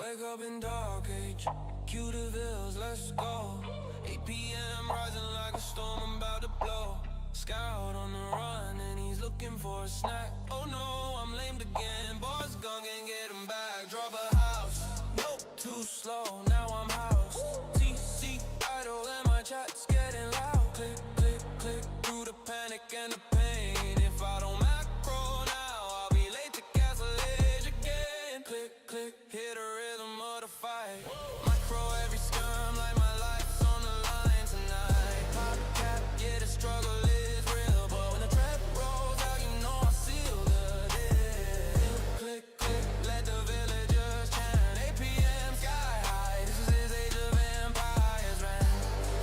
Wake up in dark age, cue the vills, let's go. 8 p.m. rising like a storm, I'm about to blow. Scout on the run and he's looking for a snack. Oh no, I'm lamed again, boss gun can get him back. Drop a house, nope, too slow, now I'm housed. TC idle and my chat's getting loud. Click, click, click, through the panic and the pain. If I don't macro now, I'll be late to Castle Edge again. Click, click, hit the rhythm of the fight. Micro every skirm like my life's on the line tonight. Pop cap, yeah, the struggle is real, but when the trap rolls out, you know I seal the deal. Click, click, let the villagers chant. 8 p.m. sky high, this is his age of empires, man.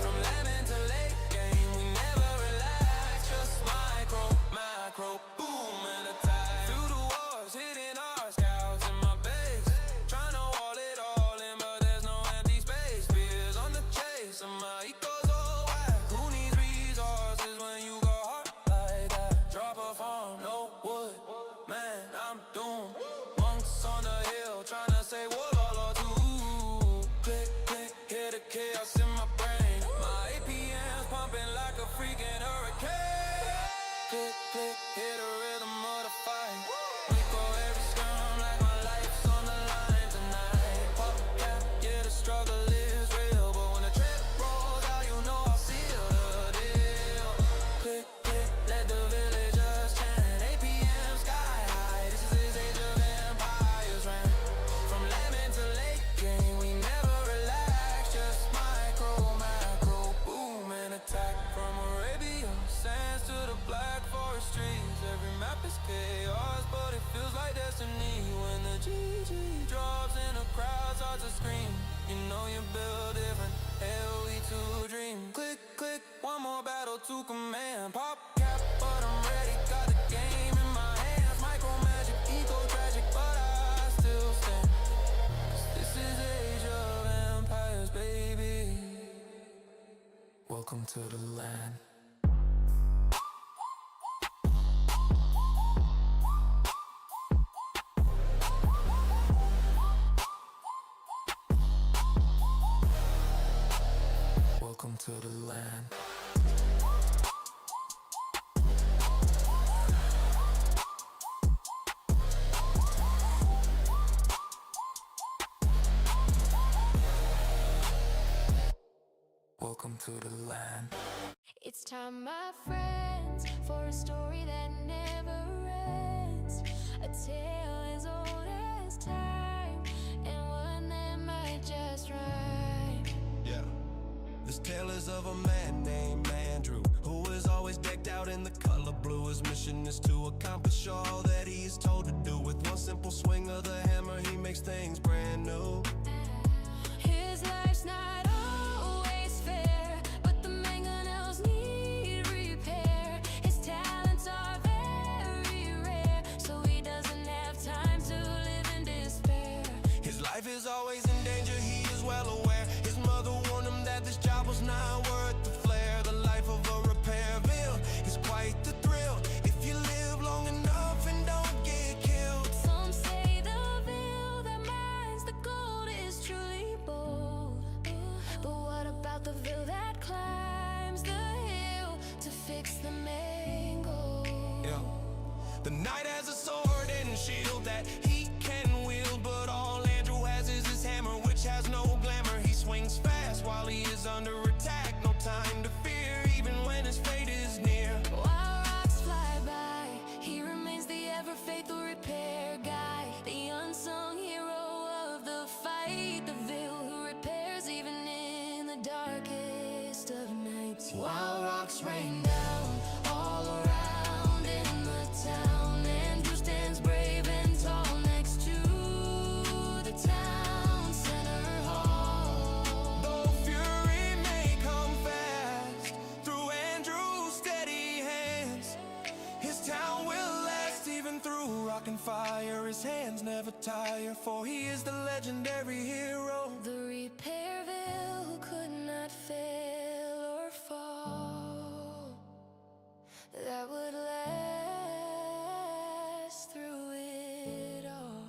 From lemon to late game, we never relax. Just micro, macro, boom and attack. Through the wars, hitting our scouts in my base. Trying to wall it all in, but there's no empty space. Fears on the chase, and my eco's all whack. Who needs resources when you go hard like that? Drop a farm, no wood, man, I'm doomed. Monks on the hill, trying to say what all or two. Click, click, hear the chaos in my brain. My APM's pumping like a freaking hurricane. Click, click, hear the rhythm of the fight. Echo every skirm like my life's on the line tonight. Pop cap, yeah, the struggle is real, but when the trip rolls out, you know I'll seal the deal. Click, click, let the villagers chant. 8 p.m. sky high, this is his age of empires, man. From lemon to late game, we never relax. Just micro, macro, boom and attack. From Arabia sands to the Black Forest trees, every map is chaos, but it feels like destiny. When the GG drops and the crowd starts to scream, you know you build different. Aoe2 dream. Click, click, one more battle to command. Pop cap, but I'm ready. Got the game in my hands. Micro magic, eco tragic, but I still stand. 'Cause this is age of empires, baby. Welcome to the land. Welcome to the land. Welcome to the land. It's time, my friends, for a story that never ends. A tale as old as time, and one that might just rhyme. Yeah. This tale is of a man named Andrew, who is always decked out in the color blue. His mission is to accomplish all that he is told to do. With one simple swing of the hammer, he makes things brand new. His life's not always fair, but the mangonels need repair. His talents are very rare, so he doesn't have time to live in despair. His life is always in danger, he is well aware. His mother warned him that this job was not worth the flare. The life of a repairville is quite the thrill, if you live long enough and don't get killed. Some say the veil that mines the gold is truly bold, but what about the veil that climbs the hill to fix the mango? Yeah. The knight has a sword and shield that he can wield, but all Andrew has is his hammer, which has no glamour. He swings fast while he is under attack, no time to fear, even when his fate is near. While rocks fly by, he remains the ever-faithful repair guy, the unsung hero of the fight, the veil who repairs even in the darkest of nights. While rocks rain down all around in the town, Andrew stands brave and tall next to the town center hall. Though fury may come fast through Andrew's steady hands, his town will last even through rock and fire. His hands never tire, for he is the legendary hero. The repairville who could not fail or fall, that would last through it all.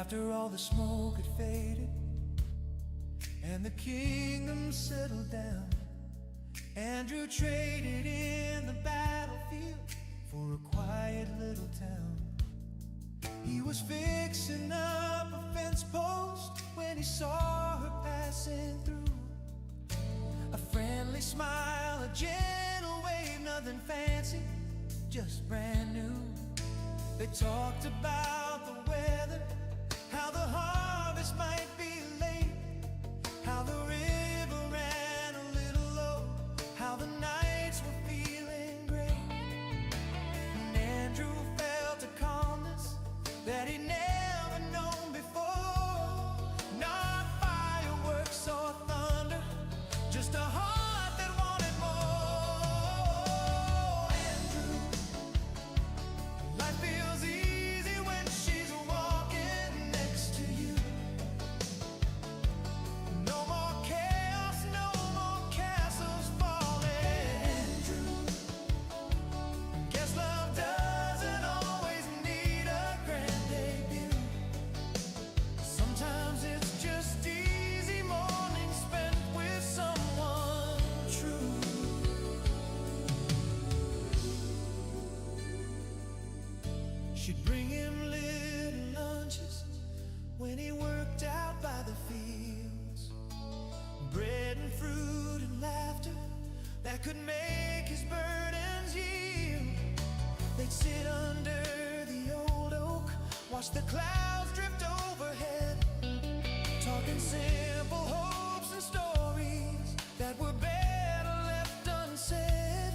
After all the smoke had faded and the kingdom settled down, Andrew traded in the battlefield for a quiet little town. He was fixing up a fence post when he saw her passing through. A friendly smile, a gentle wave, nothing fancy, just brand new. They talked about the weather, how the harvest might be late, how the river ran a little low, how the nights were feeling great. And Andrew felt a calmness that he'd never known before. Not fireworks or thunder, just a heart that wanted more. Andrew, life feels easy when she's walking next to you. No more chaos, no more castles falling. Andrew, guess love doesn't always need a grand debut. Sometimes it's just easy mornings spent with someone true. She'd bring him little lunches when he worked out by the fields, bread and fruit and laughter that could make his burdens yield. They'd sit under the old oak, watch the clouds drift overhead, talking simple hopes and stories that were better left unsaid.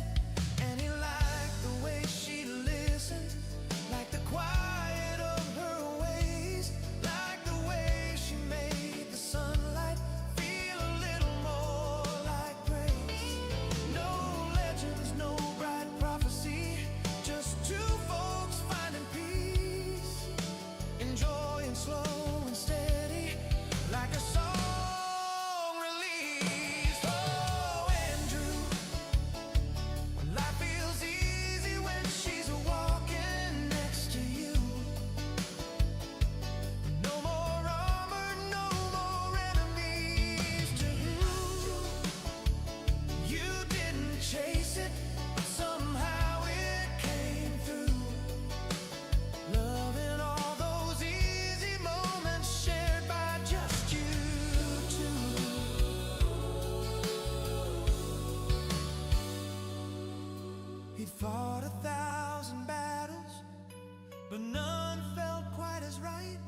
And he liked the way she listened, like the quiet of her ways, like the way she made the sunlight feel a little more like praise. No legends, no bright prophecy, just two folks finding peace, enjoying slow and steady, like a song released. Oh, Andrew, life feels easy when she's walking next to you. No more armor, no more enemies to you. You didn't chase it, but somehow it came through. Loving all those easy moments shared by just you two. He'd fought 1,000 battles, but none felt quite as right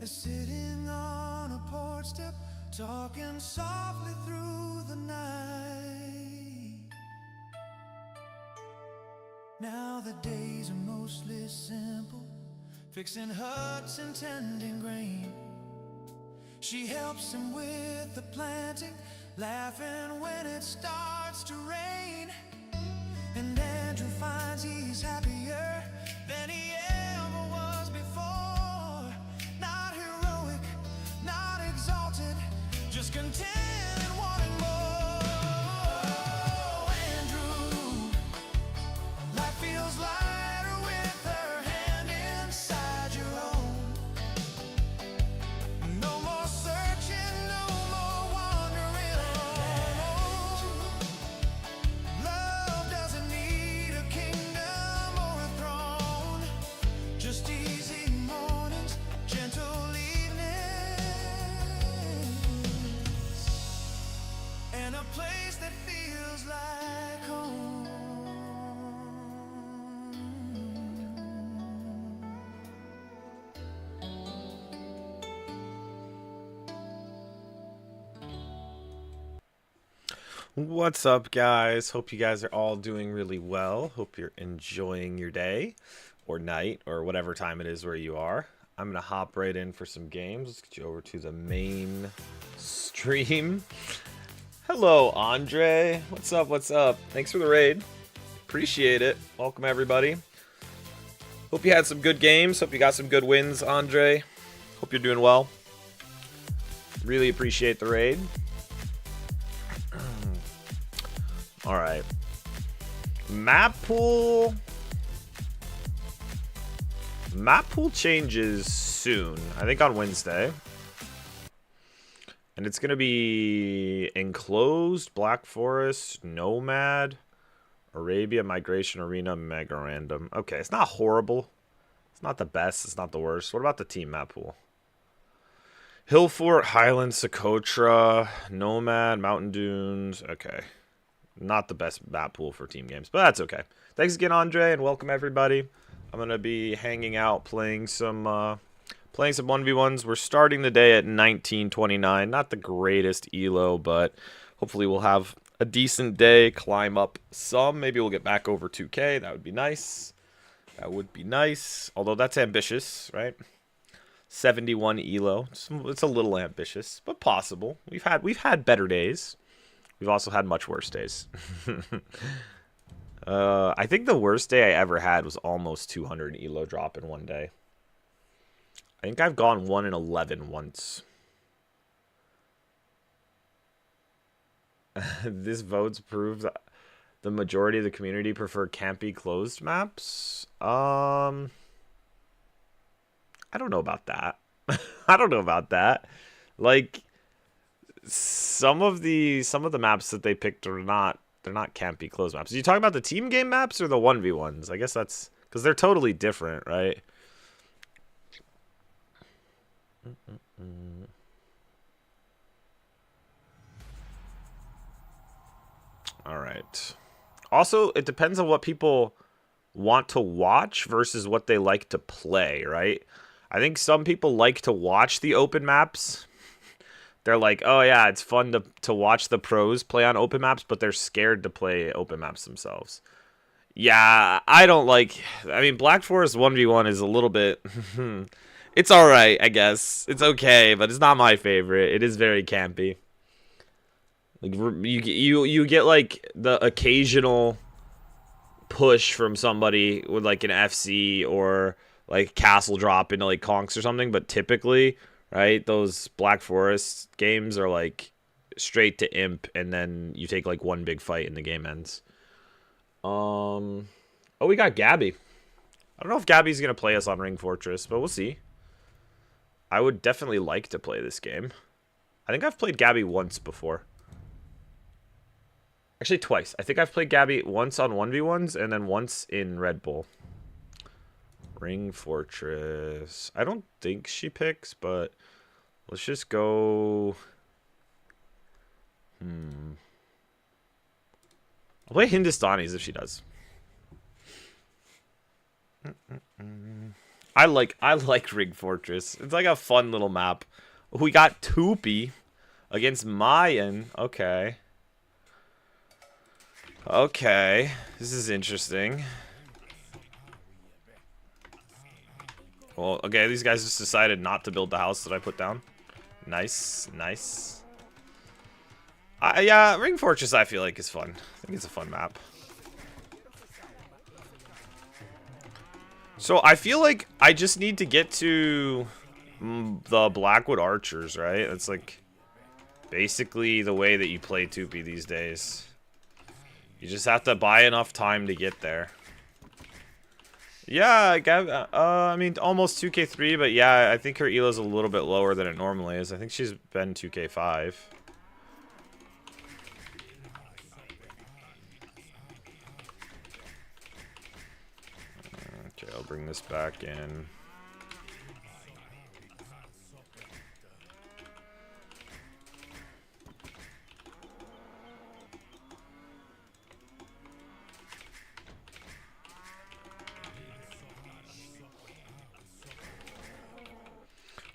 as sitting on a porch step, talking softly through the night. Now the days are mostly simple, fixing huts and tending grain. She helps him with the planting, laughing when it starts to rain. And Andrew finds he's happier than he ever was before. Not heroic, not exalted, just content and wanting more. Andrew, life feels lighter with her hand inside your own. No more searching, no more wandering alone. Love doesn't need a kingdom or a throne, just easy mornings, gentle evenings, and a place that feels like home. What's up, guys? Hope you guys are all doing really well. Hope you're enjoying your day or night or whatever time it is where you are. I'm gonna hop right in for some games. Let's get you over to the main stream. Hello, Andre. What's up? What's up? Thanks for the raid. Appreciate it. Welcome, everybody. Hope you had some good games. Hope you got some good wins, Andre. Hope you're doing well. Really appreciate the raid. All right. Map pool. Map pool changes soon. I think on Wednesday. And it's going to be Enclosed, Black Forest, Nomad, Arabia, Migration Arena, Mega Random. Okay, it's not horrible. It's not the best. It's not the worst. What about the team map pool? Hillfort, Highland, Socotra, Nomad, Mountain Dunes. Okay. Not the best map pool for team games, but that's okay. Thanks again, Andre, and welcome everybody. I'm going to be hanging out playing some 1v1s. We're starting the day at 1929. Not the greatest elo, but hopefully we'll have a decent day, climb up some. Maybe we'll get back over 2K. That would be nice. That would be nice. Although that's ambitious, right? 71 elo. It's a little ambitious, but possible. We've had better days. We've also had much worse days. I think the worst day I ever had was almost 200 elo drop in one day. I think I've gone 1 in 11 once. This votes prove that the majority of the community prefer campy closed maps. I don't know about that. I don't know about that. Like some of the maps that they picked are not, they're not campy closed maps. Are you talking about the team game maps or the 1v1s? I guess that's because they're totally different, right? All right. Also, it depends on what people want to watch versus what they like to play, right? I think some people like to watch the open maps. They're like, oh yeah, it's fun to watch the pros play on open maps, but they're scared to play open maps themselves. Yeah, I don't like... I mean, Black Forest 1v1 is a little bit... It's alright, I guess. It's okay, but it's not my favorite. It is very campy. Like you get like the occasional push from somebody with like an FC or like castle drop into like conks or something, but typically, right, those Black Forest games are like straight to imp and then you take like one big fight and the game ends. Oh, we got Gabby. I don't know if Gabby's gonna play us on Ring Fortress, but we'll see. I would definitely like to play this game. I think I've played Gabby once before. Actually, twice. I think I've played Gabby once on 1v1s and then once in Red Bull. Ring Fortress. I don't think she picks, but let's just go... I'll play Hindustanis if she does. I like Ring Fortress. It's like a fun little map. We got Tupi against Mayan. Okay. Okay. This is interesting. Well, okay, these guys just decided not to build the house that I put down. Nice, nice. Yeah, Ring Fortress I feel like is fun. I think it's a fun map. So I feel like I just need to get to the Blackwood Archers, right? It's like basically the way that you play 2P these days. You just have to buy enough time to get there. Yeah, I mean, almost 2K3, but yeah, I think her ELO's a little bit lower than it normally is. I think she's been 2K5. Okay, I'll bring this back in.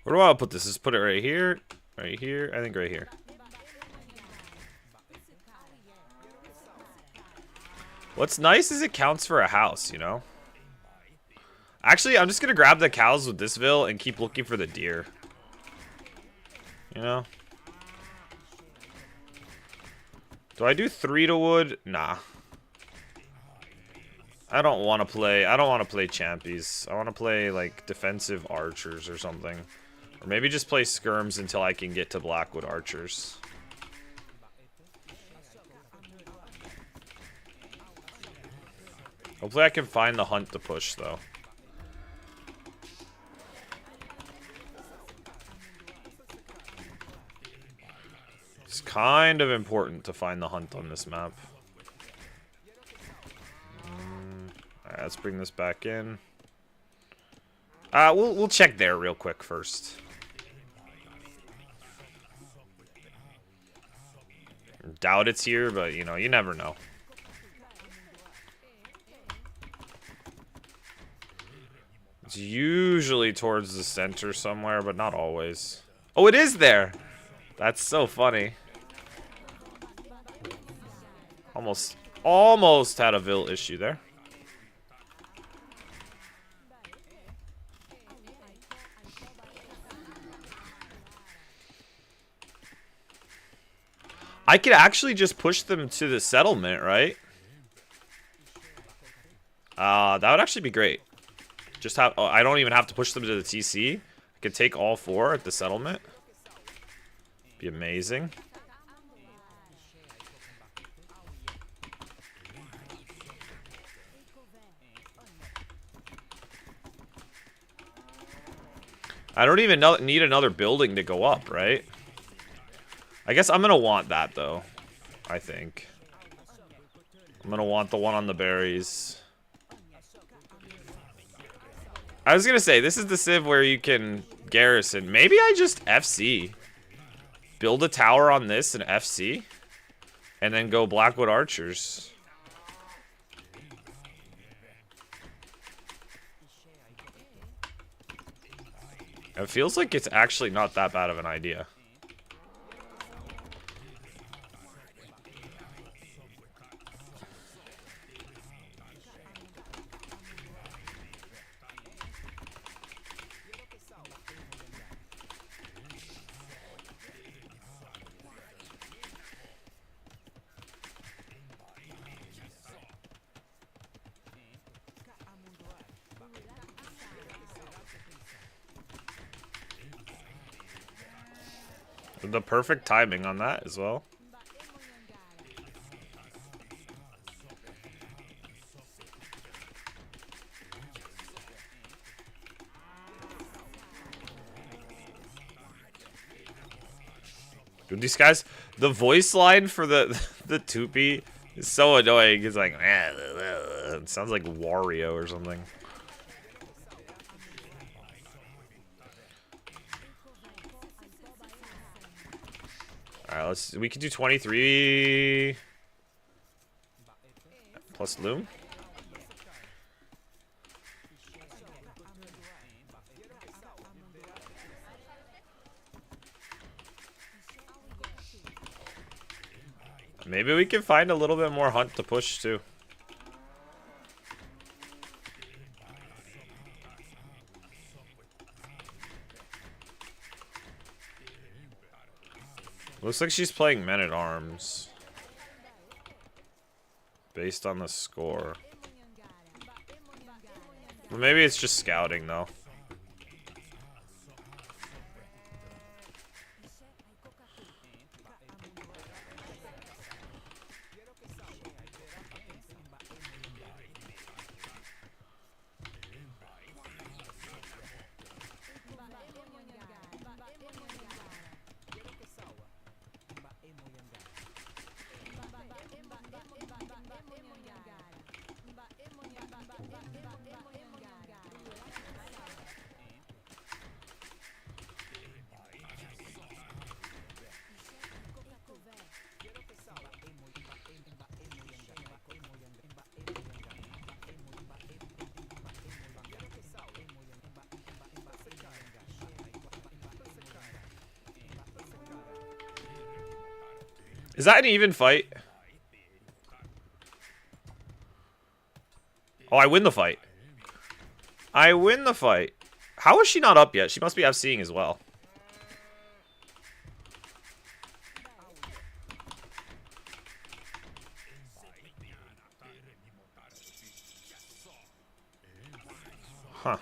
Where do I put this? Just put it right here. Right here. I think right here. What's nice is it counts for a house, you know? Actually, I'm just going to grab the cows with this Ville and keep looking for the deer. You know? Do I do 3 to wood? Nah. I don't want to play champies. I want to play like defensive archers or something. Or maybe just play skirms until I can get to Blackwood Archers. Hopefully I can find the hunt to push though. kind of important to find the hunt on this map. Alright, let's bring this back in. We'll check there real quick first. Doubt it's here, but you know, you never know. It's usually towards the center somewhere, but not always. Oh, it is there! That's so funny. Almost had a Vil issue there. I could actually just push them to the settlement, right? That would actually be great. Just have, I don't even have to push them to the TC. I could take all 4 at the settlement. Be amazing. I don't even need another building to go up, right? I guess I'm gonna want that though. I think I'm gonna want the one on the berries. I was gonna say this is the civ where you can garrison. Maybe I just FC, build a tower on this and FC, and then go Blackwood Archers. It feels like it's actually not that bad of an idea. The perfect timing on that as well. Dude, these guys, the voice line for the Tupi is so annoying. It's like, it sounds like Wario or something. Alright, we can do 23 plus loom. Maybe we can find a little bit more hunt to push too. Looks like she's playing Men-at-Arms. Based on the score. Well, maybe it's just scouting though. Is that an even fight? Oh, I win the fight. I win the fight. How is she not up yet? She must be FCing as well. Huh.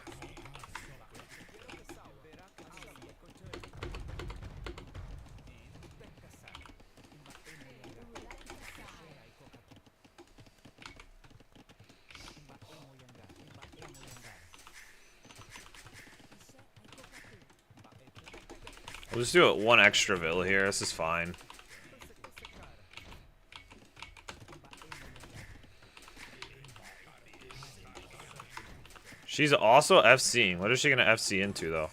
We'll just do it one extra Vil here. This is fine. She's also FCing. What is she gonna FC into though?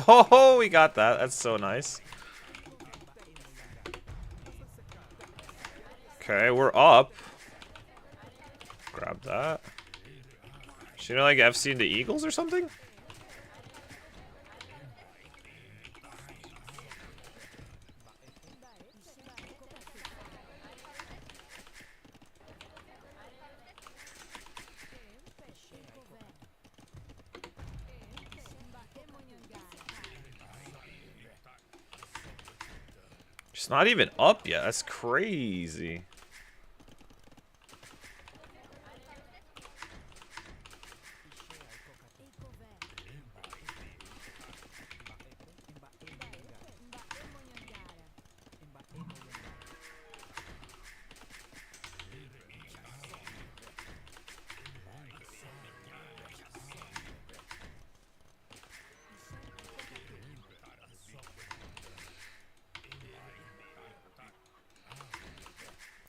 Oh, we got that. That's so nice. Okay, we're up. Grab that. She gonna like FC into Eagles or something? She's not even up yet. That's crazy.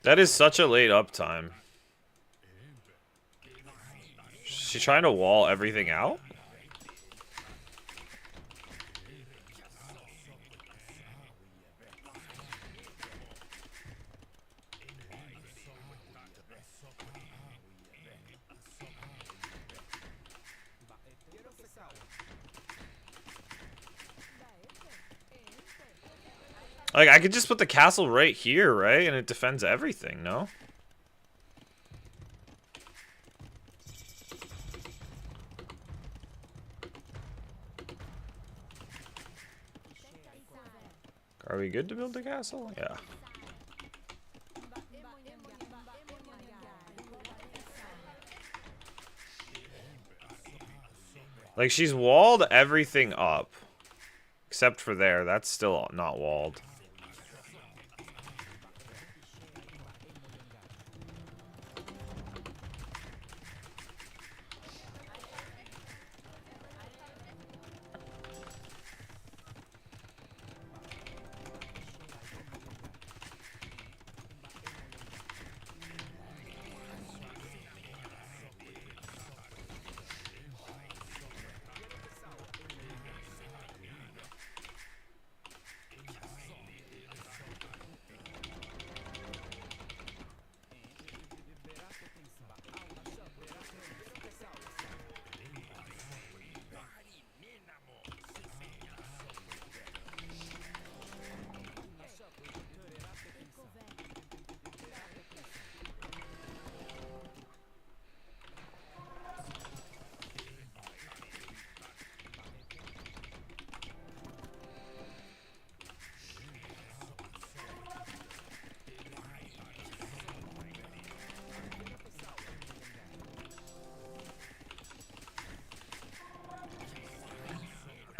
That is such a late uptime. She's trying to wall everything out? Like, I could just put the castle right here, right? And it defends everything, no? Are we good to build the castle? Yeah. Like, she's walled everything up. Except for there. That's still not walled.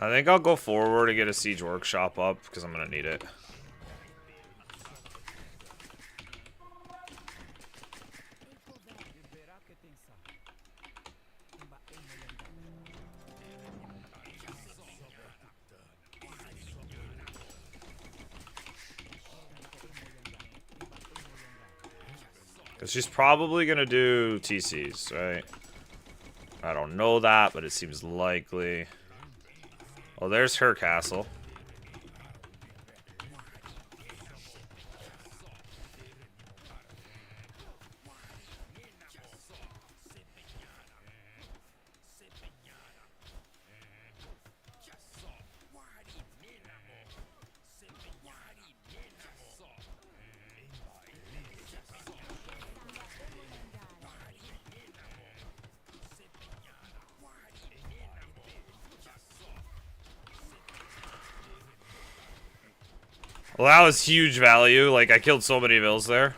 I think I'll go forward to get a siege workshop up because I'm gonna need it. Cause she's probably gonna do TCs, right? I don't know that, but it seems likely. Oh, there's her castle. Well, that was huge value. Like, I killed so many mills there.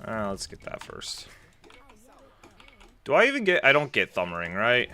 Let's get that first. Do I even get... I don't get thumb ring, right?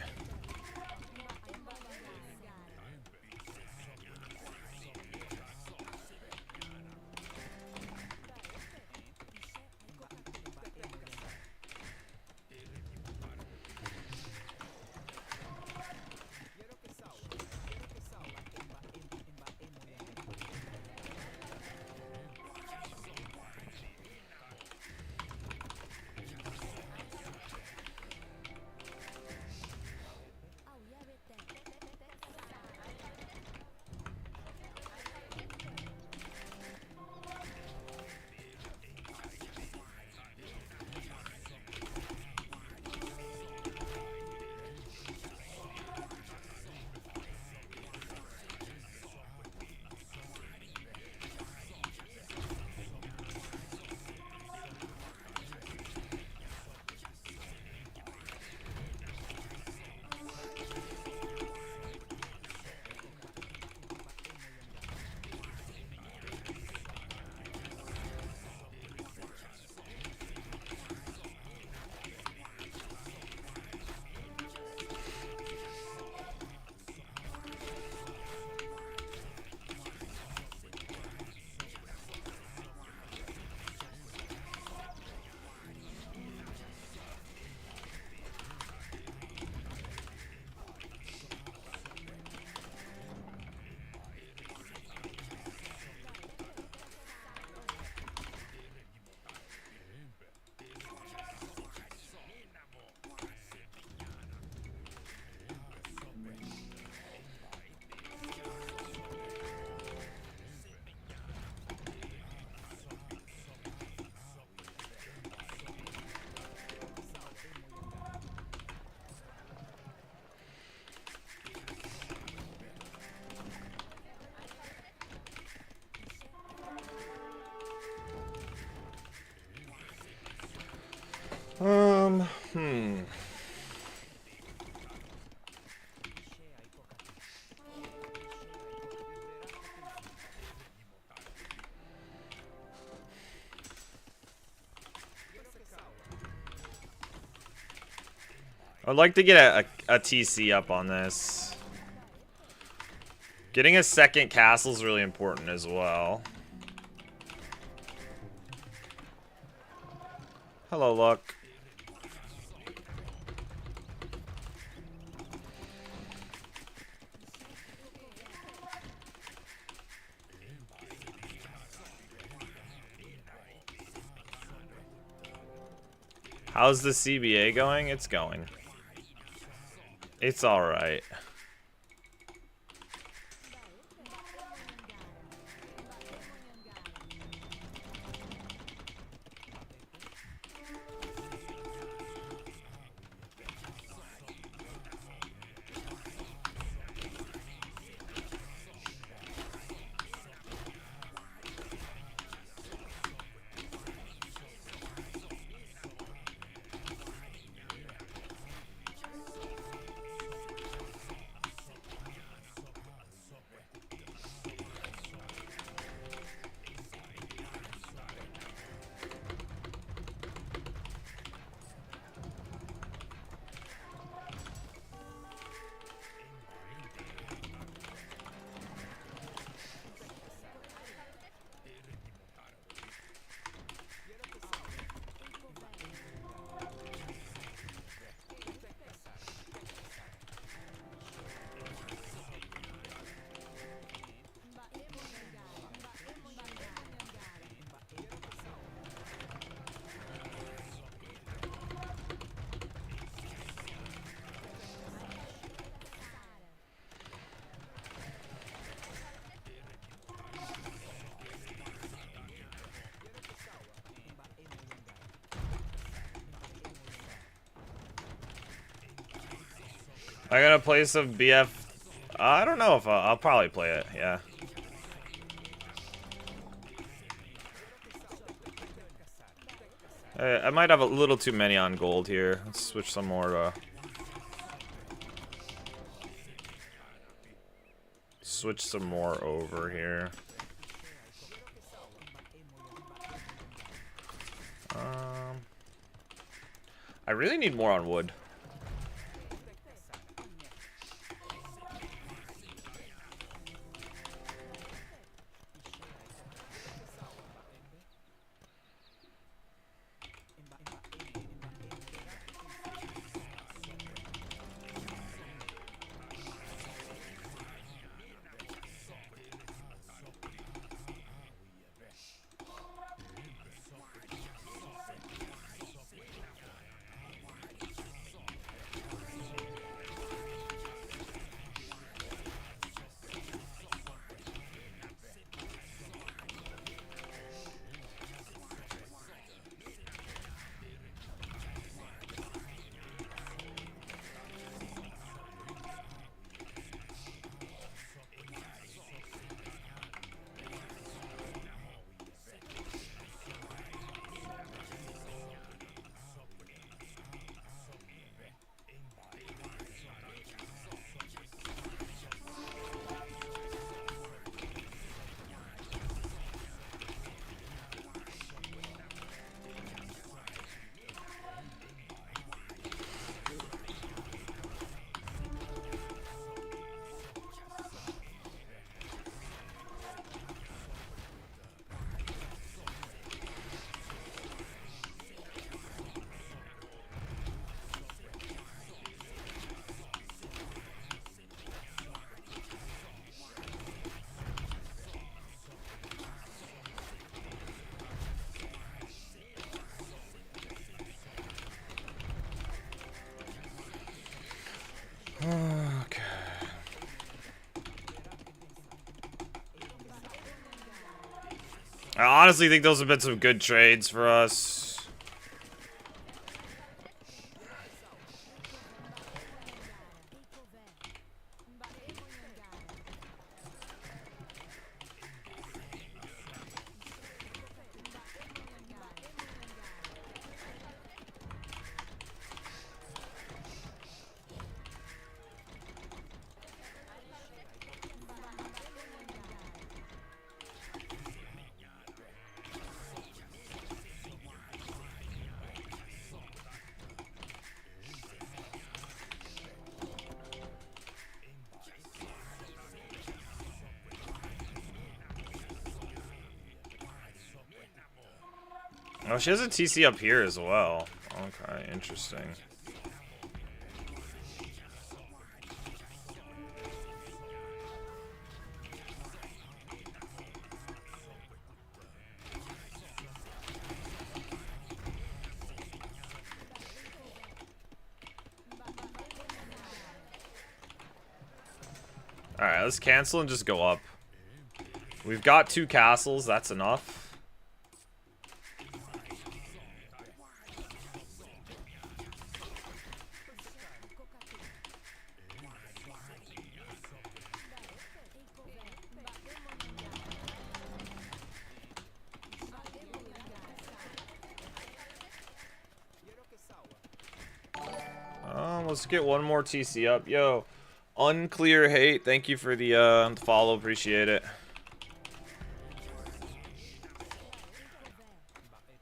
I'd like to get a TC up on this. Getting a second castle is really important as well. Hello, Luck. How's the CBA going? It's going. It's alright. I gotta play some BF. I don't know if I'll probably play it. Yeah. I might have a little too many on gold here. Let's switch some more to. Switch some more over here. I really need more on wood. Okay. I honestly think those have been some good trades for us. Oh, she has a TC up here as well. Okay, interesting. Alright, let's cancel and just go up. We've got 2 castles, that's enough. Let's get one more TC up. Yo, Unclear Hate, thank you for the follow, appreciate it.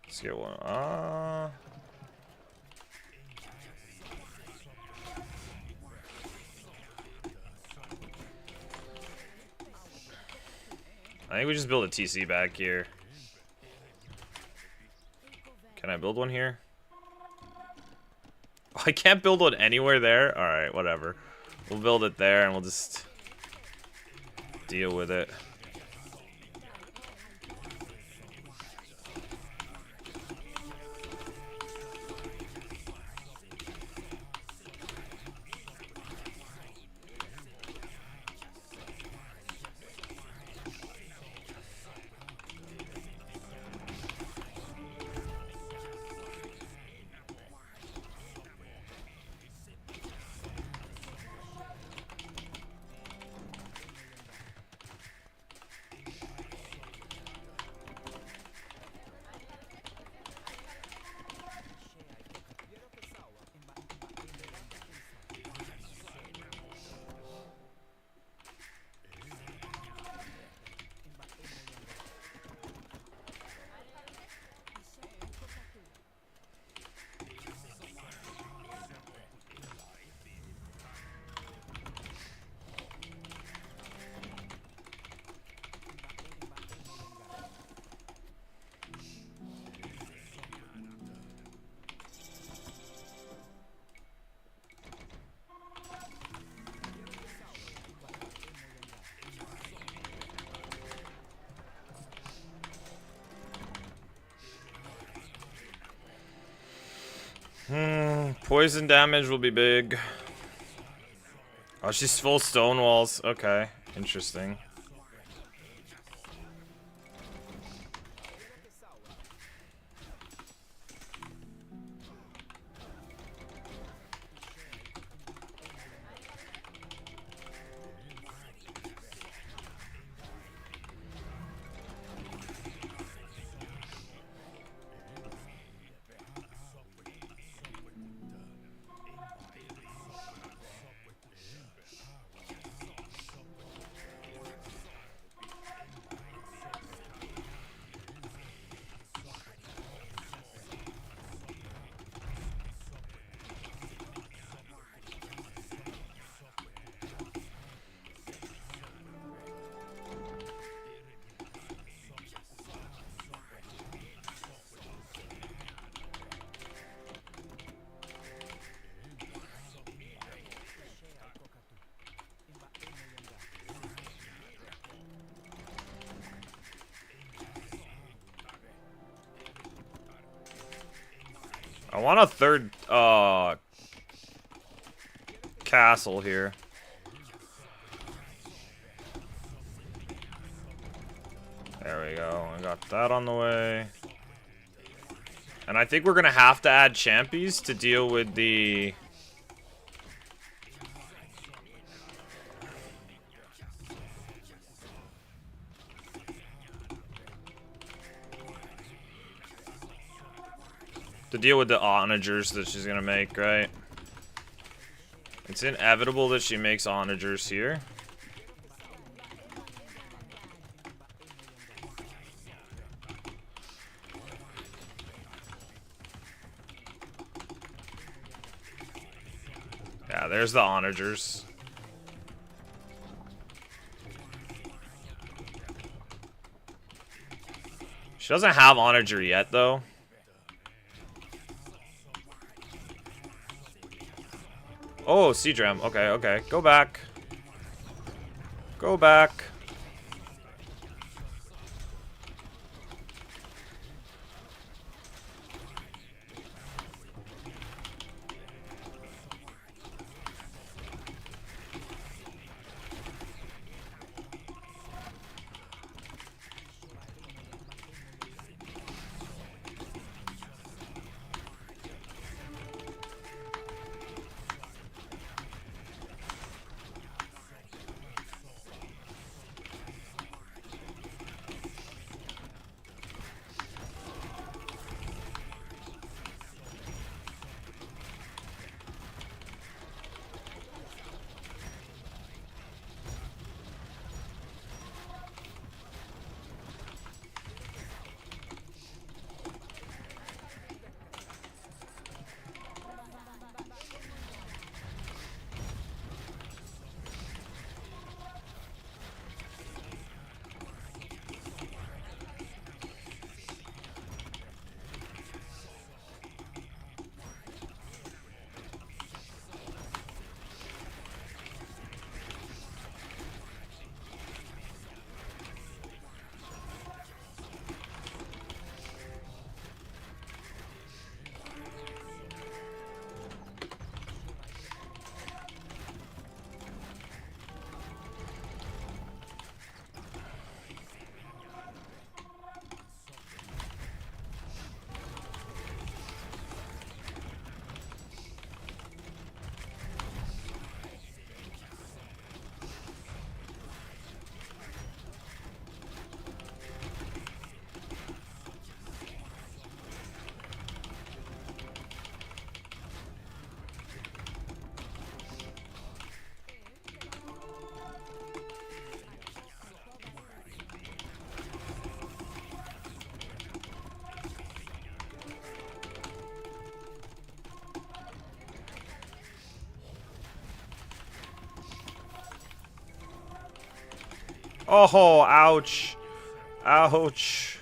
Let's get one. I think we just build a TC back here. Can I build one here? Oh, I can't build one anywhere there? Alright, whatever. We'll build it there and we'll just deal with it. Poison damage will be big. Oh, she's full stone walls. Okay, interesting. I want a third castle here. There we go. I got that on the way. And I think we're gonna have to add champies to deal with the onagers that she's gonna make, right? It's inevitable that she makes onagers here. Yeah, there's the onagers. She doesn't have onager yet, though. Oh, Seadram. Okay, okay. Go back. Go back. Oh, ouch. Ouch.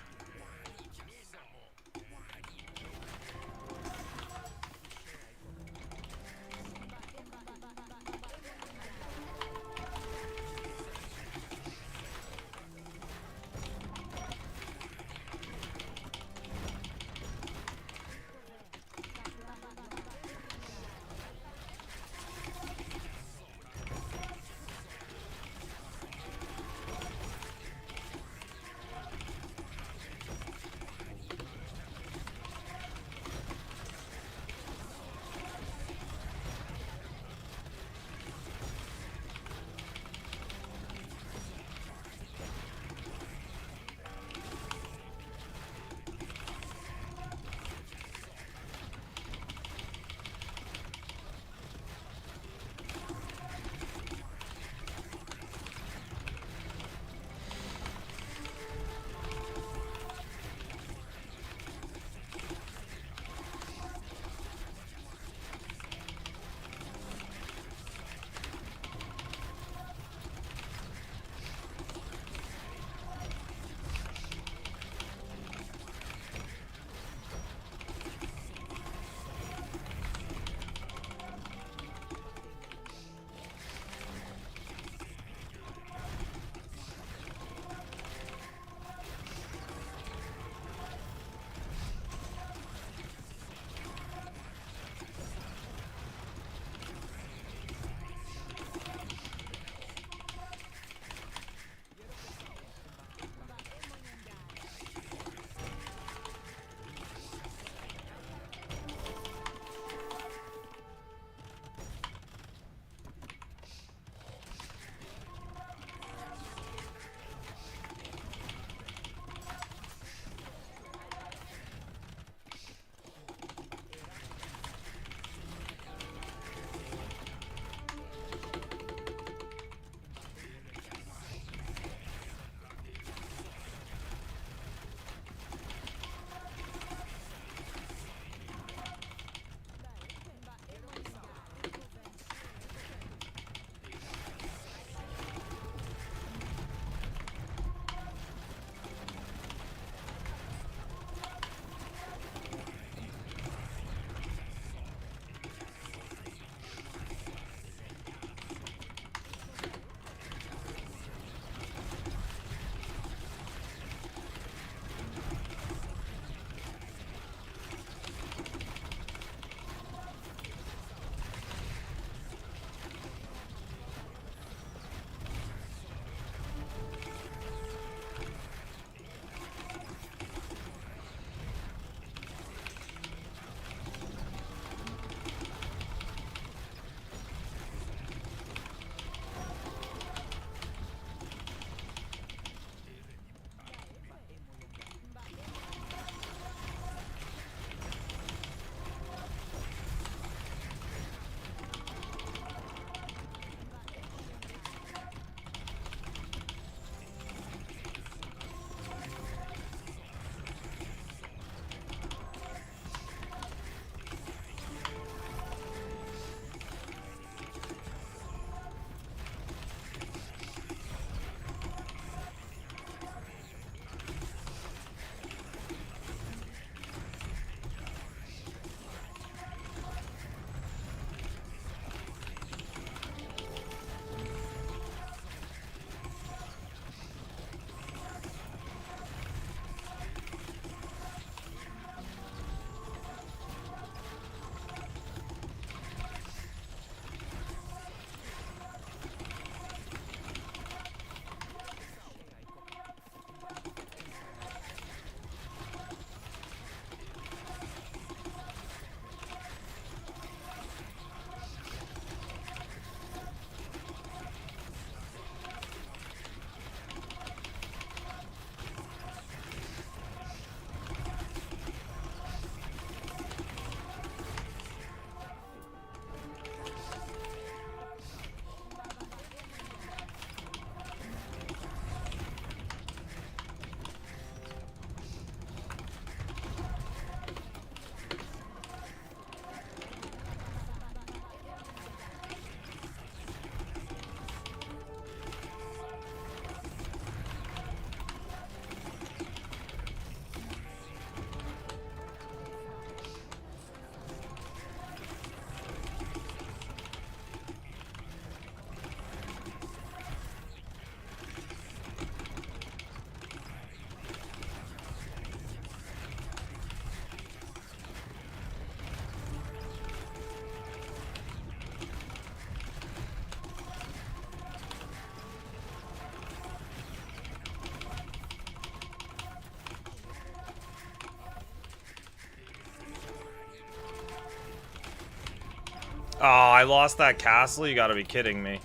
Oh, I lost that castle? You gotta be kidding me.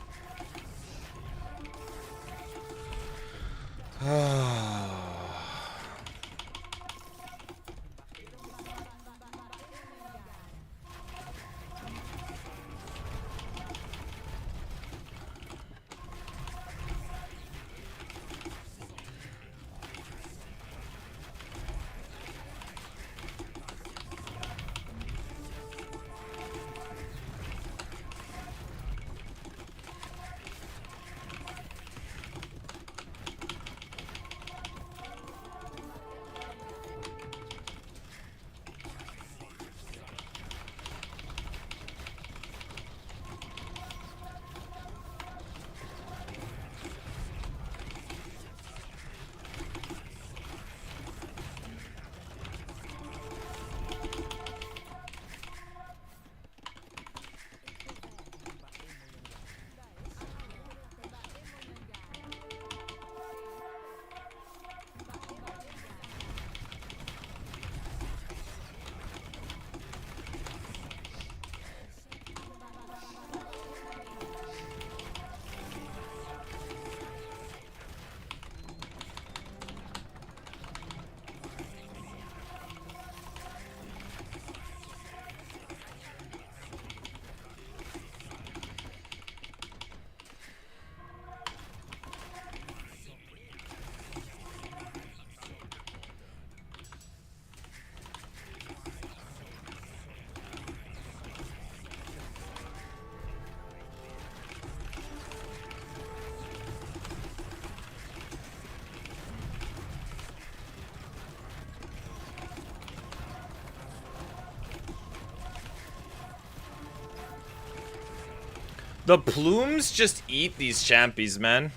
The plumes just eat these champies, man.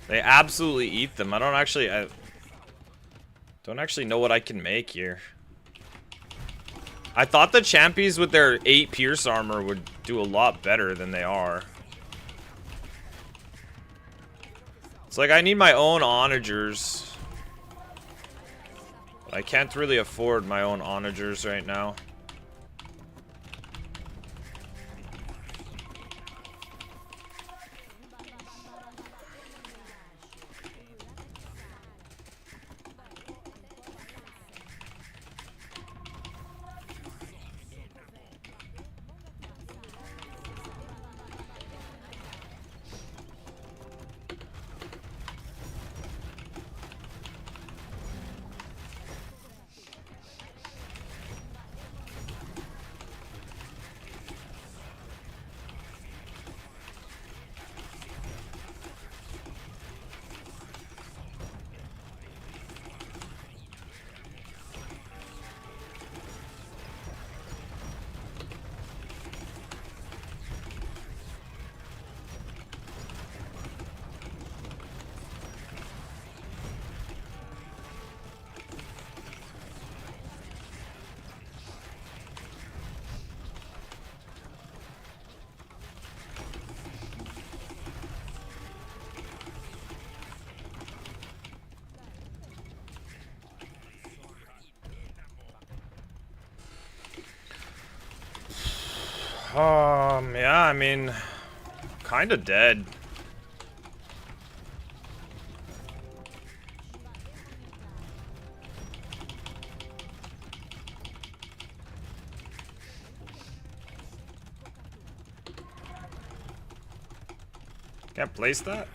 They absolutely eat them. I don't actually know what I can make here. I thought the champies with their 8 pierce armor would do a lot better than they are. It's like I need my own onagers. But I can't really afford my own onagers right now. Yeah, I mean, kind of dead. Can't place that?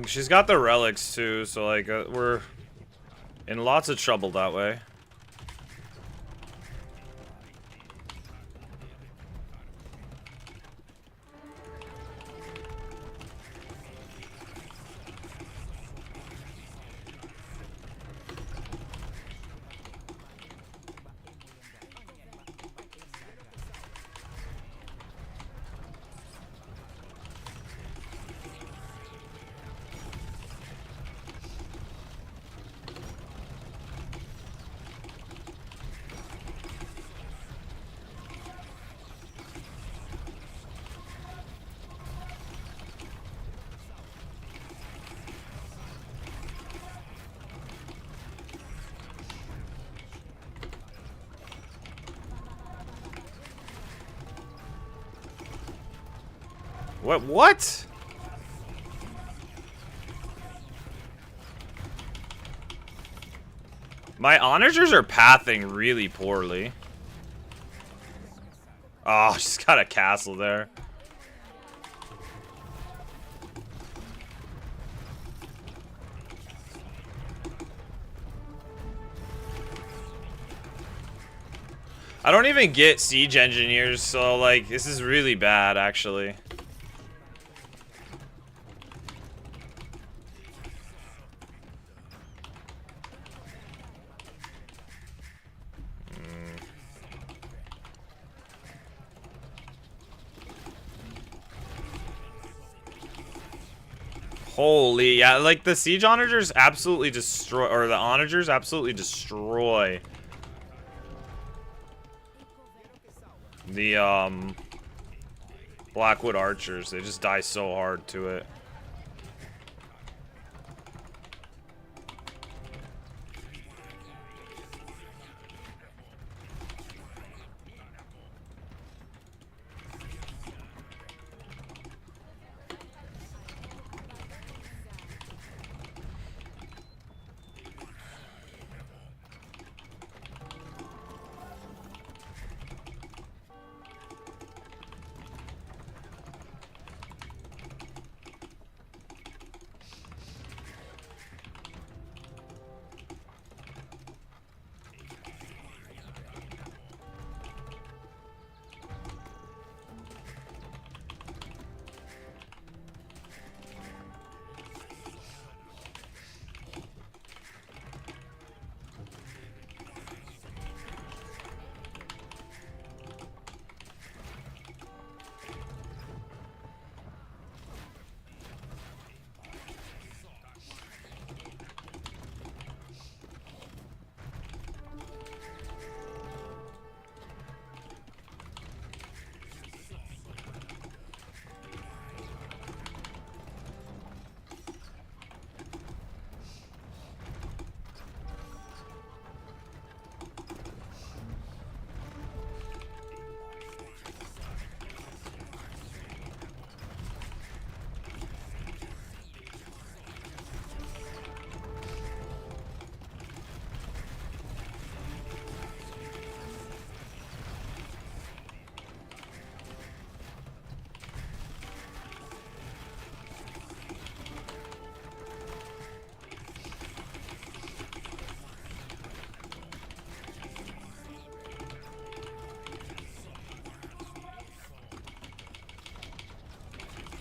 She's got the relics too, so like we're in lots of trouble that way. What? My onagers are pathing really poorly. Oh, she's got a castle there. I don't even get siege engineers, so like this is really bad actually. Holy, yeah, like the siege onagers absolutely destroy, or the onagers absolutely destroy the Blackwood archers. They just die so hard to it.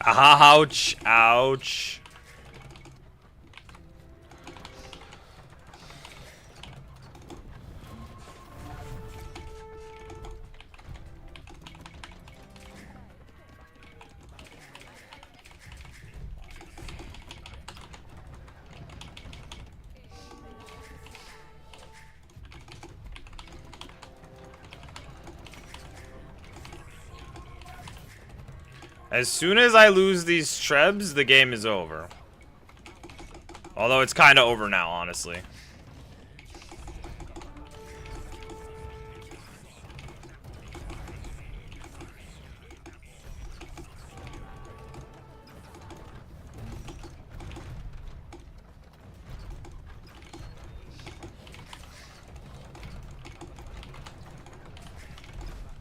Ouch, ouch. As soon as I lose these trebs, the game is over. Although it's kind of over now, honestly.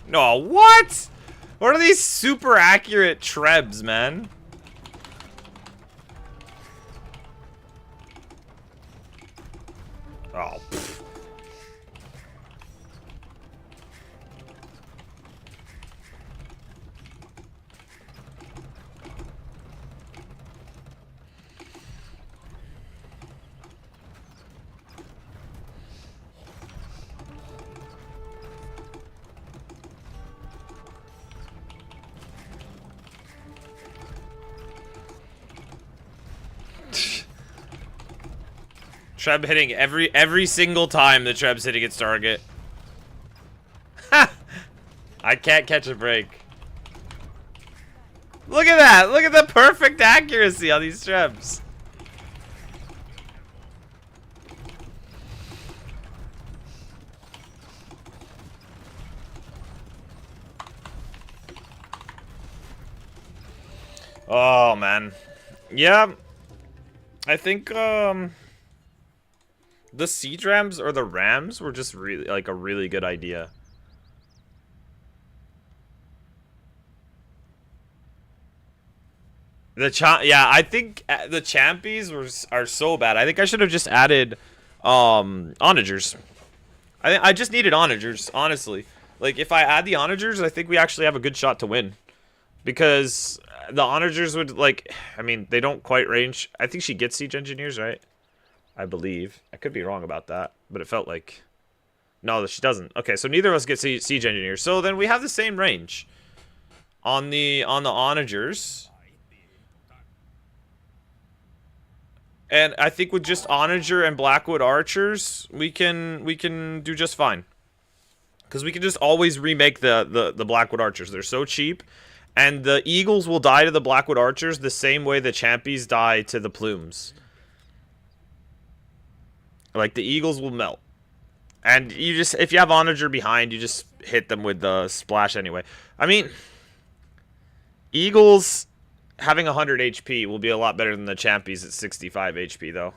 No, what? What are these super accurate trebs, man? Treb hitting every single time the Treb's hitting its target. Ha! I can't catch a break. Look at that! Look at the perfect accuracy on these Trebs. Oh man. Yeah. I think the siege rams or the rams were just really like a really good idea. Yeah, I think the champies are so bad. I think I should have just added onagers. I just needed onagers, honestly. Like if I add the onagers, I think we actually have a good shot to win. Because the onagers would like, I mean, they don't quite range. I think she gets siege engineers, right? I believe. I could be wrong about that, but it felt like no, she doesn't. Okay, so neither of us get siege engineers. So then we have the same range on the onagers. And I think with just onager and blackwood archers, we can do just fine. Because we can just always remake the blackwood archers. They're so cheap. And the eagles will die to the blackwood archers the same way the champies die to the plumes. Like the eagles will melt. And you just, if you have onager behind, you just hit them with the splash anyway. I mean, eagles having 100 HP will be a lot better than the champies at 65 HP, though.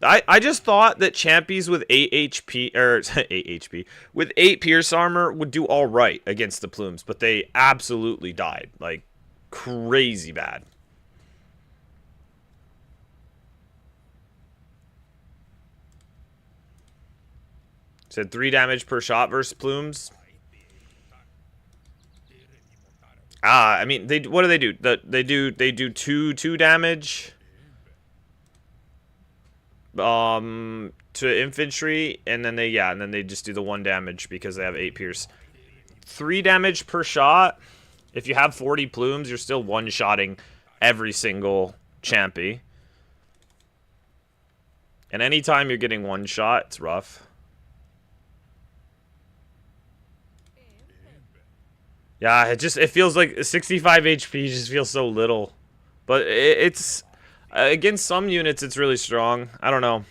I just thought that champies with 8 HP, or 8 HP, with 8 pierce armor would do all right against the plumes, but they absolutely died. Like, crazy bad. Said 3 damage per shot versus plumes. I mean, what do they do? They do 2 damage to infantry, and then they just do the 1 damage because they have 8 pierce. 3 damage per shot. If you have 40 plumes, you're still one-shotting every single champy. And anytime you're getting 1 shot, it's rough. Yeah, it feels like 65 HP just feels so little. But it's against some units it's really strong. I don't know.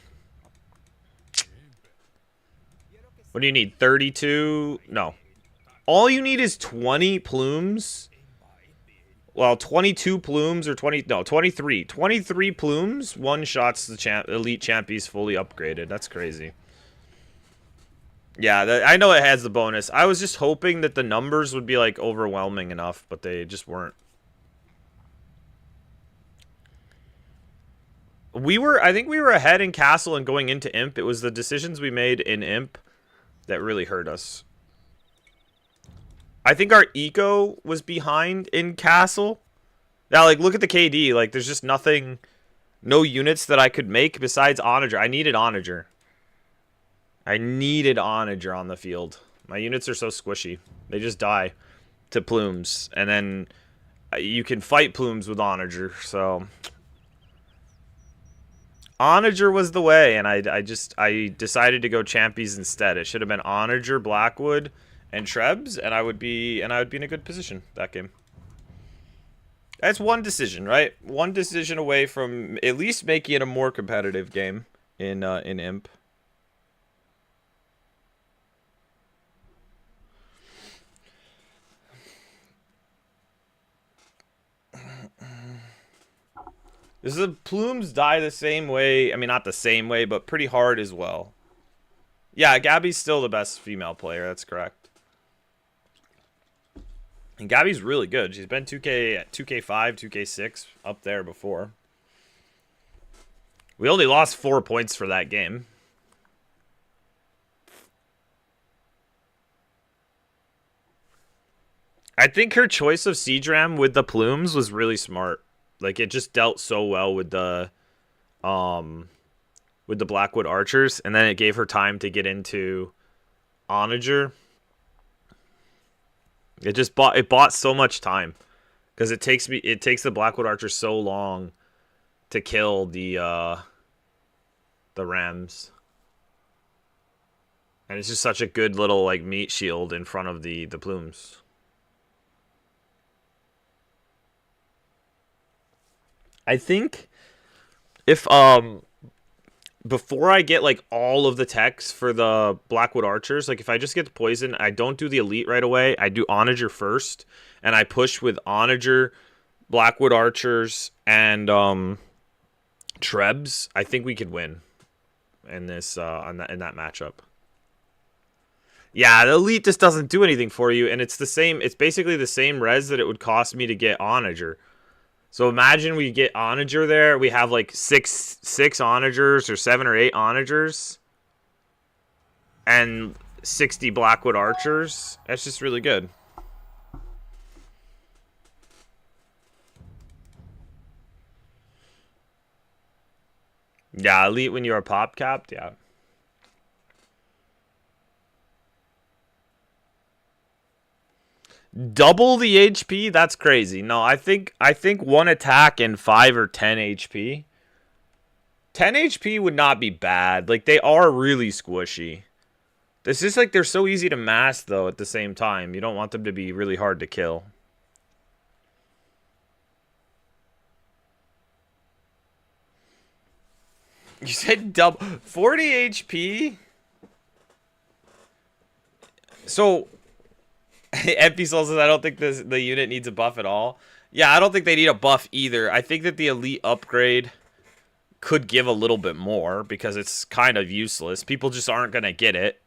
What do you need? 32? No. All you need is 20 plumes. Well, 22 plumes or 23. 23 plumes, 1 shots the elite champions fully upgraded. That's crazy. Yeah, I know it has the bonus. I was just hoping that the numbers would be, like, overwhelming enough, but they just weren't. I think we were ahead in Castle and going into Imp. It was the decisions we made in Imp that really hurt us. I think our Eco was behind in Castle. Now, like, look at the KD. Like, there's just nothing, no units that I could make besides Onager. I needed Onager. I needed onager on the field. My units are so squishy. They just die to plumes. And then you can fight plumes with onager. So onager was the way. And I decided to go champies instead. It should have been onager, blackwood, and trebs. And I would be in a good position that game. That's one decision, right? One decision away from at least making it a more competitive game in Imp. The plumes die the same way. I mean, not the same way, but pretty hard as well. Yeah, Gabby's still the best female player. That's correct. And Gabby's really good. She's been 2K, 2K5, 2K6 up there before. We only lost 4 points for that game. I think her choice of Siege Ram with the plumes was really smart. Like, it just dealt so well with the Blackwood Archers, and then it gave her time to get into Onager. It bought so much time because it takes the Blackwood Archers so long to kill the Rams. And it's just such a good little like meat shield in front of the plumes. I think if before I get like all of the techs for the Blackwood Archers, like if I just get the poison, I don't do the elite right away. I do onager first, and I push with onager, Blackwood Archers, and Trebs. I think we could win in this in that matchup. Yeah, the elite just doesn't do anything for you, and it's the same. It's basically the same res that it would cost me to get onager. So imagine we get onager there. We have like six onagers or 7 or 8 onagers and 60 Blackwood Archers. That's just really good. Yeah, elite when you are pop capped. Yeah. Double the HP? That's crazy. No, I think one attack and 5 or 10 HP. 10 HP would not be bad. Like, they are really squishy. It's just like they're so easy to mass, though, at the same time. You don't want them to be really hard to kill. You said double 40 HP? So MP Soul says, I don't think the unit needs a buff at all. Yeah, I don't think they need a buff either. I think that the elite upgrade could give a little bit more because it's kind of useless. People just aren't going to get it.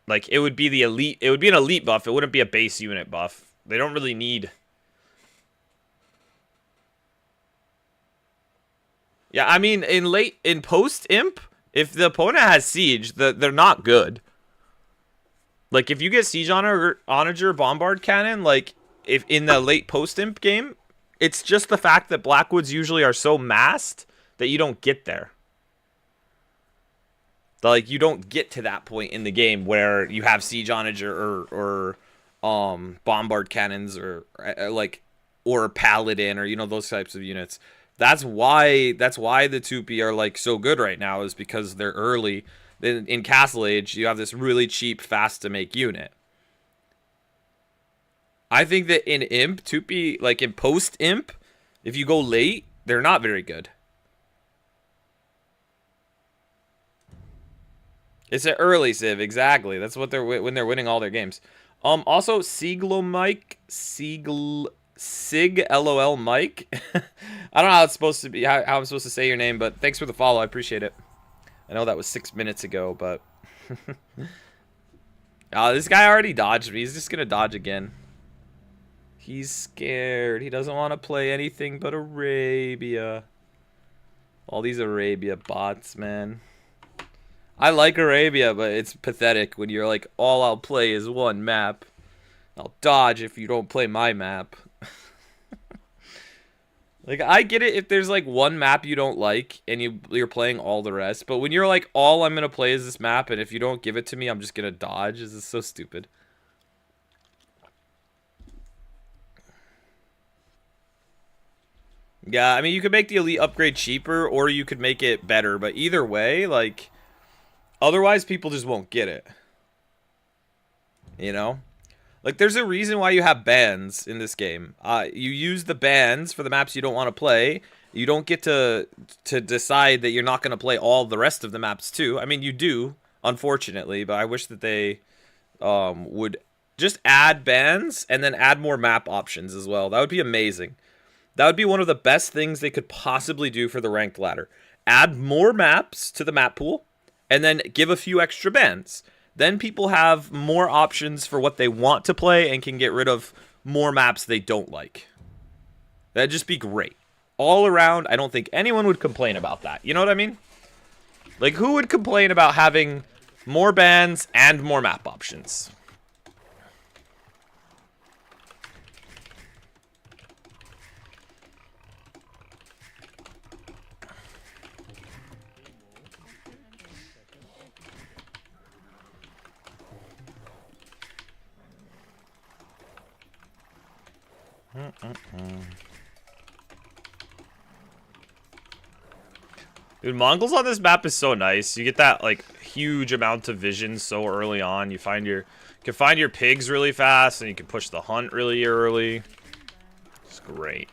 Like, it would be the elite. It would be an elite buff. It wouldn't be a base unit buff. They don't really need. Yeah, I mean, in post imp, if the opponent has siege, they're not good. Like, if you get siege onager bombard cannon, like if in the late post imp game, it's just the fact that Blackwoods usually are so masked that you don't get there. Like, you don't get to that point in the game where you have siege onager or bombard cannons or paladin or those types of units. That's why the 2P are like so good right now, is because they're early. In Castle Age, you have this really cheap, fast to make unit. I think that in Imp, 2P, like in post Imp, if you go late, they're not very good. It's an early civ, exactly. That's what when they're winning all their games. Also Sig LOL Mike. I don't know how it's supposed to be, how I'm supposed to say your name, but thanks for the follow. I appreciate it. I know that was 6 minutes ago, but this guy already dodged me. He's just gonna dodge again. He's scared. He doesn't want to play anything but Arabia. All these Arabia bots, man. I like Arabia, but it's pathetic when you're like, all I'll play is one map. I'll dodge if you don't play my map. Like, I get it if there's like one map you don't like and you're playing all the rest, but when you're like, all I'm gonna play is this map, and if you don't give it to me, I'm just gonna dodge. This is so stupid. Yeah, I mean, you could make the elite upgrade cheaper, or you could make it better, but either way, like, otherwise people just won't get it. Like, there's a reason why you have bans in this game. You use the bans for the maps you don't want to play. You don't get to decide that you're not going to play all the rest of the maps too. I mean, you do, unfortunately, but I wish that they would just add bans and then add more map options as well. That would be amazing. That would be one of the best things they could possibly do for the ranked ladder. Add more maps to the map pool and then give a few extra bans. Then people have more options for what they want to play and can get rid of more maps they don't like. That'd just be great. All around, I don't think anyone would complain about that. You know what I mean? Like, who would complain about having more bans and more map options? Dude, Mongols on this map is so nice. You get that like huge amount of vision so early on. You can find your pigs really fast, and you can push the hunt really early. It's great.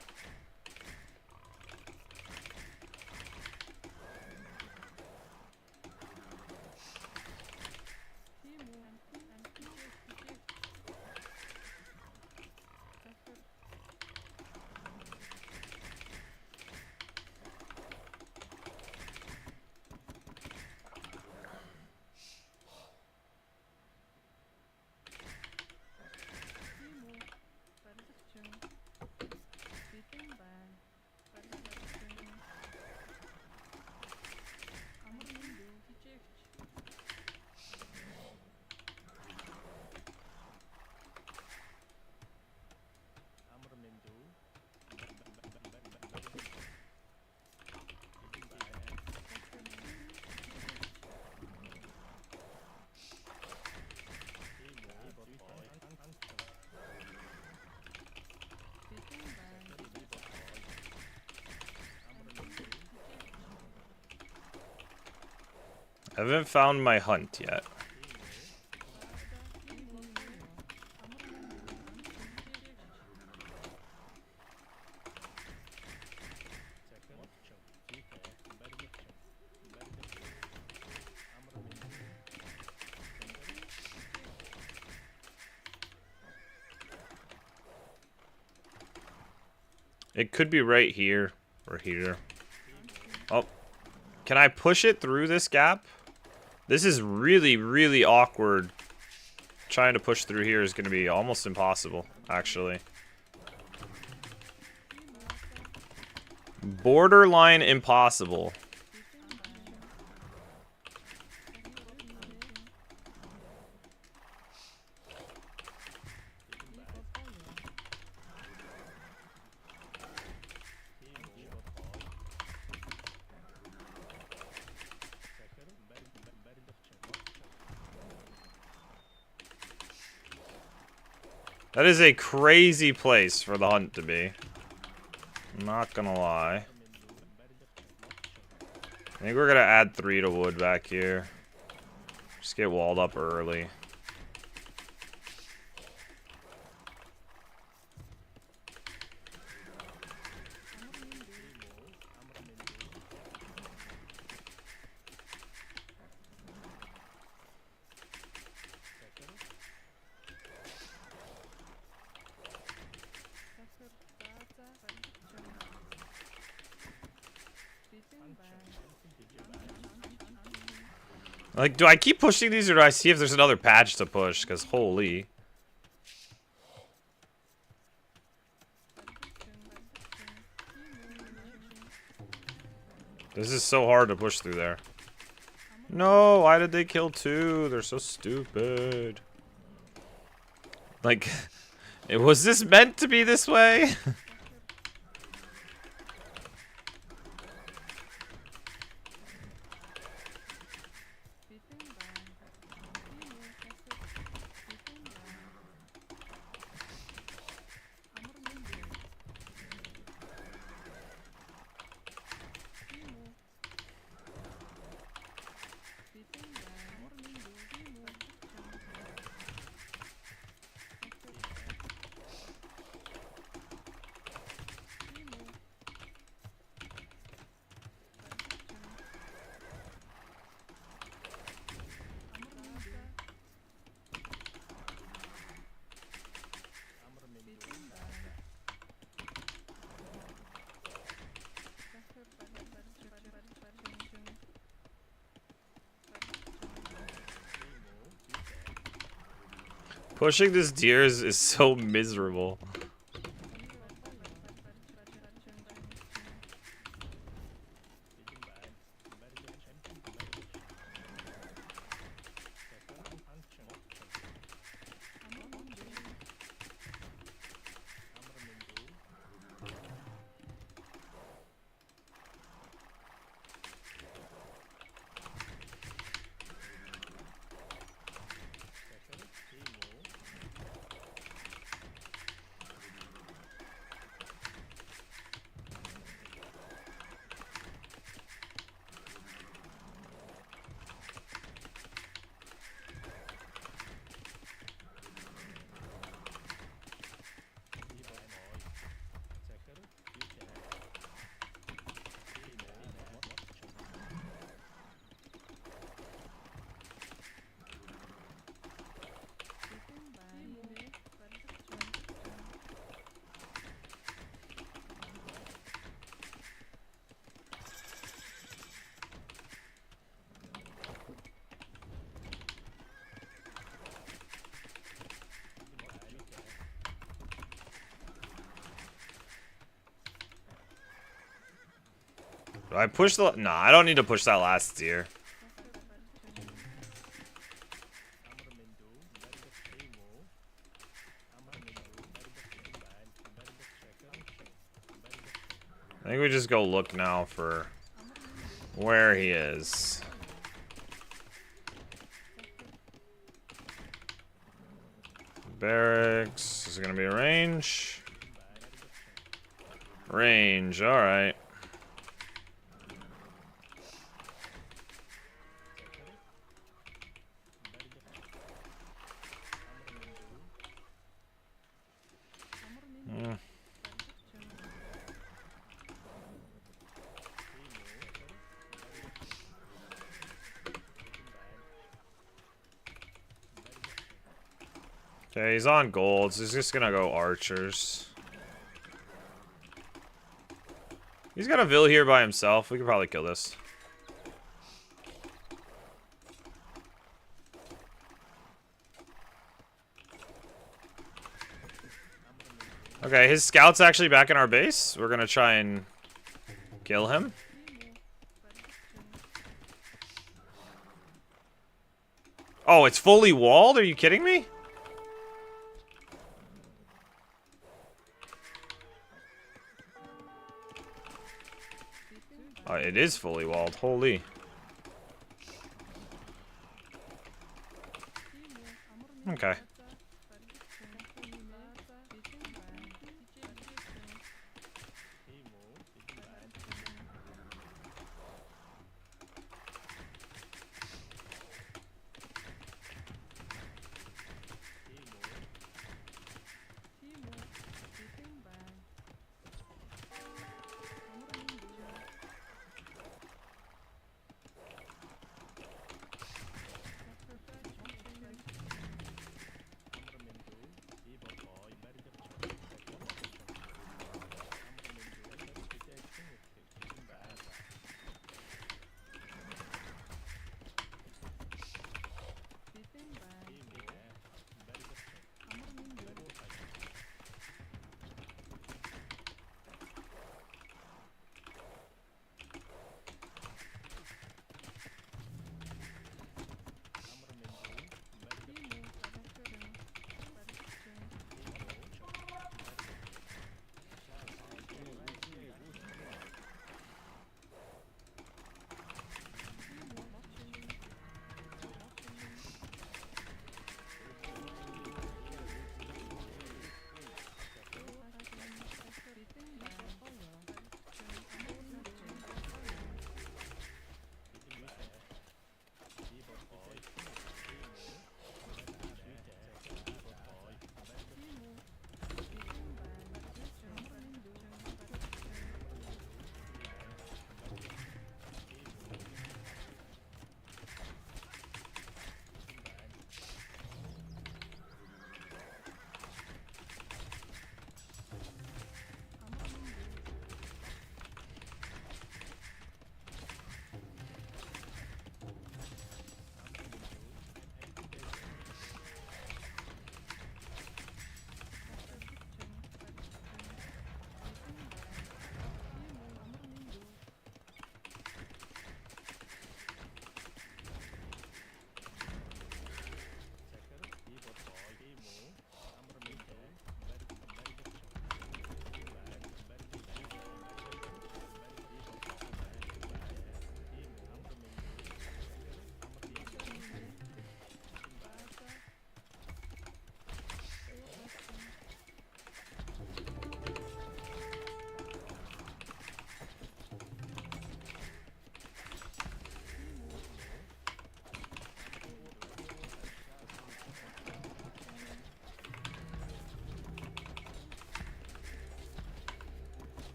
I haven't found my hunt yet. It could be right here or here. Oh, can I push it through this gap? This is really, really awkward. Trying to push through here is going to be almost impossible, actually. Borderline impossible. That is a crazy place for the hunt to be. I'm not gonna lie. I think we're gonna add 3 to wood back here. Just get walled up early. Like, do I keep pushing these, or do I see if there's another patch to push? Because holy. This is so hard to push through there. No, why did they kill 2? They're so stupid. Like, was this meant to be this way? Pushing this deer is so miserable. Do I push the... Nah, I don't need to push that last tier. I think we just go look now for where he is. Barracks. Is it gonna be a range? Range, alright. Okay, he's on golds. He's just gonna go archers. He's got a Vil here by himself. We could probably kill this. Okay, his scout's actually back in our base. We're gonna try and kill him. Oh, it's fully walled? Are you kidding me? Oh, it is fully walled. Holy. Okay.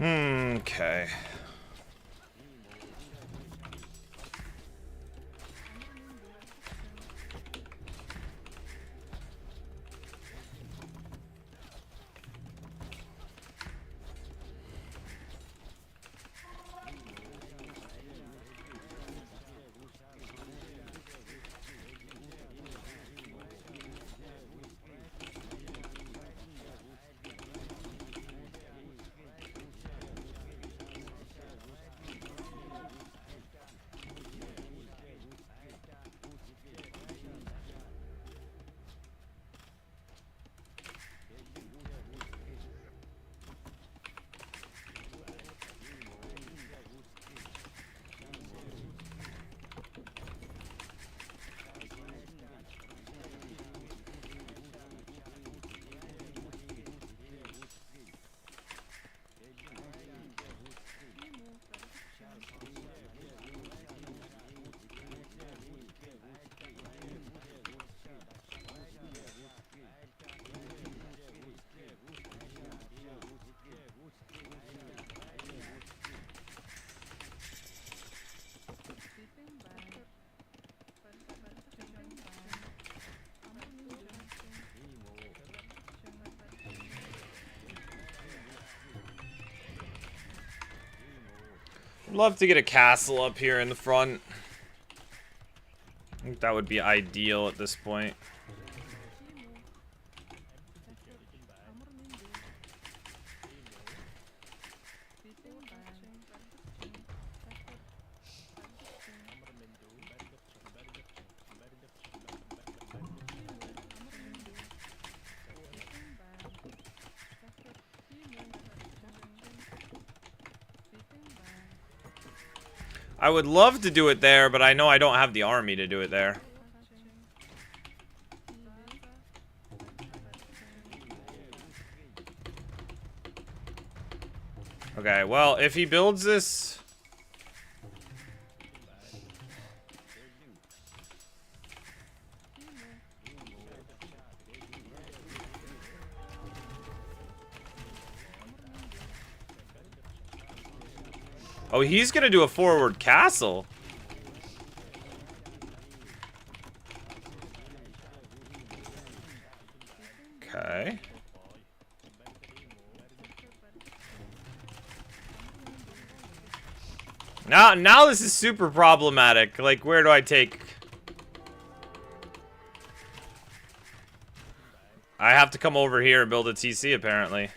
Okay. Love to get a castle up here in the front. I think that would be ideal at this point. I would love to do it there, but I know I don't have the army to do it there. Okay, well, if he builds this... Oh, he's gonna do a forward castle. Okay. Now this is super problematic. Like, where do I take... I have to come over here and build a TC, apparently.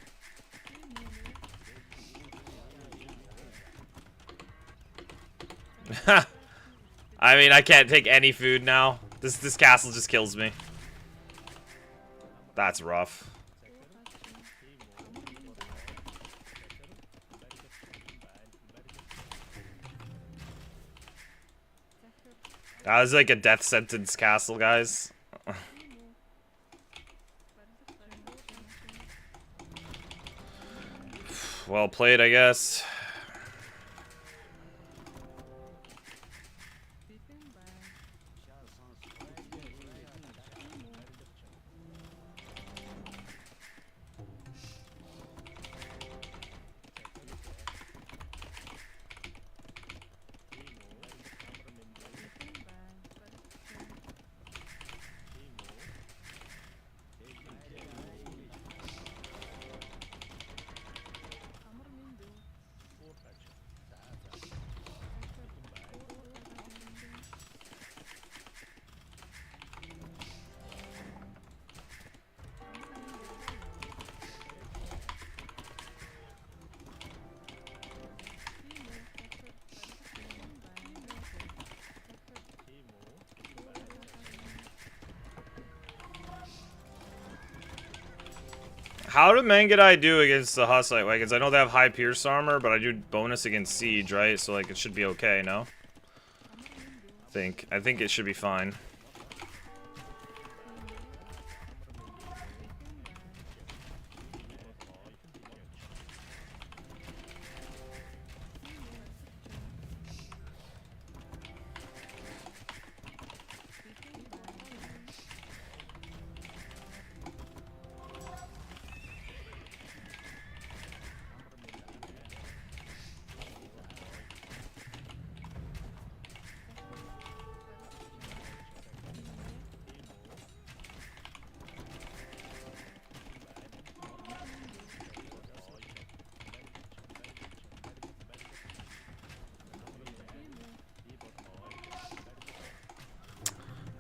I mean, I can't take any food now. This castle just kills me. That's rough. That was like a death sentence castle, guys. Well played, I guess. How do Mangudai do against the Hussite wagons? I know they have high pierce armor, but I do bonus against siege, right? So like it should be okay, no? I think it should be fine.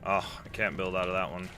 Oh, I can't build out of that one.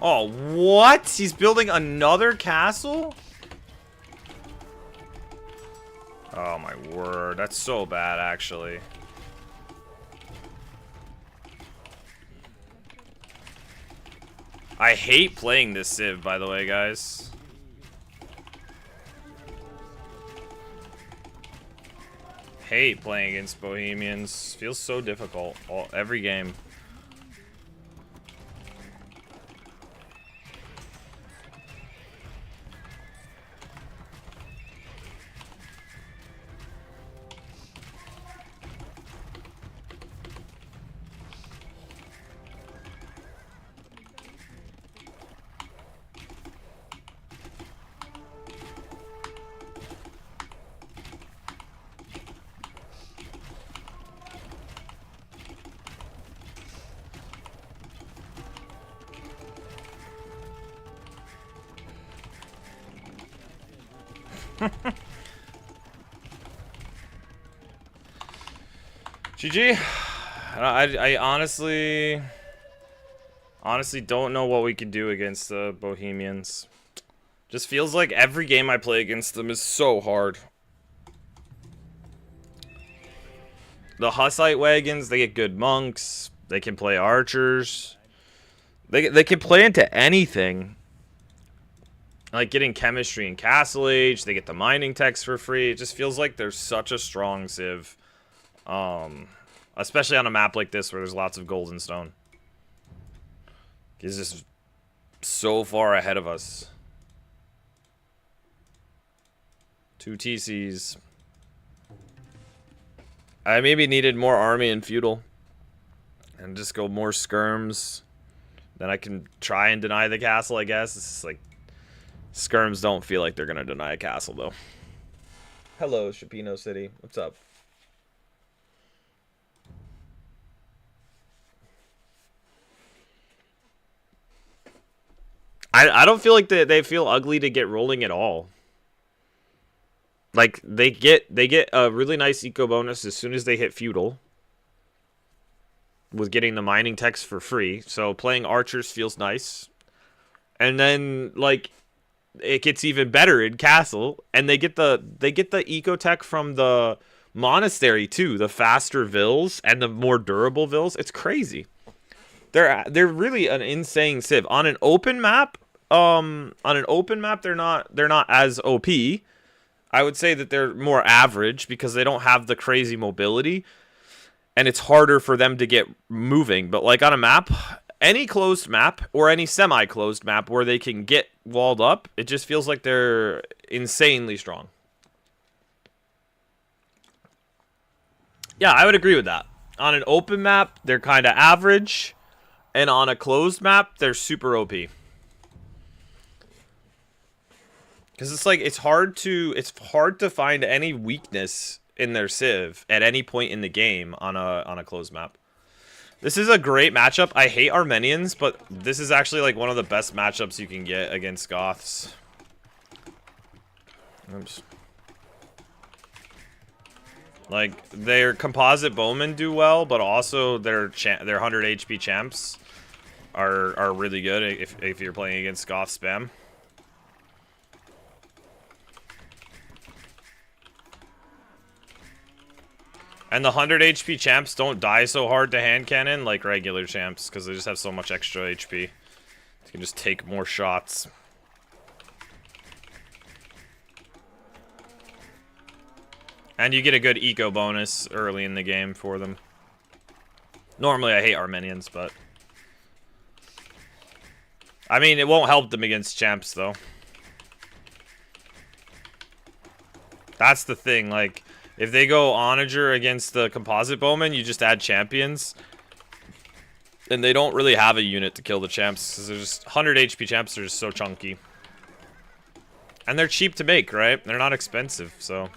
Oh, what? He's building another castle? Oh my word, that's so bad, actually. I hate playing this Civ, by the way, guys. hate playing against Bohemians. Feels so difficult every game. GG. I honestly don't know what we can do against the Bohemians. Just feels like every game I play against them is so hard. The Hussite wagons, they get good monks. They can play archers. They can play into anything. Like getting chemistry in Castle Age, they get the mining techs for free. It just feels like there's such a strong civ. Especially on a map like this where there's lots of gold and stone. It's just so far ahead of us. 2 TCs. I maybe needed more army and feudal. And just go more skirms. Then I can try and deny the castle, I guess. It's just like skirms don't feel like they're gonna deny a castle though. Hello, Shapino City. What's up? I don't feel like they feel ugly to get rolling at all. Like they get a really nice eco bonus as soon as they hit feudal. With getting the mining techs for free. So playing archers feels nice. And then like it gets even better in castle, and they get the eco tech from the monastery too, the faster vills and the more durable vills. It's crazy. They're really an insane civ. On an open map, they're not as OP. I would say that they're more average because they don't have the crazy mobility, and it's harder for them to get moving. But like on a map, any closed map or any semi-closed map where they can get walled up, it just feels like they're insanely strong. Yeah, I would agree with that. On an open map, they're kind of average, and on a closed map, they're super OP. Because it's like it's hard to find any weakness in their civ at any point in the game on a closed map. This is a great matchup. I hate Armenians, but this is actually like one of the best matchups you can get against Goths. Oops. Like their composite bowmen do well, but also their 100 HP champs are really good if you're playing against Goth spam. And the 100 HP champs don't die so hard to hand cannon like regular champs, because they just have so much extra HP. They can just take more shots. And you get a good eco bonus early in the game for them. Normally I hate Armenians, but I mean, it won't help them against champs, though. That's the thing, like, if they go onager against the composite bowman, you just add champions. And they don't really have a unit to kill the champs, because they're just 100 HP champs are just so chunky. And they're cheap to make, right? They're not expensive, so.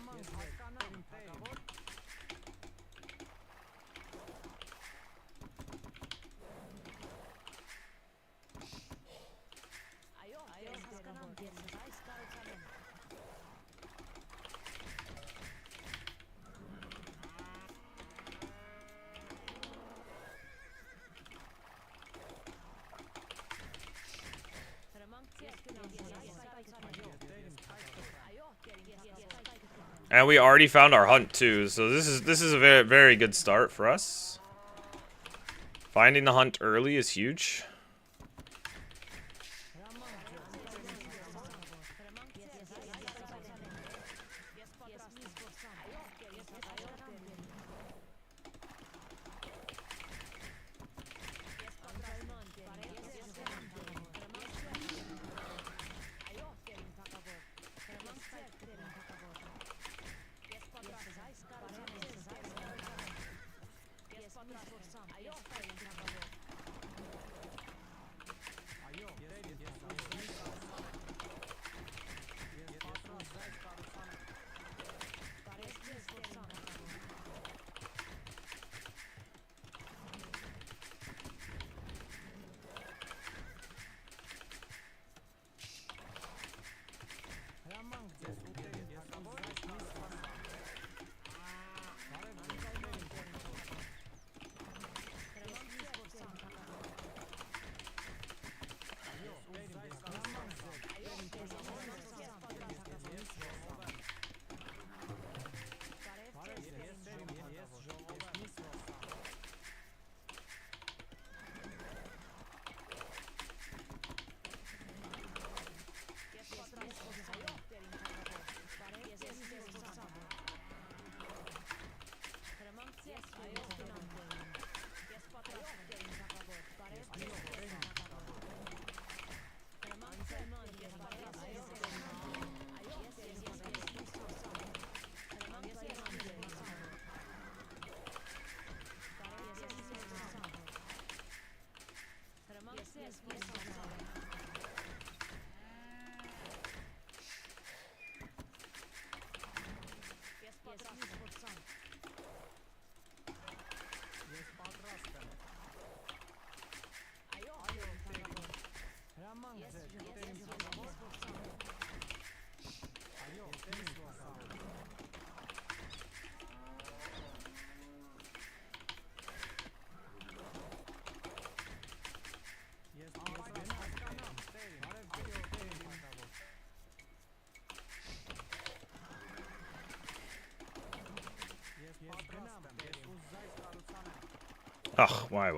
And we already found our hunt too, so this is a very, very good start for us. Finding the hunt early is huge. Ugh, why?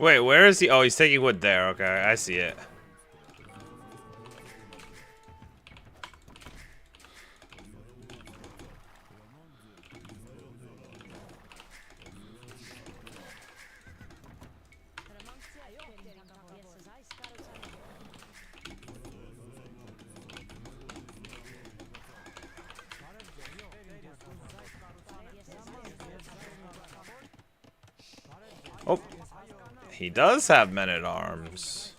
Wait, where is he? Oh, he's taking wood there. Okay, I see it. Oh, he does have men-at-arms.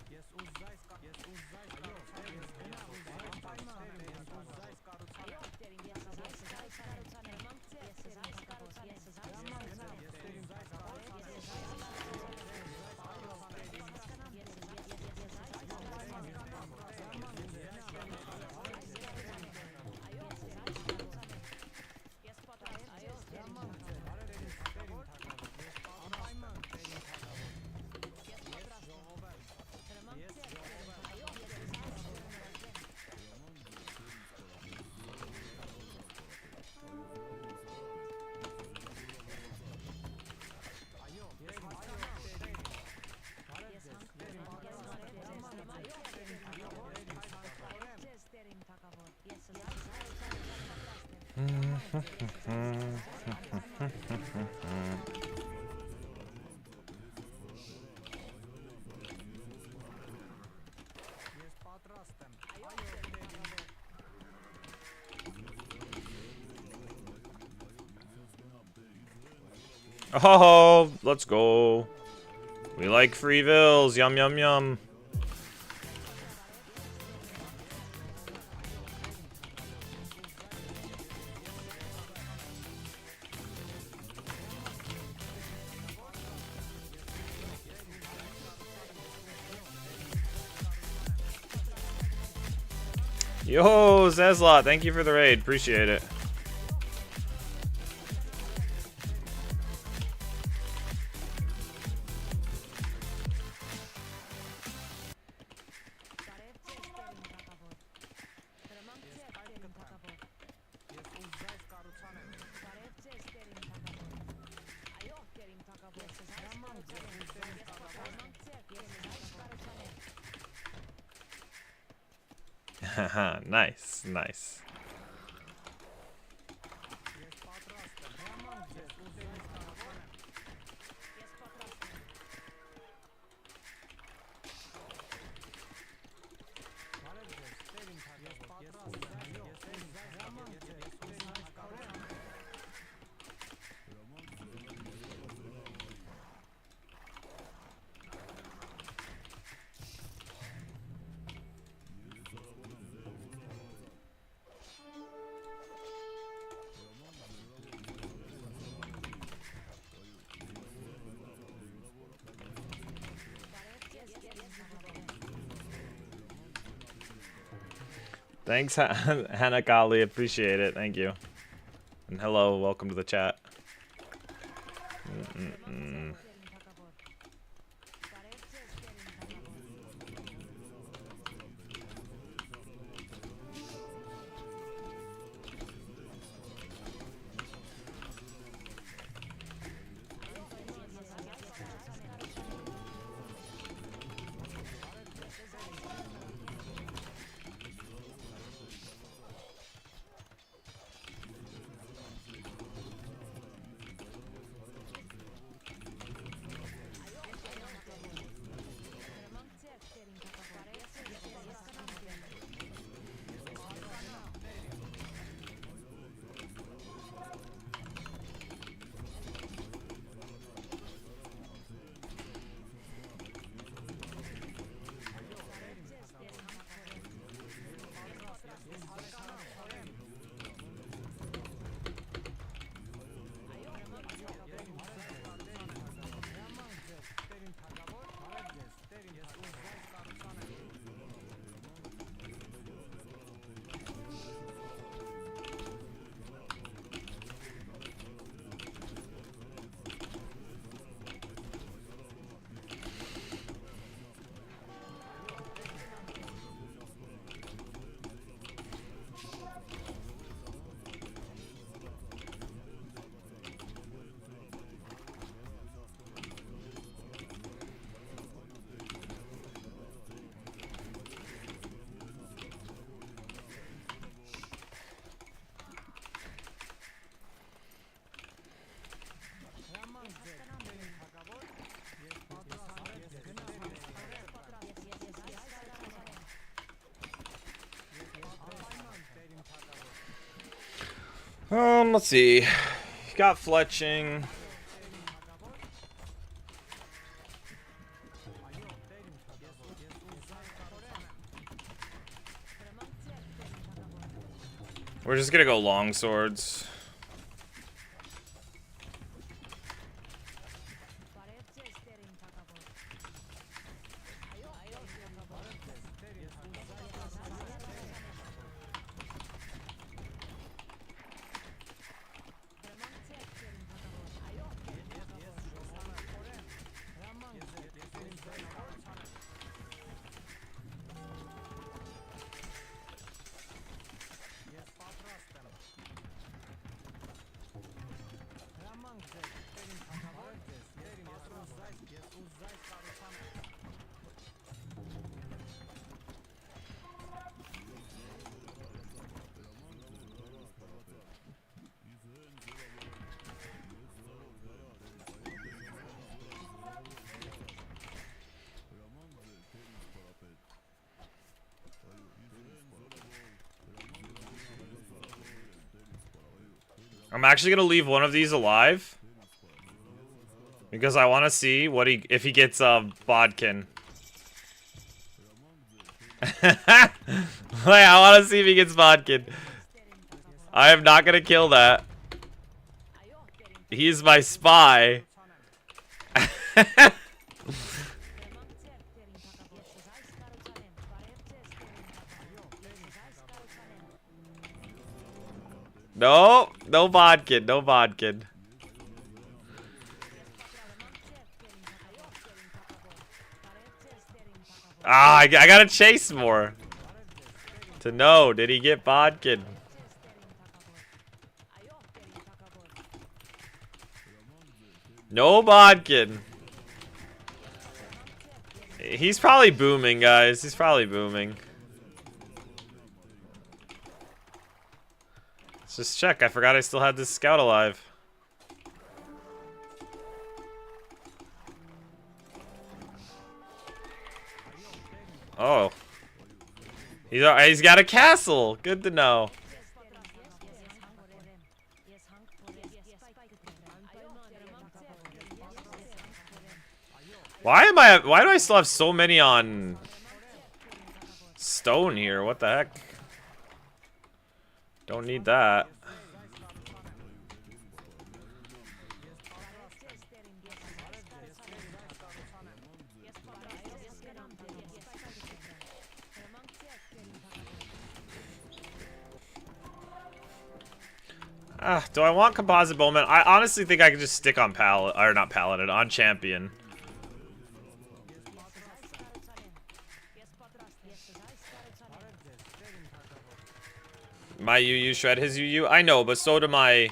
Oh, let's go. We like free vills. Yum, yum, yum. Yo, Zeslot, thank you for the raid. Appreciate it. Nice, nice. Thanks, Hannah Kali. Appreciate it. Thank you. And hello, welcome to the chat. Let's see. Got fletching. We're just gonna go long swords. I'm actually gonna leave one of these alive because I want to see what if he gets bodkin. Wait, I want to see if he gets bodkin. I am not gonna kill that. He's my spy. No, no bodkin, no bodkin. Ah, I gotta chase more. To know, did he get bodkin? No bodkin. He's probably booming, guys. He's probably booming. Let's just check. I forgot I still had this scout alive. Oh. He's got a castle. Good to know. Why do I still have so many on stone here? What the heck? Don't need that. Do I want composite bowman? I honestly think I could just stick on not paladin, on champion. My UU shred his UU? I know, but so do my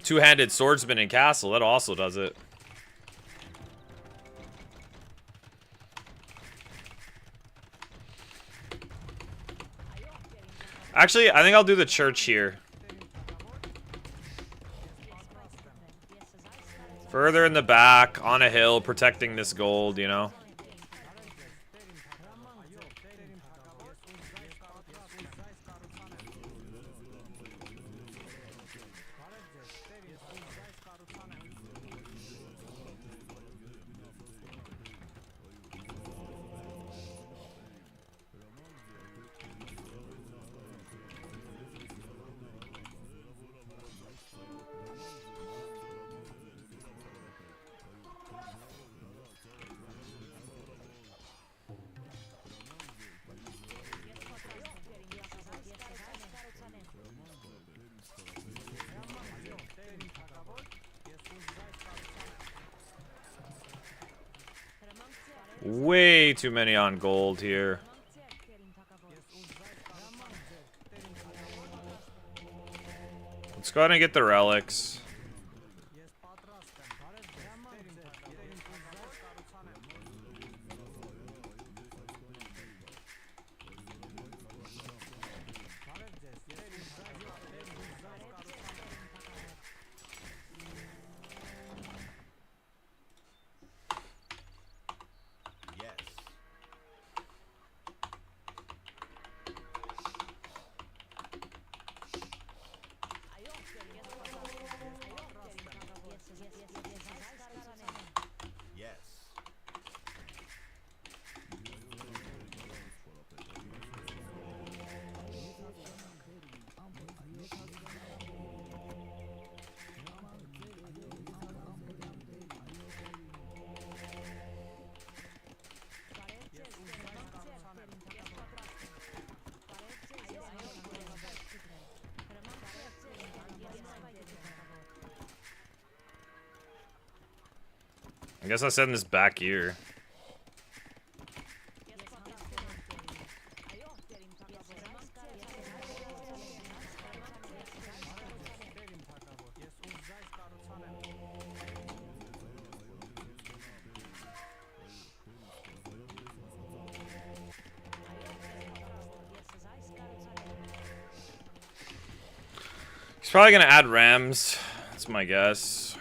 two-handed swordsman in castle. That also does it. Actually, I think I'll do the church here. Further in the back, on a hill, protecting this gold, you know? Way too many on gold here. Let's go ahead and get the relics. I guess I'll send this back here. He's probably gonna add rams. That's my guess.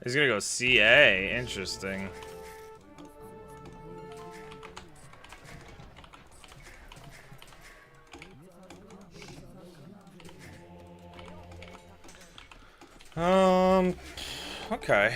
He's gonna go CA. Interesting. Okay.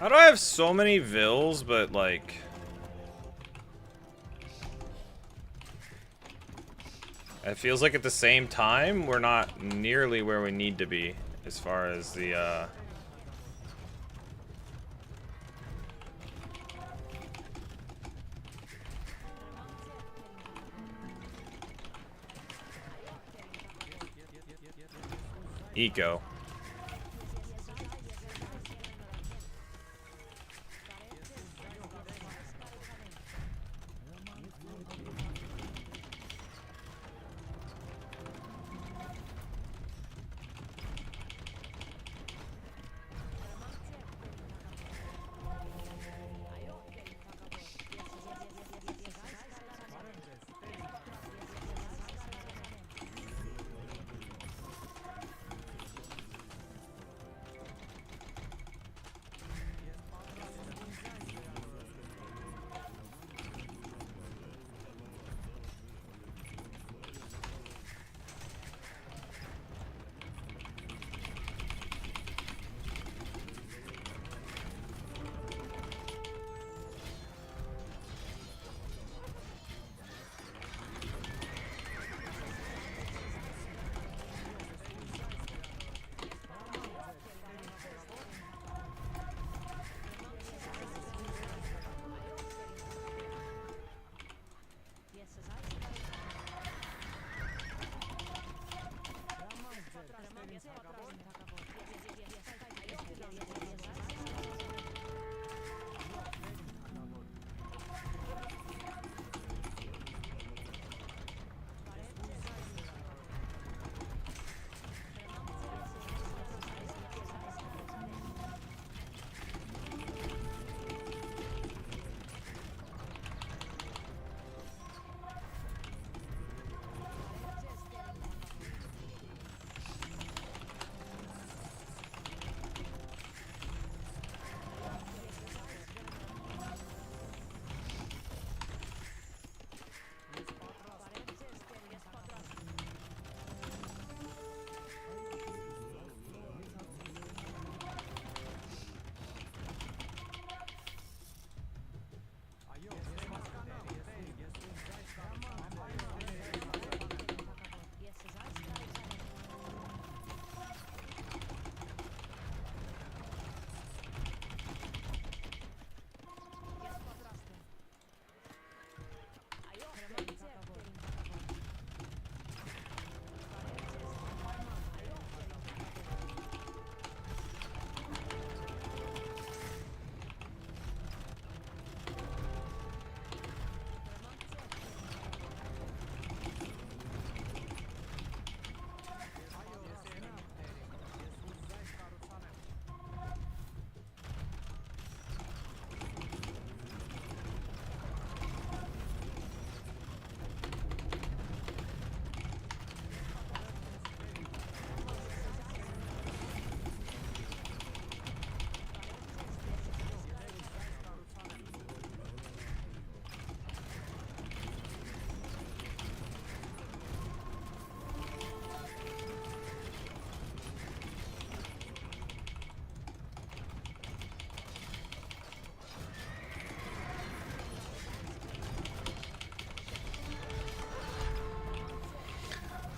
How do I have so many vills, but like... It feels like at the same time, we're not nearly where we need to be as far as the, eco.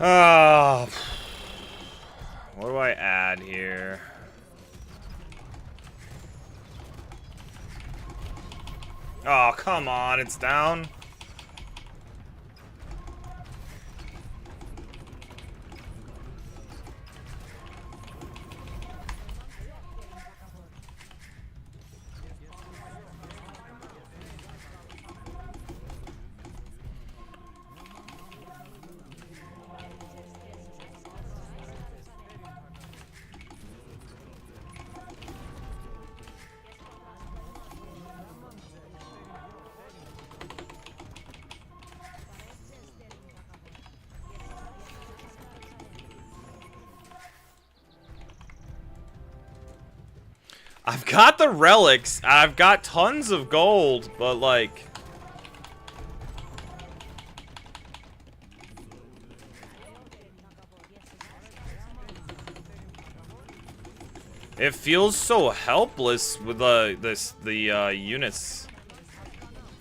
Oh, what do I add here? Oh, come on, it's down. I've got the relics. I've got tons of gold, but like... It feels so helpless with the units.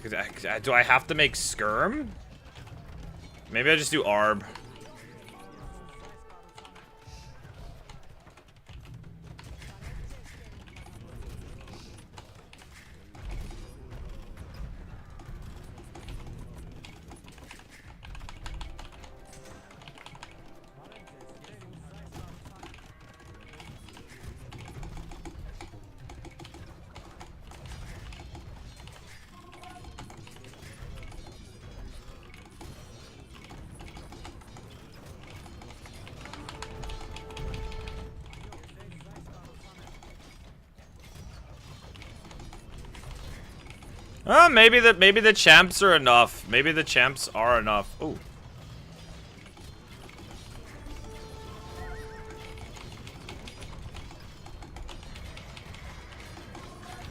Do I have to make skirm? Maybe I just do arb. Maybe the champs are enough. Maybe the champs are enough. Ooh.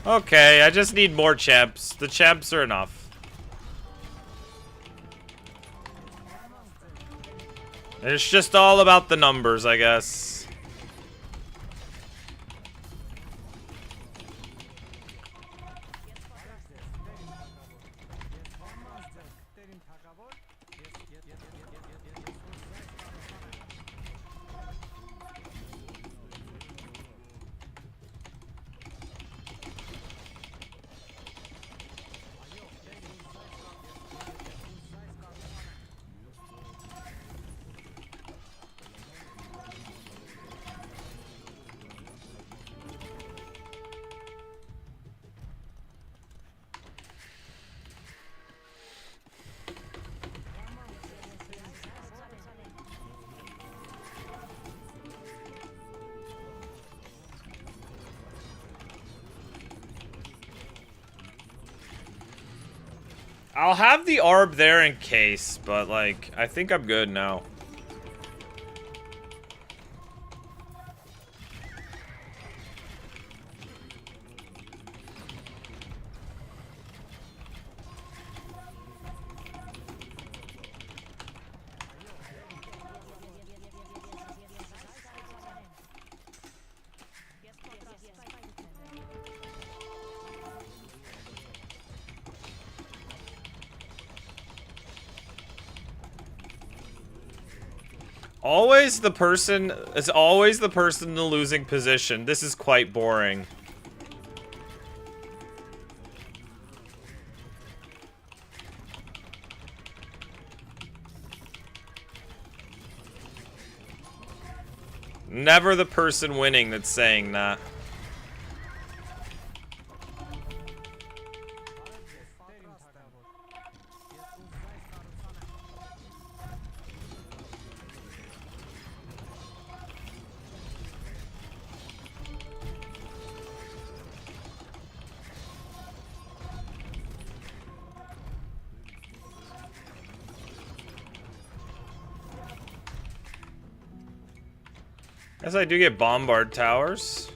Okay, I just need more champs. The champs are enough. It's just all about the numbers, I guess. I'll have the arb there in case, but like, I think I'm good now. It's always the person in the losing position. This is quite boring. Never the person winning that's saying that. Guess I do get bombard towers.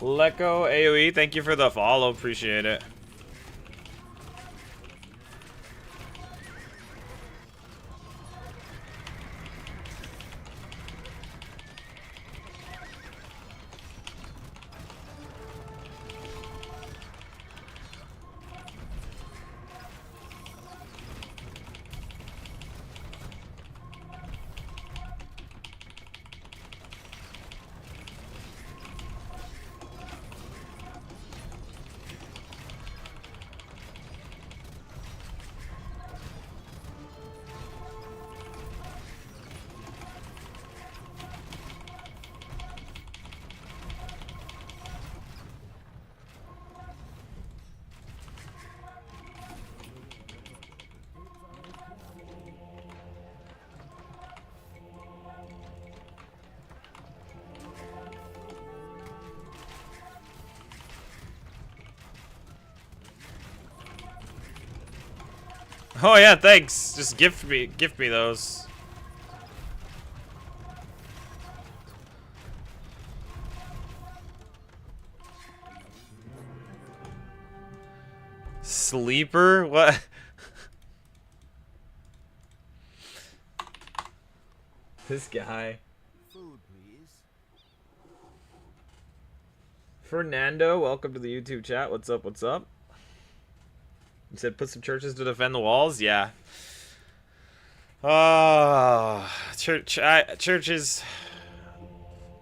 Leco Aoe, thank you for the follow. Appreciate it. Oh yeah, thanks. Just gift me those. Sleeper? What? This guy. Food, please. Fernando, welcome to the YouTube chat. What's up? What's up? You said put some churches to defend the walls? Yeah.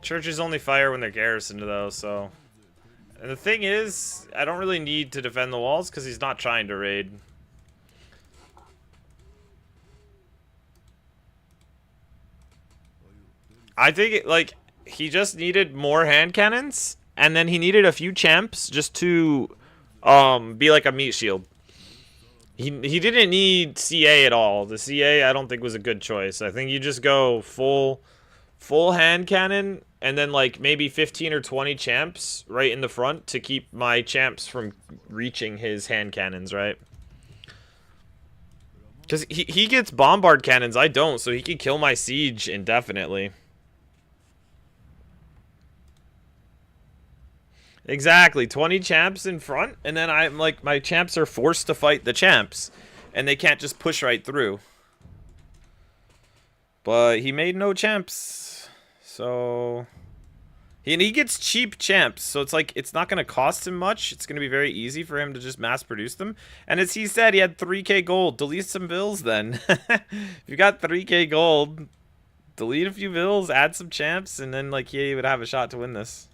Churches only fire when they're garrisoned though, so. And the thing is, I don't really need to defend the walls because he's not trying to raid. I think like he just needed more hand cannons, and then he needed a few champs just to be like a meat shield. He didn't need CA at all. The CA I don't think was a good choice. I think you just go full hand cannon and then like maybe 15 or 20 champs right in the front to keep my champs from reaching his hand cannons, right? Because he gets bombard cannons, I don't, so he can kill my siege indefinitely. Exactly, 20 champs in front, and then I'm like, my champs are forced to fight the champs, and they can't just push right through. But he made no champs, so... And he gets cheap champs, so it's like, it's not going to cost him much. It's going to be very easy for him to just mass produce them. And as he said, he had 3k gold. Delete some bills then. If you got 3k gold, delete a few bills, add some champs, and then like he would have a shot to win this.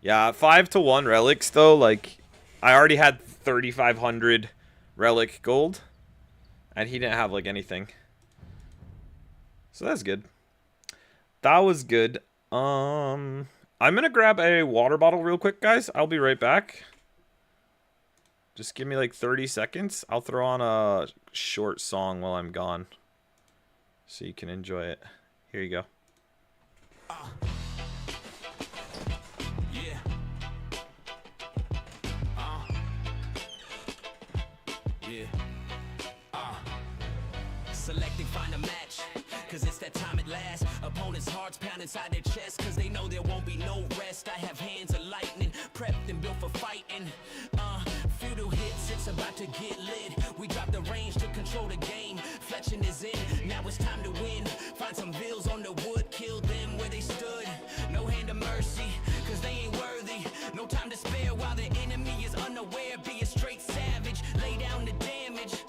Yeah, 5-1 relics though, like I already had 3,500 relic gold and he didn't have like anything, so that's good. That was good. I'm gonna grab a water bottle real quick, guys. I'll be right back. Just give me like 30 seconds. I'll throw on a short song while I'm gone so you can enjoy it. Here you go. Selecting, find a match, cause it's that time at last. Opponents' hearts pound inside their chest, cause they know there won't be no rest. I have hands of lightning, prepped and built for fighting. Feudal hits, it's about to get lit. We drop the range to control the game. Fletching is in, now it's time to win. Find some bills on the wood, kill them where they stood. No hand of mercy, cause they ain't worthy. No time to spare while the enemy is unaware. Be a straight savage, lay down the damage.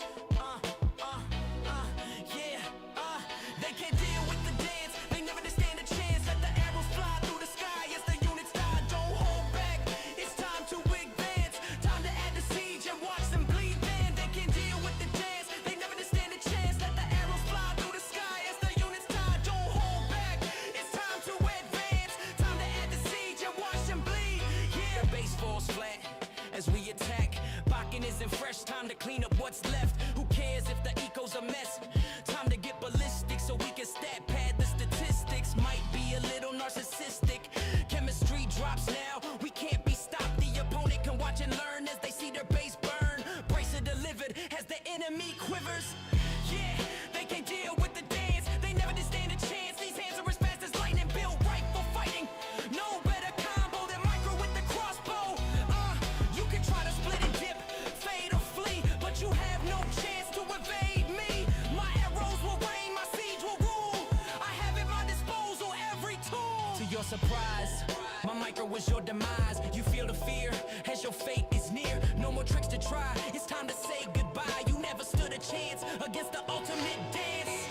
They can't deal with the dance, they never stand a chance. Let the arrows fly through the sky as the units die. Don't hold back, it's time to advance. Time to add the siege and watch them bleed. Then they can't deal with the dance, they never stand a chance. Let the arrows fly through the sky as the units die. Don't hold back, it's time to advance. Time to add the siege and watch them bleed. Yeah, the base falls flat as we attack. Bakken isn't fresh, time to clean up what's left. Who cares if the eco's a mess? Time to get ballistic so we can stat pad the statistics. Might be a little narcissistic. Chemistry drops now, we can't be stopped. The opponent can watch and learn as they see their base burn. Bracer delivered as the enemy quivers. Yeah, they can't deal with the dance, they surprise. My micro was your demise. You feel the fear as your fate is near. No more tricks to try. It's time to say goodbye. You never stood a chance against the ultimate dance.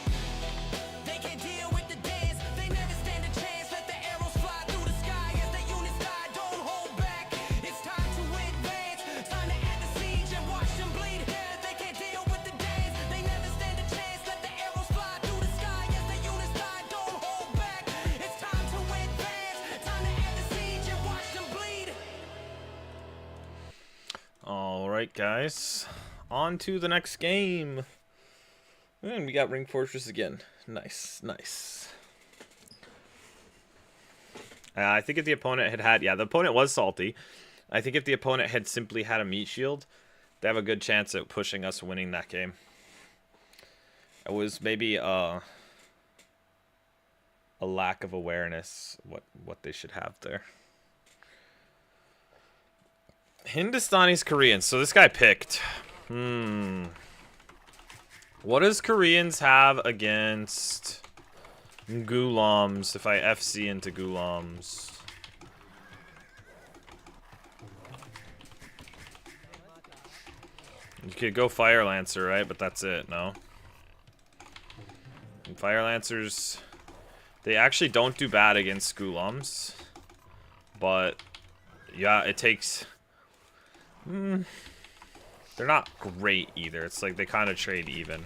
They can't deal with the dance. They never stand a chance. Let the arrows fly through the sky as the units die. Don't hold back. It's time to advance. Time to end the siege and watch them bleed. They can't deal with the dance. They never stand a chance. Let the arrows fly through the sky as the units die. Don't hold back. It's time to advance. Time to end the siege and watch them bleed. Alright, guys. On to the next game. And we got Ring Fortress again. Nice, nice. I think if the opponent had... Yeah, the opponent was salty. I think if the opponent had simply had a meat shield, they have a good chance at pushing us winning that game. It was maybe a lack of awareness what they should have there. Hindustani's Koreans. So this guy picked. What does Koreans have against Gulams if I FC into Gulams? You could go Fire Lancer, right? But that's it, no? And Fire Lancers, they actually don't do bad against Gulams. But, yeah, it takes... They're not great either. It's like they kind of trade even.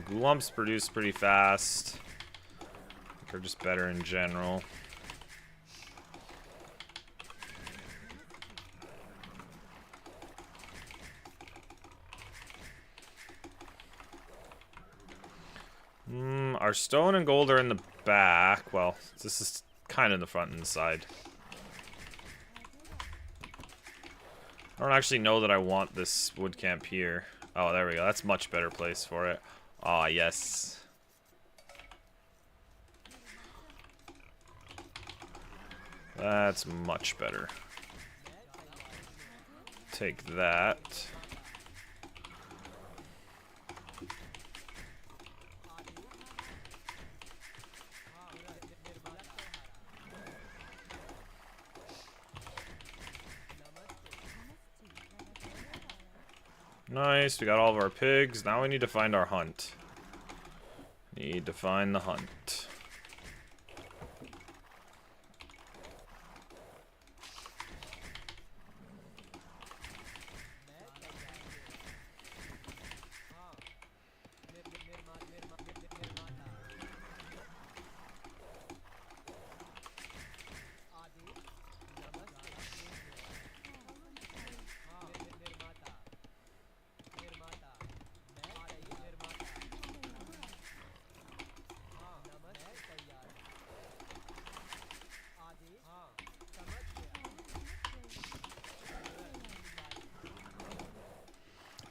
Gulams produce pretty fast. They're just better in general. Our stone and gold are in the back. Well, this is kind of in the front and the side. I don't actually know that I want this wood camp here. Oh, there we go. That's a much better place for it. Ah, yes. That's much better. Take that. Nice, we got all of our pigs. Now we need to find our hunt. Need to find the hunt.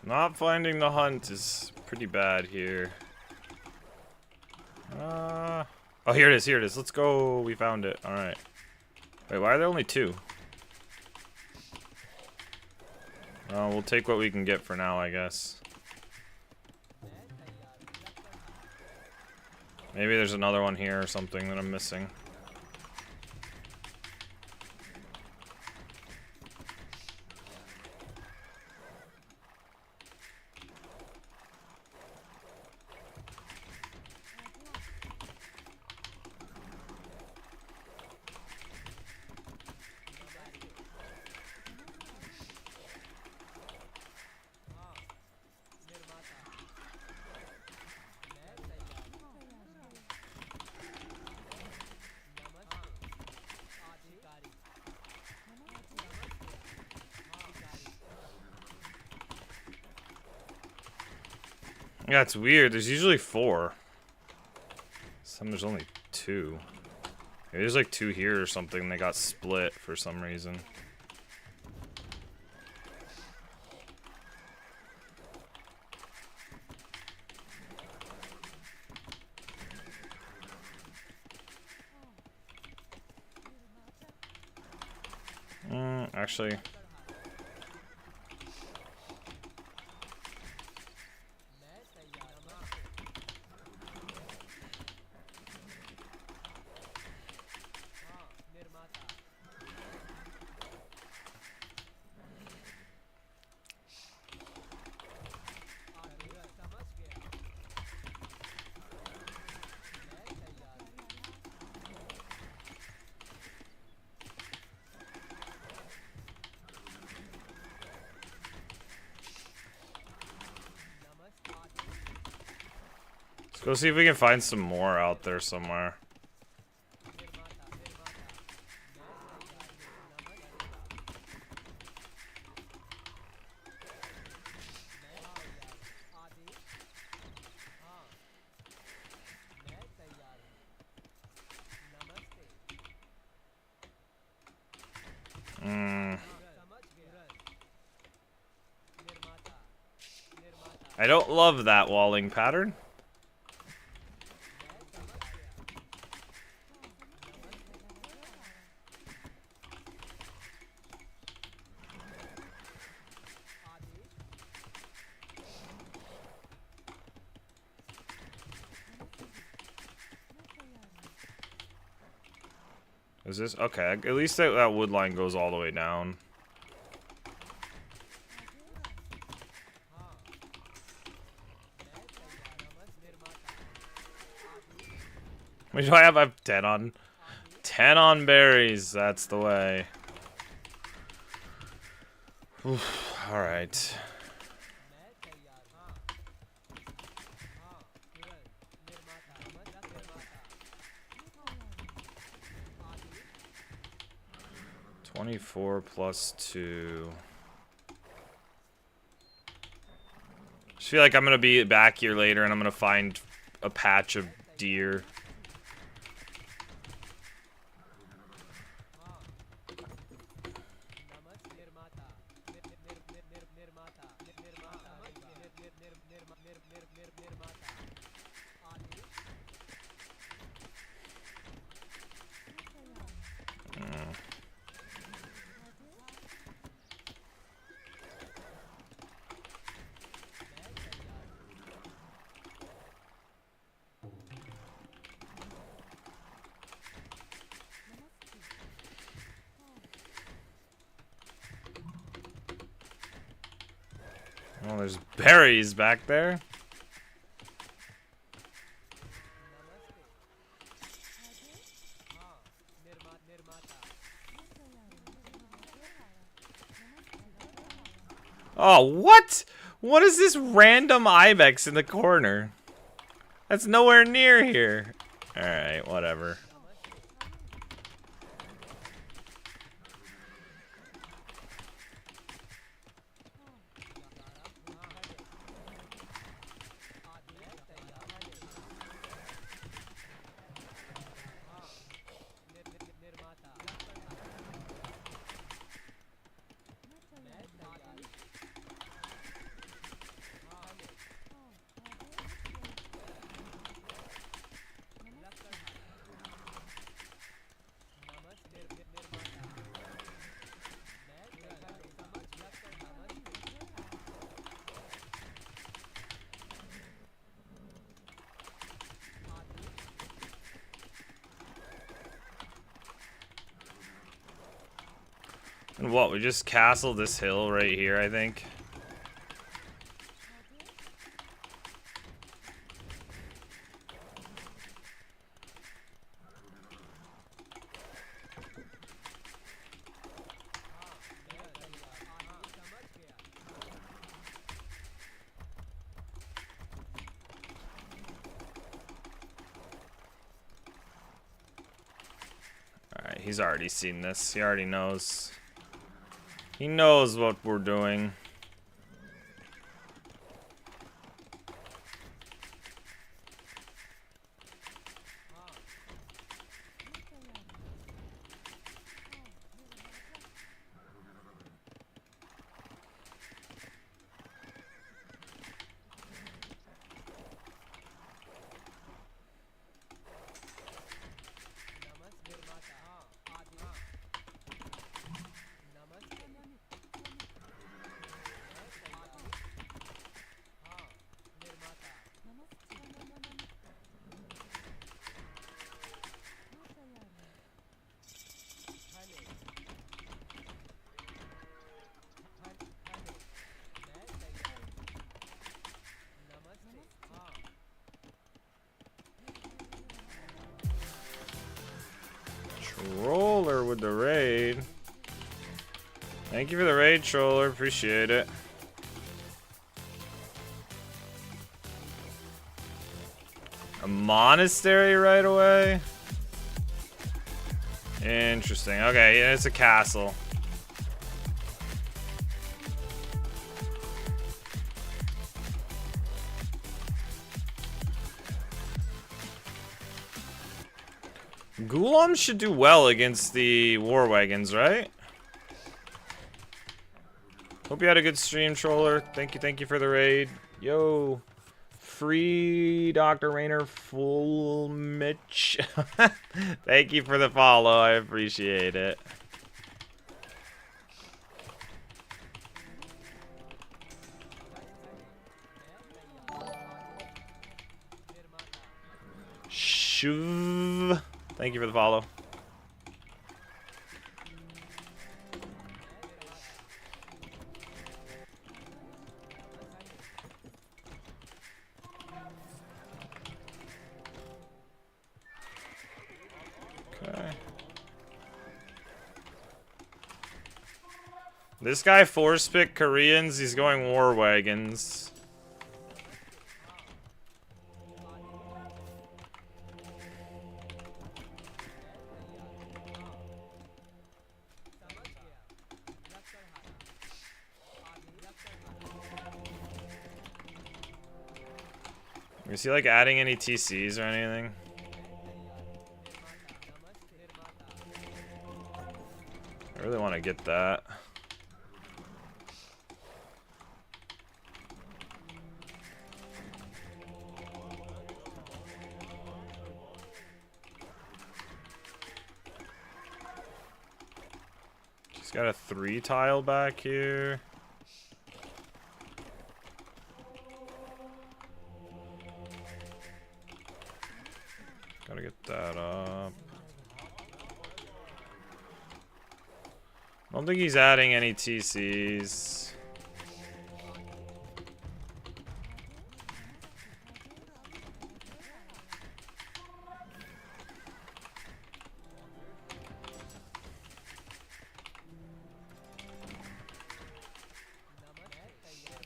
Not finding the hunt is pretty bad here. Oh, here it is, here it is. Let's go. We found it. Alright. Wait, why are there only two? Oh, we'll take what we can get for now, I guess. Maybe there's another one here or something that I'm missing. Yeah, it's weird. There's usually 4. Some there's only 2. Maybe there's like 2 here or something. They got split for some reason. Actually... Go see if we can find some more out there somewhere. I don't love that walling pattern. Is this okay? At least that wood line goes all the way down. What do I have? I have 10 on. 10 on berries. That's the way. All right. $24 plus 2. I just feel like I'm gonna be back here later and I'm gonna find a patch of deer. Oh, there's berries back there. Oh, what? What is this random ibex in the corner? That's nowhere near here. Alright, whatever. And what, we just castle this hill right here, I think. Alright, he's already seen this. He already knows. He knows what we're doing. Troller with the raid. Thank you for the raid, Troller. Appreciate it. A monastery right away? Interesting. Okay, yeah, it's a castle. Ghulam should do well against the war wagons, right? Hope you had a good stream, Troller. Thank you for the raid. Yo. Free Dr. Rainer Full Mitch. Thank you for the follow. I appreciate it. Shuv. Thank you for the follow. Okay. This guy force picked Koreans. He's going war wagons. Is he like adding any TCs or anything? I really want to get that. He's got a 3 tile back here. Gotta get that up. I don't think he's adding any TCs.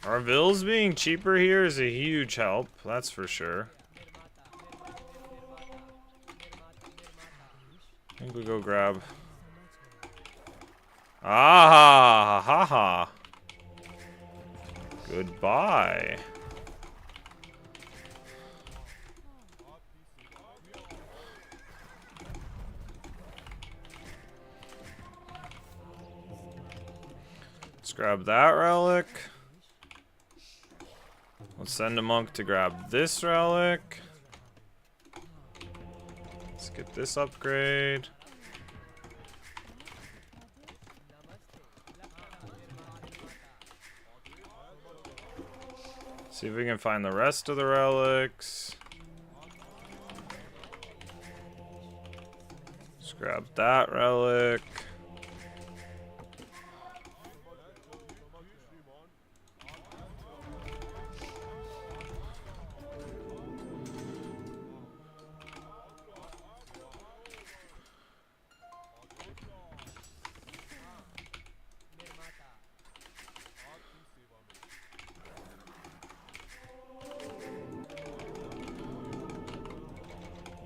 Our vills being cheaper here is a huge help, that's for sure. I think we go grab. Ah, ha ha. Goodbye. Let's grab that relic. Let's send a monk to grab this relic. Let's get this upgrade. See if we can find the rest of the relics. Let's grab that relic.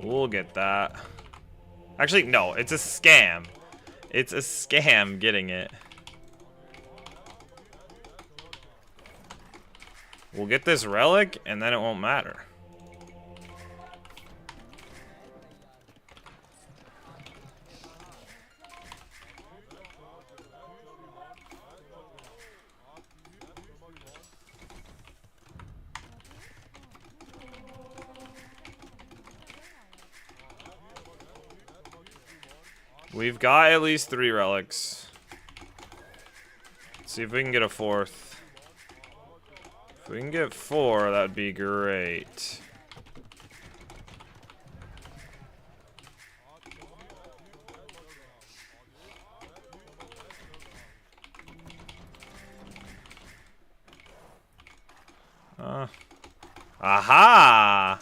We'll get that. Actually, no, it's a scam. It's a scam getting it. We'll get this relic, and then it won't matter. We've got at least 3 relics. Let's see if we can get a 4th. If we can get 4, that'd be great. Aha!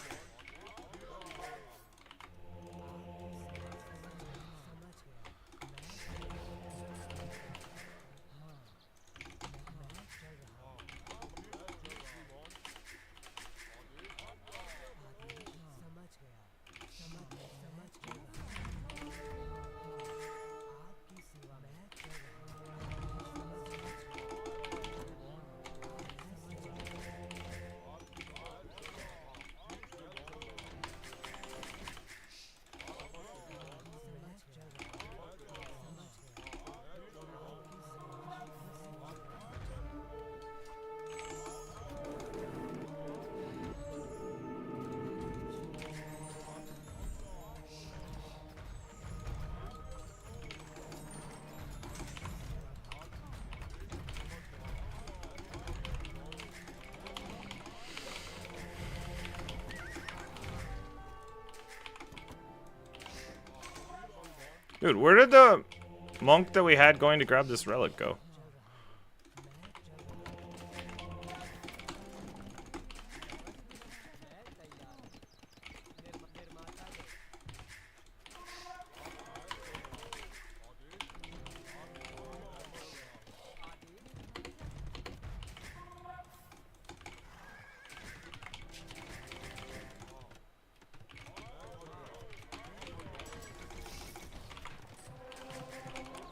Dude, where did the monk that we had going to grab this relic go?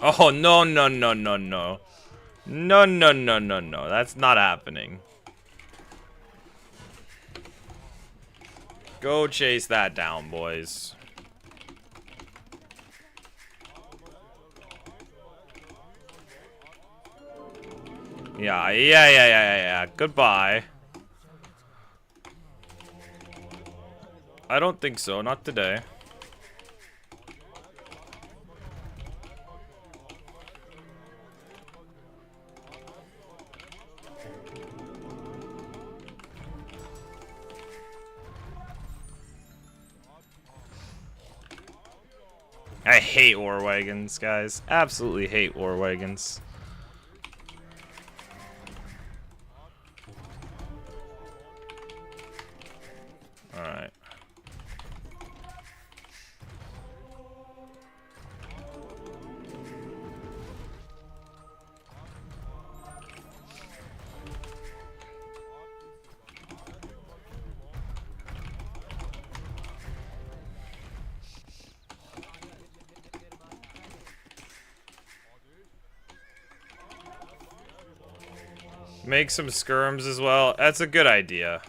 Oh, no, no, no, no, no. No, no, no, no, no. That's not happening. Go chase that down, boys. Yeah. Goodbye. I don't think so. Not today. I hate war wagons, guys. Absolutely hate war wagons. Alright. Make some skirms as well. That's a good idea.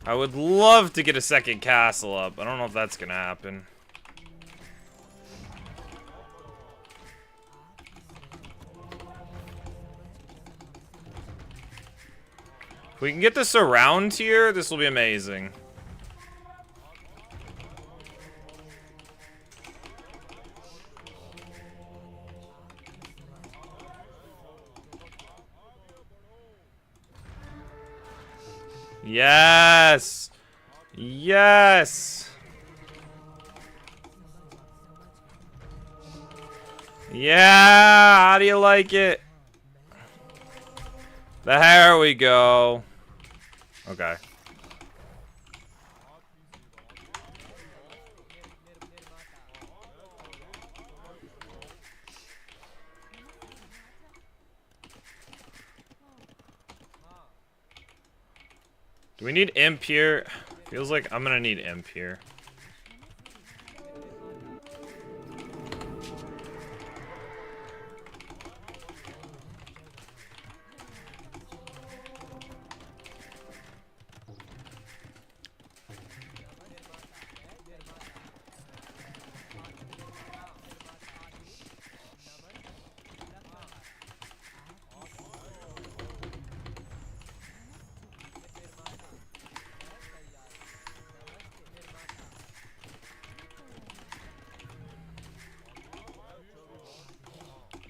I would love to get a second castle up. I don't know if that's gonna happen. If we can get this around here, this will be amazing. Yes! Yes! Yeah! How do you like it? There we go. Okay. Do we need imp here? Feels like I'm gonna need imp here.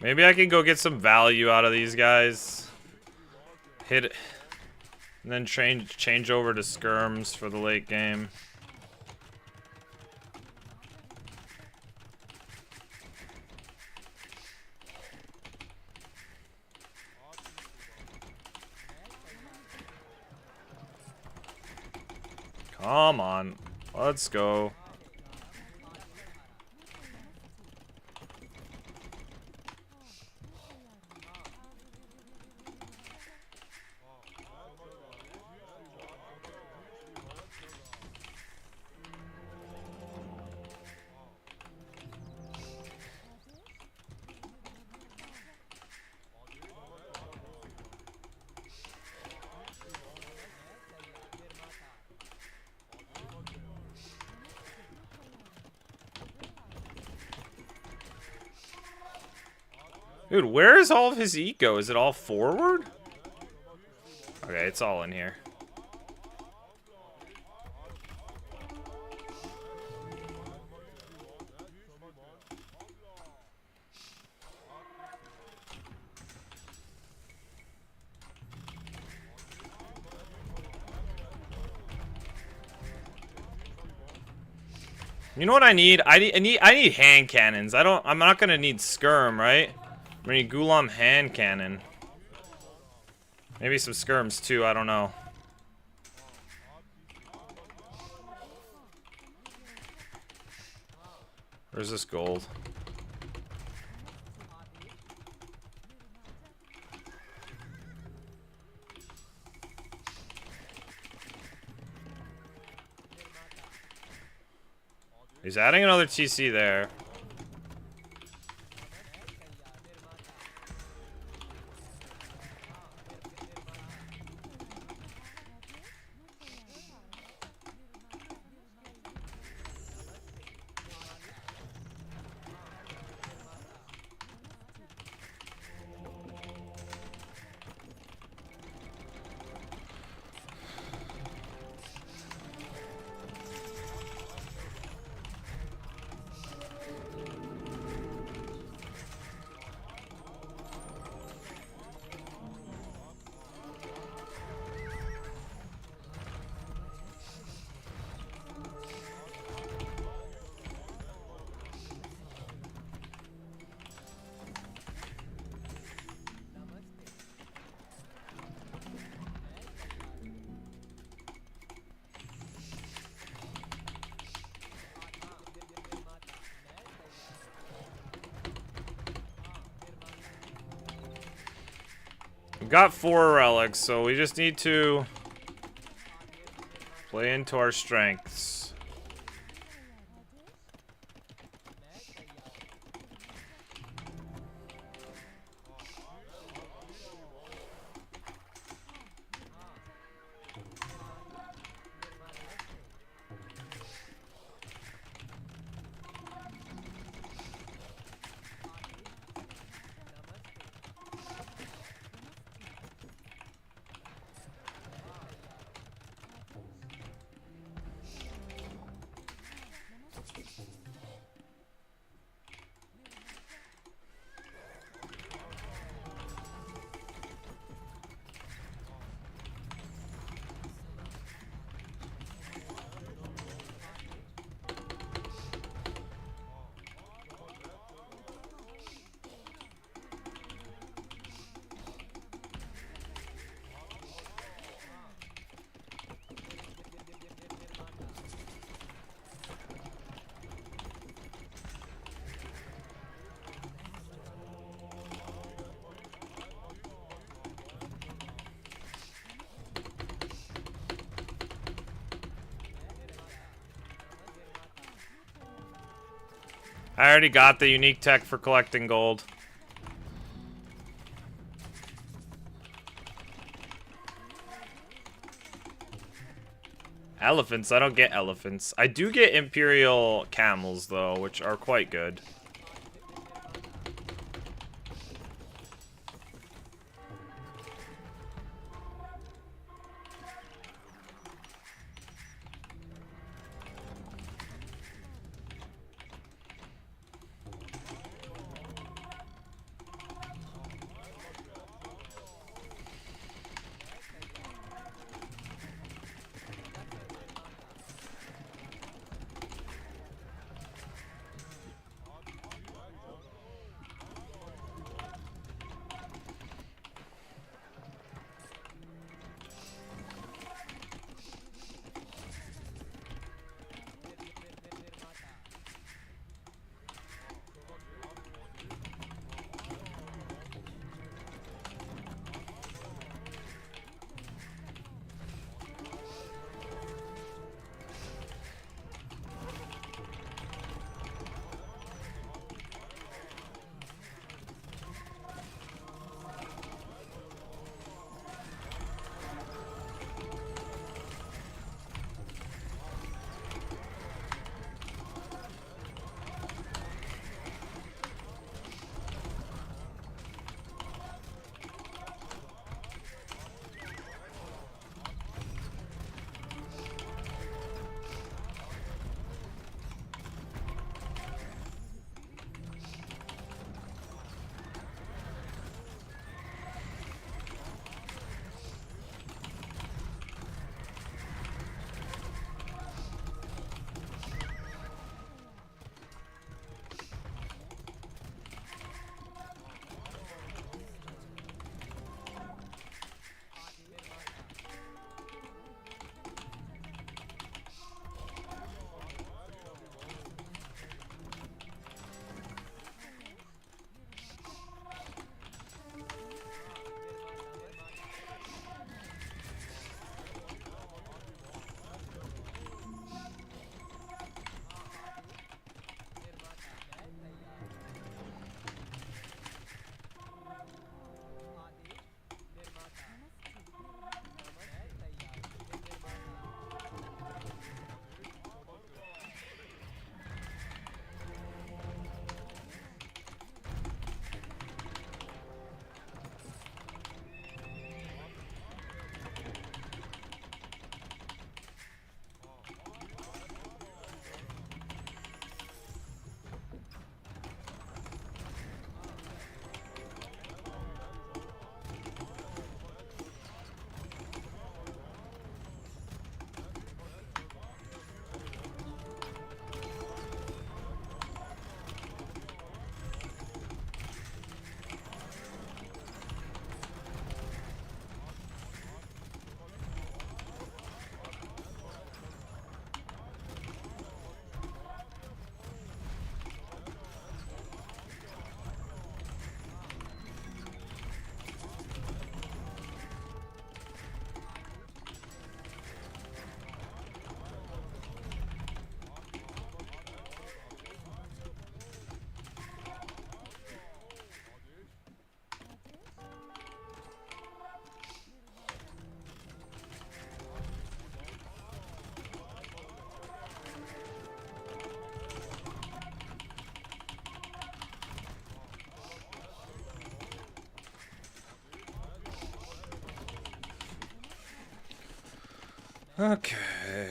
Maybe I can go get some value out of these guys. Hit it. And then change over to skirms for the late game. Come on. Let's go. Dude, where is all of his eco? Is it all forward? Okay, it's all in here. You know what I need? I need hand cannons. I'm not gonna need skirm, right? I'm gonna need Gulam hand cannon. Maybe some skirms too, I don't know. Where's this gold? He's adding another TC there. We've got 4 relics, so we just need to play into our strengths. I already got the unique tech for collecting gold. Elephants, I don't get elephants. I do get imperial camels though, which are quite good. Okay.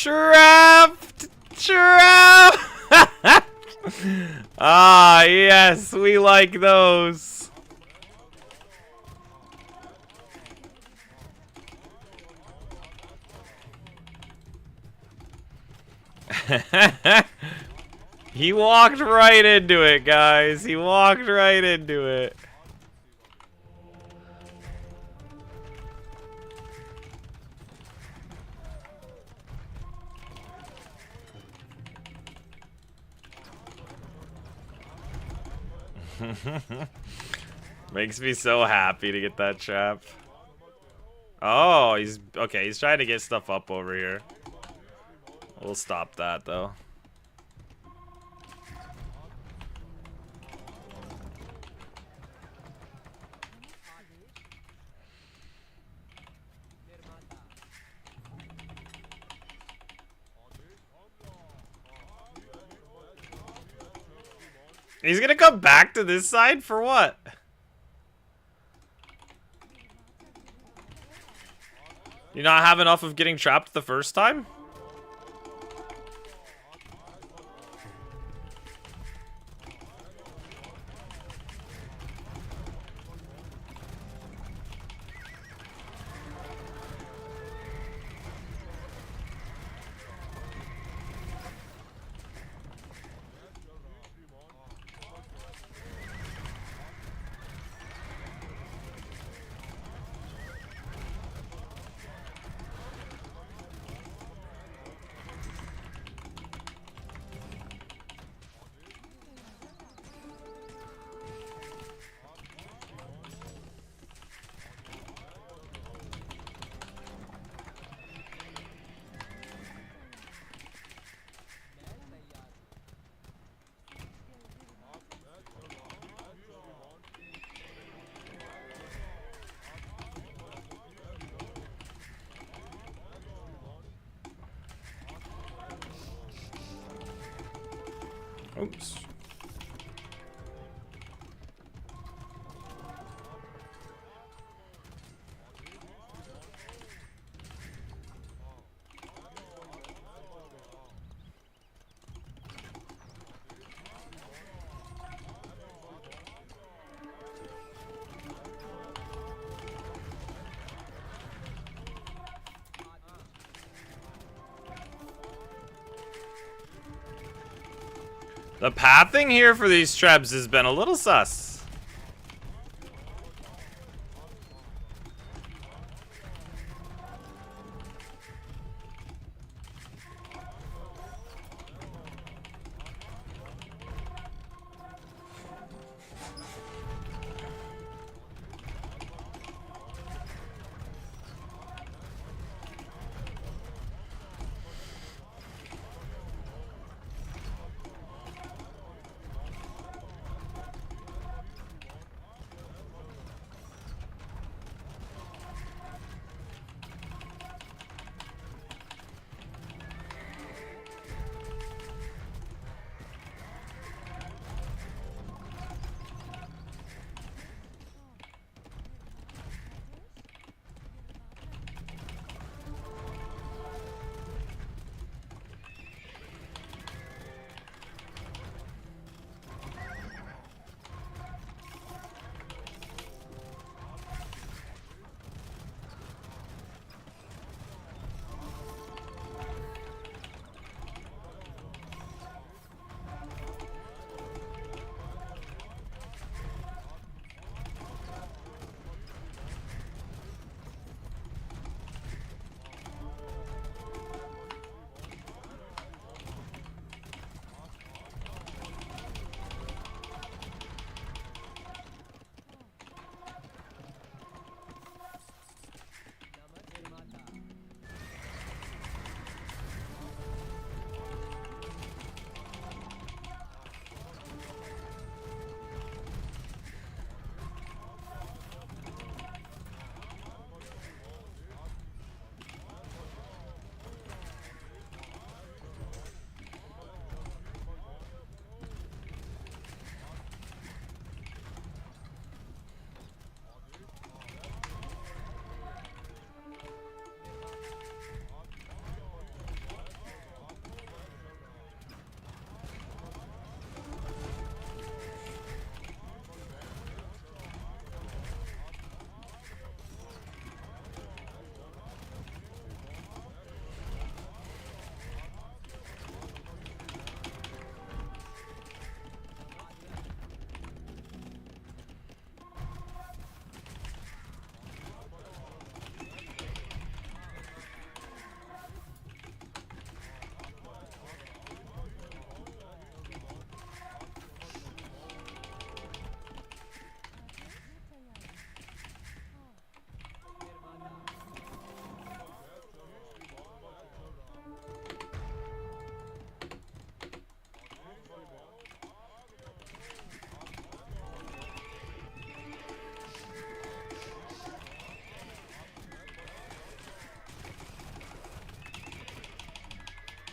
Trapped! Trapped! Ah, yes, we like those. He walked right into it, guys. He walked right into it. Makes me so happy to get that trap. Oh, he's okay. He's trying to get stuff up over here. We'll stop that though. He's gonna come back to this side for what? You not have enough of getting trapped the first time? Oops. The pathing here for these trebs has been a little sus.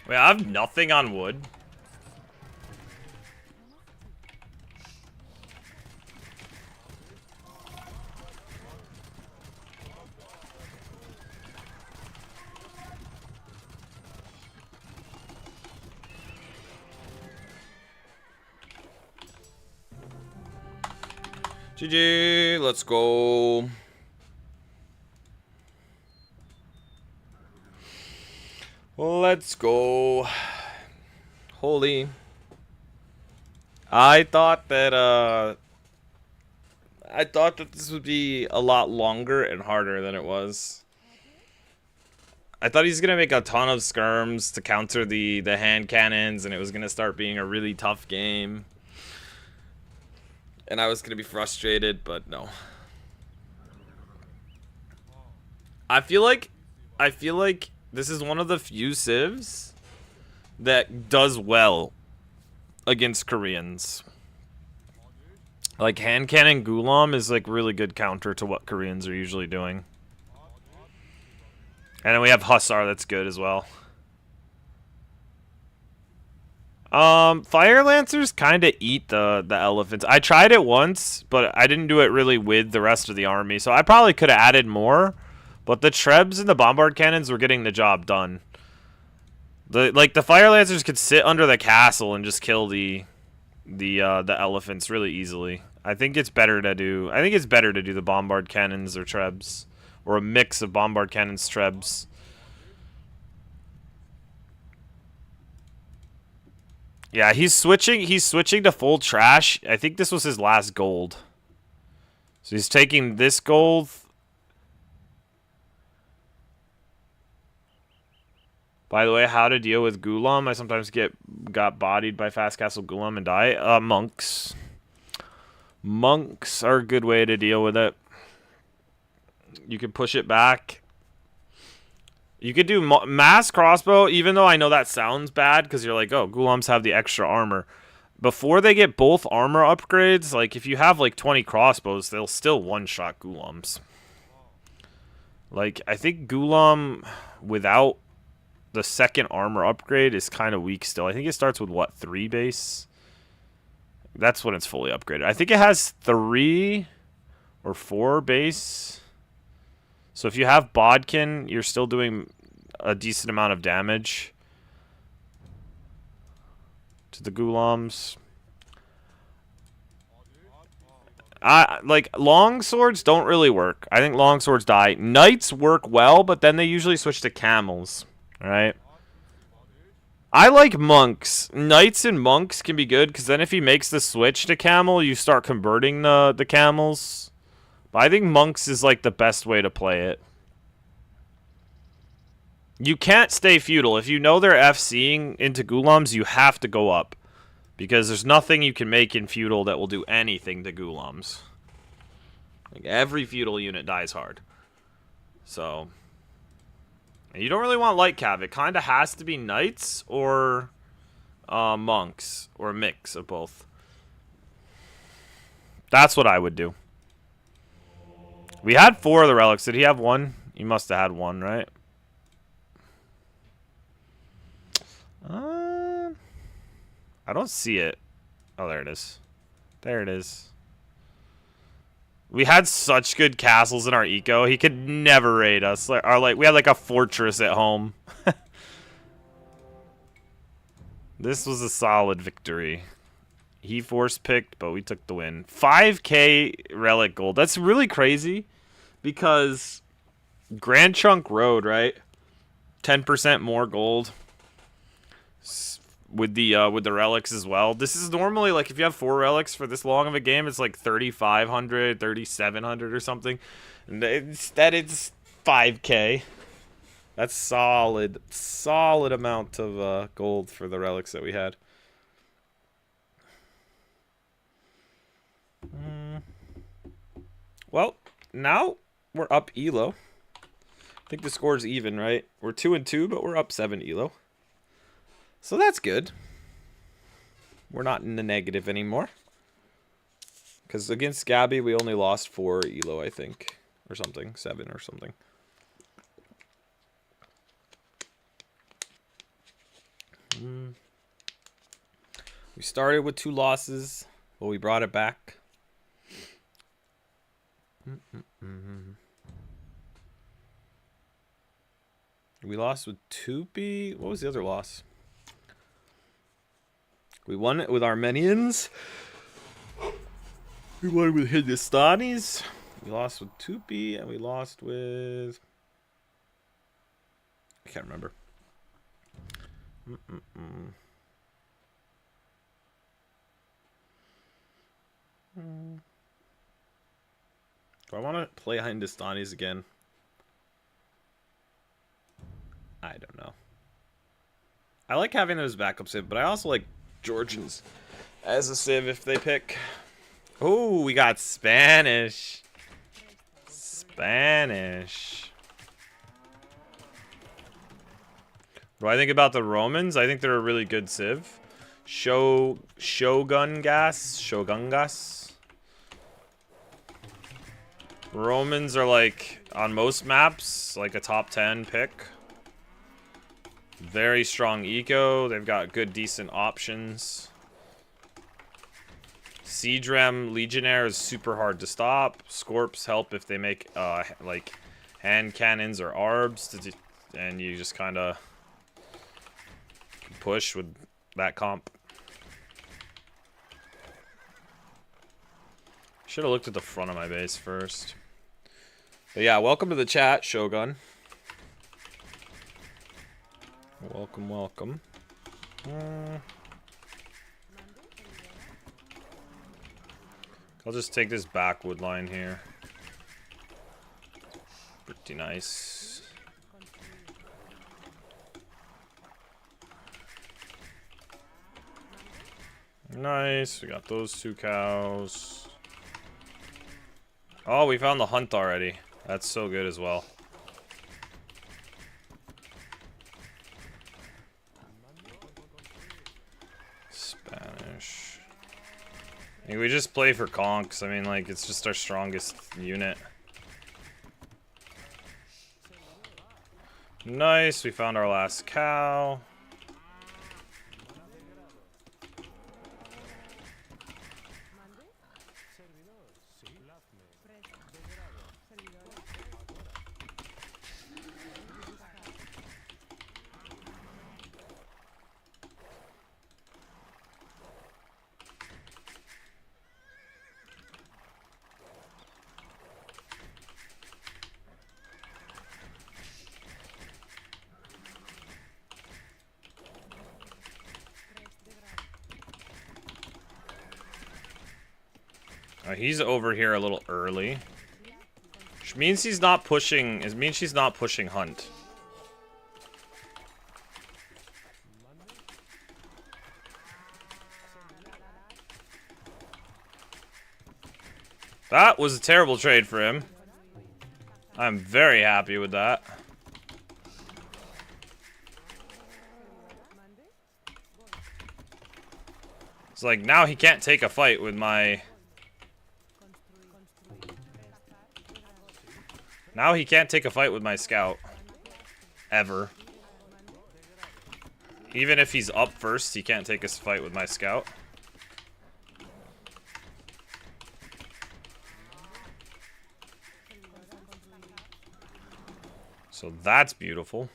Wait, I have nothing on wood. GG, let's go. Let's go. Holy. I thought that this would be a lot longer and harder than it was. I thought he's gonna make a ton of skirms to counter the hand cannons, and it was gonna start being a really tough game. And I was gonna be frustrated, but no. I feel like this is one of the few civs that does well against Koreans. Like, hand cannon Gulam is like really good counter to what Koreans are usually doing. And then we have Hussar that's good as well. Fire Lancers kind of eat the elephants. I tried it once, but I didn't do it really with the rest of the army, so I probably could have added more. But the Trebs and the Bombard Cannons were getting the job done. The Fire Lancers could sit under the castle and just kill the elephants really easily. I think it's better to do the Bombard Cannons or Trebs, or a mix of Bombard Cannons Trebs. Yeah, he's switching to full trash. I think this was his last gold. So he's taking this gold. By the way, how to deal with Gulam? I sometimes got bodied by Fast Castle Gulam and die. Monks. Monks are a good way to deal with it. You can push it back. You could do mass crossbow, even though I know that sounds bad because you're like, oh, Gulams have the extra armor. Before they get both armor upgrades, like if you have like 20 crossbows, they'll still one-shot Gulams. Like, I think Gulam without the second armor upgrade is kind of weak still. I think it starts with, what, 3 base? That's when it's fully upgraded. I think it has 3 or 4 base. So if you have Bodkin, you're still doing a decent amount of damage to the Gulams. Like, long swords don't really work. I think long swords die. Knights work well, but then they usually switch to camels. Alright? I like monks. Knights and monks can be good, because then if he makes the switch to camel, you start converting the camels. But I think monks is like the best way to play it. You can't stay feudal. If you know they're FCing into Gulams, you have to go up. Because there's nothing you can make in feudal that will do anything to Gulams. Like, every feudal unit dies hard. So, and you don't really want light cav. It kind of has to be knights or monks. Or a mix of both. That's what I would do. We had 4 of the relics. Did he have 1? He must have had 1, right? I don't see it. Oh, there it is. There it is. We had such good castles in our eco. He could never raid us. We had like a fortress at home. This was a solid victory. He force picked, but we took the win. 5k relic gold. That's really crazy because Grand Trunk Road, right? 10% more gold with the relics as well. This is normally like if you have 4 relics for this long of a game, it's like 3,500, 3,700 or something. And it's 5k. That's solid amount of gold for the relics that we had. Well, now we're up elo. I think the score's even, right? We're 2-2, but we're up 7 elo. So that's good. We're not in the negative anymore. Because against Gabby, we only lost 4 elo, I think. Or something. 7 or something. We started with 2 losses, but we brought it back. We lost with 2B. What was the other loss? We won it with Armenians. We won with Hindustanis. We lost with 2B, and we lost with... I can't remember. Do I want to play Hindustanis again? I don't know. I like having those backup civ, but I also like Georgians as a civ if they pick. Oh, we got Spanish. Spanish. What do I think about the Romans? I think they're a really good civ. Shogun gas. Romans are like, on most maps, like a top 10 pick. Very strong eco. They've got good, decent options. Siege Rem Legionnaire is super hard to stop. Scorps help if they make like hand cannons or arbs, and you just kind of push with that comp. Should have looked at the front of my base first. But yeah, welcome to the chat, Shogun. Welcome, welcome. I'll just take this backwood line here. Pretty nice. Nice, we got those 2 cows. Oh, we found the hunt already. That's so good as well. Spanish. I mean, we just play for conks. I mean, like, it's just our strongest unit. Nice, we found our last cow. He's over here a little early. Which means he's not pushing. It means she's not pushing hunt. That was a terrible trade for him. I'm very happy with that. It's like now he can't take a fight with my... Now he can't take a fight with my scout. Ever. Even if he's up first, he can't take a fight with my scout. So that's beautiful.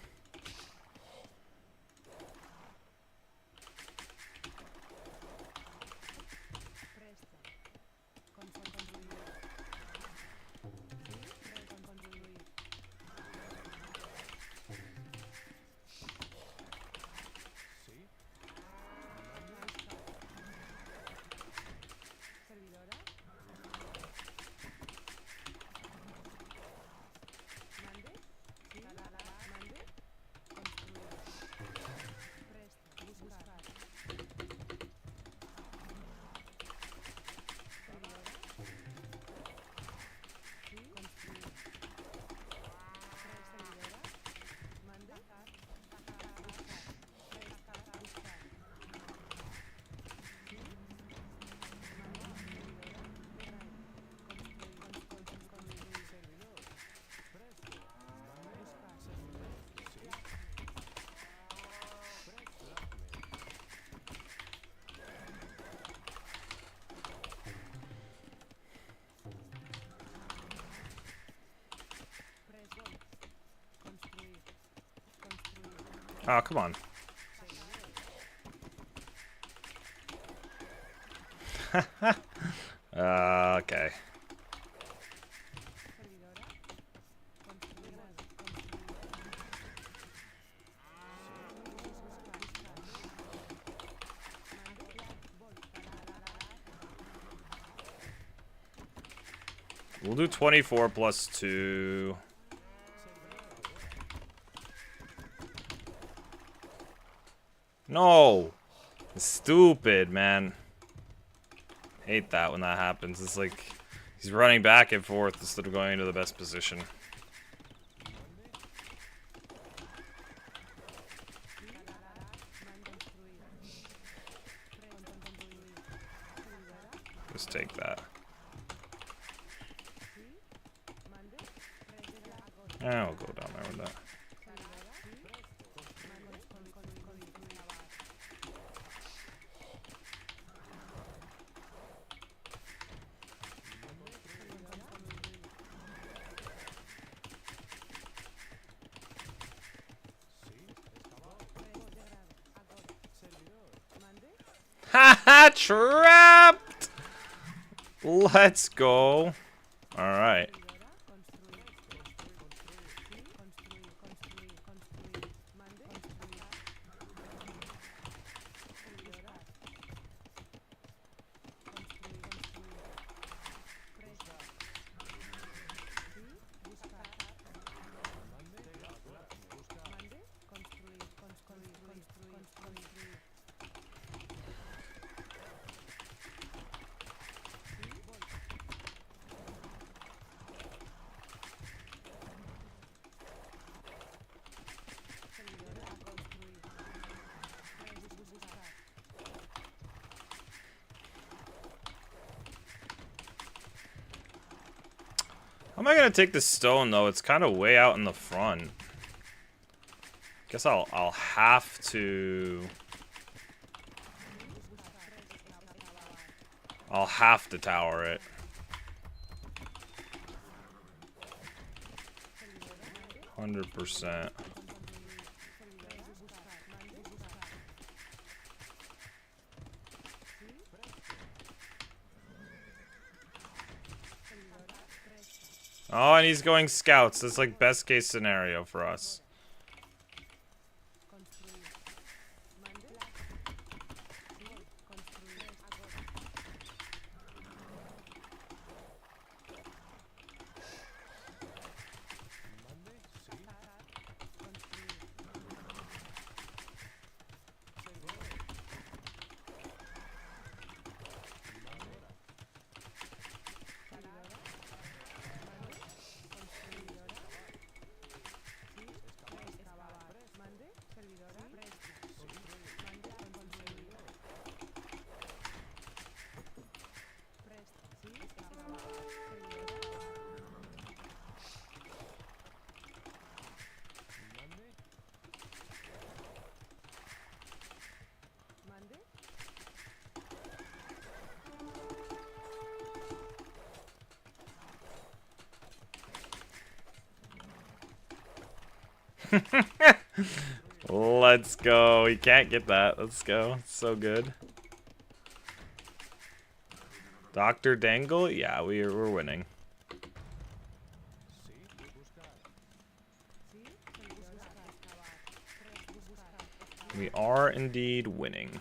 Oh, come on. Okay. We'll do 24 plus 2. No! Stupid, man. Hate that when that happens. It's like he's running back and forth instead of going into the best position. Just take that. I'll go down there with that. Haha, trapped! Let's go. Alright. How am I gonna take this stone though? It's kind of way out in the front. Guess I'll have to. I'll have to tower it. 100%. Oh, and he's going scouts. That's like best case scenario for us. Let's go. We can't get that. Let's go. So good. Dr. Dangle? Yeah, we're winning. We are indeed winning.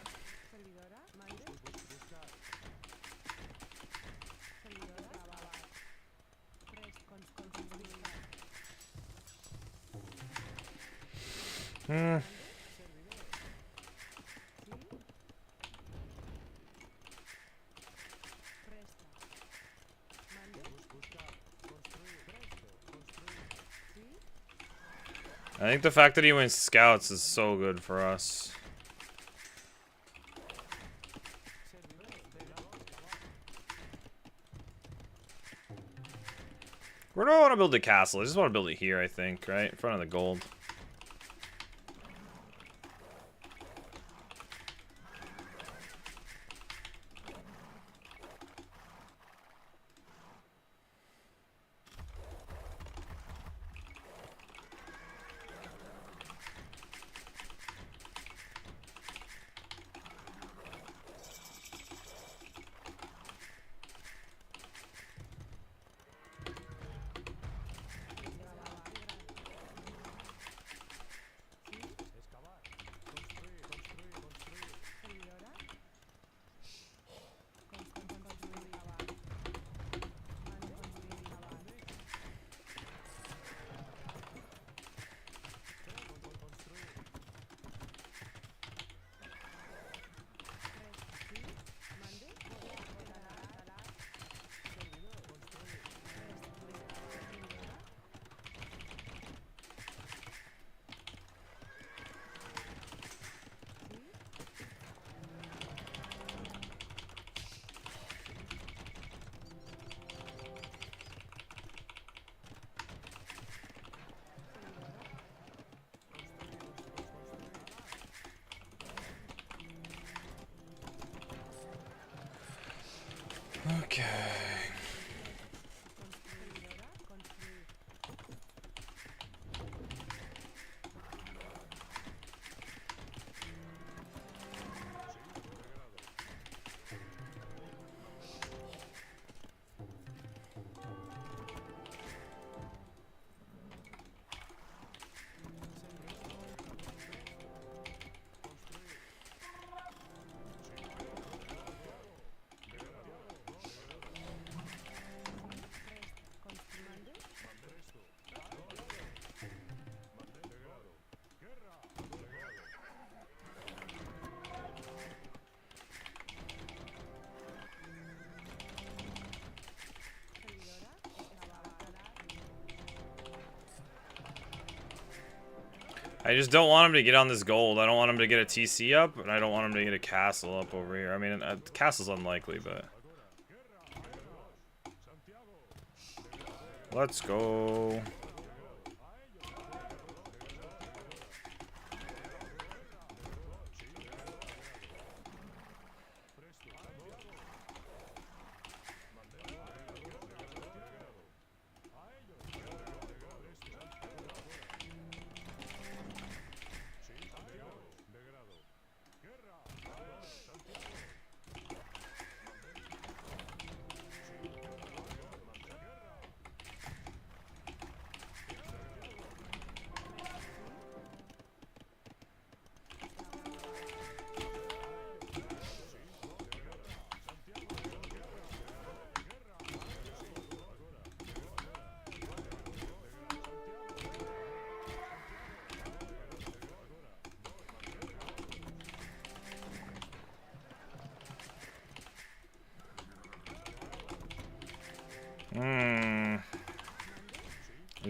I think the fact that he wins scouts is so good for us. Where do I want to build a castle? I just want to build it here, I think, right? In front of the gold. Okay. I just don't want him to get on this gold. I don't want him to get a TC up, and I don't want him to get a castle up over here. I mean, the castle's unlikely, but... Let's go.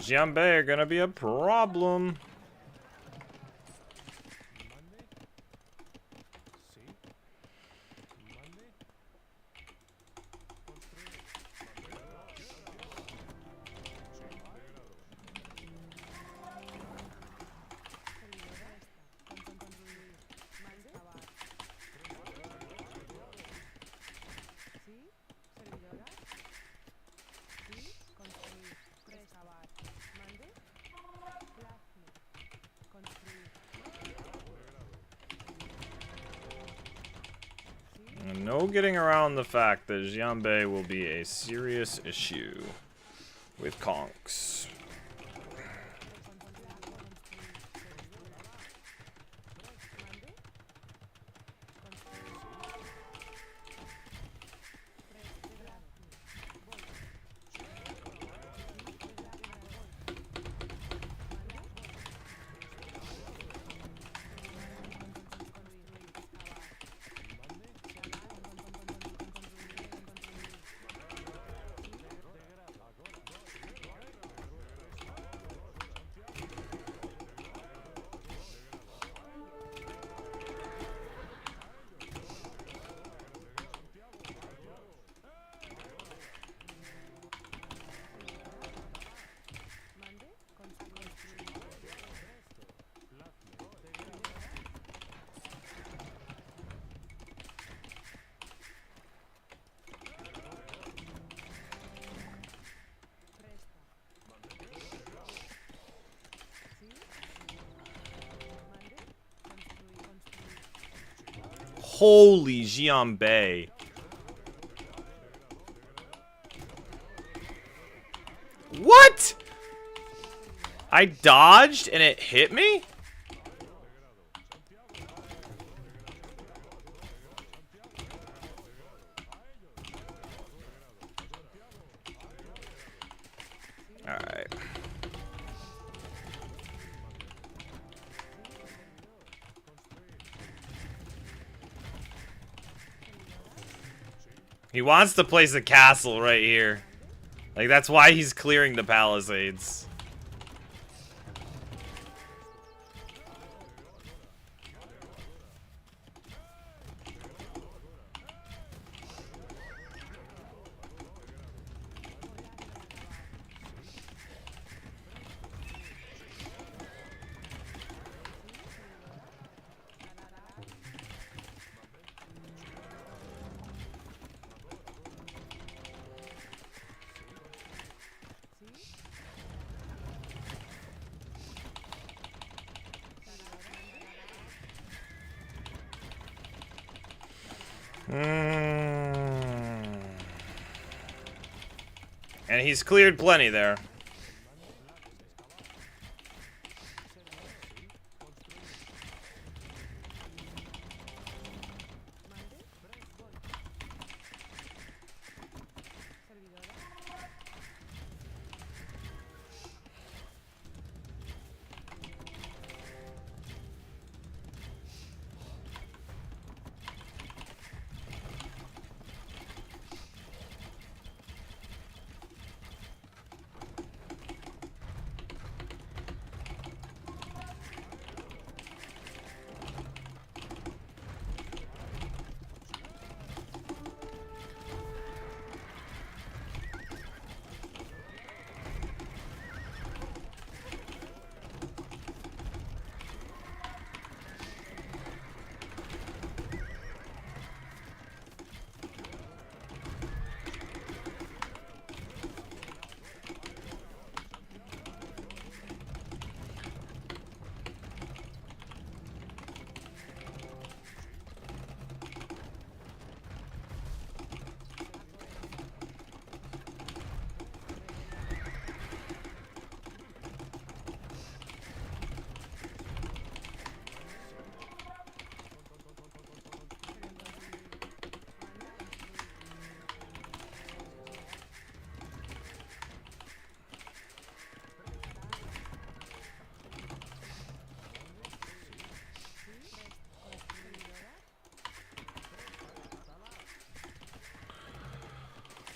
Xianbei are gonna be a problem. And no getting around the fact that Xianbei will be a serious issue with conks. Holy Xianbei. What? I dodged and it hit me? Alright. He wants to place a castle right here. Like, that's why he's clearing the palisades. And he's cleared plenty there.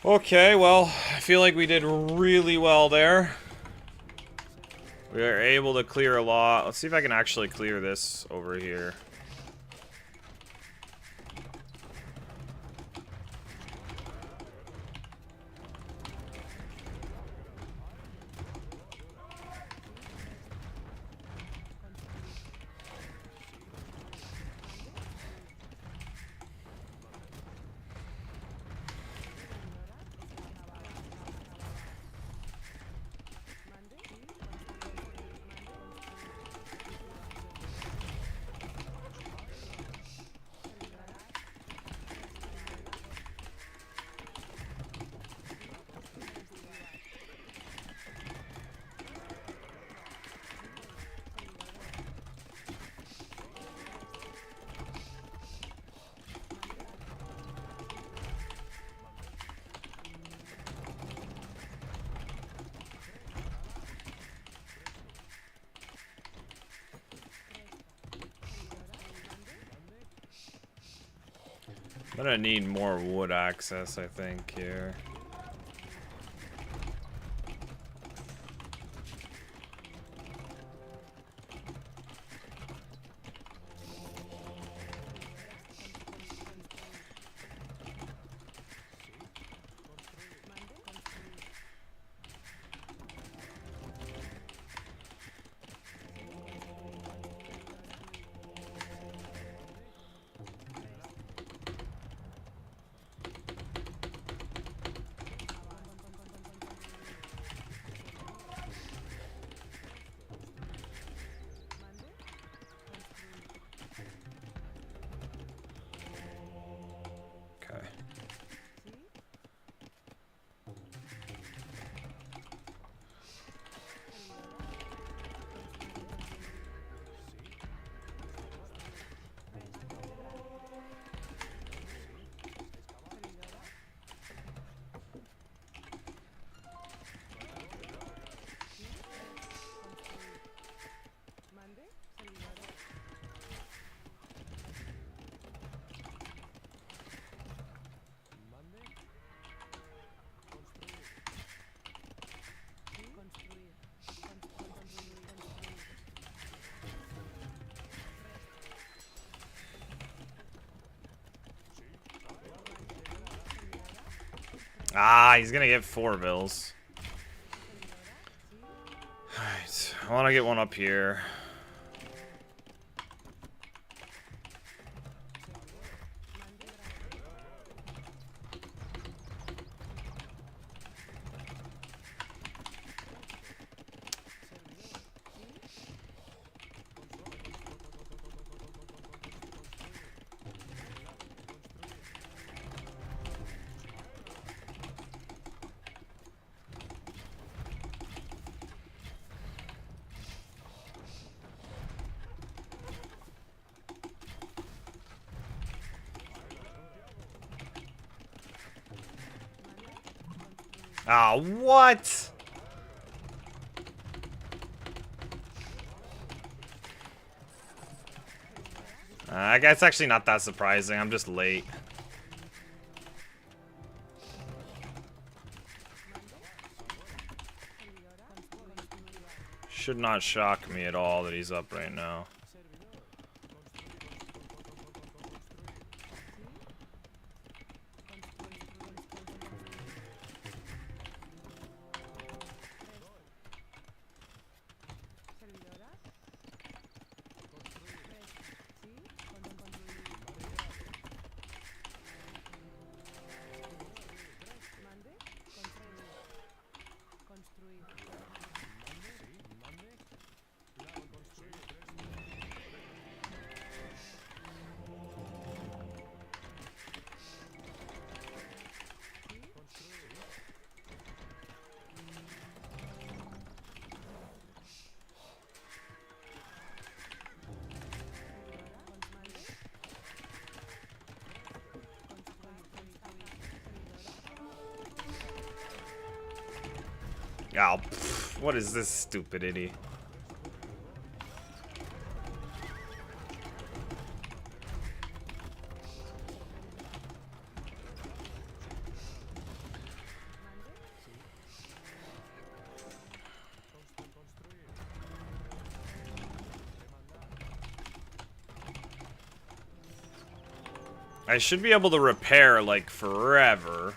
Okay, well, I feel like we did really well there. We are able to clear a lot. Let's see if I can actually clear this over here. I'm gonna need more wood access, I think, here. Ah, he's gonna get 4 bills. Alright, I wanna get one up here. Ah, what? I guess it's actually not that surprising. I'm just late. Should not shock me at all that he's up right now. Oh, pff, what is this stupidity? I should be able to repair, like, forever.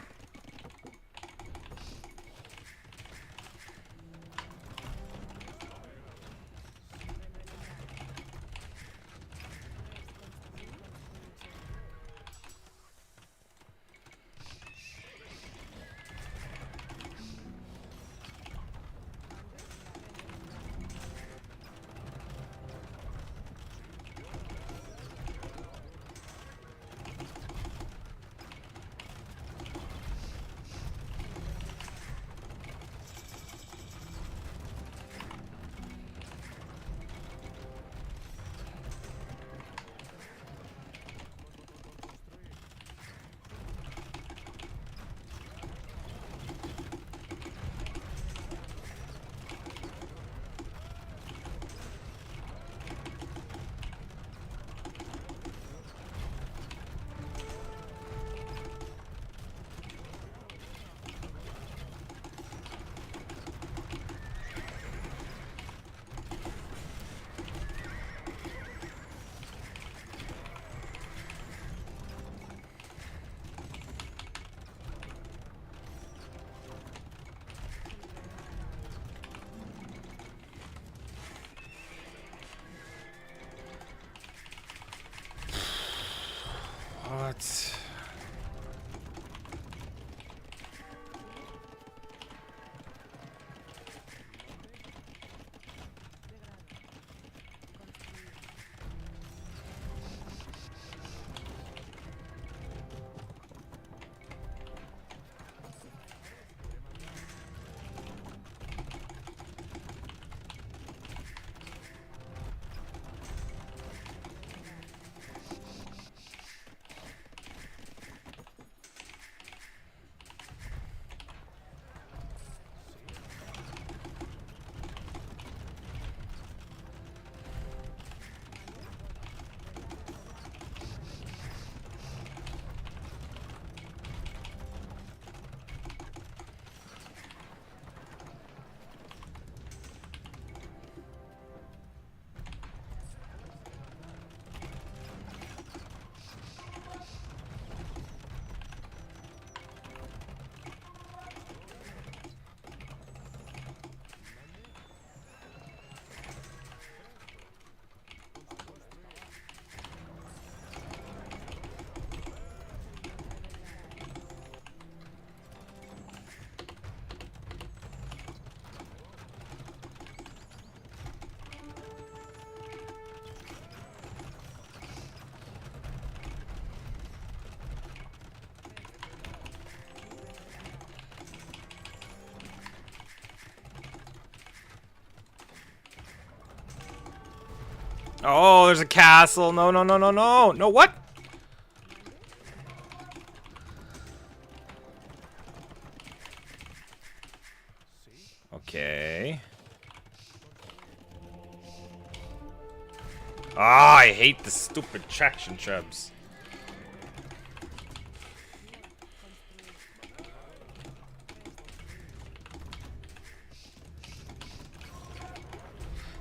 What? Oh, there's a castle. No, no, no, no, no. No, what? Okay. Ah, I hate the stupid traction trebs.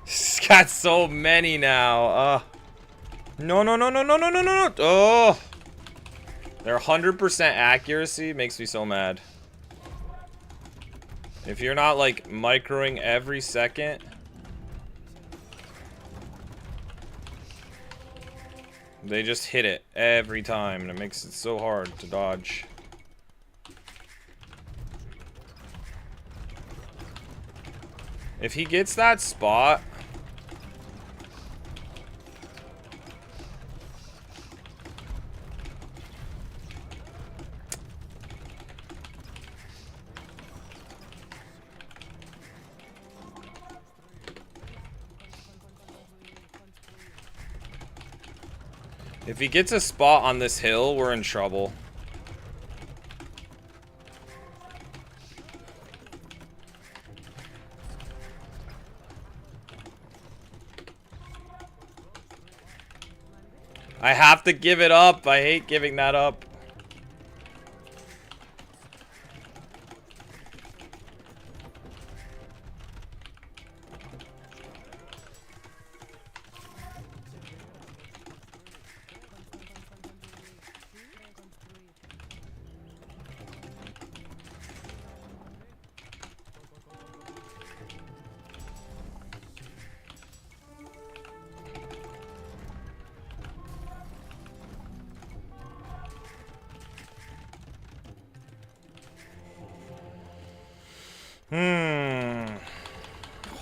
He's got so many now. No, no, no, no, no, no, no, no, no. Oh. Their 100% accuracy makes me so mad. If you're not, like, microing every second. They just hit it every time, and it makes it so hard to dodge. If he gets that spot... If he gets a spot on this hill, we're in trouble. I have to give it up. I hate giving that up.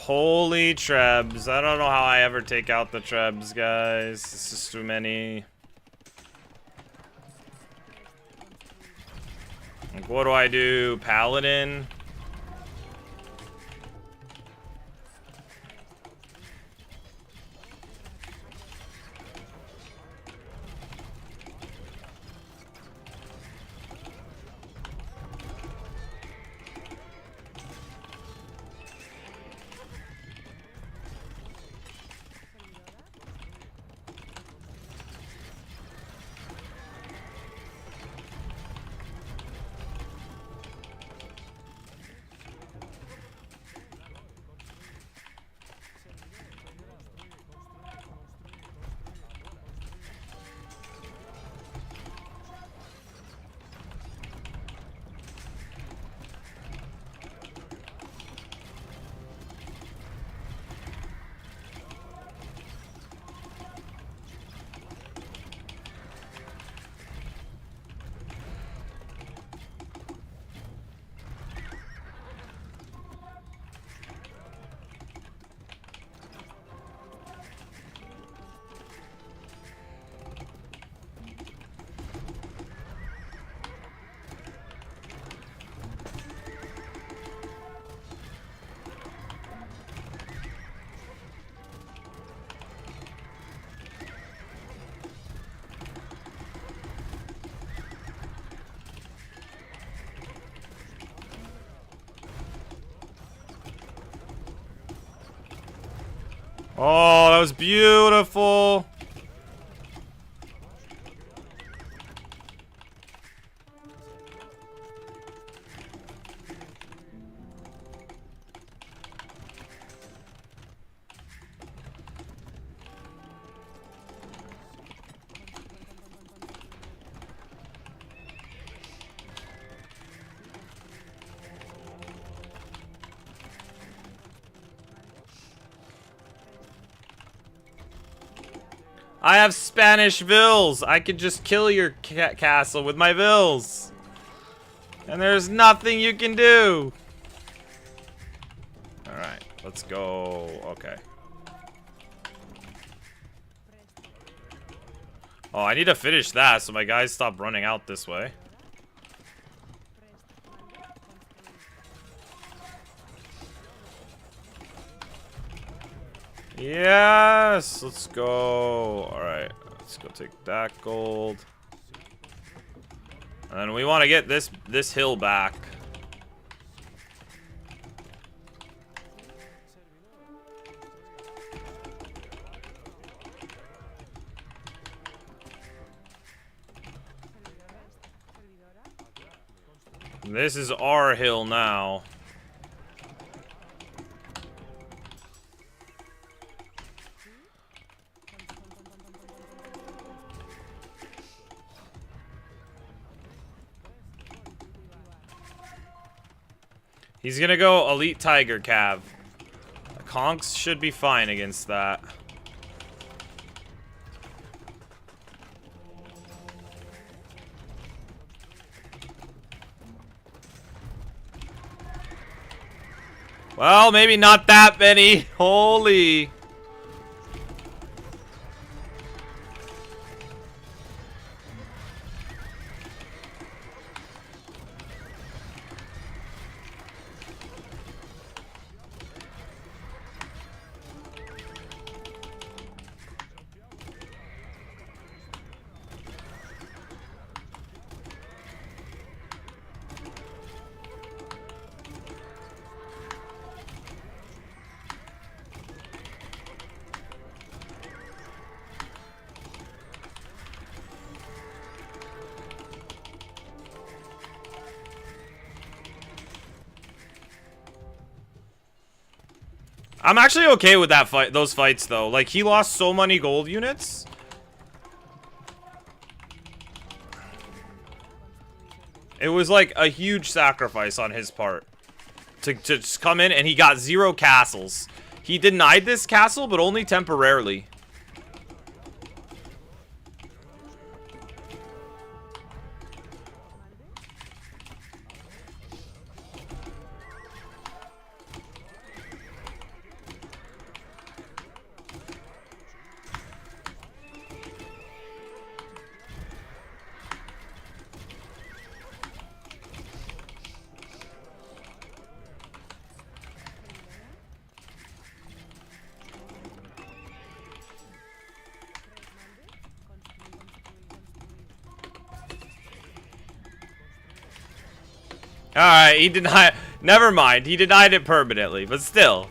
Holy trebs. I don't know how I ever take out the trebs, guys. It's just too many. Like, what do I do? Paladin? Oh, that was beautiful. I have Spanish vills. I could just kill your castle with my vills. And there's nothing you can do. Alright, let's go. Okay. Oh, I need to finish that so my guys stop running out this way. Yes, let's go. All right, let's go take that gold. And then we want to get this hill back. This is our hill now. He's gonna go Elite Tiger Cav. The Conks should be fine against that. Well, maybe not that many. Holy. I'm actually okay with that fight, those fights though. Like, he lost so many gold units. It was like a huge sacrifice on his part to just come in, and he got 0 castles. He denied this castle, but only temporarily. Alright, he denied. Never mind. He denied it permanently, but still.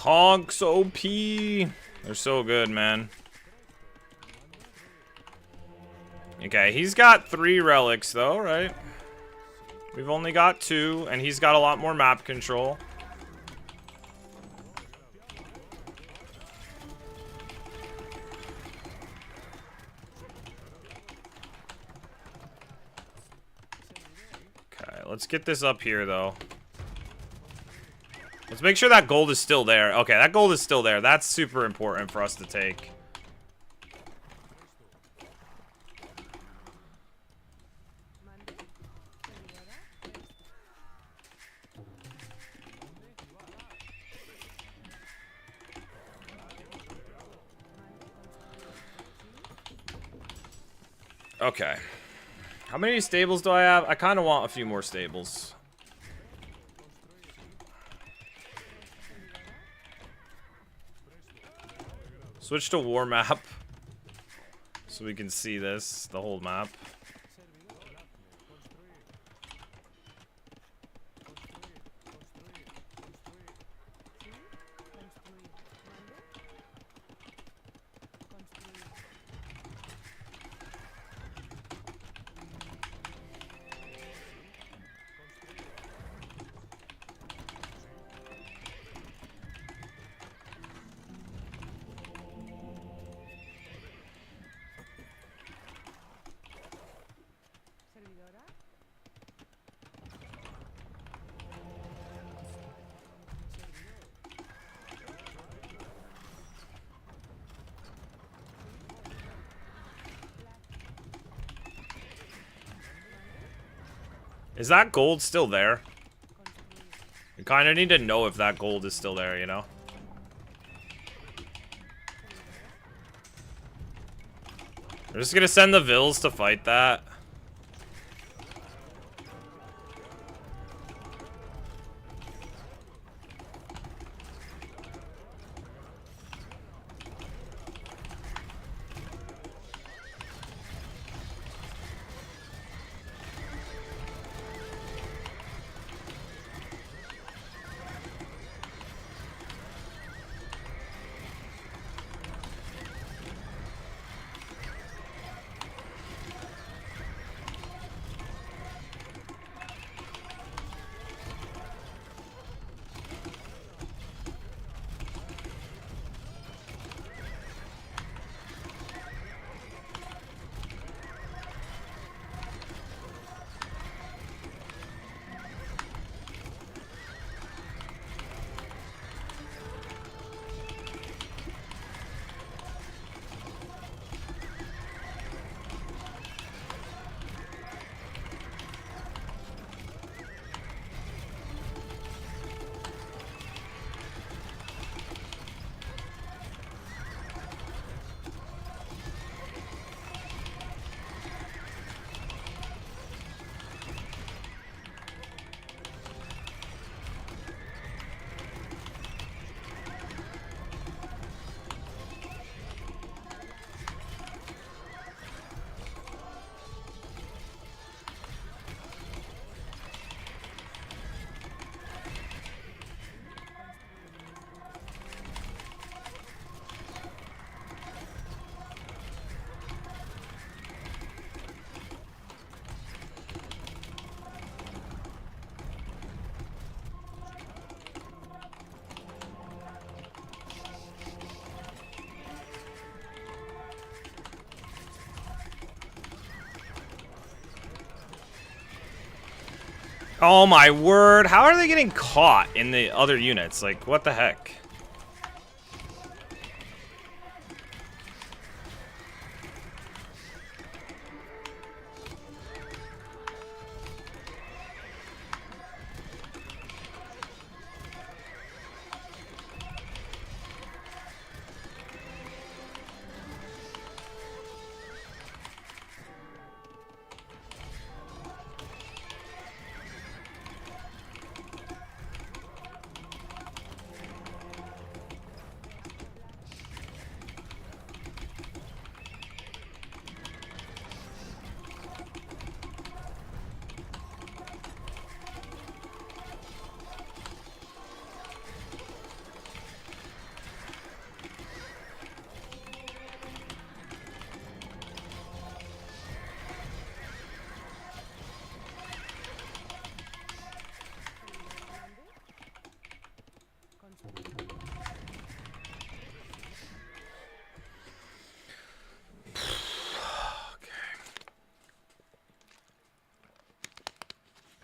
Conks OP. They're so good, man. Okay, he's got 3 relics, though, right? We've only got 2, and he's got a lot more map control. Okay, let's get this up here, though. Let's make sure that gold is still there. Okay, that gold is still there. That's super important for us to take. Okay. How many stables do I have? I kind of want a few more stables. Switch to war map. So we can see this, the whole map. Is that gold still there? I kind of need to know if that gold is still there, you know? We're just gonna send the Vills to fight that. Oh my word, how are they getting caught in the other units? Like, what the heck?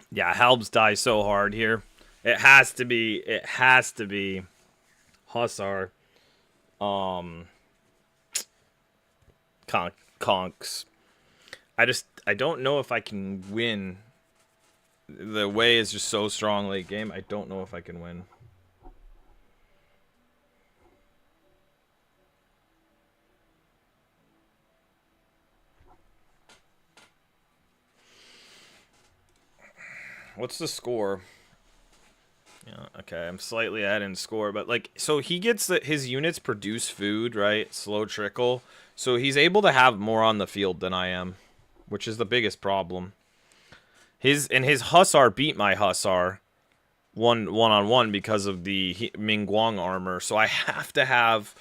Yeah, Helbs die so hard here. It has to be Hussar. Conks. I don't know if I can win. The way is just so strong late game. I don't know if I can win. What's the score? Yeah, okay, I'm slightly ahead in score, but like, so he gets his units produce food, right? Slow trickle. So he's able to have more on the field than I am, which is the biggest problem. His Hussar beat my Hussar one-on-one because of the Mingguang armor. So I have to have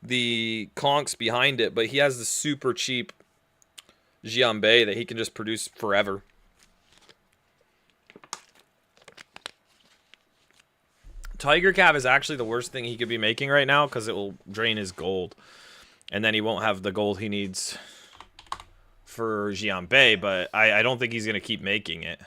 the conks behind it, but he has the super cheap Jianbei that he can just produce forever. Tiger Cav is actually the worst thing he could be making right now because it will drain his gold. And then he won't have the gold he needs for Jianbei, but I don't think he's going to keep making it.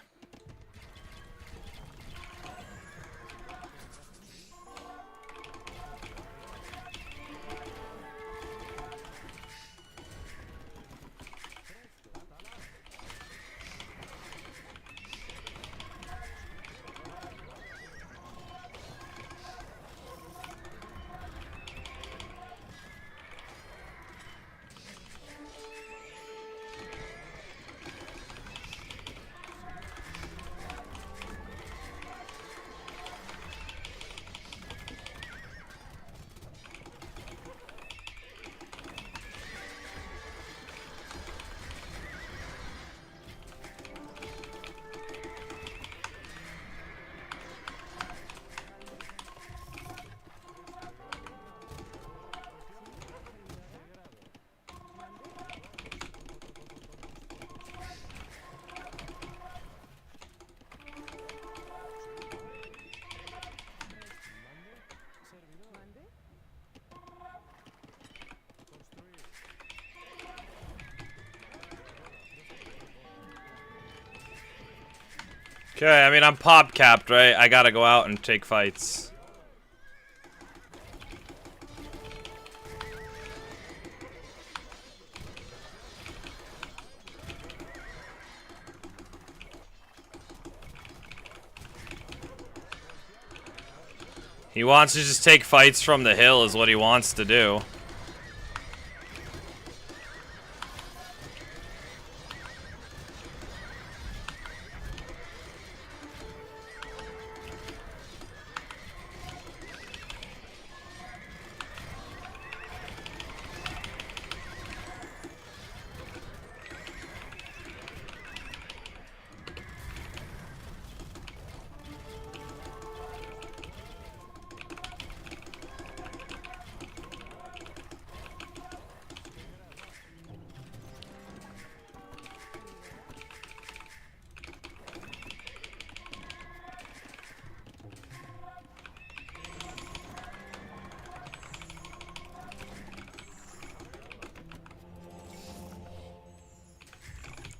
Okay, I mean, I'm pop capped, right? I gotta go out and take fights. He wants to just take fights from the hill is what he wants to do.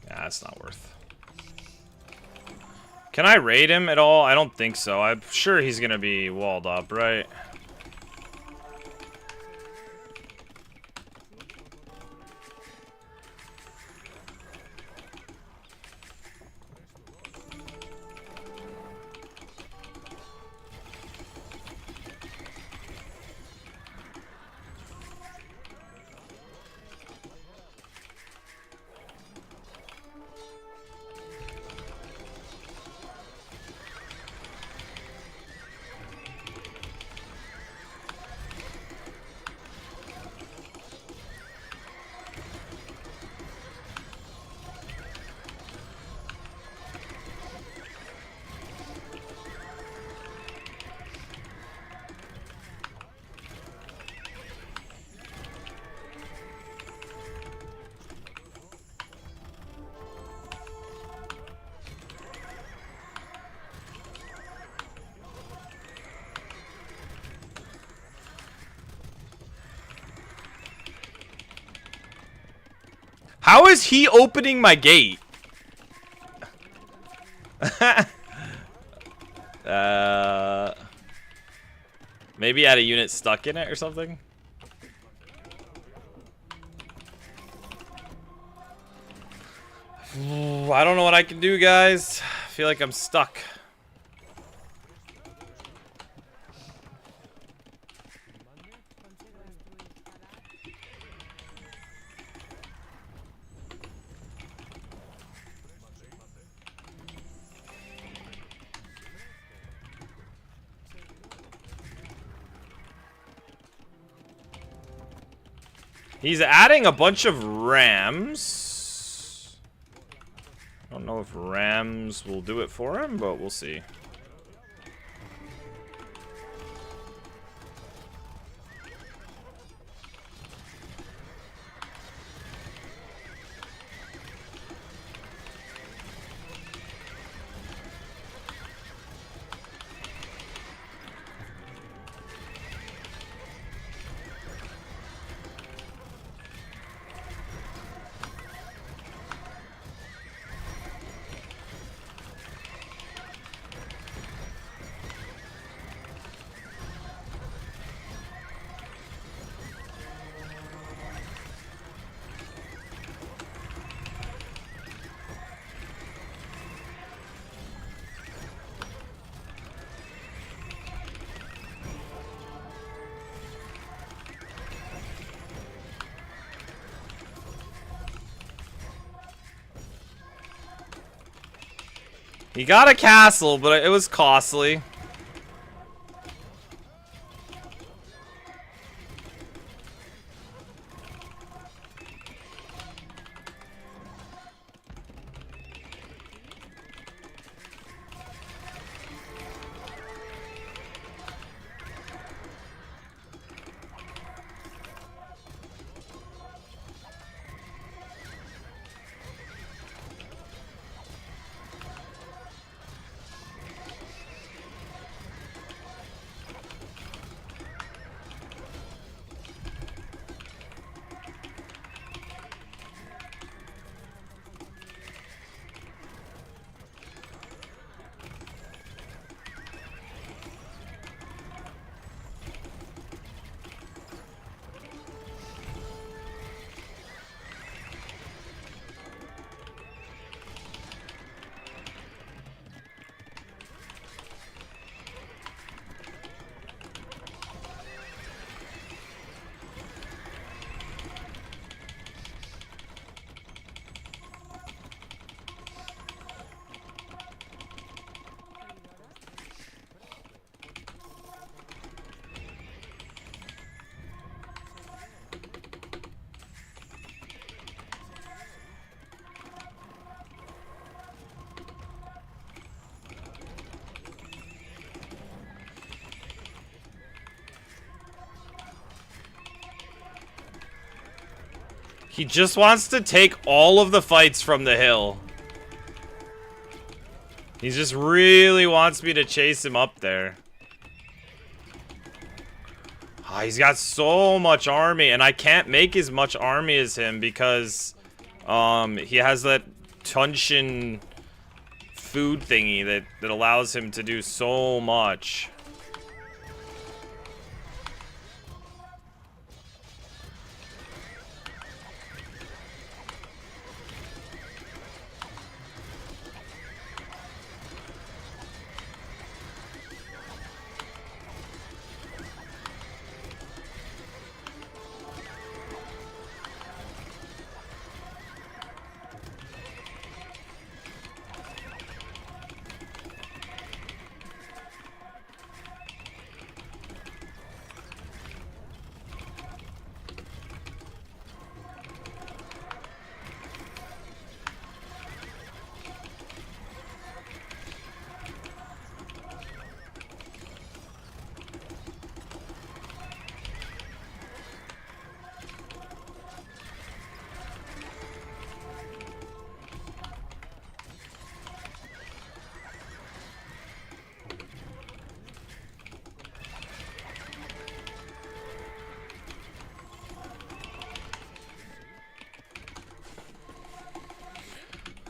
That's not worth. Can I raid him at all? I don't think so. I'm sure he's gonna be walled up, right? How is he opening my gate? Maybe he had a unit stuck in it or something. I don't know what I can do, guys. I feel like I'm stuck. He's adding a bunch of rams. I don't know if rams will do it for him, but we'll see. He got a castle, but it was costly. He just wants to take all of the fights from the hill. He just really wants me to chase him up there. Oh, he's got so much army, and I can't make as much army as him because he has that Tunshin food thingy that allows him to do so much.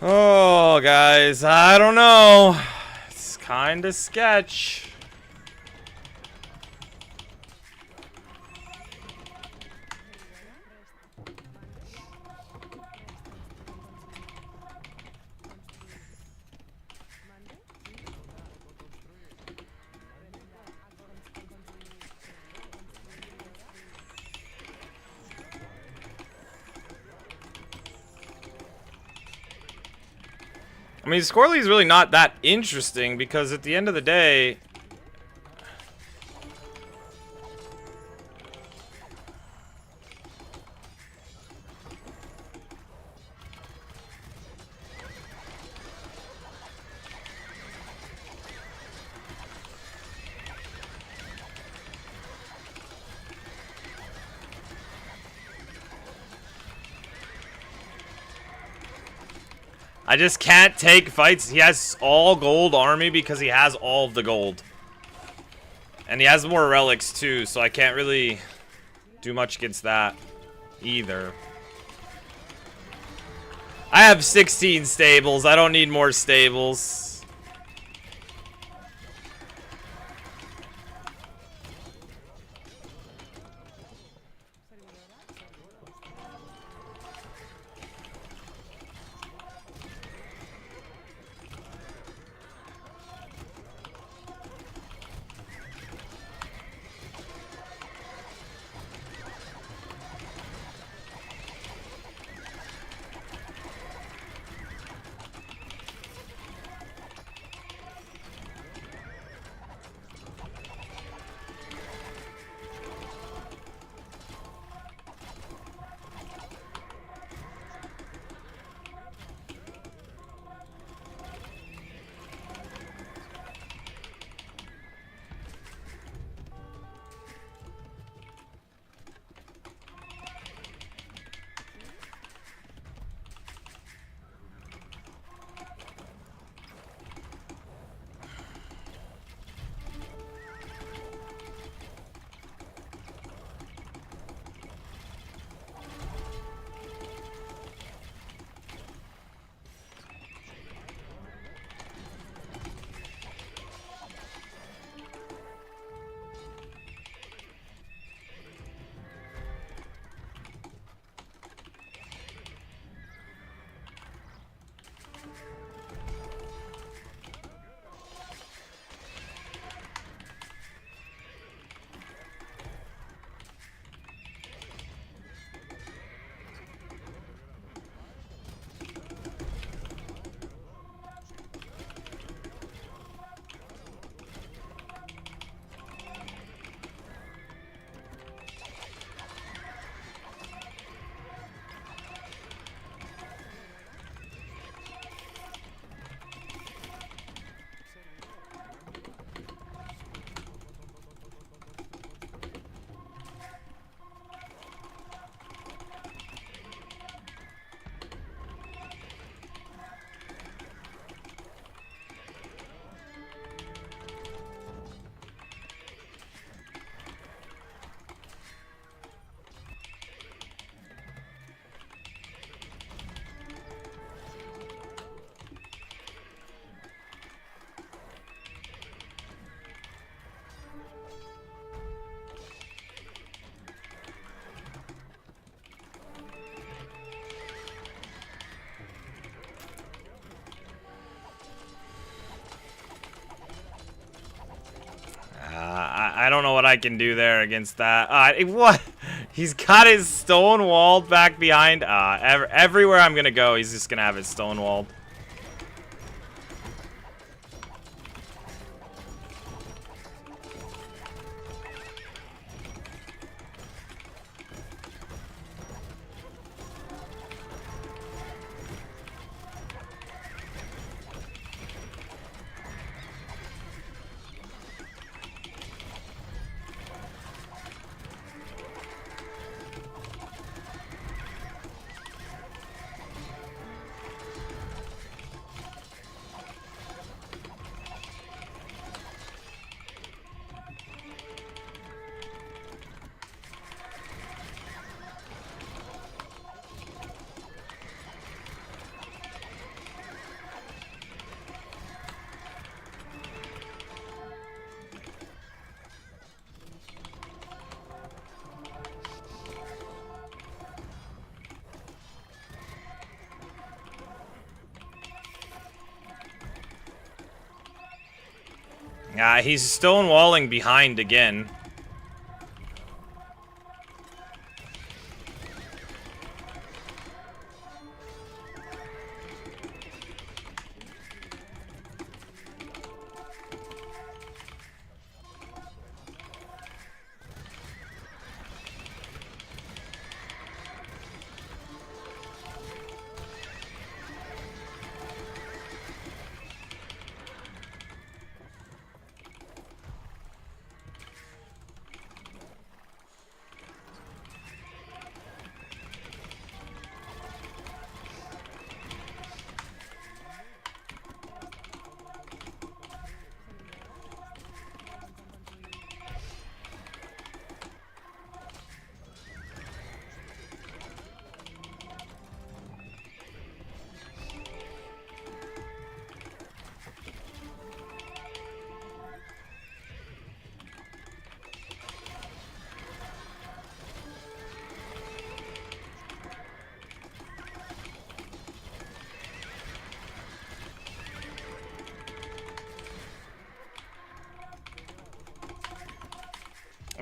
Oh, guys, I don't know. It's kind of sketch. I mean, Scorley is really not that interesting because at the end of the day, I just can't take fights. He has all gold army because he has all of the gold. And he has more relics too, so I can't really do much against that either. I have 16 stables. I don't need more stables. I don't know what I can do there against that. What? He's got his stone walled back behind. Everywhere I'm gonna go, he's just gonna have his stone walled. He's stonewalling behind again.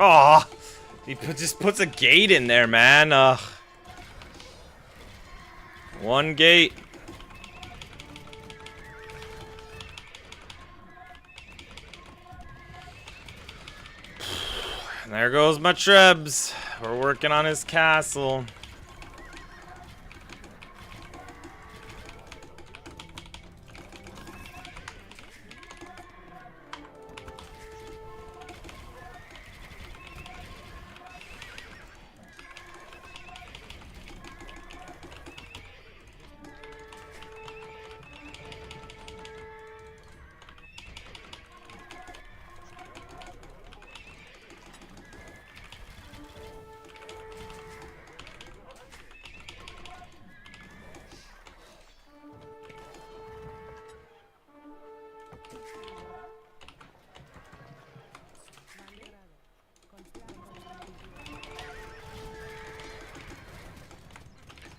Oh, just puts a gate in there, man. Ugh. One gate. And there goes my trebs. We're working on his castle.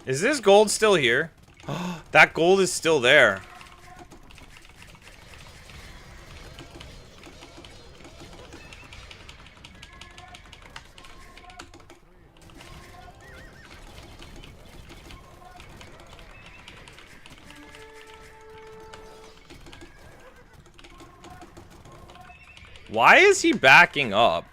Is this gold still here? That gold is still there. Why is he backing up?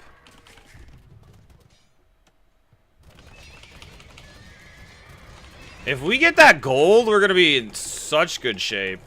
If we get that gold, we're gonna be in such good shape.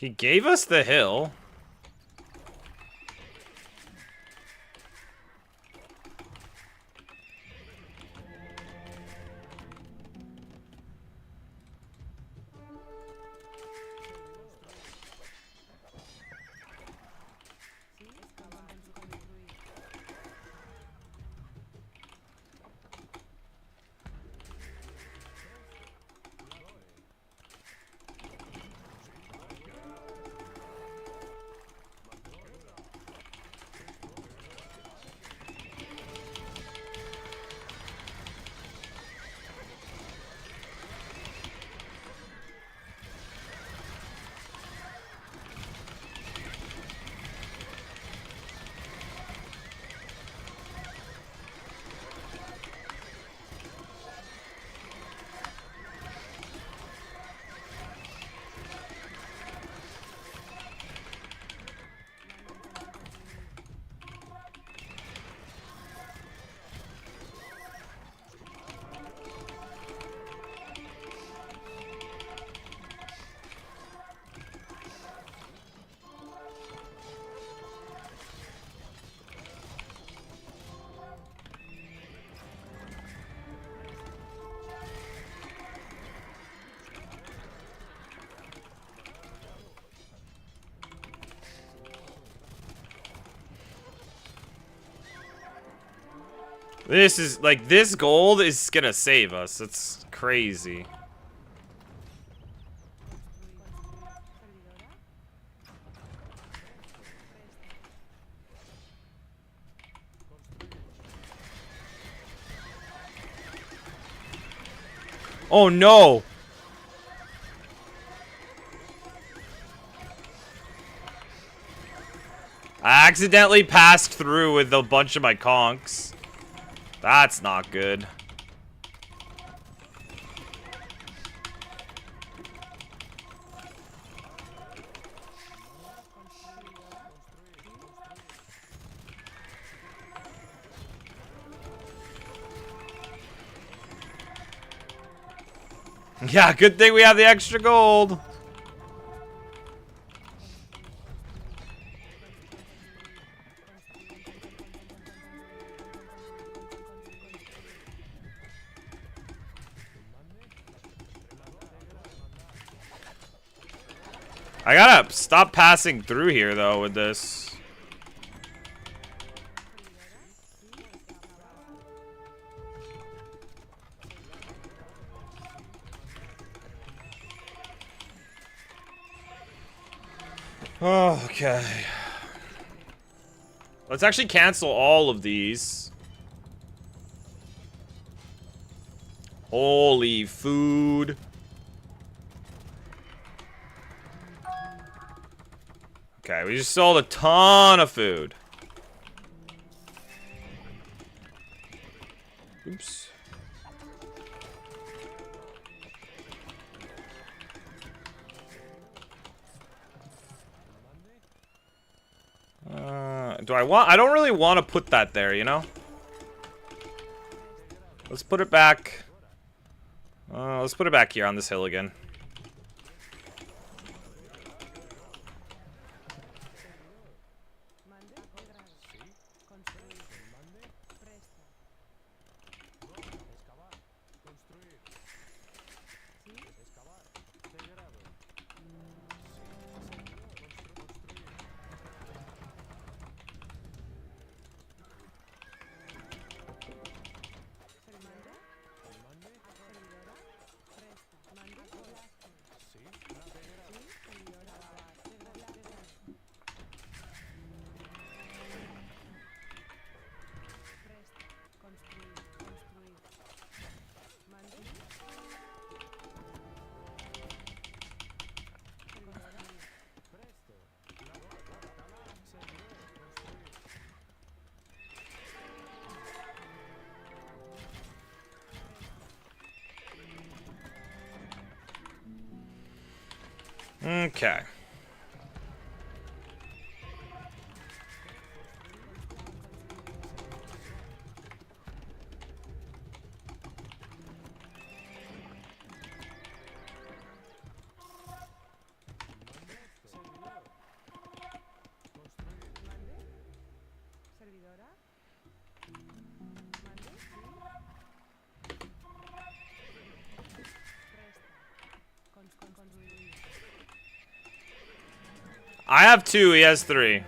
He gave us the hill. This is, like, this gold is gonna save us. It's crazy. Oh no! I accidentally passed through with a bunch of my conks. That's not good. Yeah, good thing we have the extra gold. I gotta stop passing through here, though, with this. Oh, okay. Let's actually cancel all of these. Holy food. Okay, we just sold a ton of food. Oops. Do I want? I don't really want to put that there, you know? Let's put it back. Let's put it back here on this hill again. Okay. I have 2, he has 3.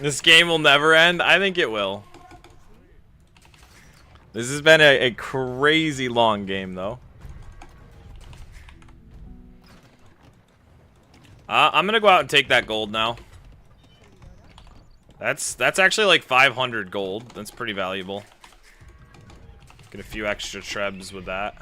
This game will never end? I think it will. This has been a crazy long game, though. I'm gonna go out and take that gold now. That's actually like 500 gold. That's pretty valuable. Get a few extra trebs with that.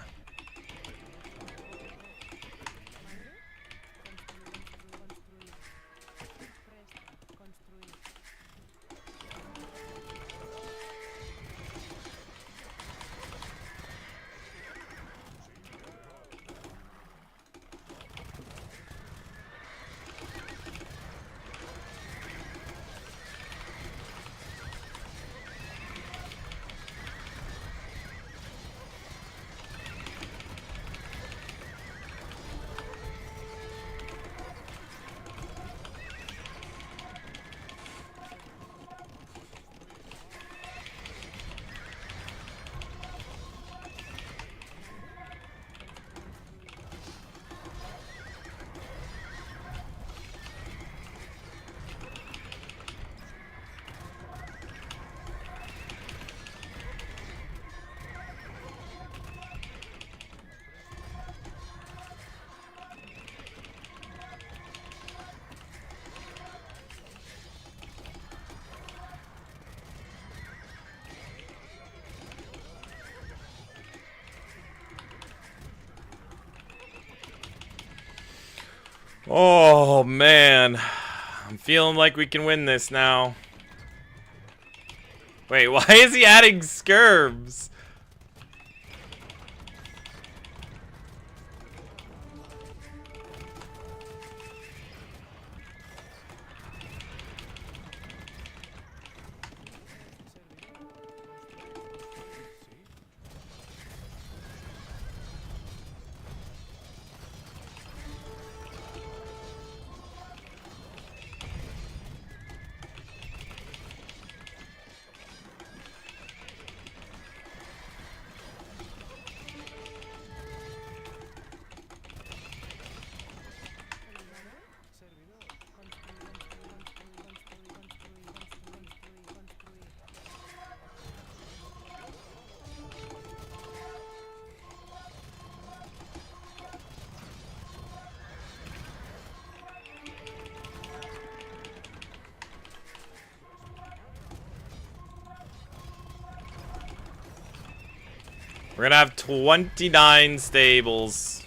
Oh, man. I'm feeling like we can win this now. Wait, why is he adding scurbs? We're gonna have 29 stables.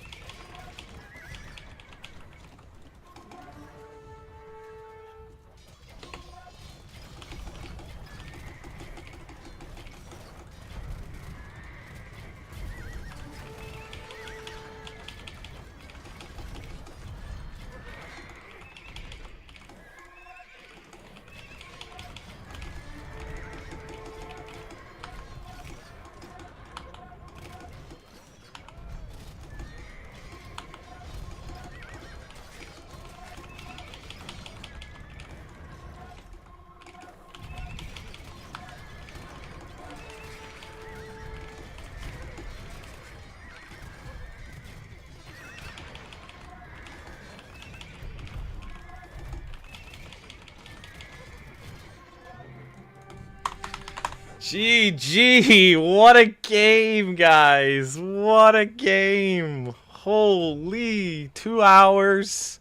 GG! What a game, guys! What a game! Holy, 2 hours.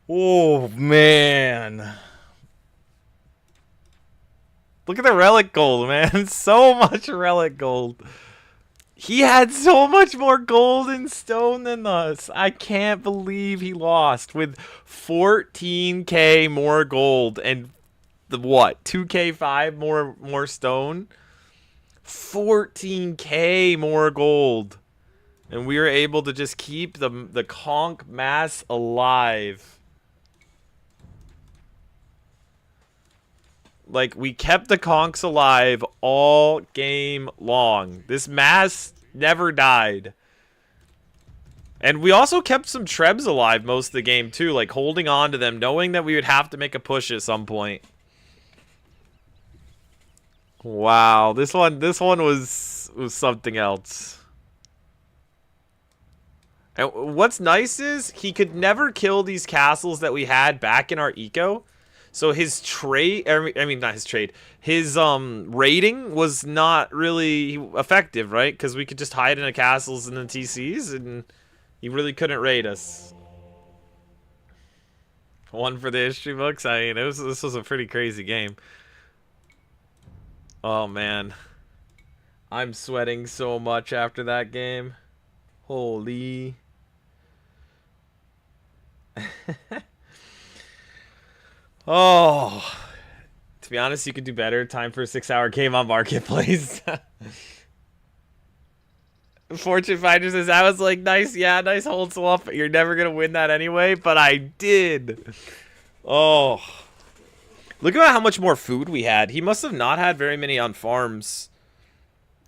Oh, man. Look at the relic gold, man. So much relic gold. He had so much more gold and stone than us. I can't believe he lost with 14k more gold and the what? 2k5 more stone? 14k more gold. And we were able to just keep the conch mass alive. Like, we kept the conchs alive all game long. This mass never died. And we also kept some trebs alive most of the game, too. Like, holding on to them, knowing that we would have to make a push at some point. Wow, this one was something else. And what's nice is he could never kill these castles that we had back in our eco. So his trade, I mean not his trade, his raiding was not really effective, right? Because we could just hide in the castles and the TCs, and he really couldn't raid us. One for the history books. I mean, this was a pretty crazy game. Oh man, I'm sweating so much after that game. Holy. Oh, to be honest, you could do better. Time for a 6-hour game on Marketplace. Fortune Finder says, I was like, nice, yeah, nice hold swap. You're never going to win that anyway, but I did. Oh. Look at how much more food we had. He must have not had very many on farms.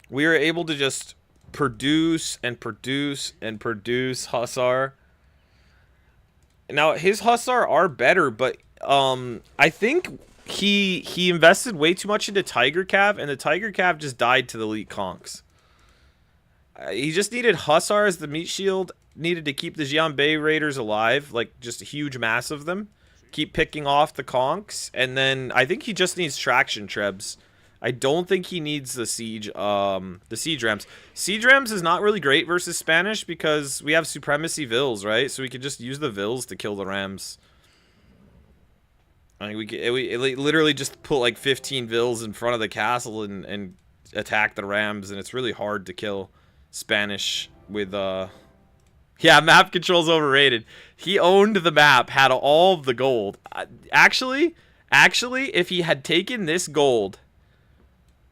We were able to just produce and produce and produce Hussar. Now, his Hussar are better, but I think he invested way too much into Tiger Cav, and the Tiger Cav just died to the elite conks. He just needed Hussar as the meat shield, needed to keep the Jianbei Raiders alive, like just a huge mass of them. Keep picking off the conks, and then I think he just needs traction trebs. I don't think he needs the siege rams. Siege rams is not really great versus Spanish because we have supremacy vills, right? So we could just use the vills to kill the rams. I mean, we literally just put like 15 vills in front of the castle and attack the rams, and it's really hard to kill Spanish with yeah, map control's overrated. He owned the map, had all of the gold. Actually, if he had taken this gold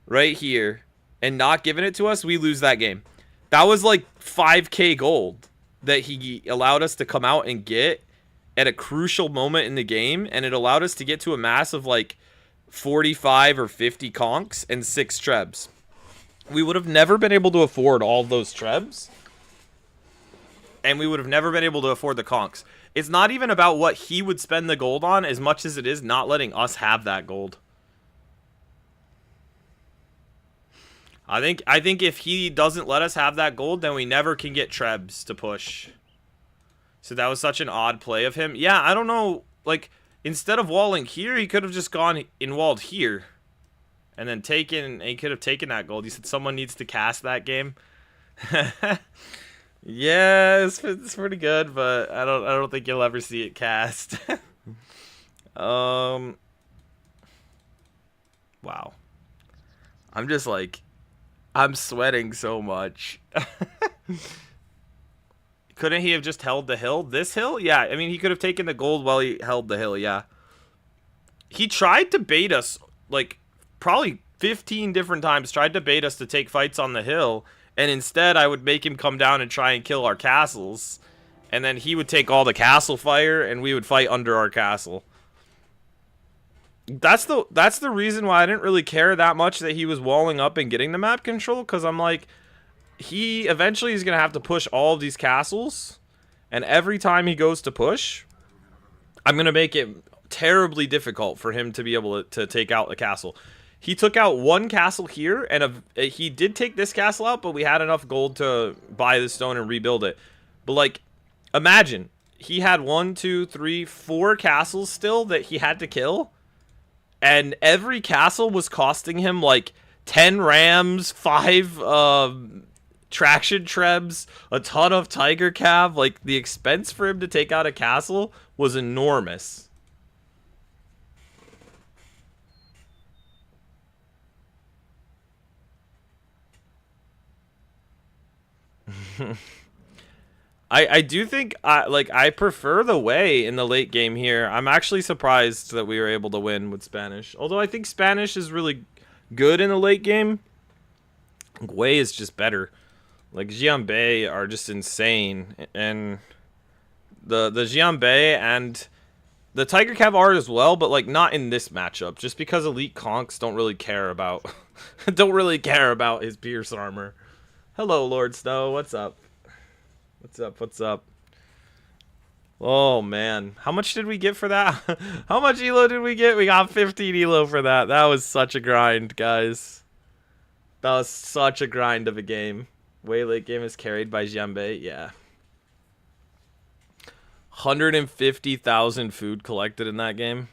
right here and not given it to us, we lose that game. That was like 5k gold that he allowed us to come out and get at a crucial moment in the game, and it allowed us to get to a mass of like 45 or 50 conks and 6 trebs. We would have never been able to afford all those trebs, and we would have never been able to afford the conks. It's not even about what he would spend the gold on as much as it is not letting us have that gold. I think if he doesn't let us have that gold, then we never can get trebs to push. So that was such an odd play of him. Yeah, I don't know. Like, instead of walling here, he could have just gone and walled here. And then he could have taken that gold. He said someone needs to cast that game. Yeah, it's pretty good, but I don't think you'll ever see it cast. Wow. I'm just like, I'm sweating so much. Couldn't he have just held the hill? This hill? Yeah, I mean, he could have taken the gold while he held the hill, yeah. He tried to bait us, like, probably 15 different times, tried to bait us to take fights on the hill, and instead I would make him come down and try and kill our castles, and then he would take all the castle fire, and we would fight under our castle. That's the reason why I didn't really care that much that he was walling up and getting the map control, because I'm like, he eventually is going to have to push all of these castles, and every time he goes to push, I'm going to make it terribly difficult for him to be able to take out the castle. He took out one castle here, and he did take this castle out, but we had enough gold to buy the stone and rebuild it. But, like, imagine, he had 1, 2, 3, 4 castles still that he had to kill, and every castle was costing him, like, 10 rams, 5 traction trebs, a ton of tiger cav. Like, the expense for him to take out a castle was enormous. I do think I prefer the way in the late game here. I'm actually surprised that we were able to win with Spanish. Although I think Spanish is really good in the late game. Wei is just better. Like, Jianbei are just insane, and the Jianbei and the Tiger Cav are as well, but like not in this matchup, just because elite conks don't really care about his pierce armor. Hello, Lord Snow. What's up? What's up? Oh man, how much did we get for that? How much elo did we get? We got 15 elo for that. That was such a grind, guys. That was such a grind of a game. Way late game is carried by Jianbei. Yeah. 150,000 food collected in that game.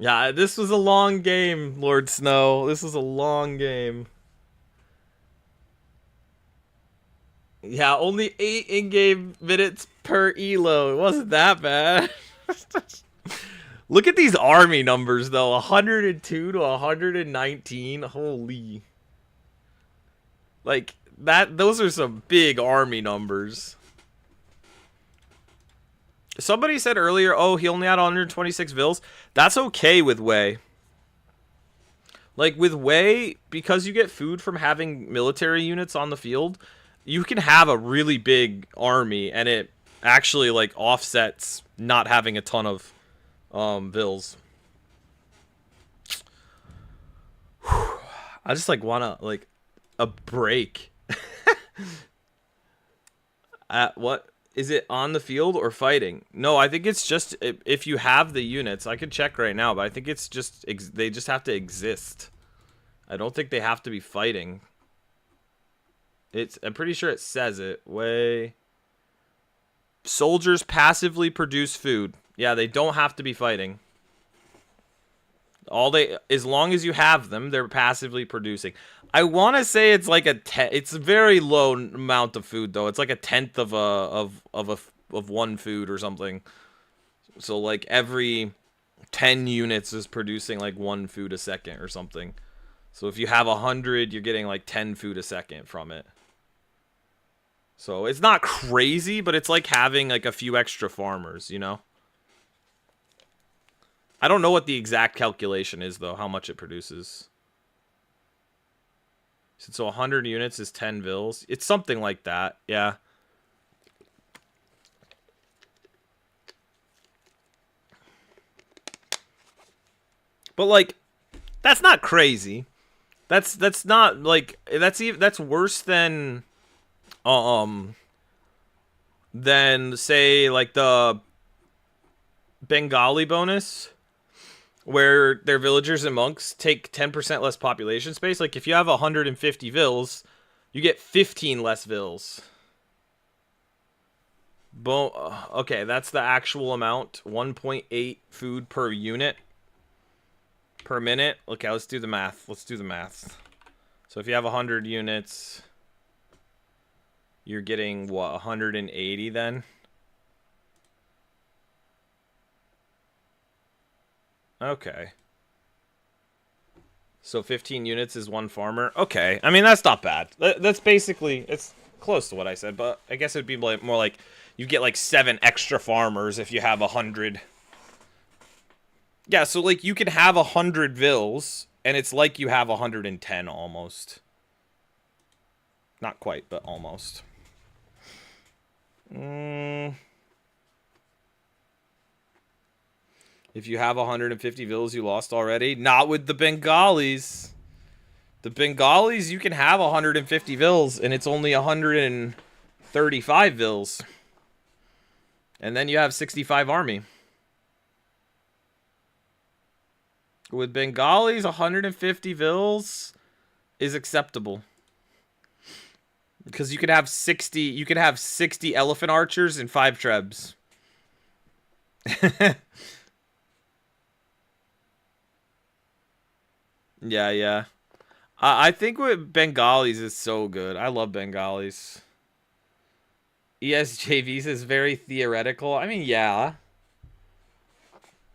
Yeah, this was a long game, Lord Snow. This was a long game. Yeah, only 8 in-game minutes per elo. It wasn't that bad. Look at these army numbers, though. 102 to 119. Holy. Like, those are some big army numbers. Somebody said earlier, oh, he only had 126 vills. That's okay with Wei. Like, with Wei, because you get food from having military units on the field, you can have a really big army, and it actually, like, offsets not having a ton of vills. I just, like, wanna, like, a break. What? Is it on the field or fighting? No, I think it's just if you have the units. I could check right now, but I think it's just they just have to exist. I don't think they have to be fighting. I'm pretty sure it says it. Soldiers passively produce food. Yeah, they don't have to be fighting. As long as you have them, they're passively producing. I want to say it's like it's a very low amount of food though. It's like a tenth of one food or something. So like every 10 units is producing like 1 food a second or something. So if you have 100, you're getting like 10 food a second from it. So it's not crazy, but it's like having like a few extra farmers, you know? I don't know what the exact calculation is, though, how much it produces. So 100 units is 10 vills. It's something like that, yeah. But, like, that's not crazy. That's not, like, that's worse than, say, like, the Bengali bonus, where their villagers and monks take 10% less population space. Like, if you have 150 vills, you get 15 less vills. Okay, that's the actual amount. 1.8 food per unit per minute. Okay, let's do the math. So if you have 100 units, you're getting, what, 180 then? Okay. So 15 units is 1 farmer. Okay. I mean, that's not bad. That's basically, it's close to what I said, but I guess it'd be more like you get like 7 extra farmers if you have 100. Yeah, so like you can have 100 vills, and it's like you have 110 almost. Not quite, but almost. If you have 150 vills, you lost already. Not with the Bengalis. The Bengalis, you can have 150 vills, and it's only 135 vills. And then you have 65 army. With Bengalis, 150 vills is acceptable. Because you could have 60 elephant archers and 5 trebs. Yeah. I think with Bengalis is so good. I love Bengalis. ESJVs is very theoretical. I mean, yeah.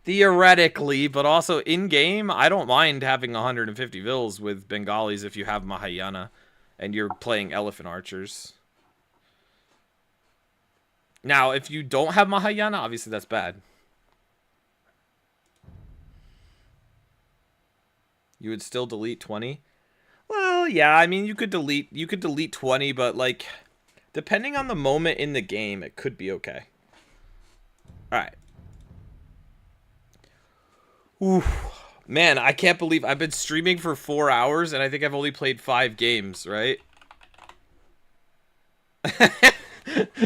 Theoretically, but also in-game, I don't mind having 150 vills with Bengalis if you have Mahayana and you're playing elephant archers. Now, if you don't have Mahayana, obviously that's bad. You would still delete 20? Well, yeah, I mean, you could delete 20, but like depending on the moment in the game, it could be okay. All right. Ooh, man, I can't believe I've been streaming for 4 hours and I think I've only played 5 games, right?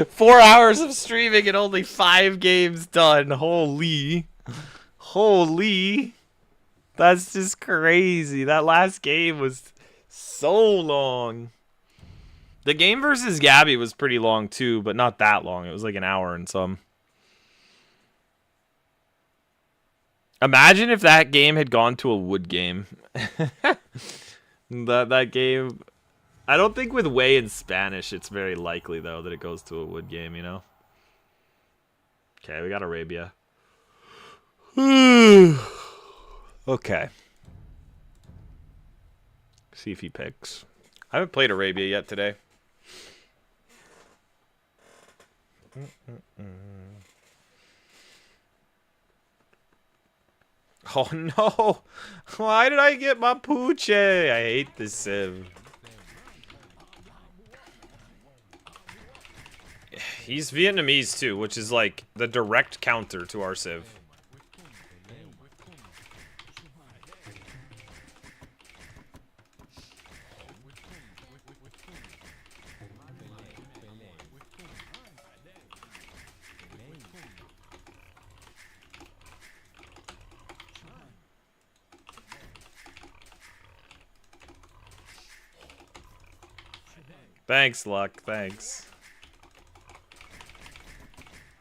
4 hours of streaming and only 5 games done. Holy. That's just crazy. That last game was so long. The game versus Gabby was pretty long too, but not that long. It was like an hour and some. Imagine if that game had gone to a wood game. that game. I don't think with way in Spanish it's very likely though that it goes to a wood game, you know. Okay, we got Arabia. Okay. See if he picks. I haven't played Arabia yet today. Oh no! Why did I get Mapuche? I hate this Civ. He's Vietnamese too, which is like the direct counter to our Civ. Thanks, Luck. Thanks.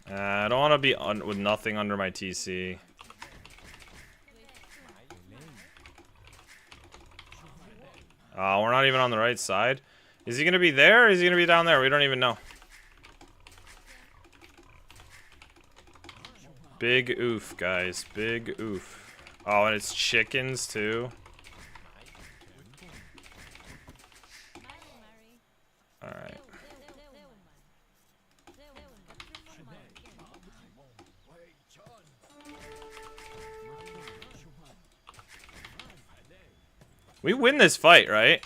I don't want to be with nothing under my TC. Oh, we're not even on the right side. Is he going to be there or is he going to be down there? We don't even know. Big oof, guys. Big oof. Oh, and it's chickens, too. Alright. We win this fight, right?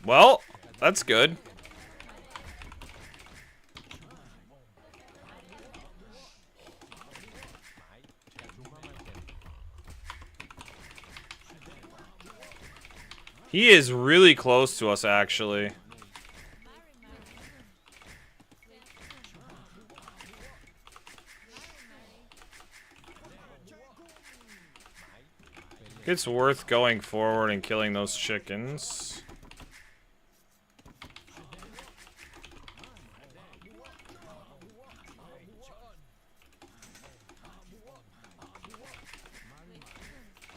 Well, that's good. He is really close to us, actually. It's worth going forward and killing those chickens.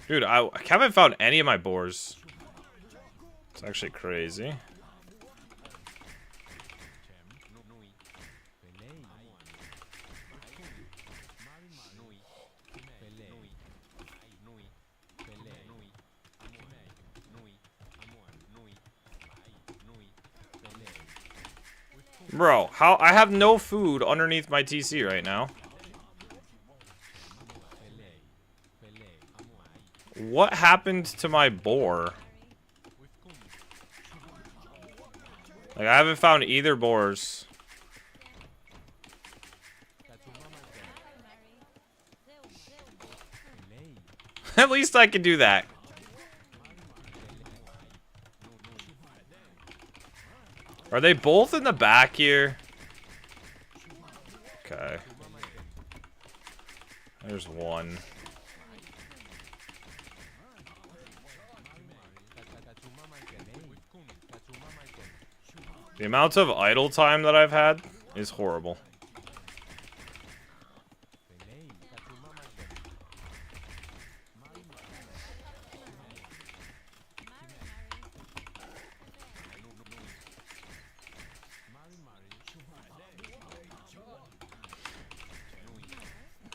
Dude, I haven't found any of my boars. It's actually crazy. Bro, how I have no food underneath my TC right now. What happened to my boar? Like, I haven't found either boars. At least I can do that. Are they both in the back here? Okay. There's one. The amount of idle time that I've had is horrible.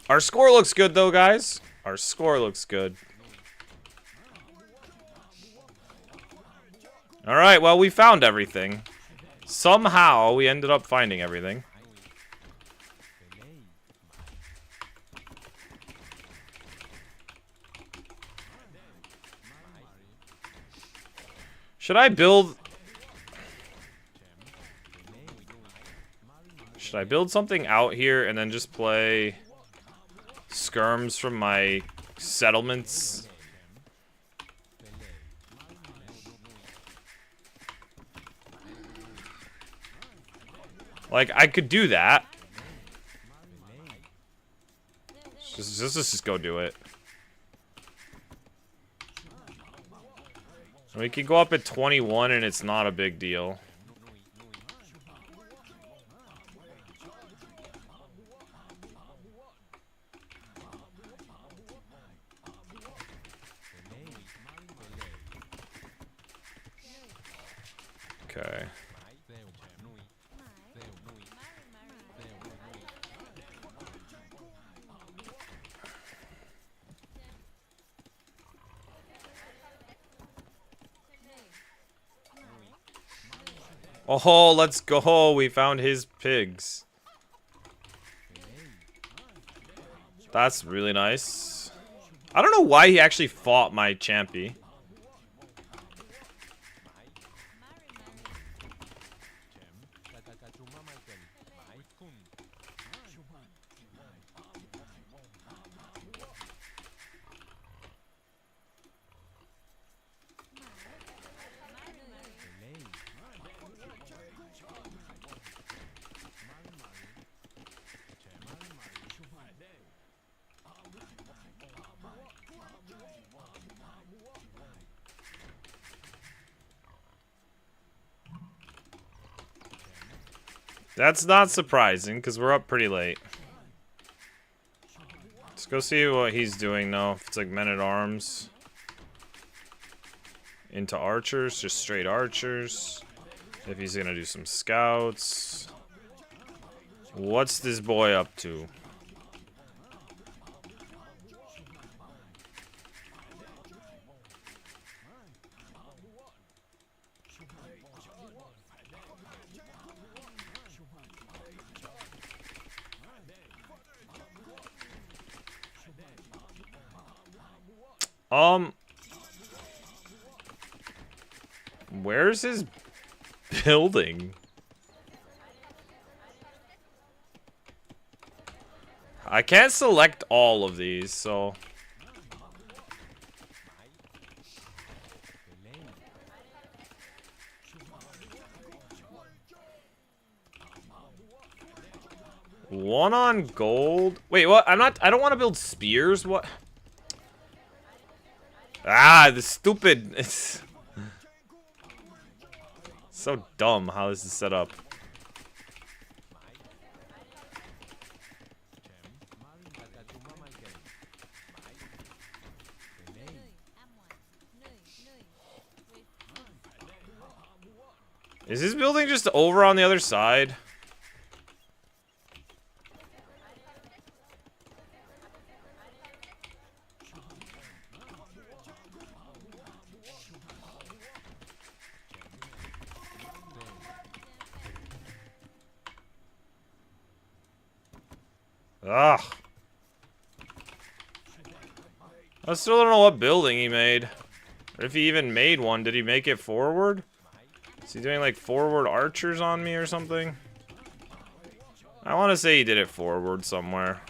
Our score looks good, though, guys. Our score looks good. Alright, well, we found everything. Somehow, we ended up finding everything. Should I build... Should I build something out here and then just play skirms from my settlements? Like, I could do that. Let's just go do it. We can go up at 21 and it's not a big deal. Okay. Oh, let's go. We found his pigs. That's really nice. I don't know why he actually fought my champy. That's not surprising, because we're up pretty late. Let's go see what he's doing now. If it's like men-at-arms. Into archers, just straight archers. If he's gonna do some scouts. What's this boy up to? Where's his building? I can't select all of these, so... One on gold. Wait, what? I don't want to build spears. What? Ah, the stupid. It's so dumb how this is set up. Is this building just over on the other side? Ugh. I still don't know what building he made. Or if he even made one. Did he make it forward? Is he doing like forward archers on me or something? I want to say he did it forward somewhere.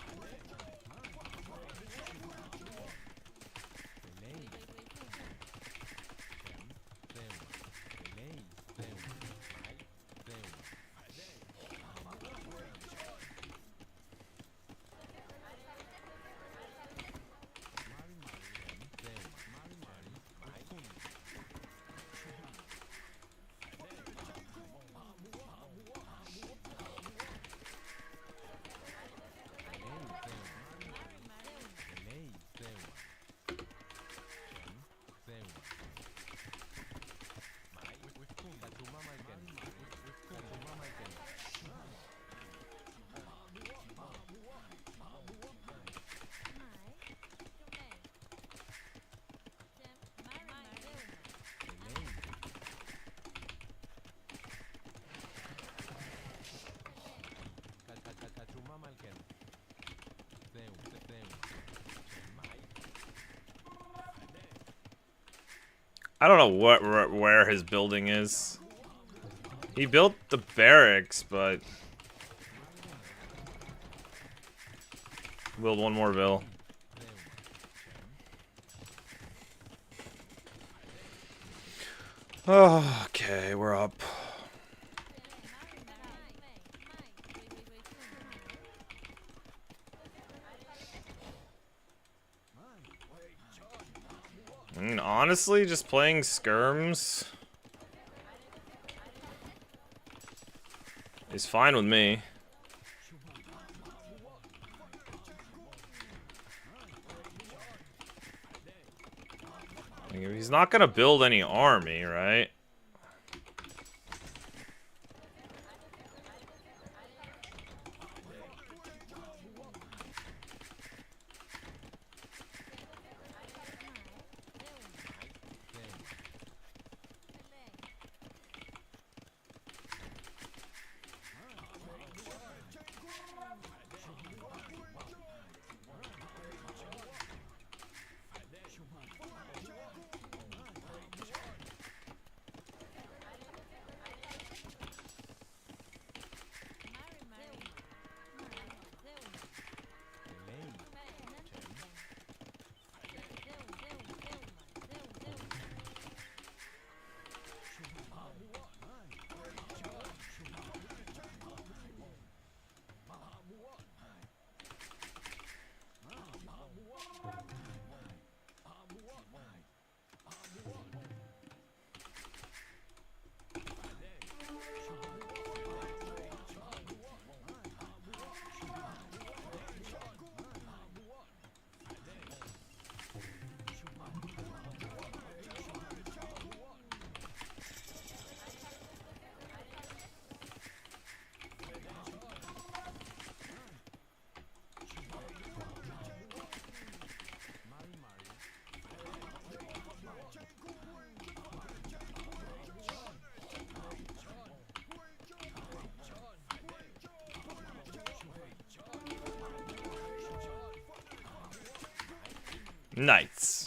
I don't know where his building is. He built the barracks, but... Build one more bill. Oh, okay, we're up. I mean, honestly, just playing skirms is fine with me. Like, he's not gonna build any army, right? Nice.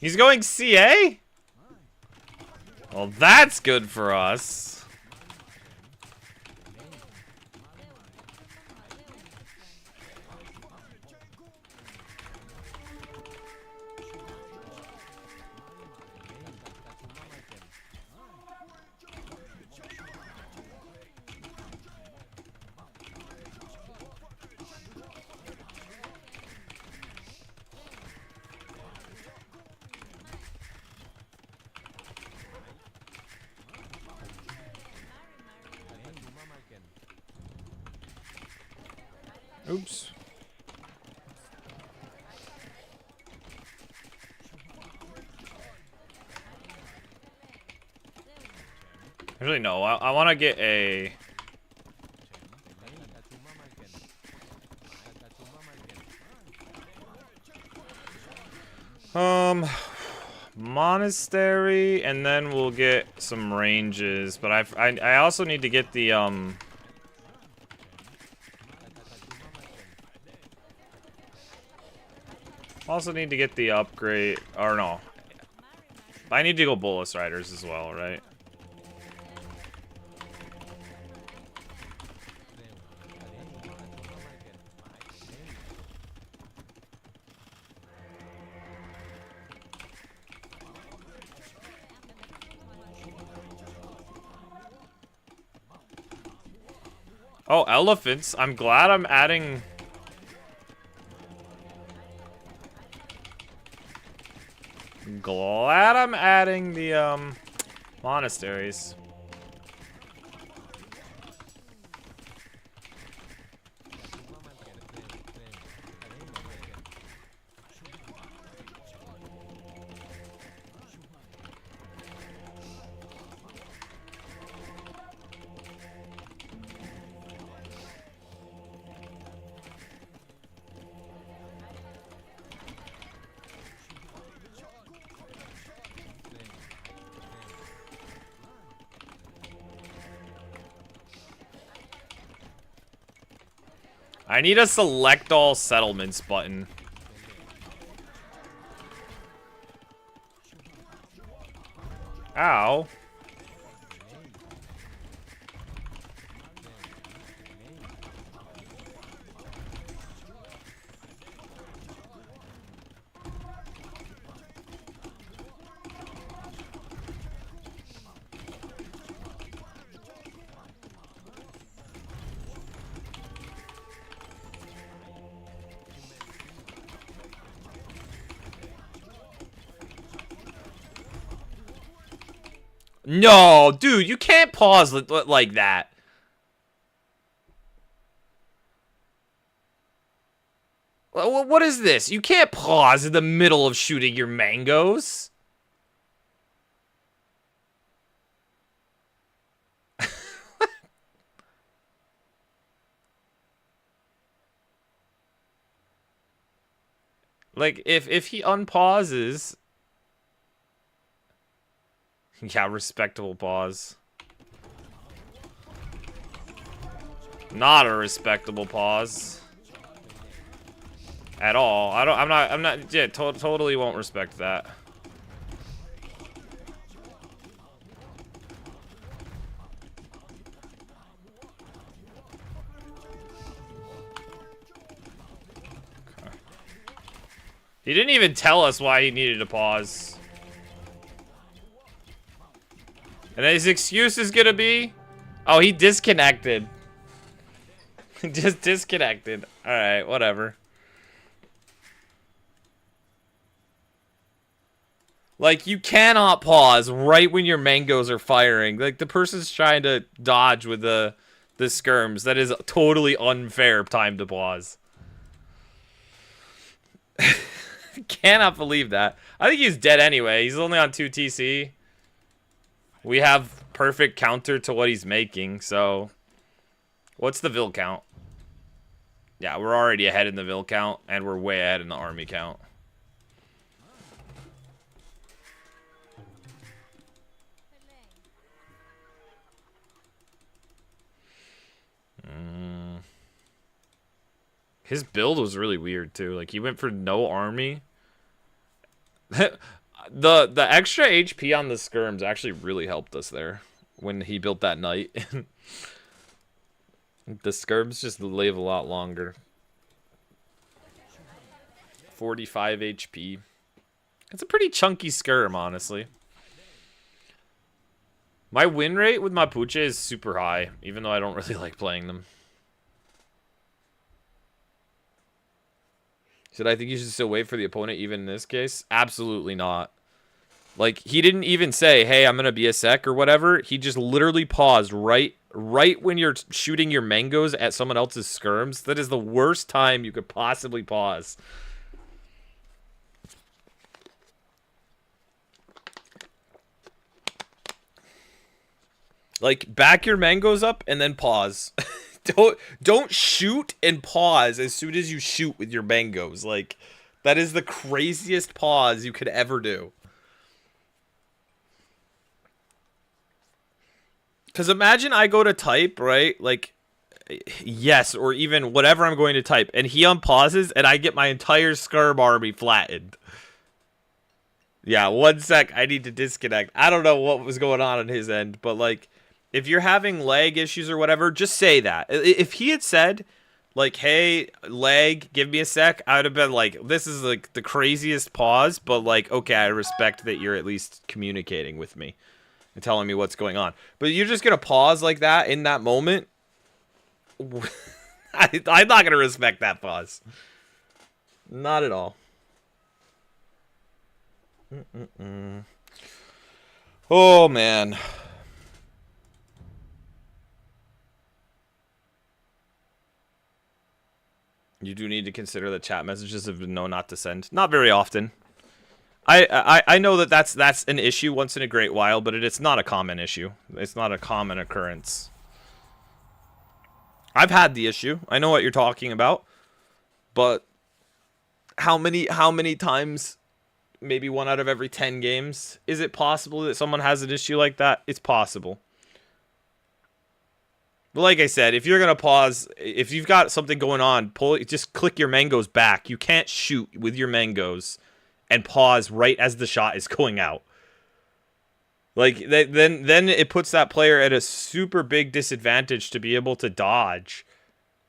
He's going CA? Well, that's good for us. Oops. Actually, no. I want to get a... monastery, and then we'll get some ranges. But I also need to get the, also need to get the upgrade, or no. I need to go Bolus Riders as well, right? Oh, elephants. I'm glad I'm adding... Glad I'm adding the, monasteries. I need a select all settlements button. Ow. No, dude, you can't pause like that. What is this? You can't pause in the middle of shooting your mangoes. Like, if he unpauses... Yeah, respectable pause. Not a respectable pause. At all. I'm not, yeah, totally won't respect that. Okay. He didn't even tell us why he needed to pause. And his excuse is gonna be, oh, he disconnected. Just disconnected. Alright, whatever. Like, you cannot pause right when your mangoes are firing. Like, the person's trying to dodge with the skirms. That is a totally unfair time to pause. Cannot believe that. I think he's dead anyway. He's only on 2 TC. We have perfect counter to what he's making, so... What's the Vil count? Yeah, we're already ahead in the Vil count, and we're way ahead in the army count. His build was really weird, too. Like, he went for no army. The extra HP on the skirms actually really helped us there when he built that knight. The skirms just live a lot longer. 45 HP. It's a pretty chunky skirm, honestly. My win rate with Mapuche is super high, even though I don't really like playing them. Said, I think you should still wait for the opponent even in this case? Absolutely not. Like, he didn't even say, hey, I'm going to be a sec or whatever. He just literally paused right when you're shooting your mangoes at someone else's skirms. That is the worst time you could possibly pause. Like, back your mangoes up and then pause. Don't shoot and pause as soon as you shoot with your mangoes. Like, that is the craziest pause you could ever do. Because imagine I go to type, right? Like, yes, or even whatever I'm going to type, and he unpauses, and I get my entire skirm army flattened. Yeah, 1 sec, I need to disconnect. I don't know what was going on his end, but, like, if you're having lag issues or whatever, just say that. If he had said, like, hey, lag, give me a sec, I would have been like, this is, like, the craziest pause, but, like, okay, I respect that you're at least communicating with me and telling me what's going on. But you're just going to pause like that in that moment? I'm not going to respect that pause. Not at all. Oh, man. You do need to consider that chat messages have been known not to send. Not very often. I know that that's an issue once in a great while, but it's not a common issue. It's not a common occurrence. I've had the issue. I know what you're talking about. But how many times, maybe 1 out of every 10 games, is it possible that someone has an issue like that? It's possible. But like I said, if you're gonna pause, if you've got something going on, just click your mangoes back. You can't shoot with your mangoes and pause right as the shot is going out. Like then it puts that player at a super big disadvantage to be able to dodge.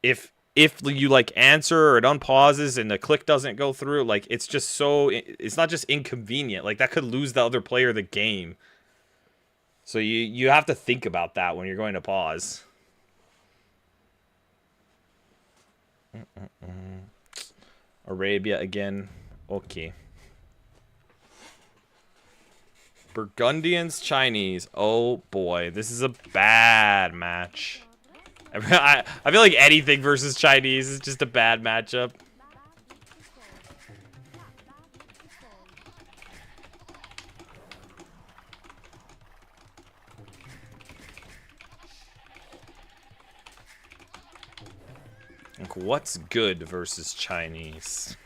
If you like answer or it unpauses and the click doesn't go through, like it's just so, it's not just inconvenient. Like that could lose the other player the game. So you have to think about that when you're going to pause. Arabia again. Okay. Burgundians, Chinese. Oh boy, this is a bad match. I feel like anything versus Chinese is just a bad matchup. Like, what's good versus Chinese?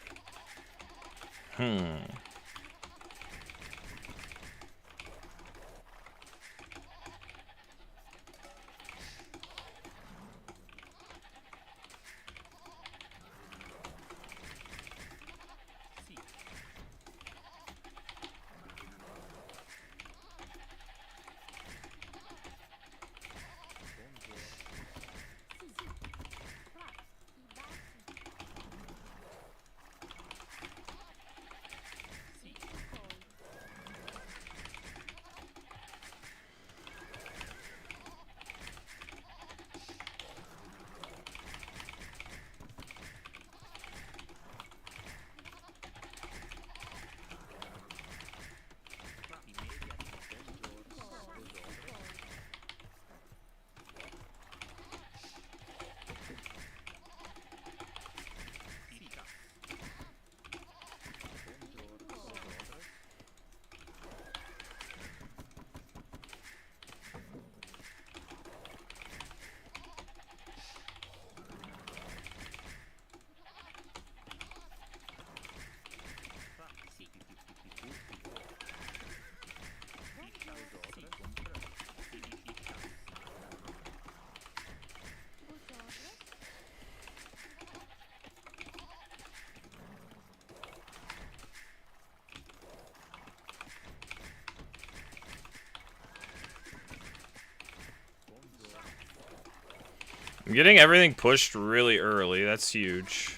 I'm getting everything pushed really early. That's huge.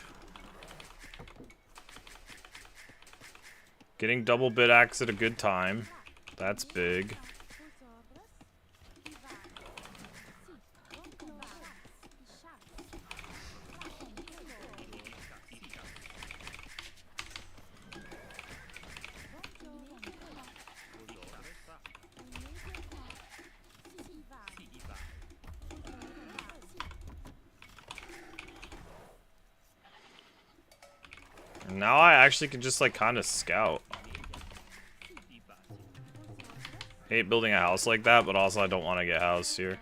Getting double bid axe at a good time. That's big. Now I actually can just like kind of scout. Hate building a house like that, but also I don't want to get housed here.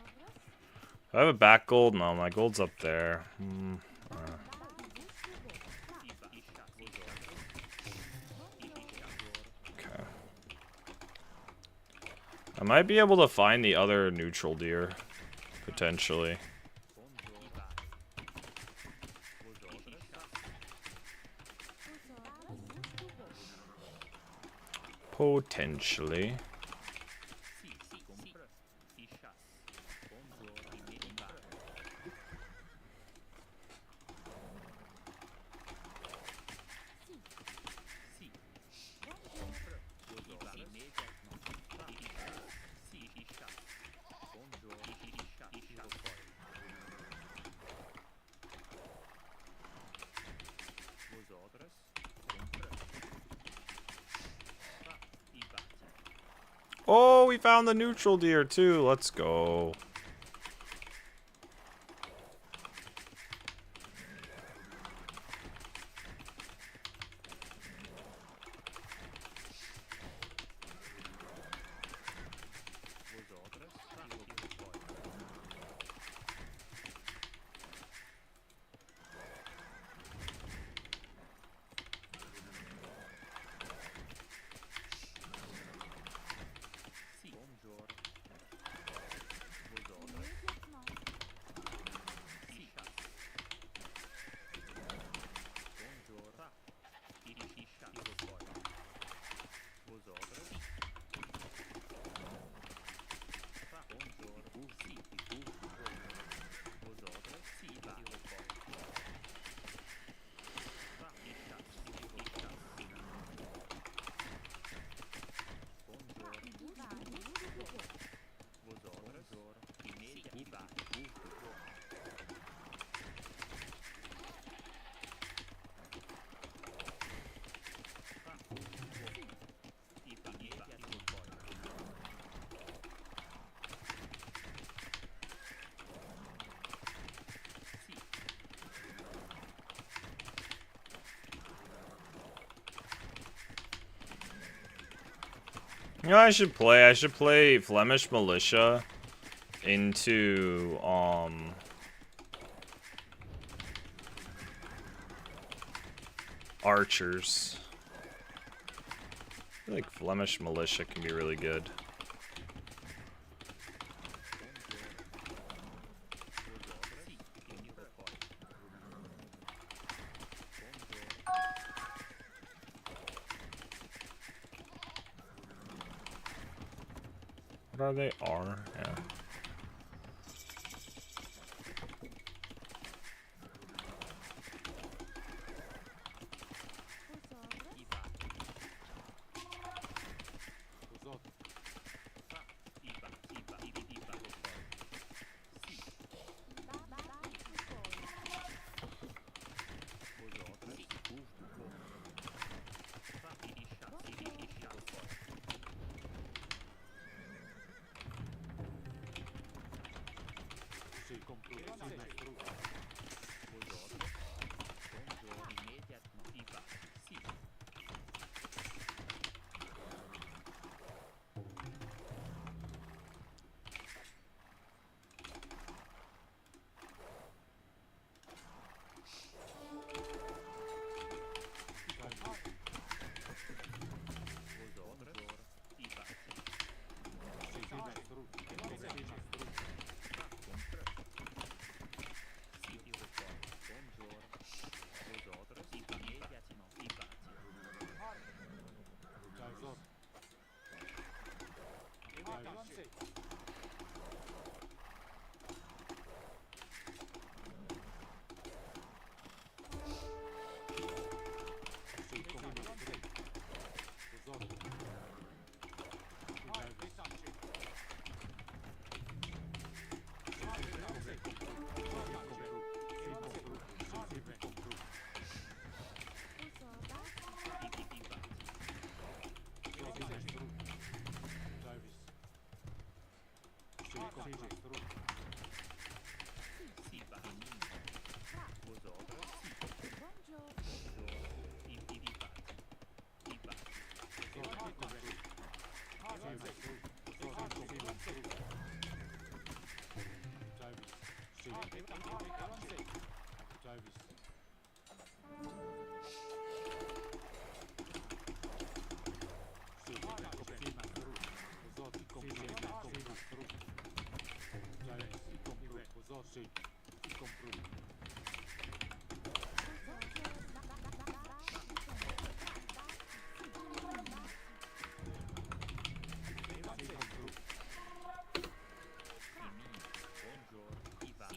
Do I have a back gold? No, my gold's up there. Okay. I might be able to find the other neutral deer, potentially. Potentially. Oh, we found the neutral deer too. Let's go. You know what I should play? I should play Flemish Militia into archers. I feel like Flemish Militia can be really good. What are they? R? Yeah.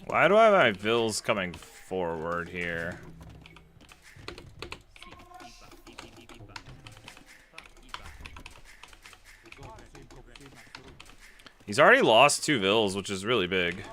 Why do I have my Vills coming forward here? He's already lost 2 Vills, which is really big.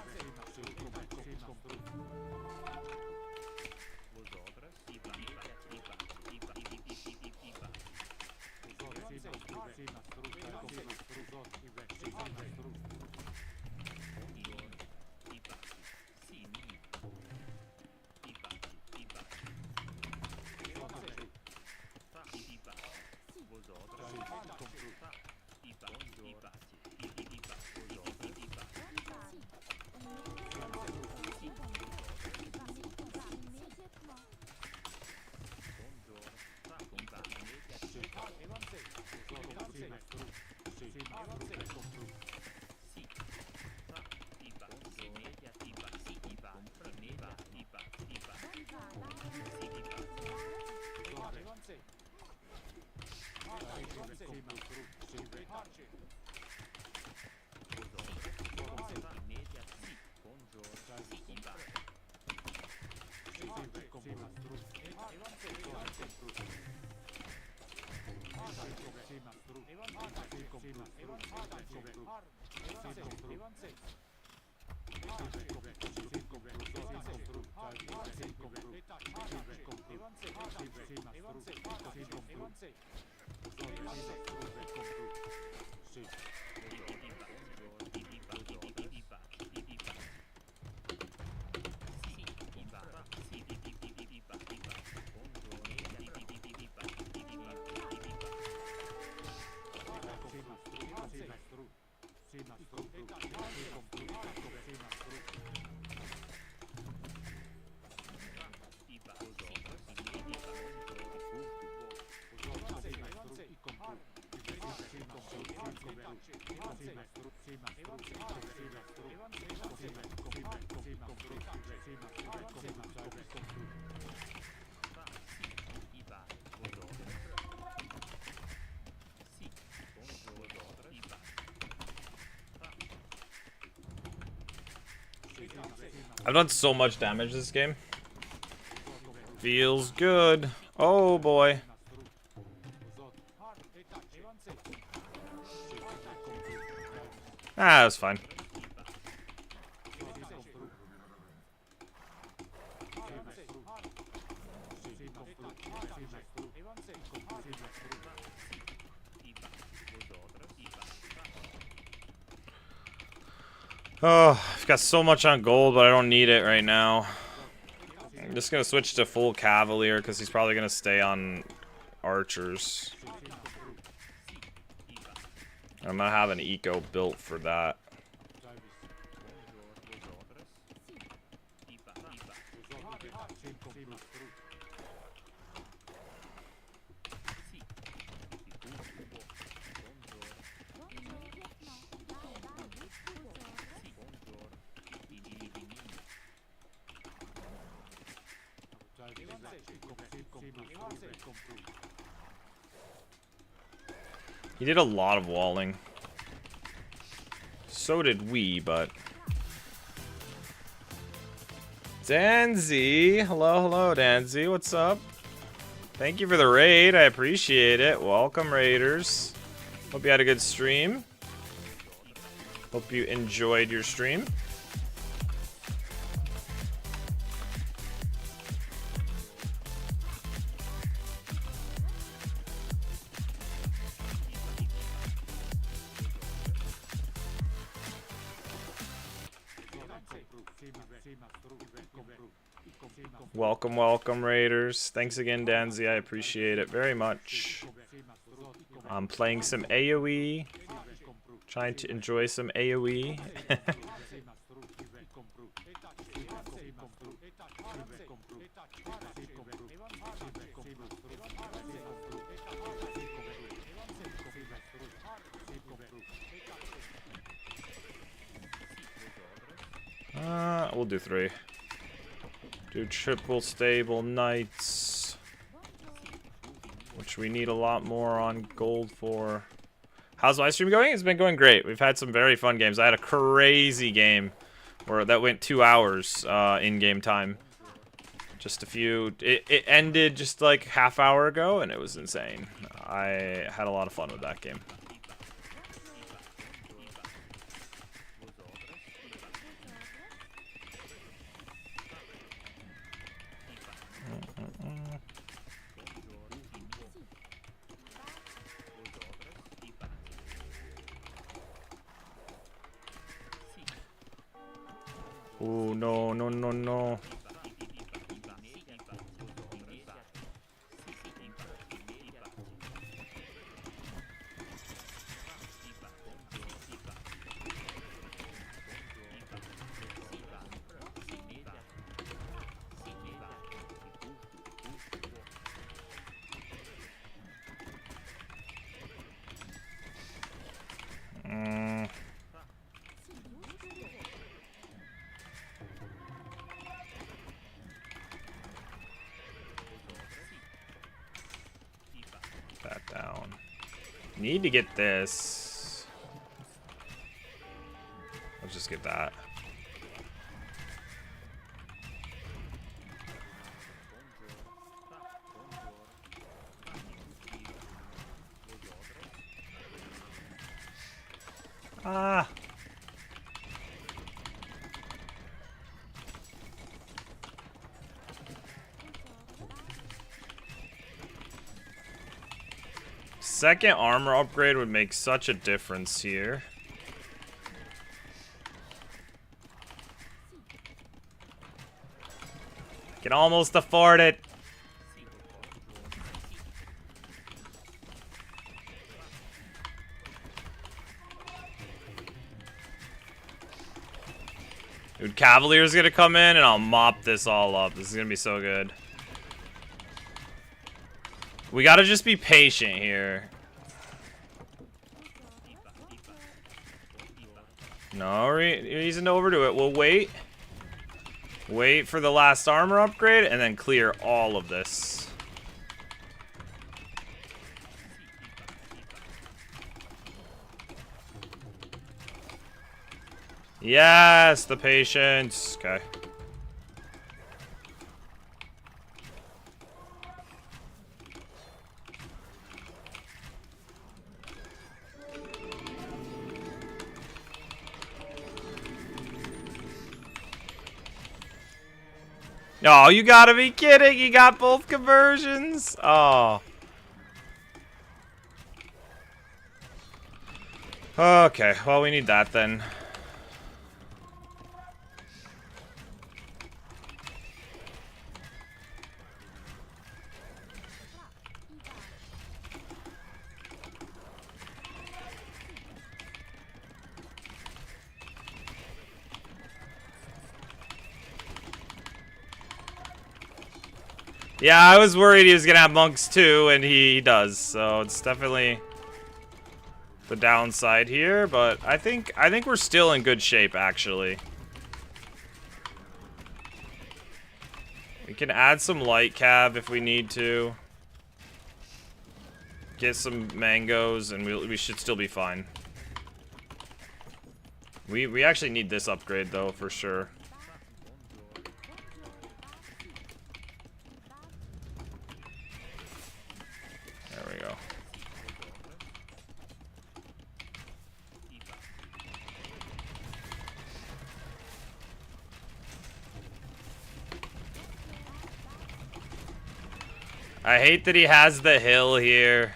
I've done so much damage this game. Feels good. Oh boy. Ah, that's fine. Oh, I've got so much on gold, but I don't need it right now. I'm just gonna switch to full cavalier because he's probably gonna stay on archers. I'm gonna have an eco built for that. He did a lot of walling. So did we, but... Danzy! Hello, Danzy. What's up? Thank you for the raid. I appreciate it. Welcome, raiders. Hope you had a good stream. Hope you enjoyed your stream. Welcome, raiders. Thanks again, Danzy. I appreciate it very much. I'm playing some Aoe. Trying to enjoy some Aoe. We'll do 3. Do triple stable knights, which we need a lot more on gold for. How's my stream going? It's been going great. We've had some very fun games. I had a crazy game where that went 2 hours in game time. Just a few. It ended just like half hour ago, and it was insane. I had a lot of fun with that game. Oh, no. That down. Need to get this. Let's just get that. Ah. Second armor upgrade would make such a difference here. Can almost afford it. Dude, Cavalier's gonna come in and I'll mop this all up. This is gonna be so good. We gotta just be patient here. No reason to overdo it. We'll wait. Wait for the last armor upgrade and then clear all of this. Yes, the patience. Okay. Oh, you gotta be kidding. You got both conversions. Oh. Okay, well, we need that then. Yeah, I was worried he was gonna have monks too, and he does. So it's definitely the downside here, but I think we're still in good shape actually. We can add some light cav if we need to. Get some mangoes, and we should still be fine. We actually need this upgrade though for sure. I hate that he has the hill here.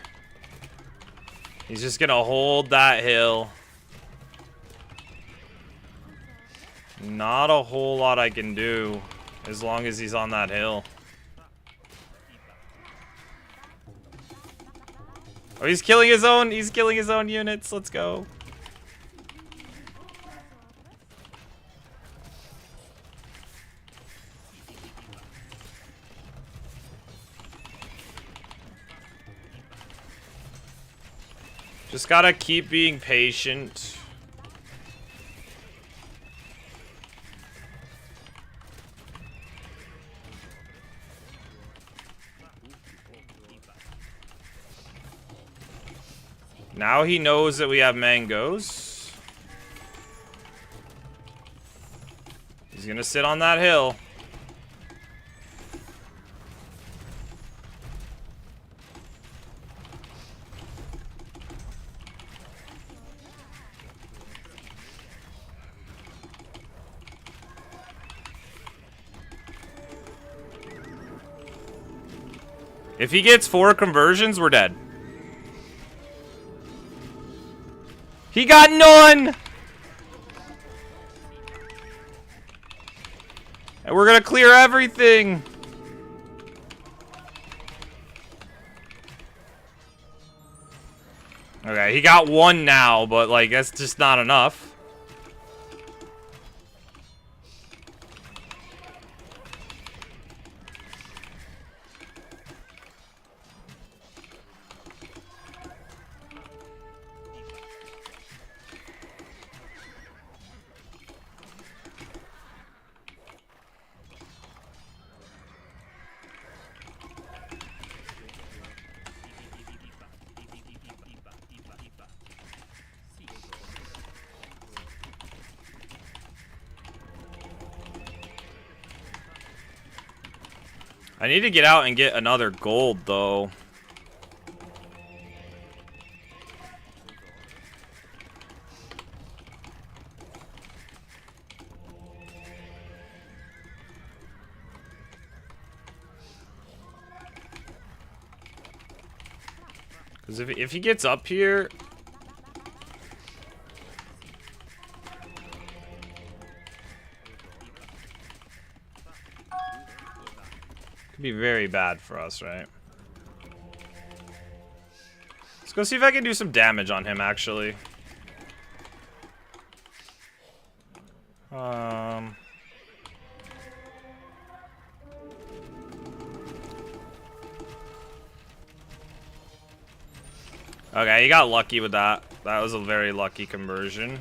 He's just gonna hold that hill. Not a whole lot I can do as long as he's on that hill. Oh, he's killing his own units. Let's go. Just gotta keep being patient. Now he knows that we have mangoes. He's gonna sit on that hill. If he gets 4 conversions, we're dead. He got none! And we're gonna clear everything! Okay, he got 1 now, but like, that's just not enough. I need to get out and get another gold, though. Because if he gets up here... Could be very bad for us, right? Let's go see if I can do some damage on him, actually. Okay, you got lucky with that. That was a very lucky conversion.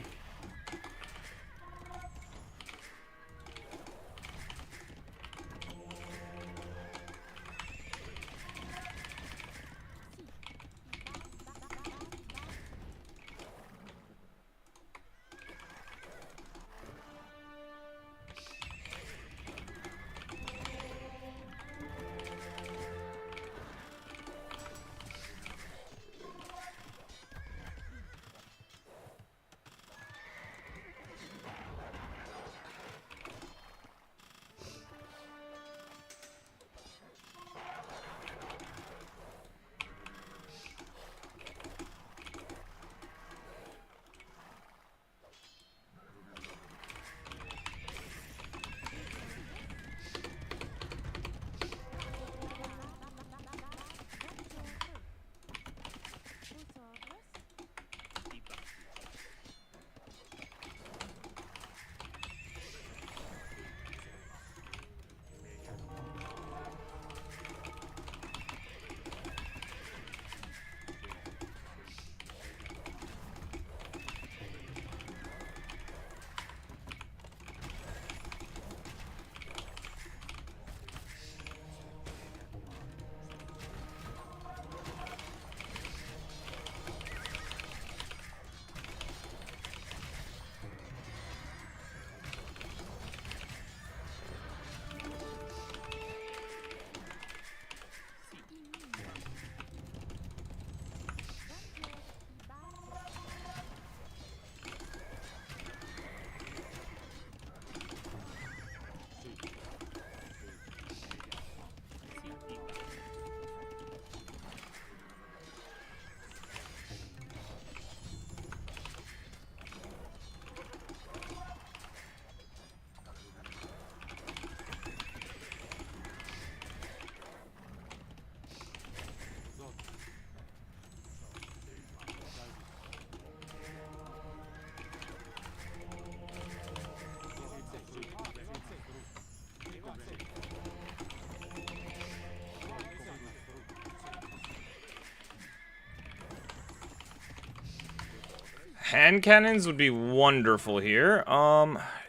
Hand cannons would be wonderful here.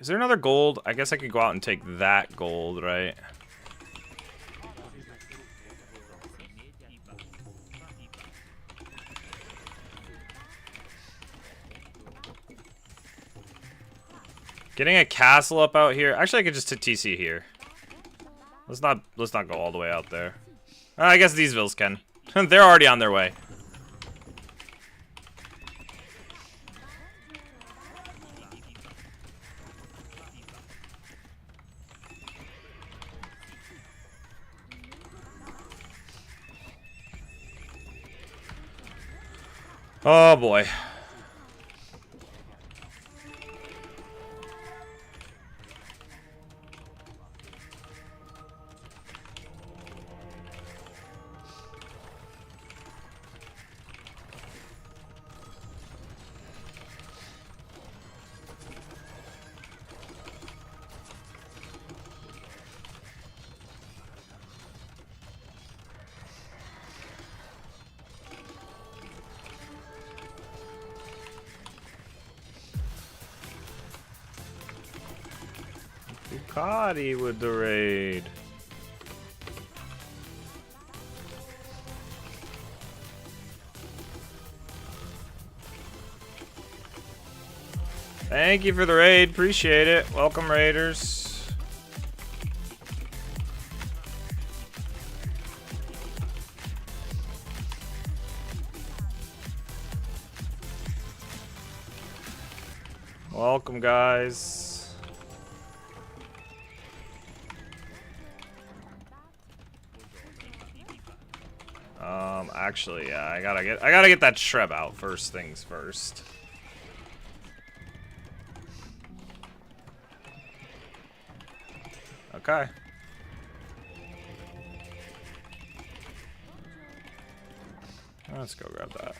Is there another gold? I guess I could go out and take that gold, right? Getting a castle up out here. Actually, I could just TC here. Let's not go all the way out there. I guess these vills can. They're already on their way. Oh boy. Ducati with the raid. Thank you for the raid. Appreciate it. Welcome, raiders. Welcome, guys. Actually, yeah, I gotta get that Shreb out first things first. Okay. Let's go grab that.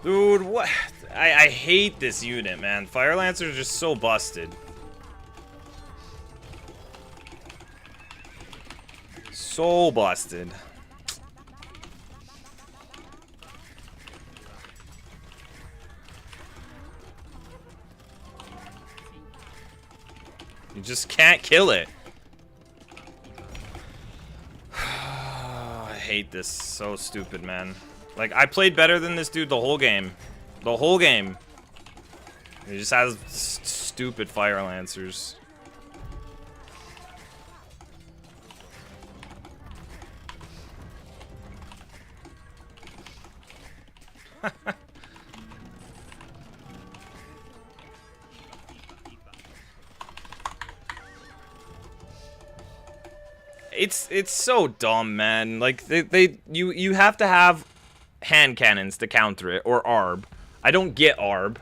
Dude, what? I hate this unit, man. Fire Lancers are just so busted. So busted. You just can't kill it. I hate this. So stupid, man. Like, I played better than this dude the whole game. The whole game. He just has stupid Fire Lancers. It's so dumb, man. Like you have to have hand cannons to counter it, or ARB. I don't get ARB.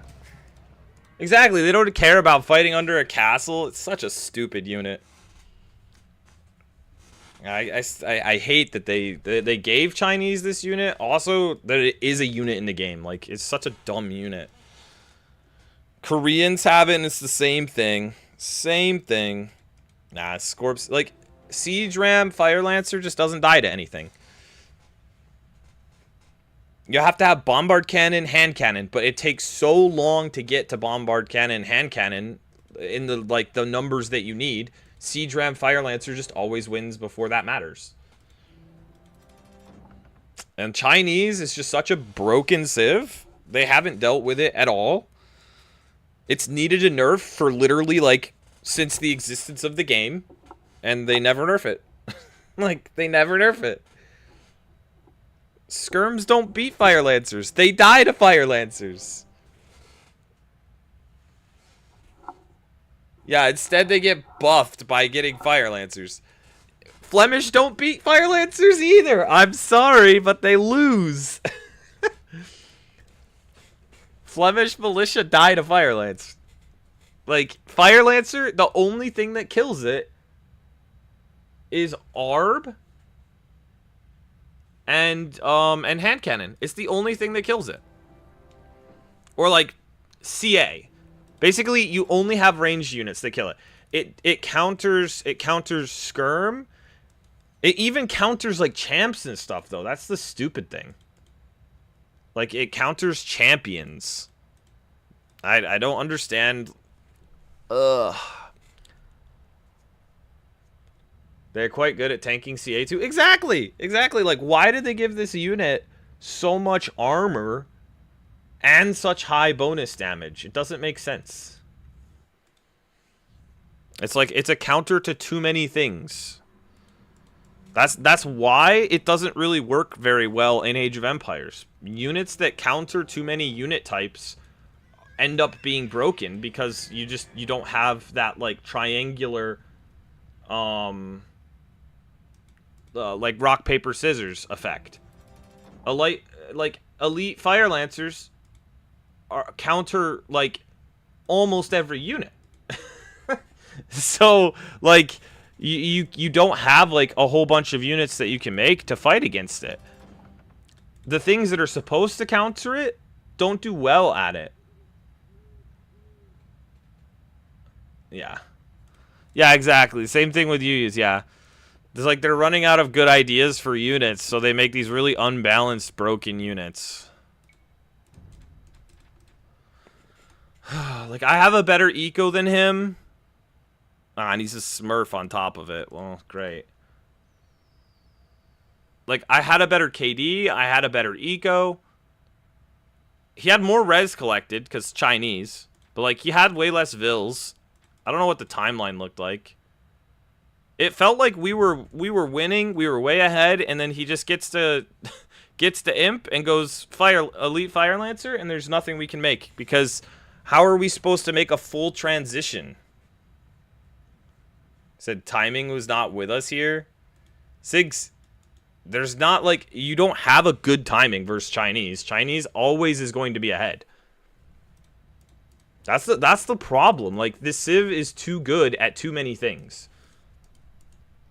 Exactly, they don't care about fighting under a castle. It's such a stupid unit. I hate that they gave Chinese this unit. Also, that it is a unit in the game. Like, it's such a dumb unit. Koreans have it, and it's the same thing. Same thing. Nah, Scorps, like, Siege Ram, Fire Lancer just doesn't die to anything. You have to have Bombard Cannon, Hand Cannon, but it takes so long to get to Bombard Cannon, Hand Cannon in the, like, the numbers that you need. Siege Ram, Fire Lancer just always wins before that matters. And Chinese is just such a broken civ. They haven't dealt with it at all. It's needed a nerf for literally, like, since the existence of the game. And they never nerf it. Like, they never nerf it. Skirms don't beat Fire Lancers. They die to Fire Lancers. Yeah, instead they get buffed by getting Fire Lancers. Flemish don't beat Fire Lancers either. I'm sorry, but they lose. Flemish Militia die to Fire Lance. Like, Fire Lancer, the only thing that kills it is ARB and hand cannon. It's the only thing that kills it. Or like CA. Basically, you only have ranged units that kill it. It counters skirm. It even counters like champs and stuff though. That's the stupid thing. Like, it counters champions. I don't understand. Ugh. They're quite good at tanking CA2. Exactly! Exactly. Like, why did they give this unit so much armor and such high bonus damage? It doesn't make sense. It's like, it's a counter to too many things. That's why it doesn't really work very well in Age of Empires. Units that counter too many unit types end up being broken because you don't have that, like, triangular like rock paper scissors effect. Like elite Fire Lancers are counter like almost every unit. So like you don't have like a whole bunch of units that you can make to fight against it. The things that are supposed to counter it don't do well at it. Yeah. Yeah, exactly. Same thing with Yuyus, yeah. It's like they're running out of good ideas for units, so they make these really unbalanced, broken units. Like, I have a better eco than him. Ah, and he's a smurf on top of it. Well, great. Like, I had a better KD. I had a better eco. He had more res collected, because Chinese. But, like, he had way less vills. I don't know what the timeline looked like. It felt like we were winning, we were way ahead, and then he just gets to imp and goes elite Fire Lancer, and there's nothing we can make because how are we supposed to make a full transition? Said timing was not with us here. Sigs, there's not like, you don't have a good timing versus Chinese. Chinese always is going to be ahead. That's the problem. Like, this civ is too good at too many things.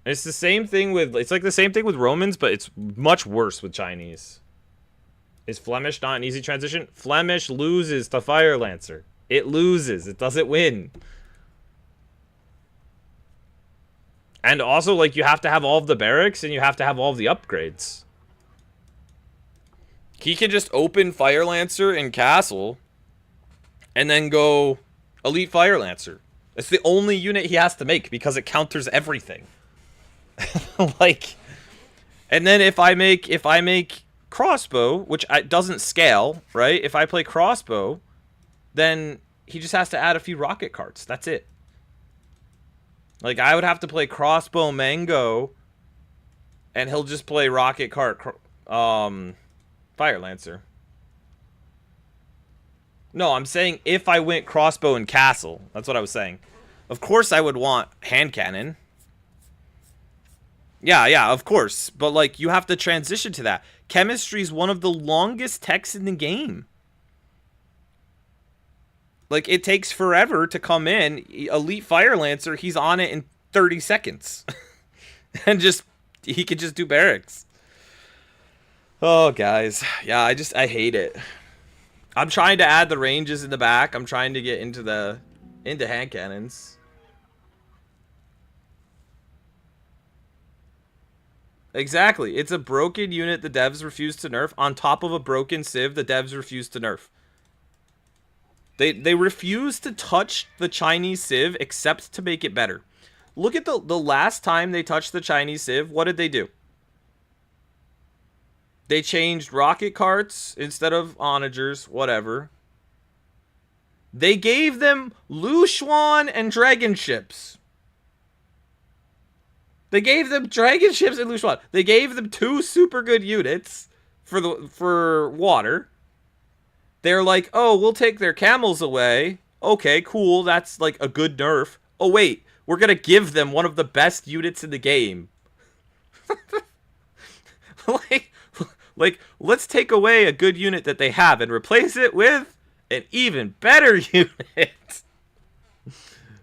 It's the same thing with, it's like the same thing with Romans, but it's much worse with Chinese. Is Flemish not an easy transition? Flemish loses to Fire Lancer. It loses. It doesn't win. And also, like, you have to have all of the barracks and you have to have all of the upgrades. He can just open Fire Lancer and Castle and then go Elite Fire Lancer. It's the only unit he has to make because it counters everything. Like, and then if I make crossbow, which doesn't scale, right? If I play crossbow, then he just has to add a few rocket carts. That's it. Like, I would have to play crossbow mango, and he'll just play rocket cart, Fire Lancer. No, I'm saying if I went crossbow and castle. That's what I was saying. Of course I would want hand cannon. Yeah, of course. But, like, you have to transition to that. Chemistry is one of the longest techs in the game. Like, it takes forever to come in. Elite Fire Lancer, he's on it in 30 seconds. And he could just do barracks. Oh, guys. Yeah, I hate it. I'm trying to add the ranges in the back. I'm trying to get into hand cannons. Exactly. It's a broken unit the devs refuse to nerf on top of a broken civ the devs refuse to nerf. They refuse to touch the Chinese civ except to make it better. Look at the last time they touched the Chinese civ. What did they do? They changed rocket carts instead of onagers, whatever. They gave them Lushuan and dragon ships. They gave them dragon ships and Lushuan. They gave them 2 super good units for water. They're like, oh, we'll take their camels away. Okay, cool. That's like a good nerf. Oh, wait. We're going to give them one of the best units in the game. like, let's take away a good unit that they have and replace it with an even better unit.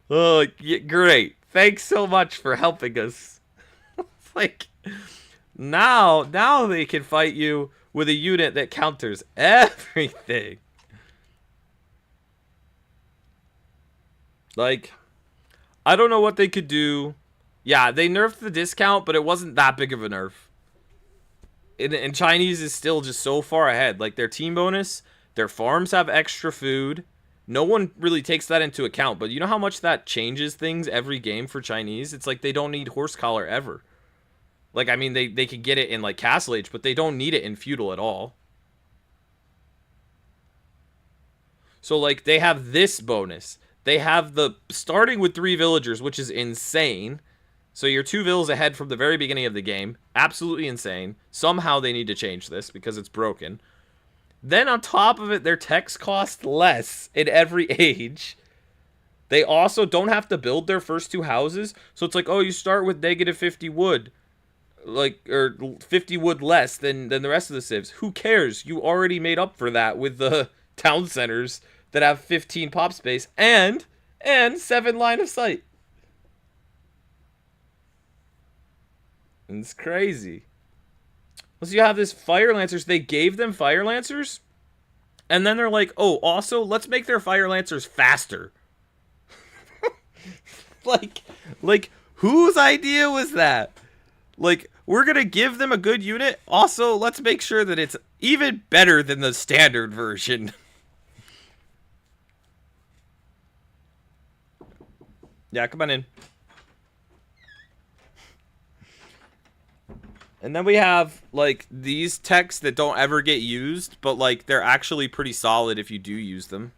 Oh, yeah, great. Thanks so much for helping us. It's like, now they can fight you with a unit that counters everything. Like, I don't know what they could do. Yeah, they nerfed the discount, but it wasn't that big of a nerf. And Chinese is still just so far ahead. Like, their team bonus, their farms have extra food. No one really takes that into account, but you know how much that changes things every game for Chinese? It's like they don't need horse collar ever. Like, I mean, they could get it in, like, Castle Age, but they don't need it in Feudal at all. So, like, they have this bonus. They have the starting with 3 villagers, which is insane. So you're 2 vills ahead from the very beginning of the game. Absolutely insane. Somehow they need to change this because it's broken. Then on top of it, their techs cost less in every age. They also don't have to build their first 2 houses. So it's like, oh, you start with negative 50 wood. Like, or 50 wood less than the rest of the civs. Who cares? You already made up for that with the town centers that have 15 pop space and 7 line of sight. It's crazy. So you have this Fire Lancers. They gave them Fire Lancers. And then they're like, oh, also, let's make their Fire Lancers faster. like, whose idea was that? Like, we're going to give them a good unit. Also, let's make sure that it's even better than the standard version. Yeah, come on in. And then we have, like, these techs that don't ever get used, but, like, they're actually pretty solid if you do use them.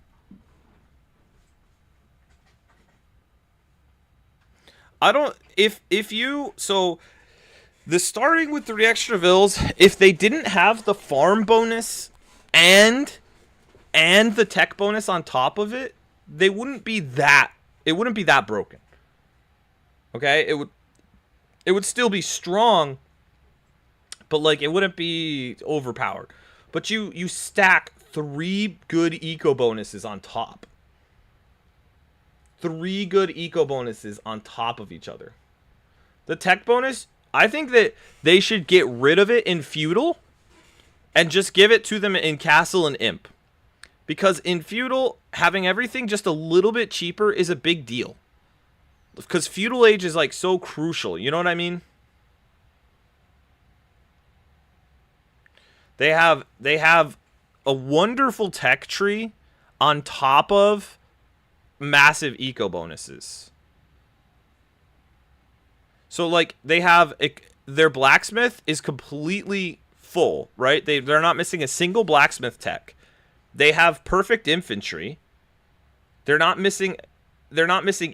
So, the starting with 3 extra vills, if they didn't have the farm bonus and the tech bonus on top of it, it wouldn't be that broken. Okay? It would still be strong, but, like, it wouldn't be overpowered. But you stack 3 good eco bonuses on top. 3 good eco bonuses on top of each other. The tech bonus, I think that they should get rid of it in Feudal and just give it to them in Castle and Imp. Because in Feudal, having everything just a little bit cheaper is a big deal. Because Feudal Age is like so crucial, you know what I mean? They have a wonderful tech tree on top of massive eco bonuses. So like they have their blacksmith is completely full, right? They're not missing a single blacksmith tech. They have perfect infantry. They're not missing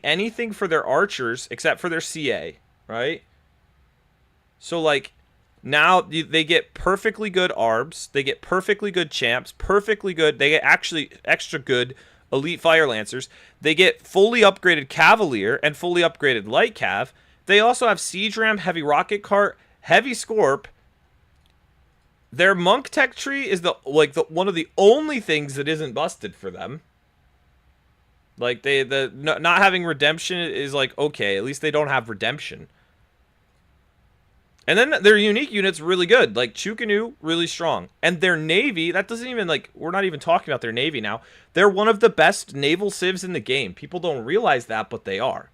anything for their archers except for their CA, right? So like now they get perfectly good arbs, they get perfectly good champs, perfectly good. They get actually extra good elite fire lancers. They get fully upgraded cavalier and fully upgraded light cav. They also have siege ram, heavy rocket cart, heavy scorp. Their monk tech tree is one of the only things that isn't busted for them. Like not having redemption is like okay, at least they don't have redemption. And then their unique unit's really good. Like Chukanu, really strong. And their navy, that doesn't even like we're not even talking about their navy now. They're one of the best naval civs in the game. People don't realize that, but they are.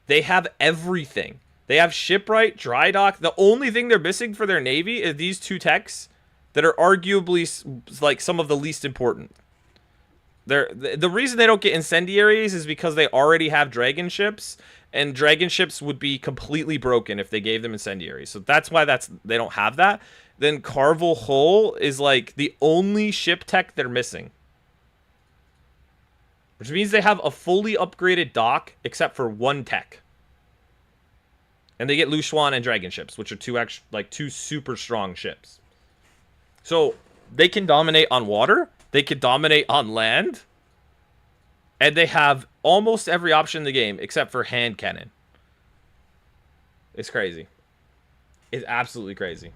They have everything. They have shipwright, dry dock. The only thing they're missing for their navy is these two techs that are arguably like some of the least important. The reason they don't get incendiaries is because they already have dragon ships, and dragon ships would be completely broken if they gave them incendiaries. So that's why they don't have that. Then Carvel Hull is like the only ship tech they're missing. Which means they have a fully upgraded dock except for one tech. And they get Lushuan and dragon ships, which are two super strong ships. So they can dominate on water. They can dominate on land. And they have almost every option in the game except for hand cannon. It's crazy. It's absolutely crazy.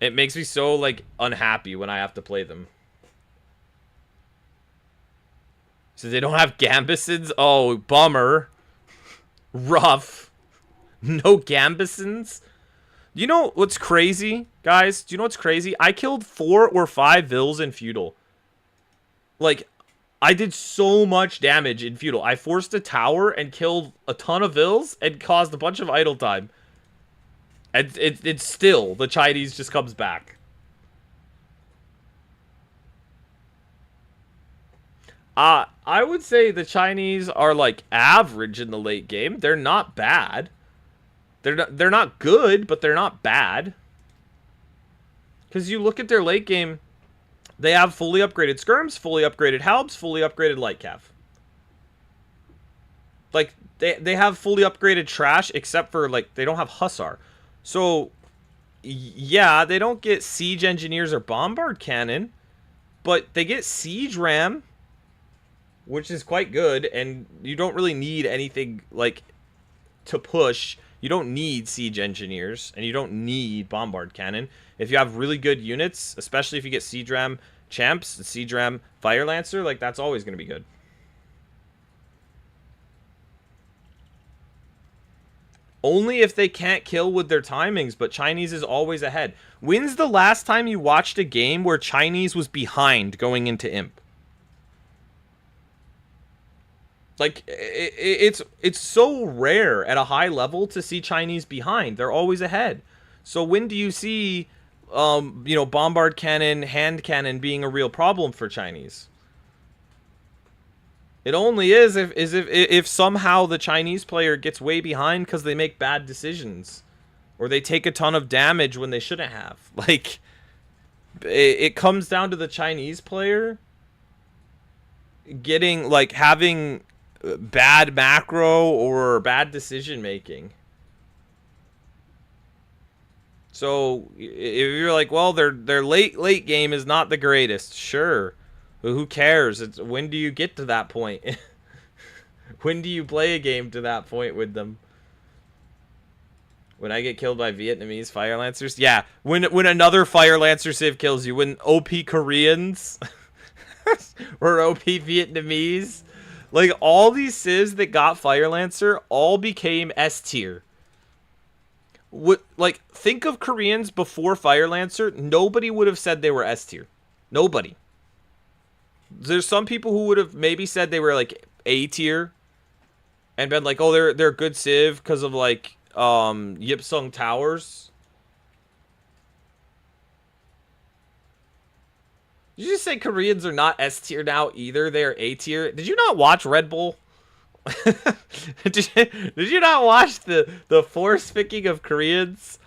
It makes me so like unhappy when I have to play them. So they don't have Gambesons? Oh, bummer. Rough. No Gambesons? You know what's crazy, guys? Do you know what's crazy? I killed 4 or 5 Vills in Feudal. Like, I did so much damage in Feudal. I forced a tower and killed a ton of Vills and caused a bunch of idle time. And it's still, the Chinese just comes back. I would say the Chinese are like average in the late game. They're not bad. They're not good, but they're not bad. Because you look at their late game, they have fully upgraded skirms, fully upgraded halbs, fully upgraded light cav. Like they have fully upgraded trash, except for like they don't have hussar. So yeah, they don't get siege engineers or bombard cannon, but they get siege ram, which is quite good, and you don't really need anything like to push. You don't need siege engineers, and you don't need bombard cannon. If you have really good units, especially if you get siege ram champs, siege ram fire lancer, like that's always going to be good. Only if they can't kill with their timings, but Chinese is always ahead. When's the last time you watched a game where Chinese was behind going into Imp? Like, it's so rare at a high level to see Chinese behind. They're always ahead. So when do you see, you know, bombard cannon, hand cannon being a real problem for Chinese? It only is if somehow the Chinese player gets way behind because they make bad decisions. Or they take a ton of damage when they shouldn't have. Like, it comes down to the Chinese player getting, like, having bad macro or bad decision making. So if you're like, well, their late game is not the greatest, sure, but who cares? It's when do you get to that point? When do you play a game to that point with them? When I get killed by Vietnamese fire lancers, yeah. When another fire lancer civ kills you, when OP Koreans or OP Vietnamese. Like, all these civs that got Fire Lancer all became S tier. would like think of Koreans before Fire Lancer. Nobody would have said they were S tier. Nobody. There's some people who would have maybe said they were like A tier and been like, oh, they're good civ because of like Yipsung Towers. Did you just say Koreans are not S tier now either? They're A tier. Did you not watch Red Bull? did you not watch the force picking of Koreans?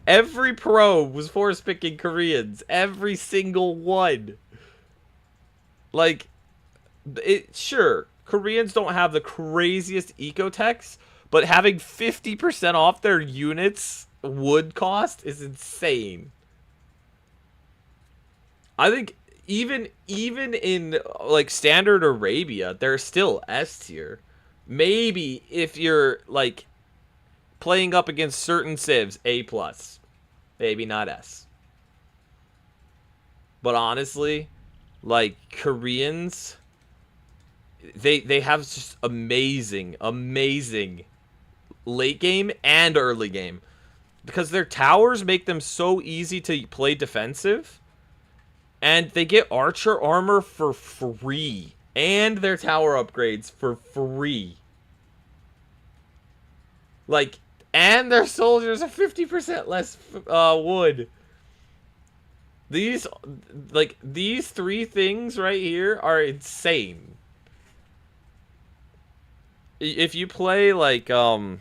Every pro was force picking Koreans. Every single one. Like, sure, Koreans don't have the craziest ecotechs, but having 50% off their units wood cost is insane. I think even in like standard Arabia, they're still S tier. Maybe if you're like playing up against certain civs, A plus, maybe not S. But honestly, like Koreans, they have just amazing late game and early game because their towers make them so easy to play defensive. And they get archer armor for free. And their tower upgrades for free. Like, and their soldiers are 50% less wood. These three things right here are insane. If you play, like, you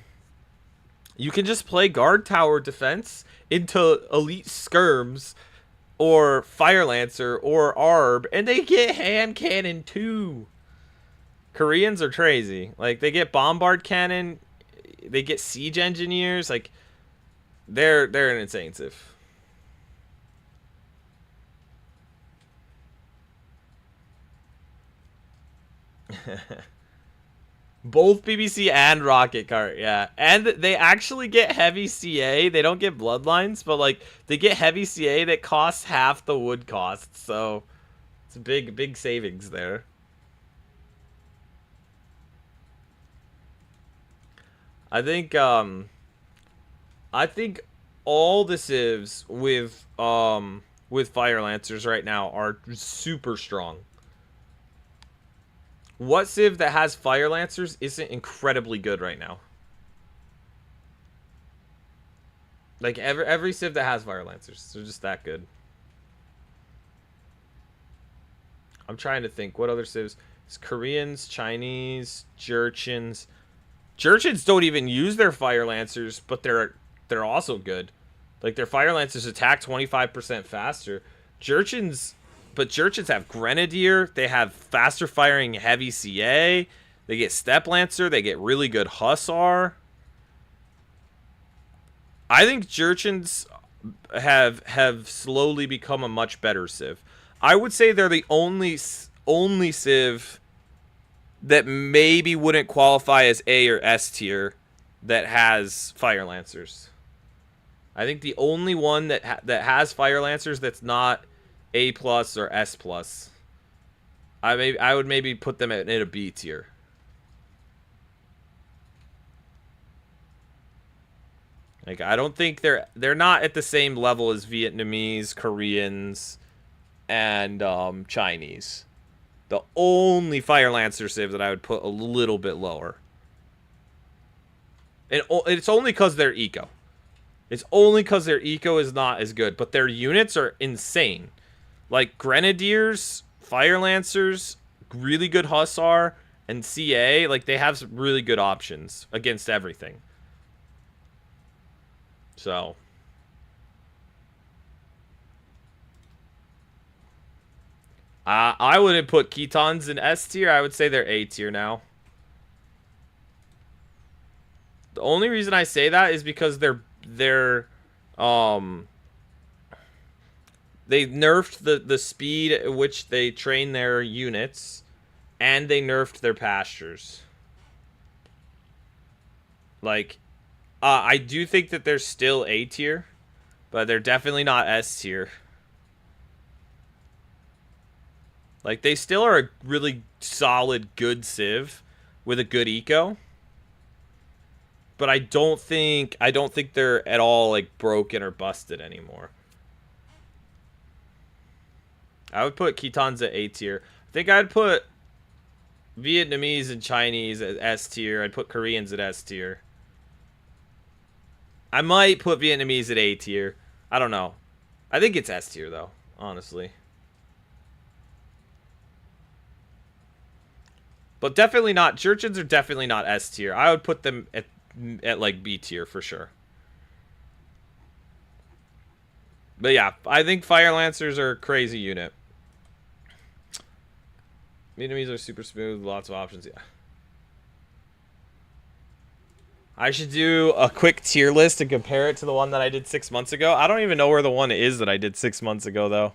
can just play guard tower defense into elite skirms or Fire Lancer, or Arb, and they get hand cannon too. Koreans are crazy. Like, they get bombard cannon, they get siege engineers. Like, they're an insane civ. Both BBC and Rocket Cart, yeah. And they actually get heavy CA. They don't get bloodlines, but like they get heavy CA that costs half the wood cost. So it's a big savings there. I think all the civs with Fire Lancers right now are super strong. What civ that has Fire Lancers isn't incredibly good right now? Like, every civ that has Fire Lancers, they're just that good. I'm trying to think. What other civs? It's Koreans, Chinese, Jurchens. Jurchens don't even use their Fire Lancers, but they're also good. Like, their Fire Lancers attack 25% faster. But Jurchens have Grenadier. They have faster firing heavy CA. They get Step Lancer. They get really good Hussar. I think Jurchens have slowly become a much better civ. I would say they're the only civ that maybe wouldn't qualify as A or S tier that has Fire Lancers. I think the only one that has Fire Lancers that's not A plus or S plus, I would maybe put them in a B tier. Like, I don't think they're not at the same level as Vietnamese, Koreans, and Chinese. The only Fire Lancer civ that I would put a little bit lower. And it's only because their eco. It's only because their eco is not as good, but their units are insane. Like Grenadiers, Fire Lancers, really good Hussar, and CA, like they have some really good options against everything. So I wouldn't put Ketons in S tier. I would say they're A tier now. The only reason I say that is because they nerfed the speed at which they train their units, and they nerfed their pastures. Like, I do think that they're still A tier, but they're definitely not S tier. Like, they still are a really solid, good civ with a good eco. but I don't think they're at all like broken or busted anymore. I would put Khitans at A tier. I think I'd put Vietnamese and Chinese at S tier. I'd put Koreans at S tier. I might put Vietnamese at A tier. I don't know. I think it's S tier though, honestly. But definitely not. Jurchens are definitely not S tier. I would put them at like B tier for sure. But yeah, I think Fire Lancers are a crazy unit. Vietnamese are super smooth, lots of options. Yeah. I should do a quick tier list and compare it to the one that I did 6 months ago. I don't even know where the one is that I did 6 months ago, though.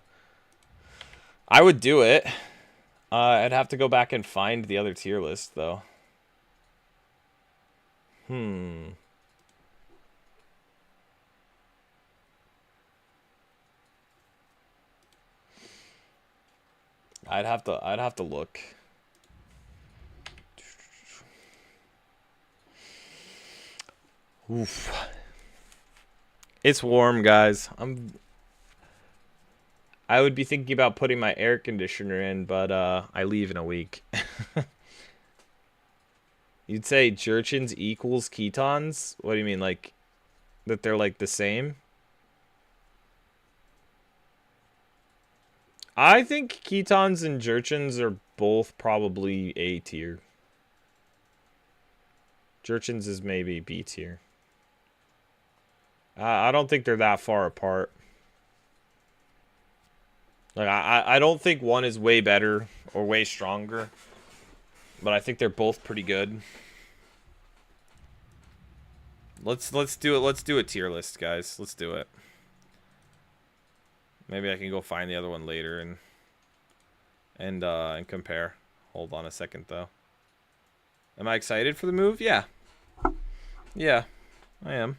I would do it. I'd have to go back and find the other tier list, though. I'd have to look. Oof. It's warm, guys. I would be thinking about putting my air conditioner in, but I leave in a week. You'd say Jurchens equals Khitans? What do you mean, like that they're like the same? I think Khitans and Jurchens are both probably A tier. Jurchens is maybe B tier. I don't think they're that far apart. Like I don't think one is way better or way stronger, but I think they're both pretty good. Let's do it. Let's do a tier list, guys. Let's do it. Maybe I can go find the other one later and compare. Hold on a second though. Am I excited for the move? Yeah. Yeah, I am.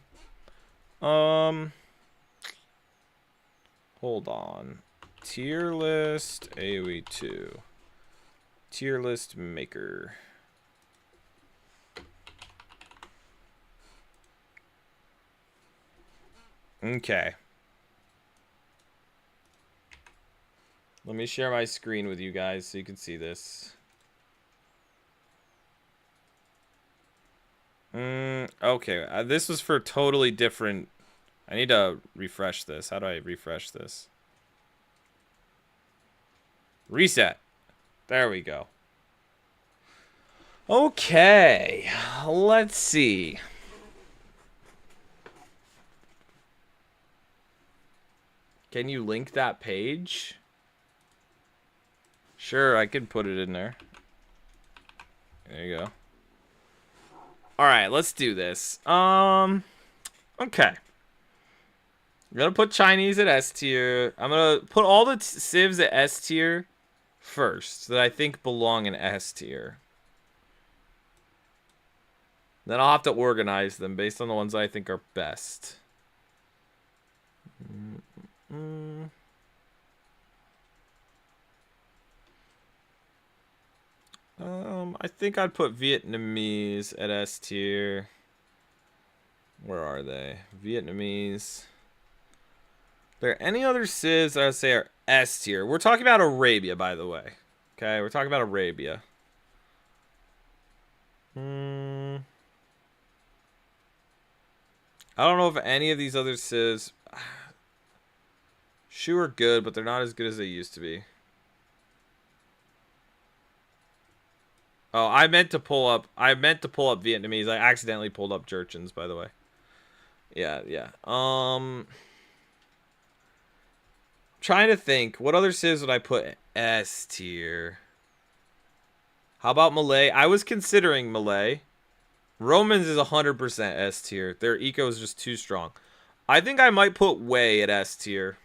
Hold on. Tier list Aoe2. Tier list maker. Okay. Let me share my screen with you guys so you can see this. Okay. This was for totally different. I need to refresh this. How do I refresh this? Reset. There we go. Okay. Let's see. Can you link that page? Sure, I could put it in there. There you go. Alright, let's do this. Okay. I'm gonna put Chinese at S tier. I'm gonna put all the civs at S tier first that I think belong in S tier. Then I'll have to organize them based on the ones I think are best. I think I'd put Vietnamese at S tier. Where are they? Vietnamese. Are there any other civs I would say are S tier? We're talking about Arabia, by the way. Okay, we're talking about Arabia. I don't know if any of these other civs. Shu are good, but they're not as good as they used to be. Oh, I meant to pull up Vietnamese. I accidentally pulled up Jurchens, by the way. Yeah. Trying to think. What other civs would I put S tier? How about Malay? I was considering Malay. Romans is 100% S tier. Their eco is just too strong. I think I might put Wei at S tier.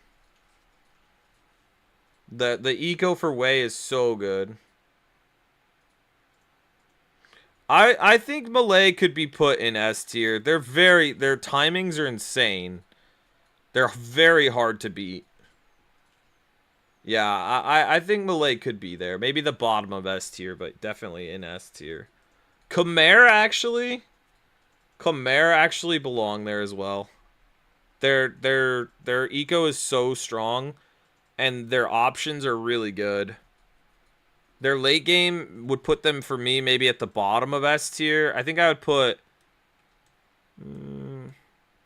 The eco for Wei is so good. I think Malay could be put in S tier. Their timings are insane. They're very hard to beat. Yeah, I think Malay could be there. Maybe the bottom of S tier, but definitely in S tier. Khmer, actually? Khmer actually belong there as well. Their eco is so strong, and their options are really good. Their late game would put them, for me, maybe at the bottom of S tier. I think I would put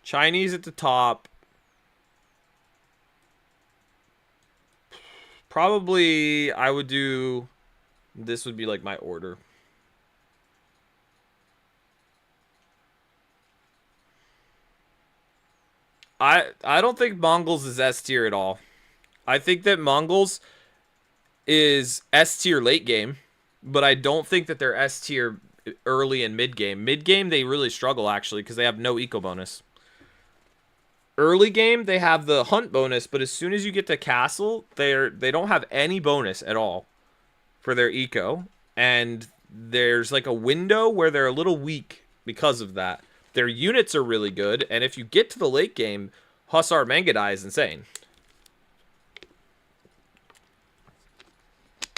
Chinese at the top. Probably I would do... This would be like my order. I don't think Mongols is S tier at all. I think that Mongols is S tier late game, but I don't think that they're S tier early and mid game. Mid game they really struggle actually because they have no eco bonus. Early game they have the hunt bonus, but as soon as you get to castle, they don't have any bonus at all for their eco, and there's like a window where they're a little weak because of that. Their units are really good, and if you get to the late game, Hussar Mangudai is insane.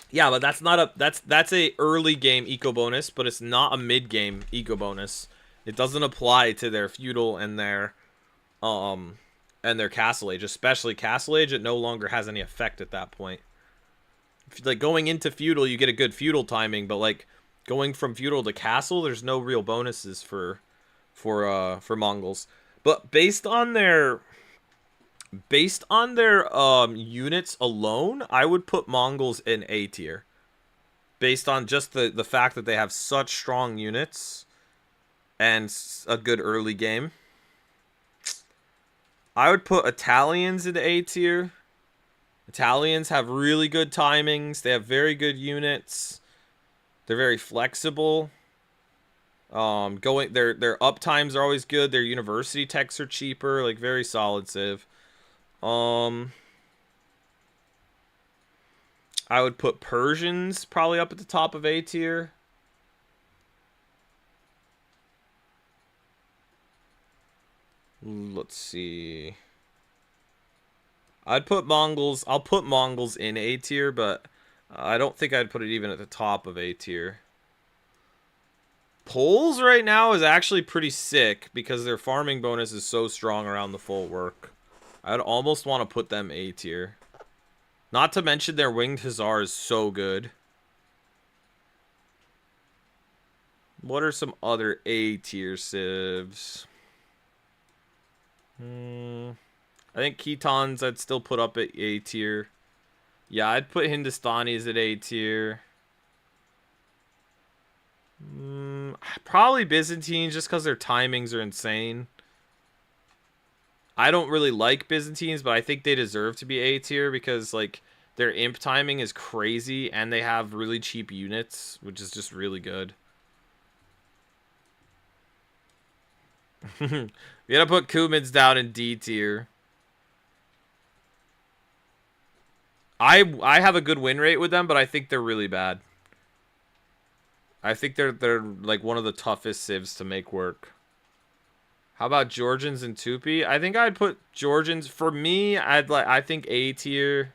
Yeah, but that's not a that's a early game eco bonus, but it's not a mid game eco bonus. It doesn't apply to their feudal and their castle age, especially castle age. It no longer has any effect at that point. If, like, going into feudal, you get a good feudal timing, but like going from feudal to castle, there's no real bonuses for Mongols. But based on their units alone, I would put Mongols in A tier. Based on just the fact that they have such strong units and a good early game. I would put Italians in A tier. Italians have really good timings. They have very good units. They're very flexible. Their up times are always good. Their university techs are cheaper, like very solid civ. I would put Persians probably up at the top of A tier. Let's see. I'll put Mongols in A tier, but I don't think I'd put it even at the top of A tier. Poles right now is actually pretty sick because their farming bonus is so strong around the full work. I'd almost want to put them A tier. Not to mention their winged hussar is so good. What are some other A tier civs? I think Khitans I'd still put up at A tier. Yeah, I'd put Hindustanis at A tier. Probably Byzantines just because their timings are insane. I don't really like Byzantines, but I think they deserve to be A tier because like their imp timing is crazy and they have really cheap units, which is just really good. We gotta put Cumids down in D tier. I have a good win rate with them, but I think they're really bad. I think they're like one of the toughest civs to make work. How about Georgians and Tupi? I think I'd put Georgians, for me, I think A tier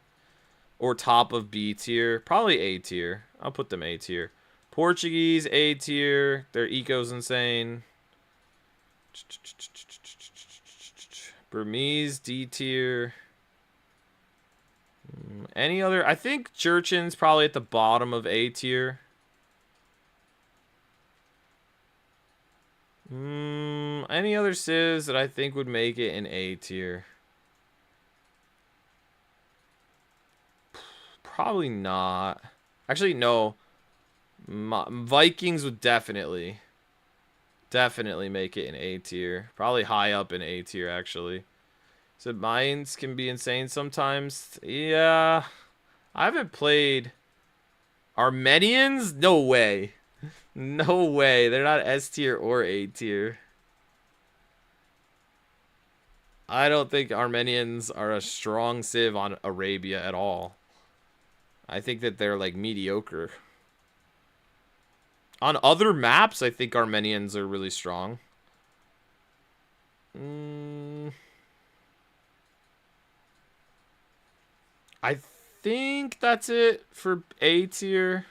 or top of B tier. Probably A tier. I'll put them A tier. Portuguese A tier. Their eco's insane. Burmese D tier. Any other? I think Jurchen's probably at the bottom of A tier. Any other civs that I think would make it in A tier? Probably not. Actually, no. Vikings would definitely make it in A tier. Probably high up in A tier, actually. So Mayans can be insane sometimes. Yeah. I haven't played Armenians? No way. No way. They're not S tier or A tier. I don't think Armenians are a strong civ on Arabia at all. I think that they're like mediocre. On other maps, I think Armenians are really strong. I think that's it for A tier.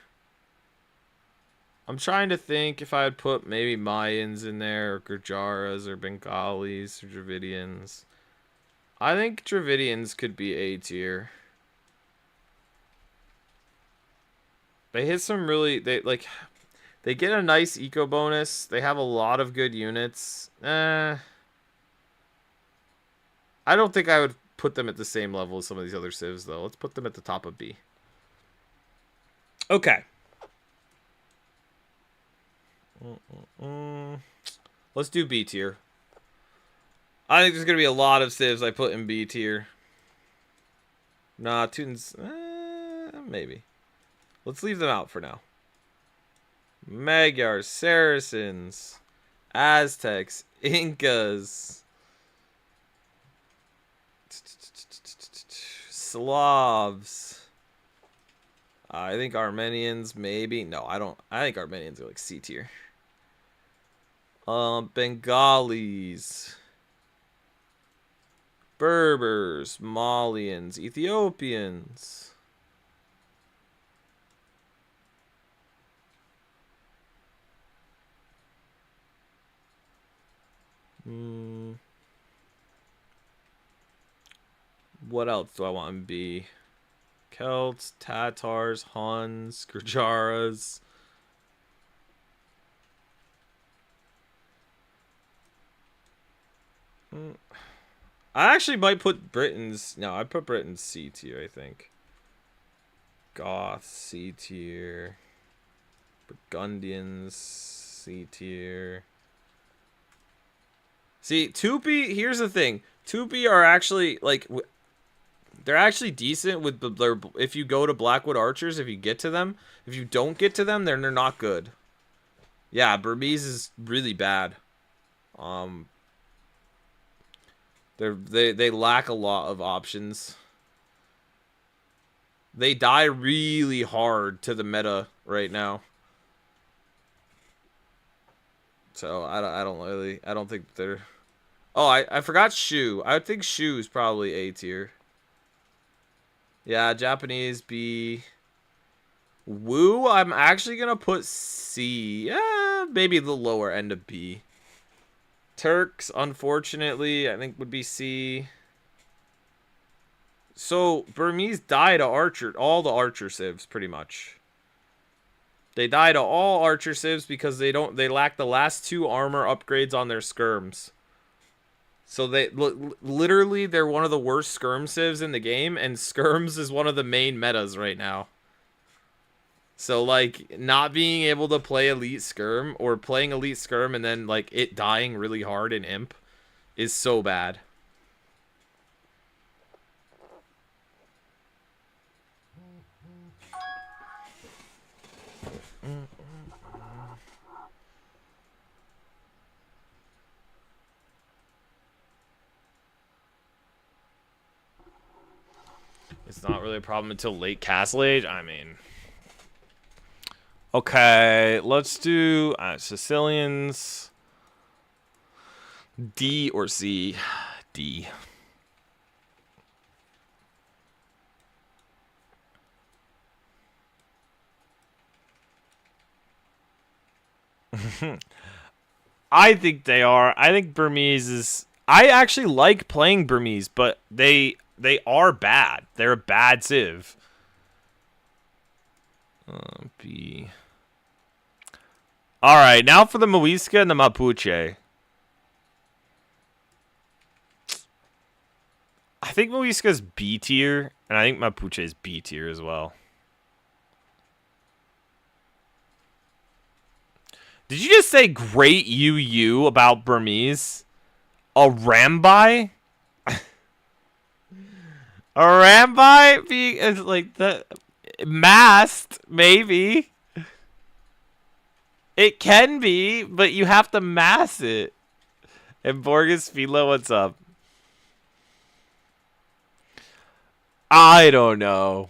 I'm trying to think if I'd put maybe Mayans in there, or Gujaras, or Bengalis, or Dravidians. I think Dravidians could be A tier. They hit some really, they get a nice eco bonus. They have a lot of good units. I don't think I would put them at the same level as some of these other civs, though. Let's put them at the top of B. Okay. Let's do B tier. I think there's going to be a lot of civs I put in B tier. Nah, Teutons, maybe. Let's leave them out for now. Magyars, Saracens, Aztecs, Incas, Slavs. I think Armenians, maybe. No, I don't. I think Armenians are like C tier. Bengalis, Berbers, Malians, Ethiopians. What else do I want in B? Celts, Tatars, Huns, Gujaras. I actually might put Britons. No, I'd put Britons C tier, I think. Goths, C tier. Burgundians, C tier. See, Tupi, here's the thing. Tupi are actually, like, they're actually decent with their, if you go to Blackwood Archers, if you get to them. If you don't get to them, then they're not good. Yeah, Burmese is really bad. They lack a lot of options. They die really hard to the meta right now. So I don't think they're. Oh, I forgot Shu. I think Shu's probably A tier. Yeah, Japanese B. Wu, I'm actually gonna put C. Yeah, maybe the lower end of B. Turks, unfortunately, I think would be C. So Burmese die to Archer, all the Archer civs, pretty much. They die to all Archer civs because they lack the last 2 armor upgrades on their skirms. So they literally they're one of the worst skirm civs in the game, and skirms is one of the main metas right now. So like not being able to play elite skirm or playing elite skirm and then like it dying really hard in imp is so bad. It's not really a problem until late Castle Age. I mean, okay, let's do Sicilians. D or C? D. I think they are. I think Burmese is. I actually like playing Burmese, but they are bad. They're a bad civ. B. All right, now for the Muisca and the Mapuche. I think Muisca's B tier, and I think Mapuche is B tier as well. Did you just say great UU about Burmese? A Rambai? A Rambai being like the masked, maybe. It can be, but you have to mask it. And Borges Philo, what's up? I don't know.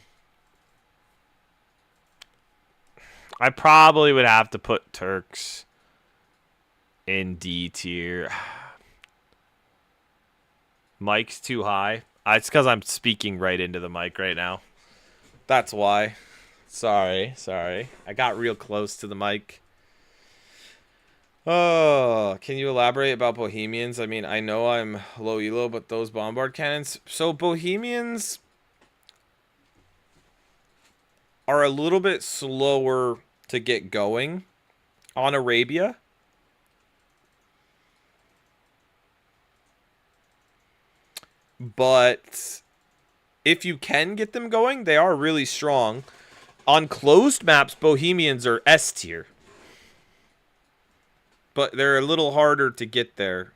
I probably would have to put Turks in D tier. Mic's too high. It's because I'm speaking right into the mic right now. That's why. Sorry. I got real close to the mic. Oh, can you elaborate about Bohemians? I mean, I know I'm low elo, but those bombard cannons. So Bohemians are a little bit slower to get going on Arabia. But if you can get them going, they are really strong. On closed maps, Bohemians are S tier. But they're a little harder to get there.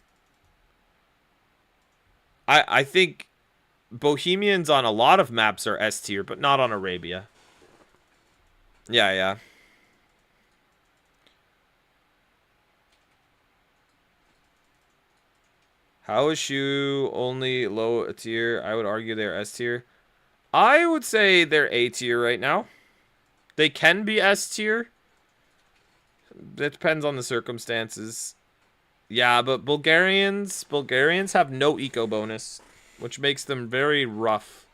I think Bohemians on a lot of maps are S tier, but not on Arabia. Yeah, yeah. How is Shu only low tier? I would argue they're S tier. I would say they're A tier right now. They can be S tier. It depends on the circumstances. Yeah, but Bulgarians have no eco bonus, which makes them very rough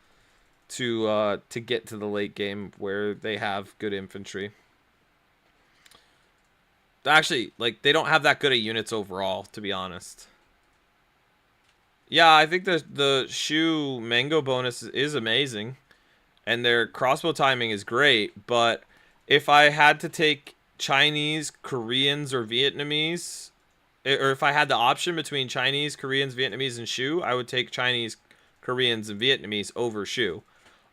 to get to the late game where they have good infantry. Actually, like, they don't have that good of units overall, to be honest. Yeah, I think the Shu mango bonus is amazing, and their crossbow timing is great, but if I had to take Chinese, Koreans, or Vietnamese, or if I had the option between Chinese, Koreans, Vietnamese, and Shu, I would take Chinese, Koreans, and Vietnamese over Shu,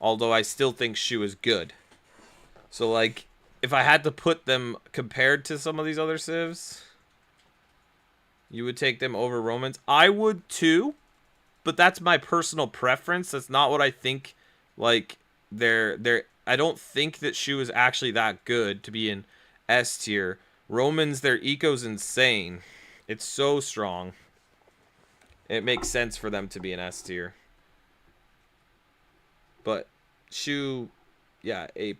although I still think Shu is good. So, like, if I had to put them compared to some of these other civs, you would take them over Romans. I would too, but that's my personal preference. That's not what I think. Like, I don't think that Shu is actually that good to be in S tier. Romans, their eco's insane. It's so strong. It makes sense for them to be in S tier. But Shu, yeah, A+.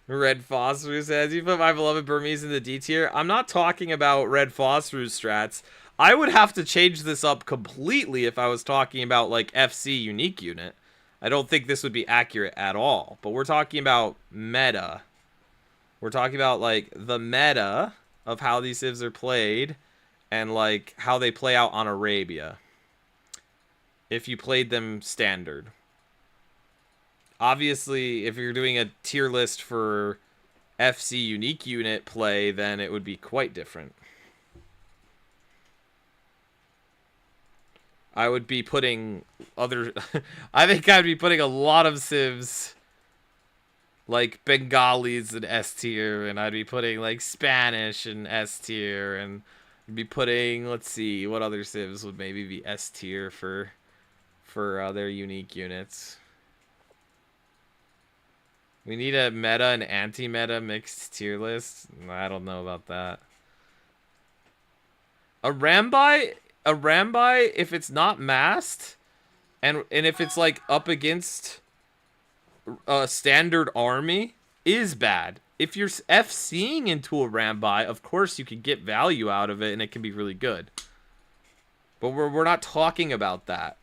Red Phosphorus says, you put my beloved Burmese in the D tier. I'm not talking about Red Phosphorus strats. I would have to change this up completely if I was talking about, like, FC unique unit. I don't think this would be accurate at all. But we're talking about meta. We're talking about, like, the meta of how these civs are played and, like, how they play out on Arabia. If you played them standard. Obviously, if you're doing a tier list for FC unique unit play, then it would be quite different. I would be putting other... I think I'd be putting a lot of civs like Bengalis in S tier, and I'd be putting like Spanish in S tier, and I'd be putting, let's see, what other civs would maybe be S tier for their unique units. We need a meta and anti-meta mixed tier list. I don't know about that. A Rambai, if it's not masked, and if it's like up against a standard army, is bad. If you're FCing into a Rambai, of course you can get value out of it, and it can be really good. But we're not talking about that.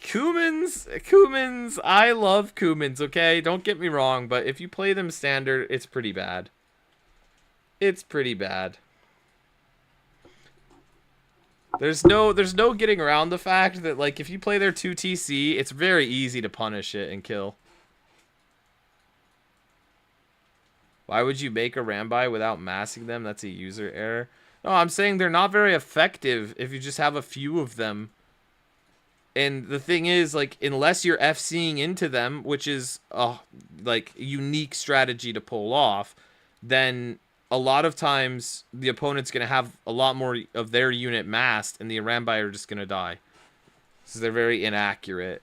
Cumans, I love Cumans, okay? Don't get me wrong, but if you play them standard, it's pretty bad. It's pretty bad. There's no getting around the fact that, like, if you play their 2TC, it's very easy to punish it and kill. Why would you make a Rambai without massing them? That's a user error. No, I'm saying they're not very effective if you just have a few of them. And the thing is, like, unless you're FCing into them, which is a, like, unique strategy to pull off, then a lot of times the opponent's going to have a lot more of their unit massed, and the Rambai are just going to die. So they're very inaccurate.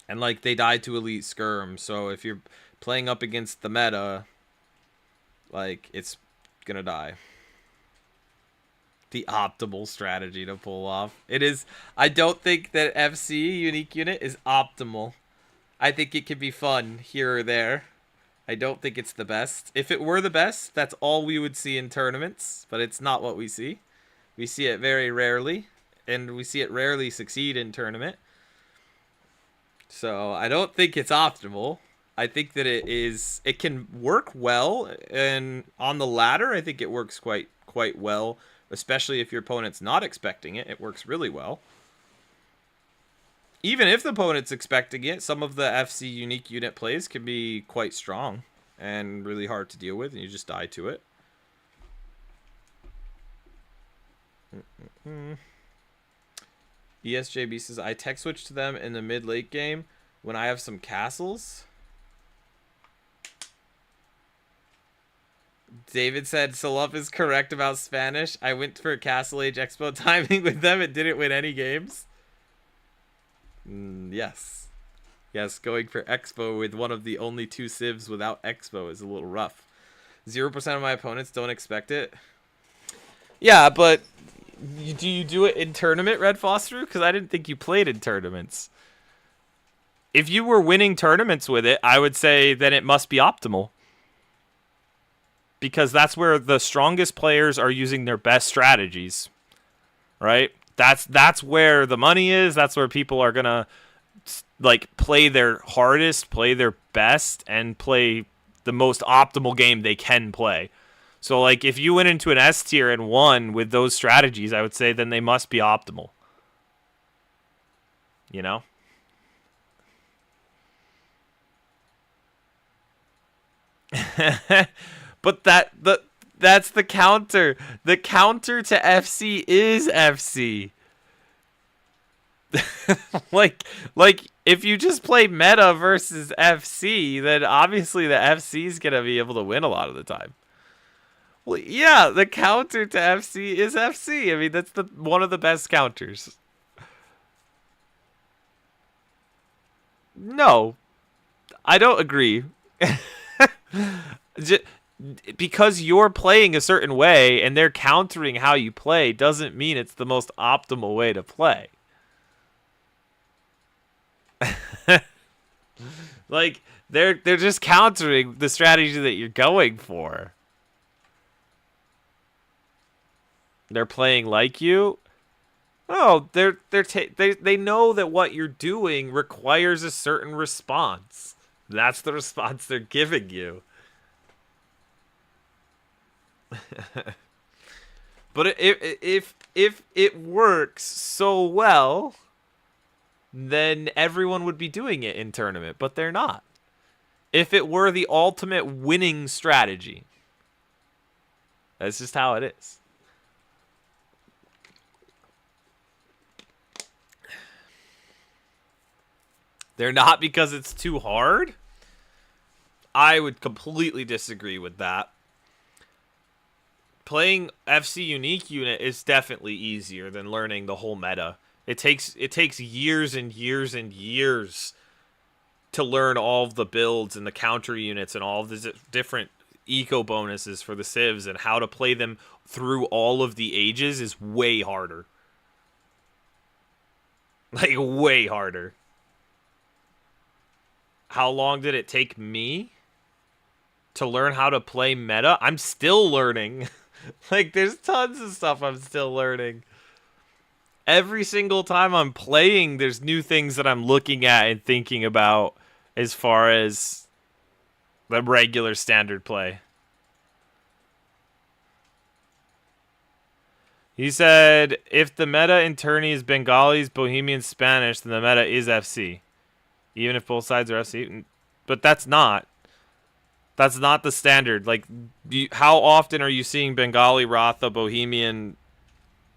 And, like, they die to Elite Skirm, so if you're playing up against the meta, like, it's going to die. The optimal strategy to pull off. It is. I don't think that FC unique unit is optimal. I think it can be fun here or there. I don't think it's the best. If it were the best, that's all we would see in tournaments, but it's not what we see. We see it very rarely, and we see it rarely succeed in tournament. So I don't think it's optimal. I think that it can work well, and on the ladder, I think it works quite well, especially if your opponent's not expecting it. It works really well. Even if the opponent's expecting it, some of the FC unique unit plays can be quite strong and really hard to deal with, and you just die to it. ESJB says, I tech switch to them in the mid-late game when I have some castles. David said, Saluf is correct about Spanish. I went for a Castle Age Expo timing with them and didn't win any games. Yes. Yes, going for Expo with one of the only 2 civs without Expo is a little rough. 0% of my opponents don't expect it. Yeah, but do you do it in tournament, Red Foster? Because I didn't think you played in tournaments. If you were winning tournaments with it, I would say then it must be optimal. Because that's where the strongest players are using their best strategies. Right? That's where the money is. That's where people are going to like play their hardest, play their best, and play the most optimal game they can play. So, like, if you went into an S tier and won with those strategies, I would say then they must be optimal. You know? But that's the counter. The counter to FC is FC. like if you just play meta versus FC, then obviously the FC is gonna be able to win a lot of the time. Well, yeah, the counter to FC is FC. I mean, that's one of the best counters. No, I don't agree. Because you're playing a certain way and they're countering how you play doesn't mean it's the most optimal way to play. Like, they're just countering the strategy that you're going for. They're playing like you. Oh, they know that what you're doing requires a certain response. That's the response they're giving you. But if it works so well, then everyone would be doing it in tournament, but they're not. If it were the ultimate winning strategy, that's just how it is. They're not because it's too hard? I would completely disagree with that. Playing FC Unique Unit is definitely easier than learning the whole meta. It takes years and years and years to learn all of the builds and the counter units and all of the different eco bonuses for the civs, and how to play them through all of the ages is way harder. Like, way harder. How long did it take me to learn how to play meta? I'm still learning. Like, there's tons of stuff I'm still learning. Every single time I'm playing, there's new things that I'm looking at and thinking about as far as the regular standard play. He said, if the meta in tourney is Bengalis, Bohemian, Spanish, then the meta is FC. Even if both sides are FC. But that's not. That's not the standard. Like, how often are you seeing Bengali, Ratha, Bohemian,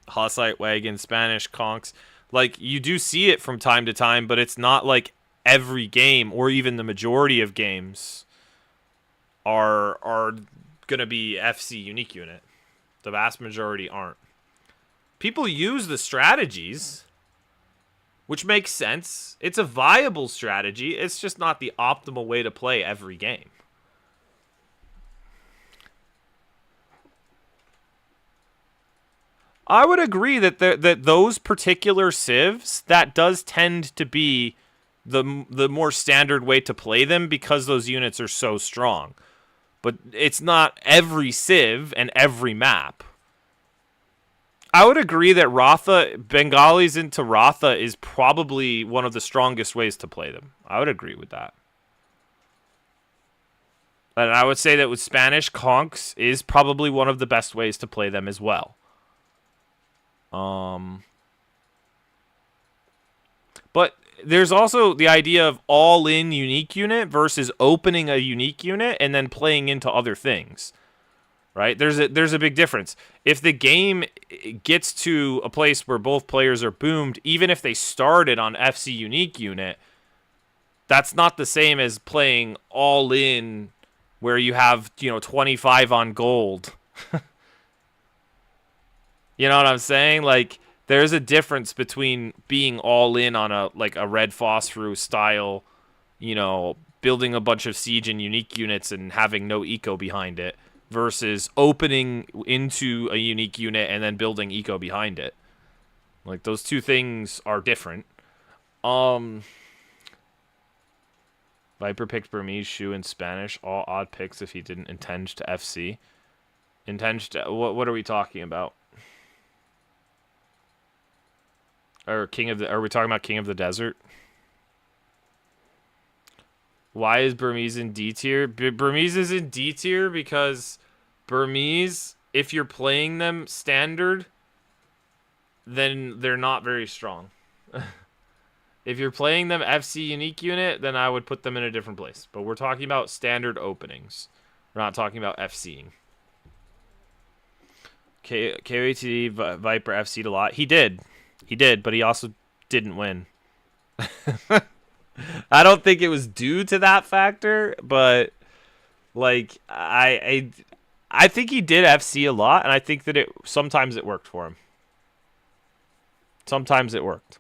Hussite, Wagon, Spanish, Conks? Like, you do see it from time to time, but it's not like every game, or even the majority of games are going to be FC Unique Unit. The vast majority aren't. People use the strategies, which makes sense. It's a viable strategy. It's just not the optimal way to play every game. I would agree that that those particular civs, that does tend to be the more standard way to play them because those units are so strong. But it's not every civ and every map. I would agree that Ratha, Bengalis into Ratha is probably one of the strongest ways to play them. I would agree with that. And I would say that with Spanish, conks is probably one of the best ways to play them as well. But there's also the idea of all-in unique unit versus opening a unique unit and then playing into other things. Right? There's a big difference. If the game gets to a place where both players are boomed, even if they started on FC unique unit, that's not the same as playing all-in where you have, 25 on gold. You know what I'm saying? Like, there's a difference between being all in on a red phosphorus style, building a bunch of siege and unique units and having no eco behind it versus opening into a unique unit and then building eco behind it. Like, those two things are different. Viper picked Burmese, Shu in Spanish. All odd picks if he didn't intend to FC. What are we talking about? Are we talking about King of the Desert? Why is Burmese in D tier? Burmese is in D tier because Burmese, if you're playing them standard, then they're not very strong. If you're playing them FC unique unit, then I would put them in a different place. But we're talking about standard openings. We're not talking about FCing. Aoe2 Viper FC'd a lot. He did, but he also didn't win. I don't think it was due to that factor, but like I think he did FC a lot, and I think that sometimes it worked for him. Sometimes it worked.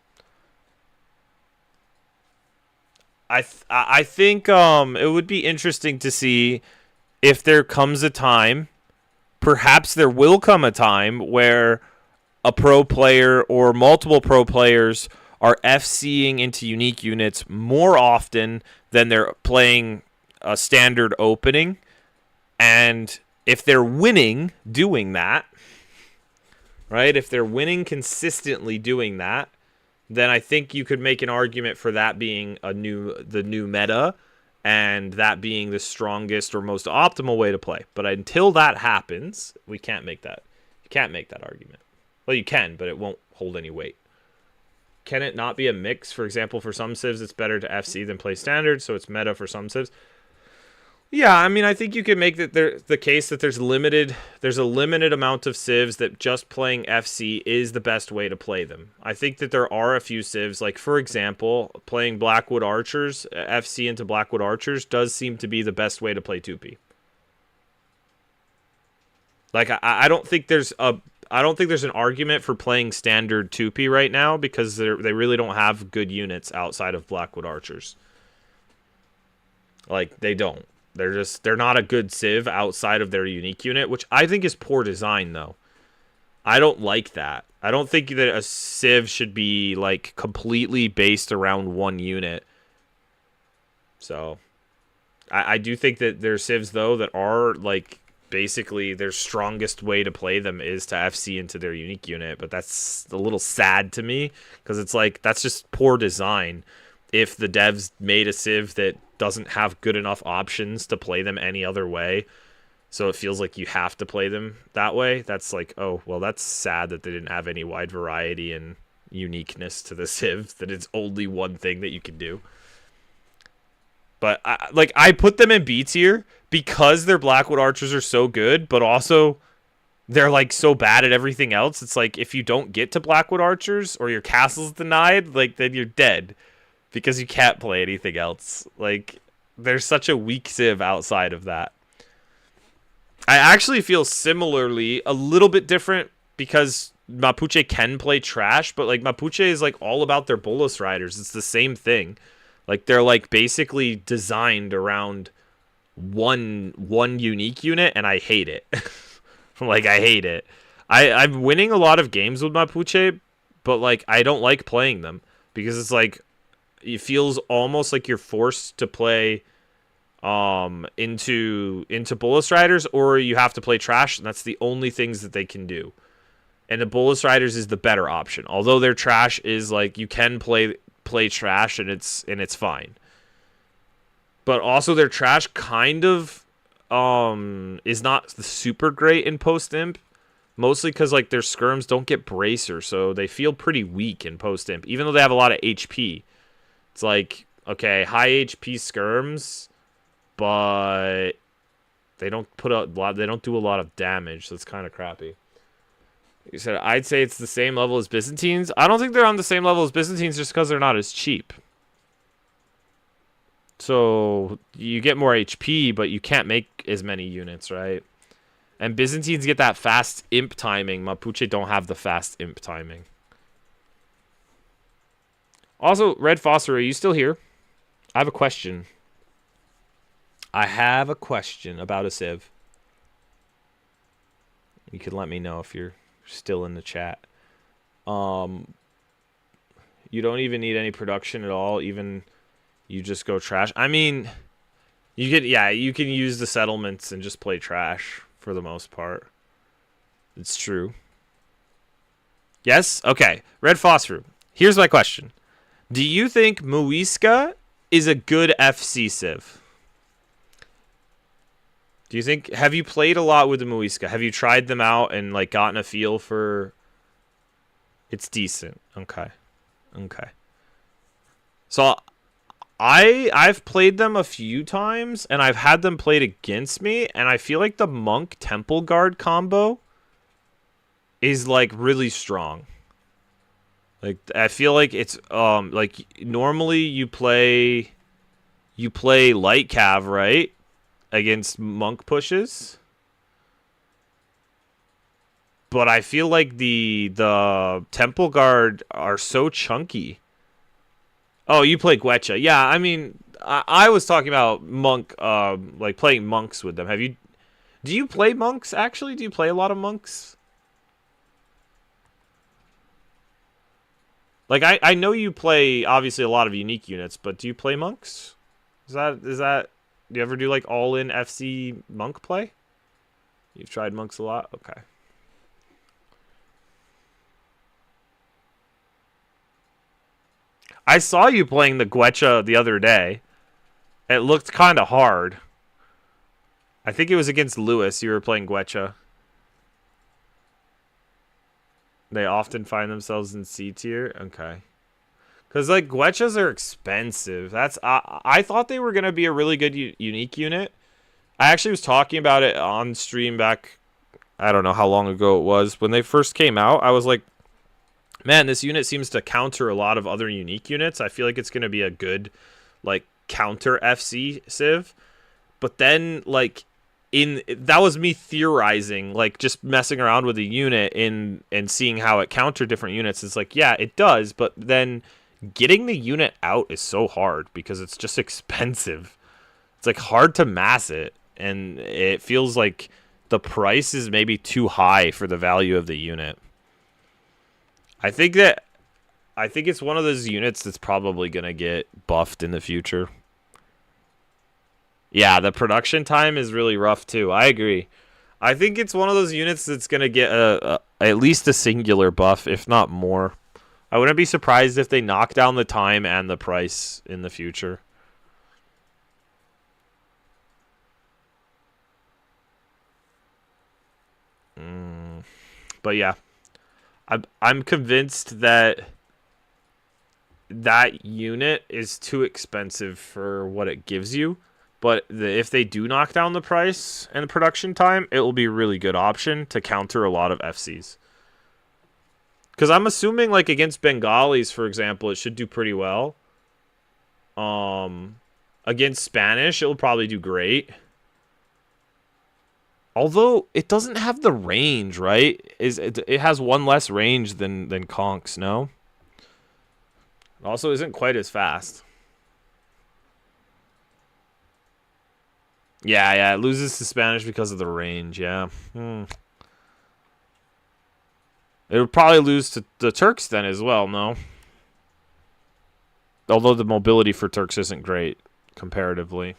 I think it would be interesting to see if there comes a time, perhaps there will come a time where a pro player or multiple pro players are FCing into unique units more often than they're playing a standard opening. And if they're winning doing that, right? If they're winning consistently doing that, then I think you could make an argument for that being the new meta and that being the strongest or most optimal way to play. But until that happens, we can't make that. You can't make that argument. Well, you can, but it won't hold any weight. Can it not be a mix? For example, for some civs, it's better to FC than play standard, so it's meta for some civs. Yeah, I mean, I think you can make the case that there's a limited amount of civs that just playing FC is the best way to play them. I think that there are a few civs, like for example, playing Blackwood Archers, FC into Blackwood Archers does seem to be the best way to play 2P. Like I don't think there's an argument for playing standard 2P right now because they really don't have good units outside of Blackwood Archers. Like, they don't. They're not a good civ outside of their unique unit, which I think is poor design, though. I don't like that. I don't think that a civ should be, like, completely based around one unit. So, I do think that there's civs, though, that are, like, basically their strongest way to play them is to FC into their unique unit, but that's a little sad to me, because it's like, that's just poor design. If the devs made a civ that doesn't have good enough options to play them any other way, so it feels like you have to play them that way, that's like, oh, well, that's sad that they didn't have any wide variety and uniqueness to the civ, that it's only one thing that you can do. But I put them in B tier because their Blackwood Archers are so good, but also they're like so bad at everything else. It's like if you don't get to Blackwood Archers or your castle's denied, like then you're dead because you can't play anything else. Like there's such a weak civ outside of that. I actually feel similarly, a little bit different because Mapuche can play trash, but like Mapuche is like all about their Bolus Riders. It's the same thing. Like they're like basically designed around one unique unit, and I hate it. Like I hate it. I'm winning a lot of games with Mapuche, but like I don't like playing them because it's like it feels almost like you're forced to play into Bolus Riders, or you have to play trash, and that's the only things that they can do. And the Bolus Riders is the better option. Although their trash is like you can play trash and it's fine. But also their trash kind of is not super great in post imp. Mostly because like their skirms don't get bracer, so they feel pretty weak in post imp, even though they have a lot of HP. It's like, okay, high HP skirms, but they don't do a lot of damage, so it's kind of crappy. You said I'd say it's the same level as Byzantines. I don't think they're on the same level as Byzantines just because they're not as cheap. So you get more HP, but you can't make as many units, right? And Byzantines get that fast imp timing. Mapuche don't have the fast imp timing. Also, Red Phosphor, are you still here? I have a question. I have a question about a civ. You can let me know if you're still in the chat. You don't even need any production at all. Even you just go trash. I mean, you can use the settlements and just play trash for the most part. It's true. Yes? Okay. Red Phosphor. Here's my question. Do you think Muisca is a good FC civ? Do you think... Have you played a lot with the Muisca? Have you tried them out and like gotten a feel for... It's decent. Okay. Okay. So I've played them a few times and I've had them played against me, and I feel like the Monk Temple Guard combo is like really strong. Like I feel like it's like normally you play light cav, right? Against monk pushes. But I feel like the Temple Guard are so chunky. Oh, you play Guecha. Yeah, I mean, I was talking about monk, like playing monks with them. Do you play monks, actually? Do you play a lot of monks? Like, I know you play, obviously, a lot of unique units, but do you play monks? Is that, do you ever do, like, all-in FC monk play? You've tried monks a lot? Okay. I saw you playing the Guecha the other day. It looked kind of hard. I think it was against Lewis you were playing Guecha. They often find themselves in C tier? Okay. Because, like, Guechas are expensive. I thought they were going to be a really good unique unit. I actually was talking about it on stream back, I don't know how long ago it was. When they first came out, I was like, man, this unit seems to counter a lot of other unique units. I feel like it's going to be a good, like, counter FC civ. But then, like, that was me theorizing, like, just messing around with the unit and seeing how it countered different units. It's like, yeah, it does, but then getting the unit out is so hard because it's just expensive. It's, like, hard to mass it, and it feels like the price is maybe too high for the value of the unit. I think it's one of those units that's probably going to get buffed in the future. Yeah, the production time is really rough too. I agree. I think it's one of those units that's going to get at least a singular buff, if not more. I wouldn't be surprised if they knock down the time and the price in the future. But yeah. I'm convinced that unit is too expensive for what it gives you. But if they do knock down the price and the production time, it will be a really good option to counter a lot of FCs. Because I'm assuming, like, against Bengalis, for example, it should do pretty well. Against Spanish, it'll probably do great. Although, it doesn't have the range, right? It has one less range than Conks, no? It also isn't quite as fast. Yeah, it loses to Spanish because of the range, yeah. It would probably lose to the Turks then as well, no? Although the mobility for Turks isn't great, comparatively.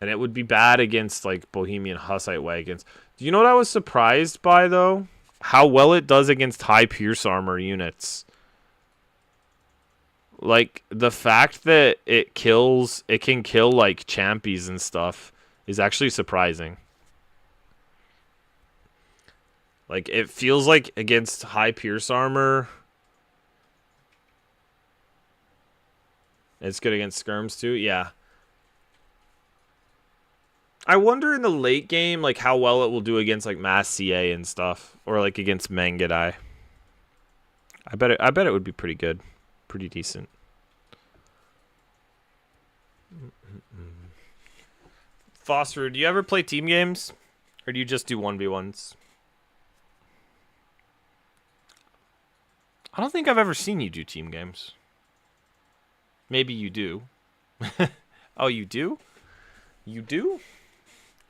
And it would be bad against, like, Bohemian Hussite wagons. Do you know what I was surprised by, though? How well it does against high Pierce armor units. Like, the fact that it can kill, like, champies and stuff is actually surprising. Like, it feels like against high Pierce armor, it's good against skirms, too. Yeah. I wonder in the late game, like, how well it will do against, like, mass CA and stuff. Or, like, against Mangudai. I bet it would be pretty good. Pretty decent. Foster, do you ever play team games? Or do you just do 1v1s? I don't think I've ever seen you do team games. Maybe you do. Oh, you do? You do?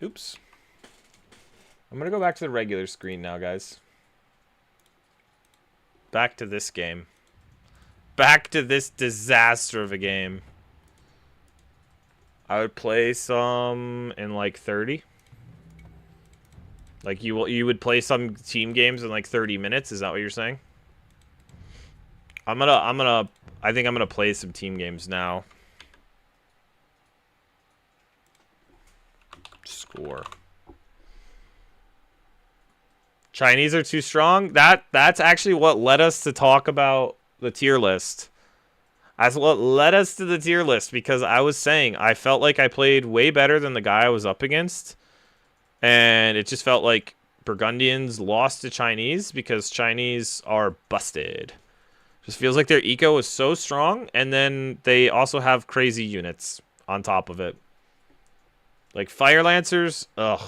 Oops. I'm going to go back to the regular screen now, guys. Back to this game. Back to this disaster of a game. I would play some in like 30. Like you would play some team games in like 30 minutes, is that what you're saying? I think I'm gonna play some team games now. Score. Chinese are too strong. That's actually what led us to talk about the tier list. That's what led us to the tier list, because I was saying I felt like I played way better than the guy I was up against, and it just felt like Burgundians lost to Chinese because Chinese are busted. Just feels like their eco is so strong, and then they also have crazy units on top of it. Like Fire Lancers, ugh.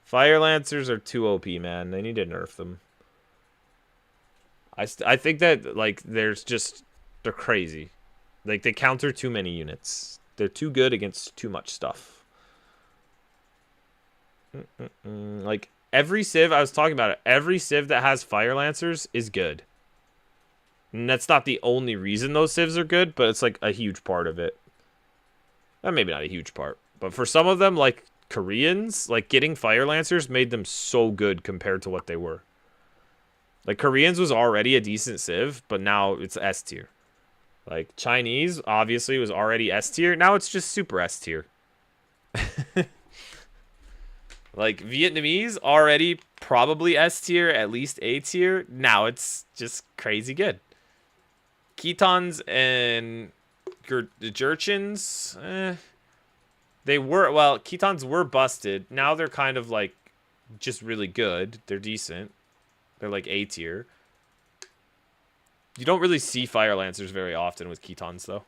Fire Lancers are too OP, man. They need to nerf them. I think that, like, they're crazy. Like, they counter too many units. They're too good against too much stuff. Like, every civ, I was talking about it, every civ that has Fire Lancers is good. And that's not the only reason those civs are good, but it's, like, a huge part of it. Well, maybe not a huge part. But for some of them, like Koreans, like, getting Fire Lancers made them so good compared to what they were. Like, Koreans was already a decent civ, but now it's S tier. Like, Chinese, obviously, was already S tier. Now it's just super S tier. Like, Vietnamese, already probably S tier, at least A tier. Now it's just crazy good. Khitans and Jurchens, they were, well, Khitans were busted. Now they're kind of, like, just really good. They're decent. They're like A tier. You don't really see Fire Lancers very often with Khitans, though.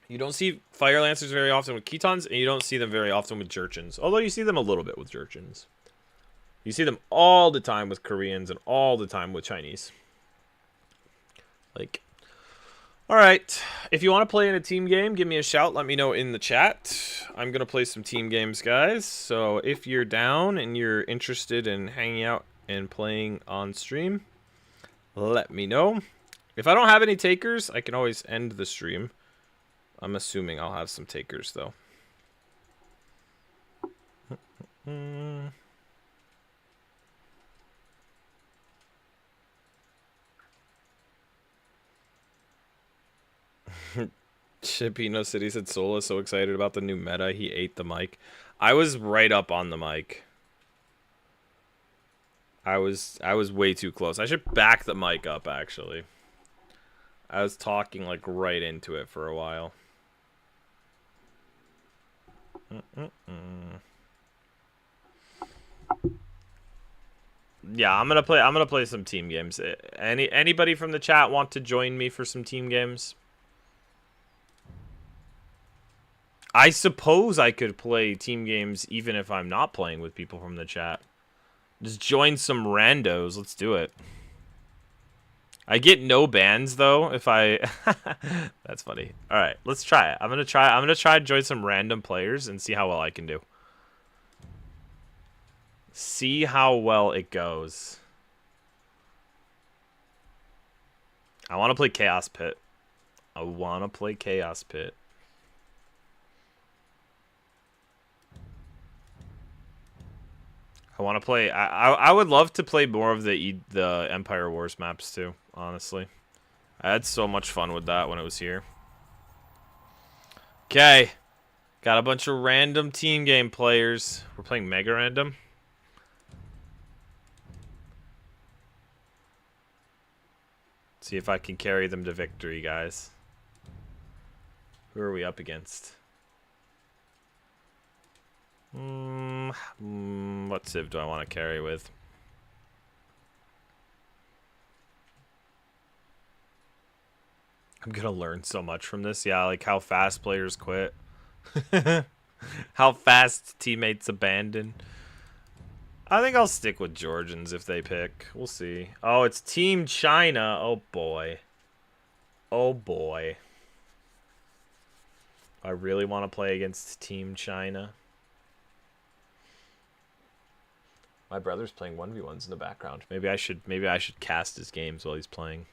You don't see Fire Lancers very often with Khitans, and you don't see them very often with Jurchens. Although you see them a little bit with Jurchens. You see them all the time with Koreans and all the time with Chinese. Like, alright. If you want to play in a team game, give me a shout. Let me know in the chat. I'm going to play some team games, guys. So if you're down and you're interested in hanging out and playing on stream, let me know. If I don't have any takers, I can always end the stream. I'm assuming I'll have some takers, though. Chipino City said Sola so excited about the new meta, he ate the mic. I was right up on the mic. I was way too close. I should back the mic up, actually. I was talking, like, right into it for a while. Yeah, I'm gonna play some team games. Anybody from the chat want to join me for some team games? I suppose I could play team games even if I'm not playing with people from the chat. Just join some randos. Let's do it. I get no bans though if I That's funny. All right, let's try it. I'm going to try to join some random players and see how well I can do. See how well it goes. I want to play Chaos Pit. I want to play Chaos Pit. I want to play. I would love to play more of the Empire Wars maps too. Honestly, I had so much fun with that when it was here. Okay, got a bunch of random team game players. We're playing Mega Random. See if I can carry them to victory, guys. Who are we up against? What civ do I want to carry with? I'm gonna learn so much from this. Yeah, like how fast players quit. How fast teammates abandon. I think I'll stick with Georgians if they pick. We'll see. Oh, it's Team China. Oh, boy. Oh, boy. I really want to play against Team China. My brother's playing 1v1s in the background. Maybe I should cast his games while he's playing.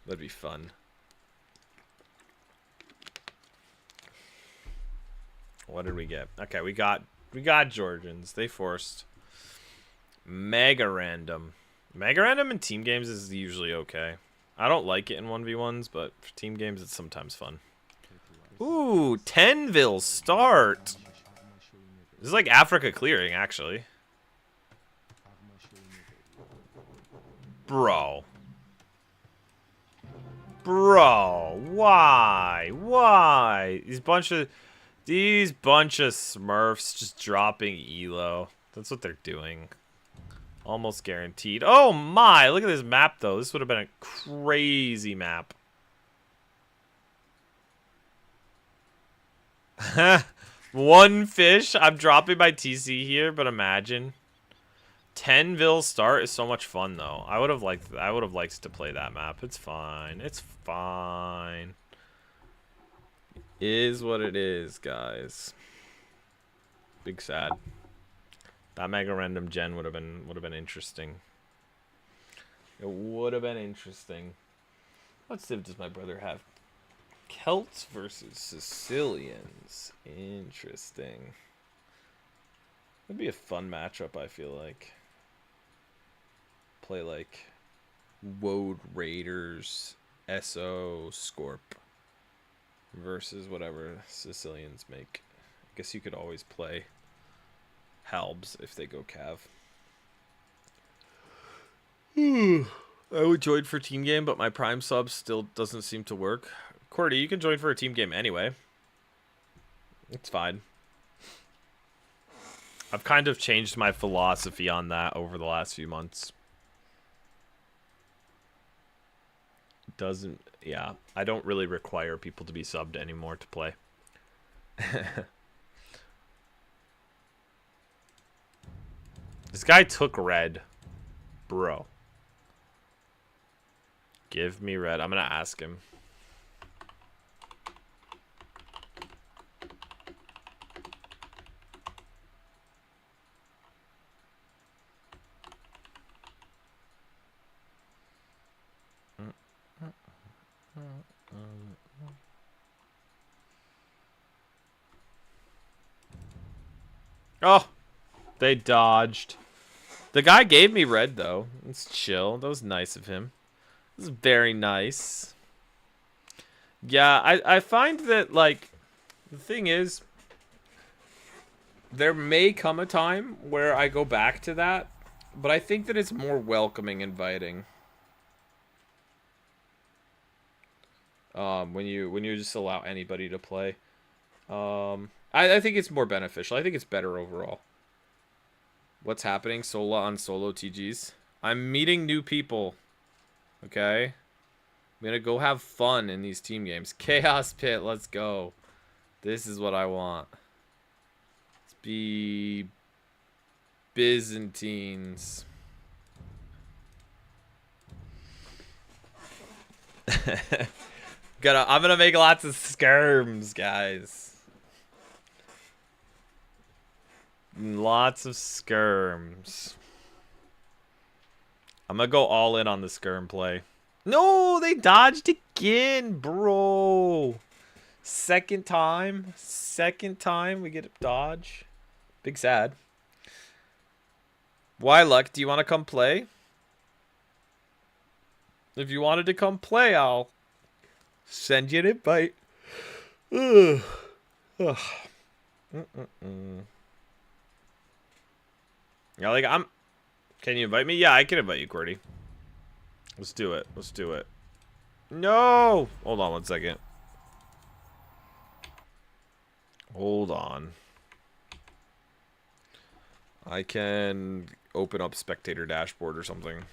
That'd be fun. What did we get? Okay, we got Georgians. They forced Mega Random. Mega Random in team games is usually okay. I don't like it in 1v1s, but for team games it's sometimes fun. Ooh, Tenville start. This is like Africa clearing, actually. Bro. Bro, why? Why? These bunch of Smurfs just dropping elo. That's what they're doing. Almost guaranteed. Oh my, look at this map though. This would have been a crazy map. One fish. I'm dropping my TC here, but imagine. Tenville start is so much fun though. I would have liked to play that map. It's fine. It's fine. Is what it is, guys. Big sad. That Mega Random gen would have been interesting. It would have been interesting. What civ does my brother have? Celts versus Sicilians. Interesting. That'd be a fun matchup, I feel like. Play like Woad Raiders, SO, Scorp versus whatever Sicilians make. I guess you could always play Halbs if they go Cav. I would join for team game, but my Prime sub still doesn't seem to work. Cordy, you can join for a team game anyway. It's fine. I've kind of changed my philosophy on that over the last few months. Yeah, I don't really require people to be subbed anymore to play. This guy took red. Bro. Give me red. I'm gonna ask him. Oh, they dodged. The guy gave me red, though. It's chill. That was nice of him. This is very nice. Yeah, I find that, like, the thing is, there may come a time where I go back to that, but I think that it's more welcoming, inviting. When you just allow anybody to play. I think it's more beneficial. I think it's better overall. What's happening? Sola on solo TGs. I'm meeting new people. Okay? I'm gonna go have fun in these team games. Chaos Pit, let's go. This is what I want. Let's be Byzantines. I'm gonna make lots of skirms, guys. Lots of skirms. I'm gonna go all in on the skirm play. No, they dodged again, bro. Second time we get a dodge. Big sad. Why, Luck? Do you want to come play? If you wanted to come play, I'll send you an invite. Ugh. Ugh. Yeah, like I'm. Can you invite me? Yeah, I can invite you, Cordy. Let's do it. Let's do it. No! Hold on 1 second. Hold on. I can open up spectator dashboard or something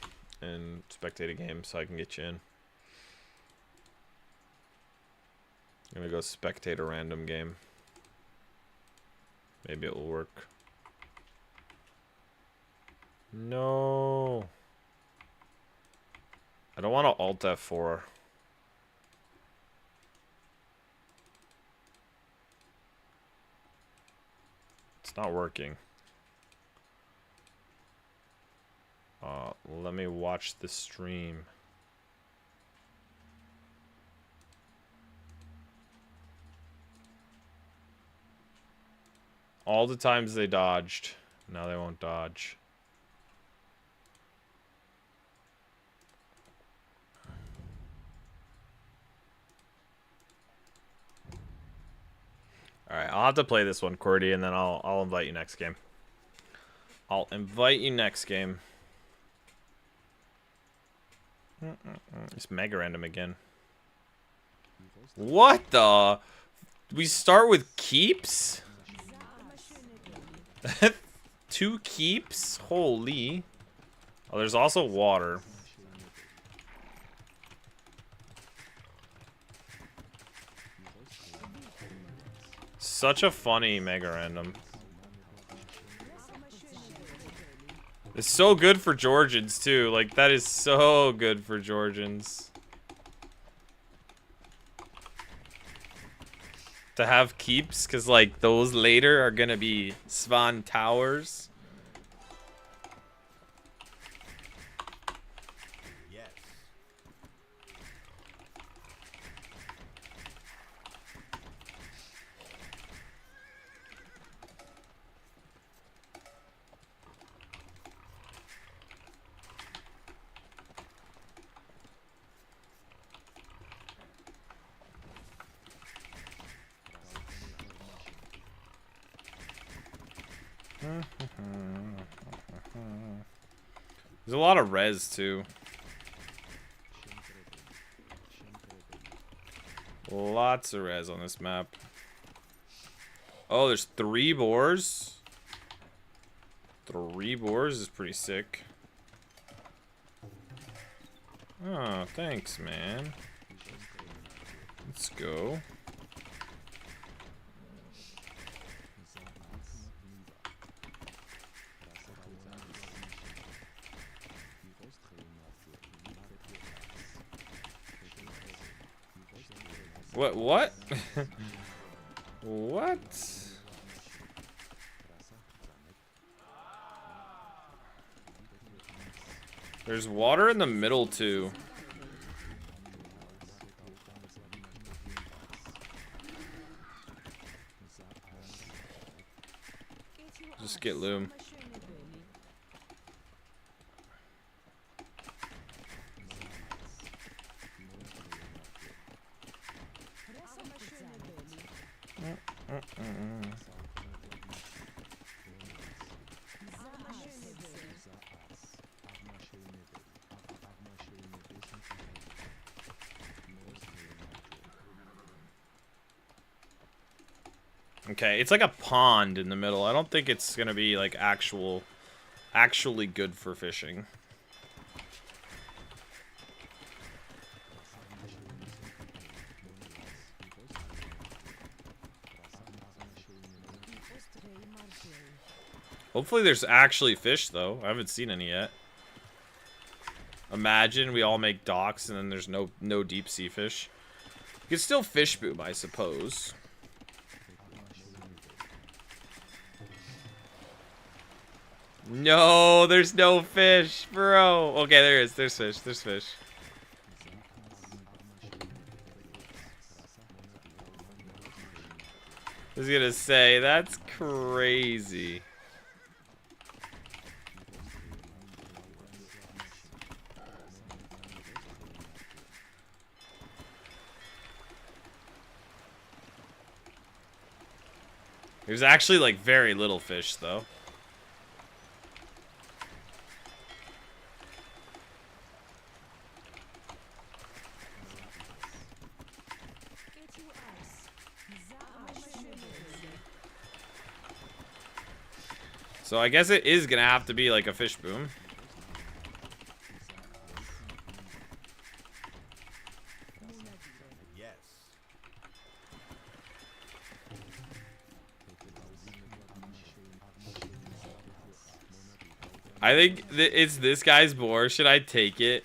and spectate a game so I can get you in. I'm gonna go spectate a random game. Maybe it will work. No. I don't want to Alt F4. It's not working. Let me watch the stream. All the times they dodged. Now they won't dodge. Alright, I'll have to play this one, Cordy, and then I'll invite you next game. I'll invite you next game. It's mega random again. What the? We start with keeps? 2 keeps? Holy. Oh, there's also water. Such a funny mega random. It's so good for Georgians too. Like, that is so good for Georgians. To have keeps, because like those later are gonna be Svan Towers. There's a lot of res too. Lots of res on this map. Oh, there's 3 boars. 3 boars is pretty sick. Oh, thanks, man. Let's go. What? What? There's water in the middle too. Just get loom. Okay, it's like a pond in the middle. I don't think it's gonna be like actually good for fishing. Hopefully there's actually fish though. I haven't seen any yet. Imagine we all make docks and then there's no deep sea fish. You could still fish boom, I suppose. No, there's no fish, bro. Okay, there is. There's fish. There's fish. was gonna say, that's crazy. There's actually like very little fish though. So I guess it is gonna have to be like a fish boom. I think it's this guy's boar. Should I take it?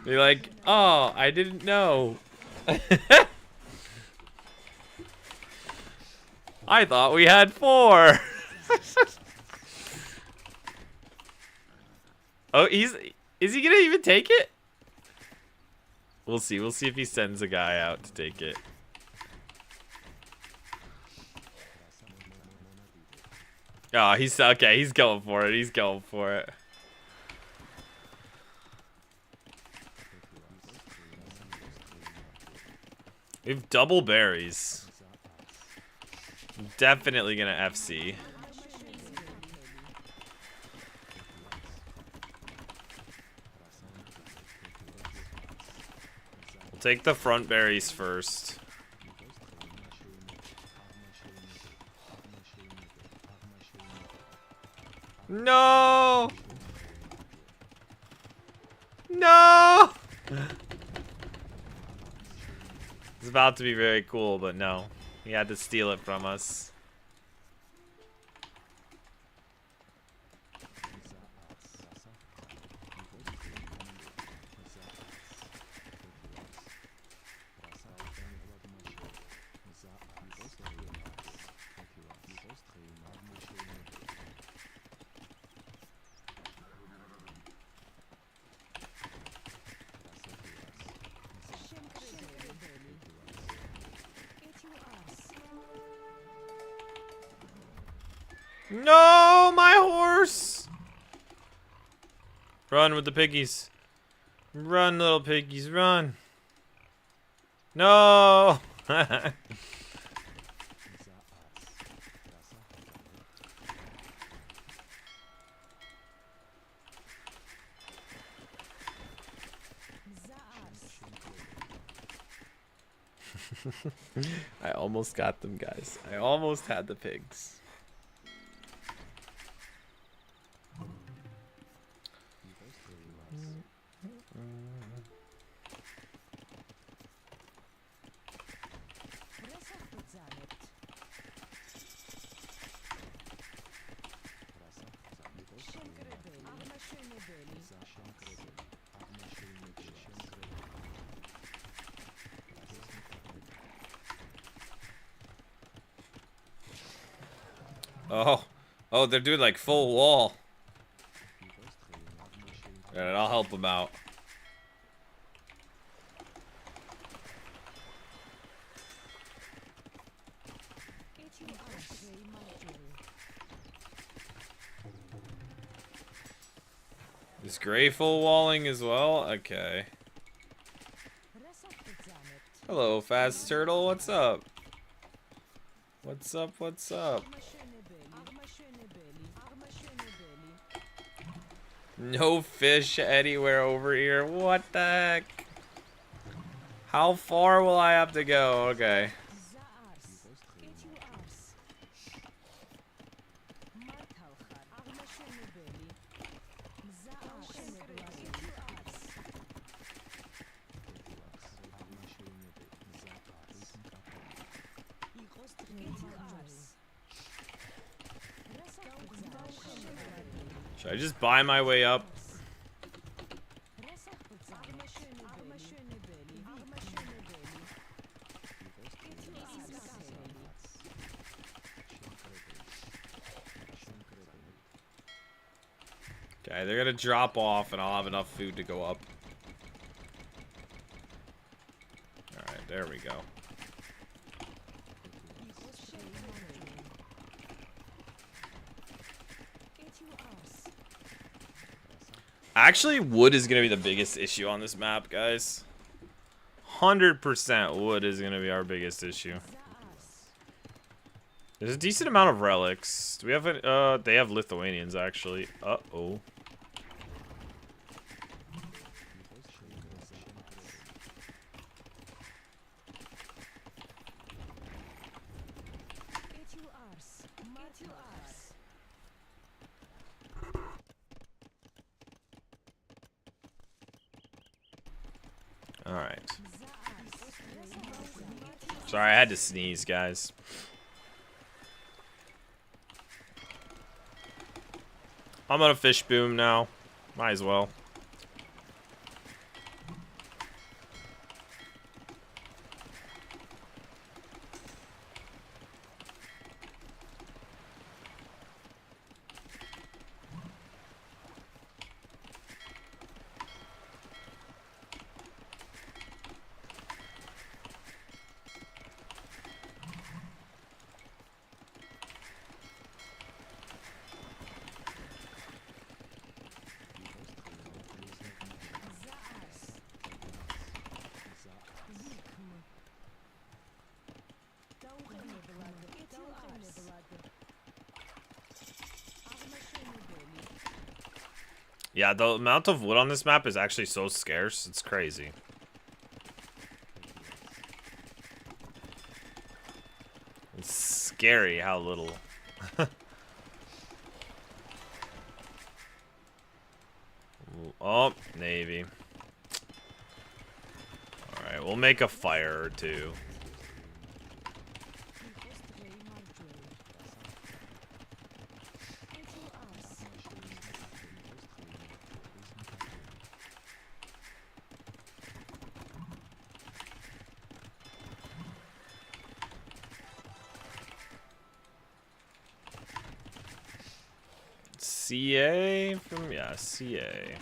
Be like, oh, I didn't know. I thought we had 4. Oh, is he gonna even take it? We'll see. We'll see if he sends a guy out to take it. Oh, he's okay. He's going for it. He's going for it. We have double berries. Definitely gonna FC. We'll take the front berries first. No! No! It's about to be very cool, but no. He had to steal it from us. No, my horse! Run with the piggies. Run, little piggies, run. No! I almost got them, guys. I almost had the pigs. Oh, they're doing like full wall. Alright, I'll help them out. Is Gray full walling as well? Okay. Hello, Fast Turtle. What's up? What's up? What's up? No fish anywhere over here. What the heck? How far will I have to go? Okay. Should I just buy my way up? Okay, they're gonna drop off and I'll have enough food to go up. Alright, There we go. Actually, wood is going to be the biggest issue on this map, guys. 100% wood is going to be our biggest issue. There's a decent amount of relics. Do we have a, they have Lithuanians, actually. Uh-oh. Alright. Sorry, I had to sneeze, guys. I'm on a fish boom now. Might as well. Yeah, the amount of wood on this map is actually so scarce. It's crazy. It's scary how little. Oh, Navy. Alright, we'll make a fire or two. CA from, yeah, CA.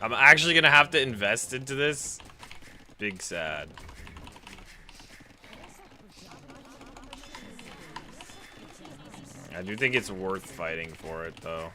I'm actually gonna have to invest into this. Big sad. I do think it's worth fighting for it, though.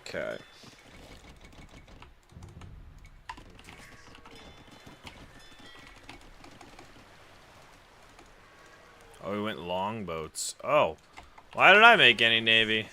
Okay. Oh, we went longboats. Oh. Why did I make any navy?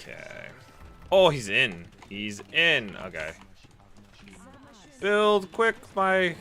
Okay. Oh, he's in. He's in. Okay. Build quick, my.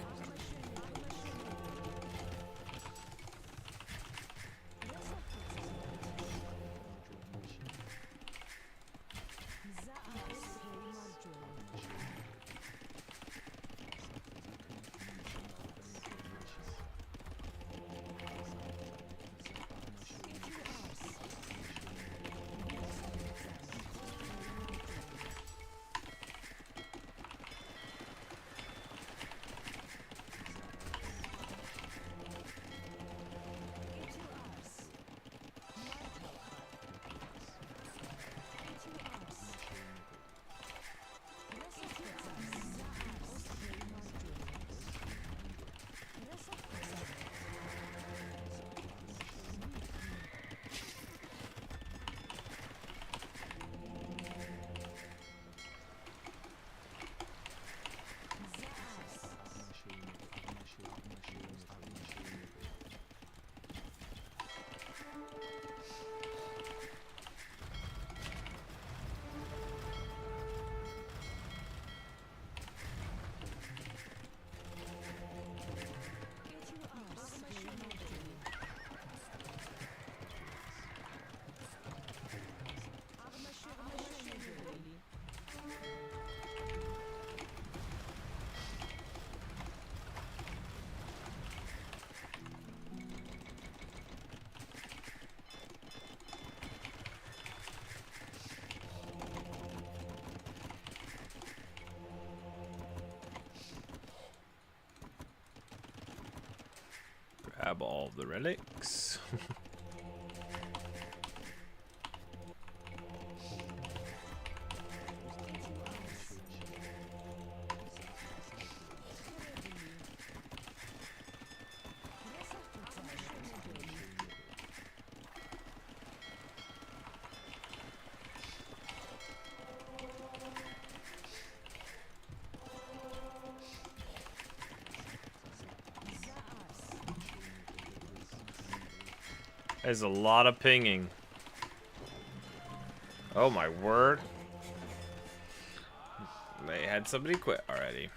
Grab all the relics. There's a lot of pinging. Oh my word. They had somebody quit already.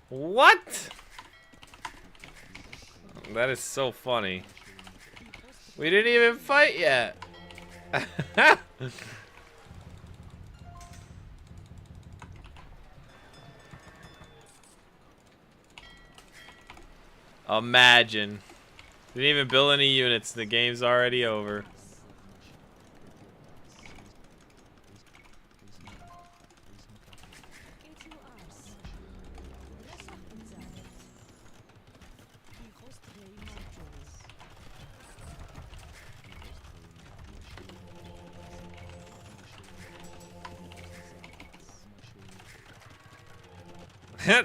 What? That is so funny. We didn't even fight yet. Imagine. Didn't even build any units. The game's already over.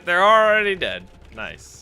They're already dead. Nice.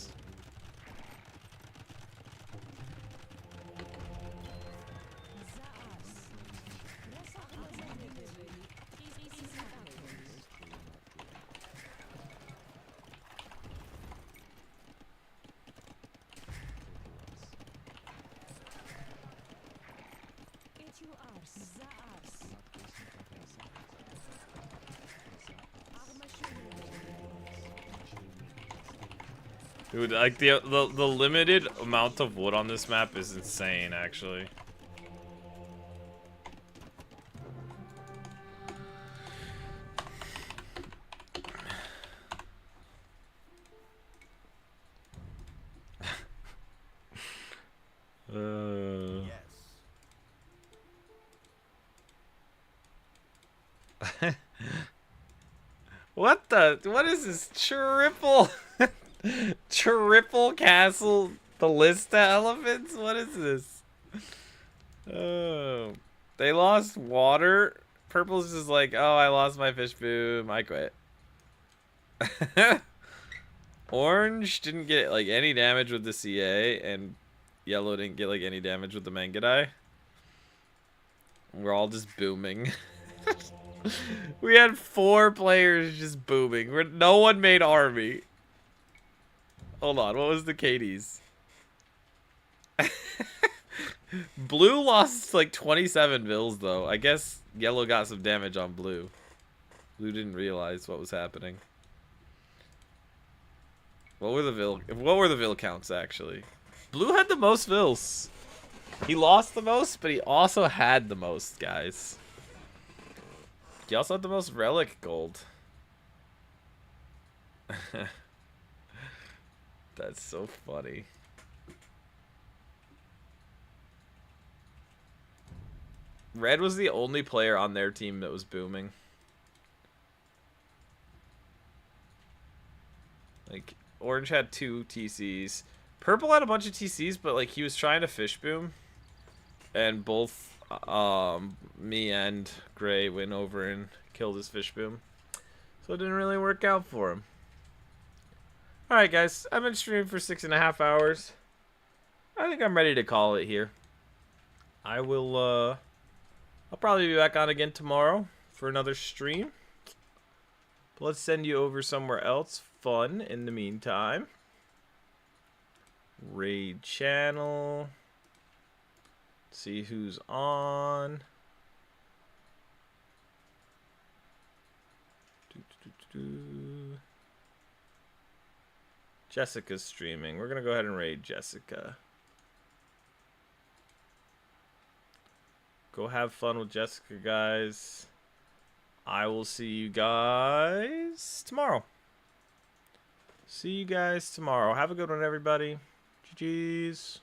Dude, like the limited amount of wood on this map is insane, actually. What the? What is this? Triple. Triple castle ballista elephants? What is this? Oh. They lost water. Purple's just like, oh, I lost my fish boom. I quit. Orange didn't get like any damage with the CA, and yellow didn't get like any damage with the Mangudai. We're all just booming. We had 4 players just booming. No one made army. Hold on, what was the KDs? Blue lost like 27 vills though. I guess yellow got some damage on blue. Blue didn't realize what was happening. What were the vill counts actually? Blue had the most vills. He lost the most, but he also had the most, guys. He also had the most relic gold. That's so funny. Red was the only player on their team that was booming. Like, Orange had 2 TCs. Purple had a bunch of TCs, but like he was trying to fish boom. And both me and Gray went over and killed his fish boom. So it didn't really work out for him. Alright guys, I've been streaming for 6.5 hours. I think I'm ready to call it here. I'll probably be back on again tomorrow for another stream. But let's send you over somewhere else fun in the meantime. Raid channel. See who's on. Jessica's streaming. We're gonna go ahead and raid Jessica. Go have fun with Jessica, guys. I will see you guys tomorrow. See you guys tomorrow. Have a good one, everybody. GG's.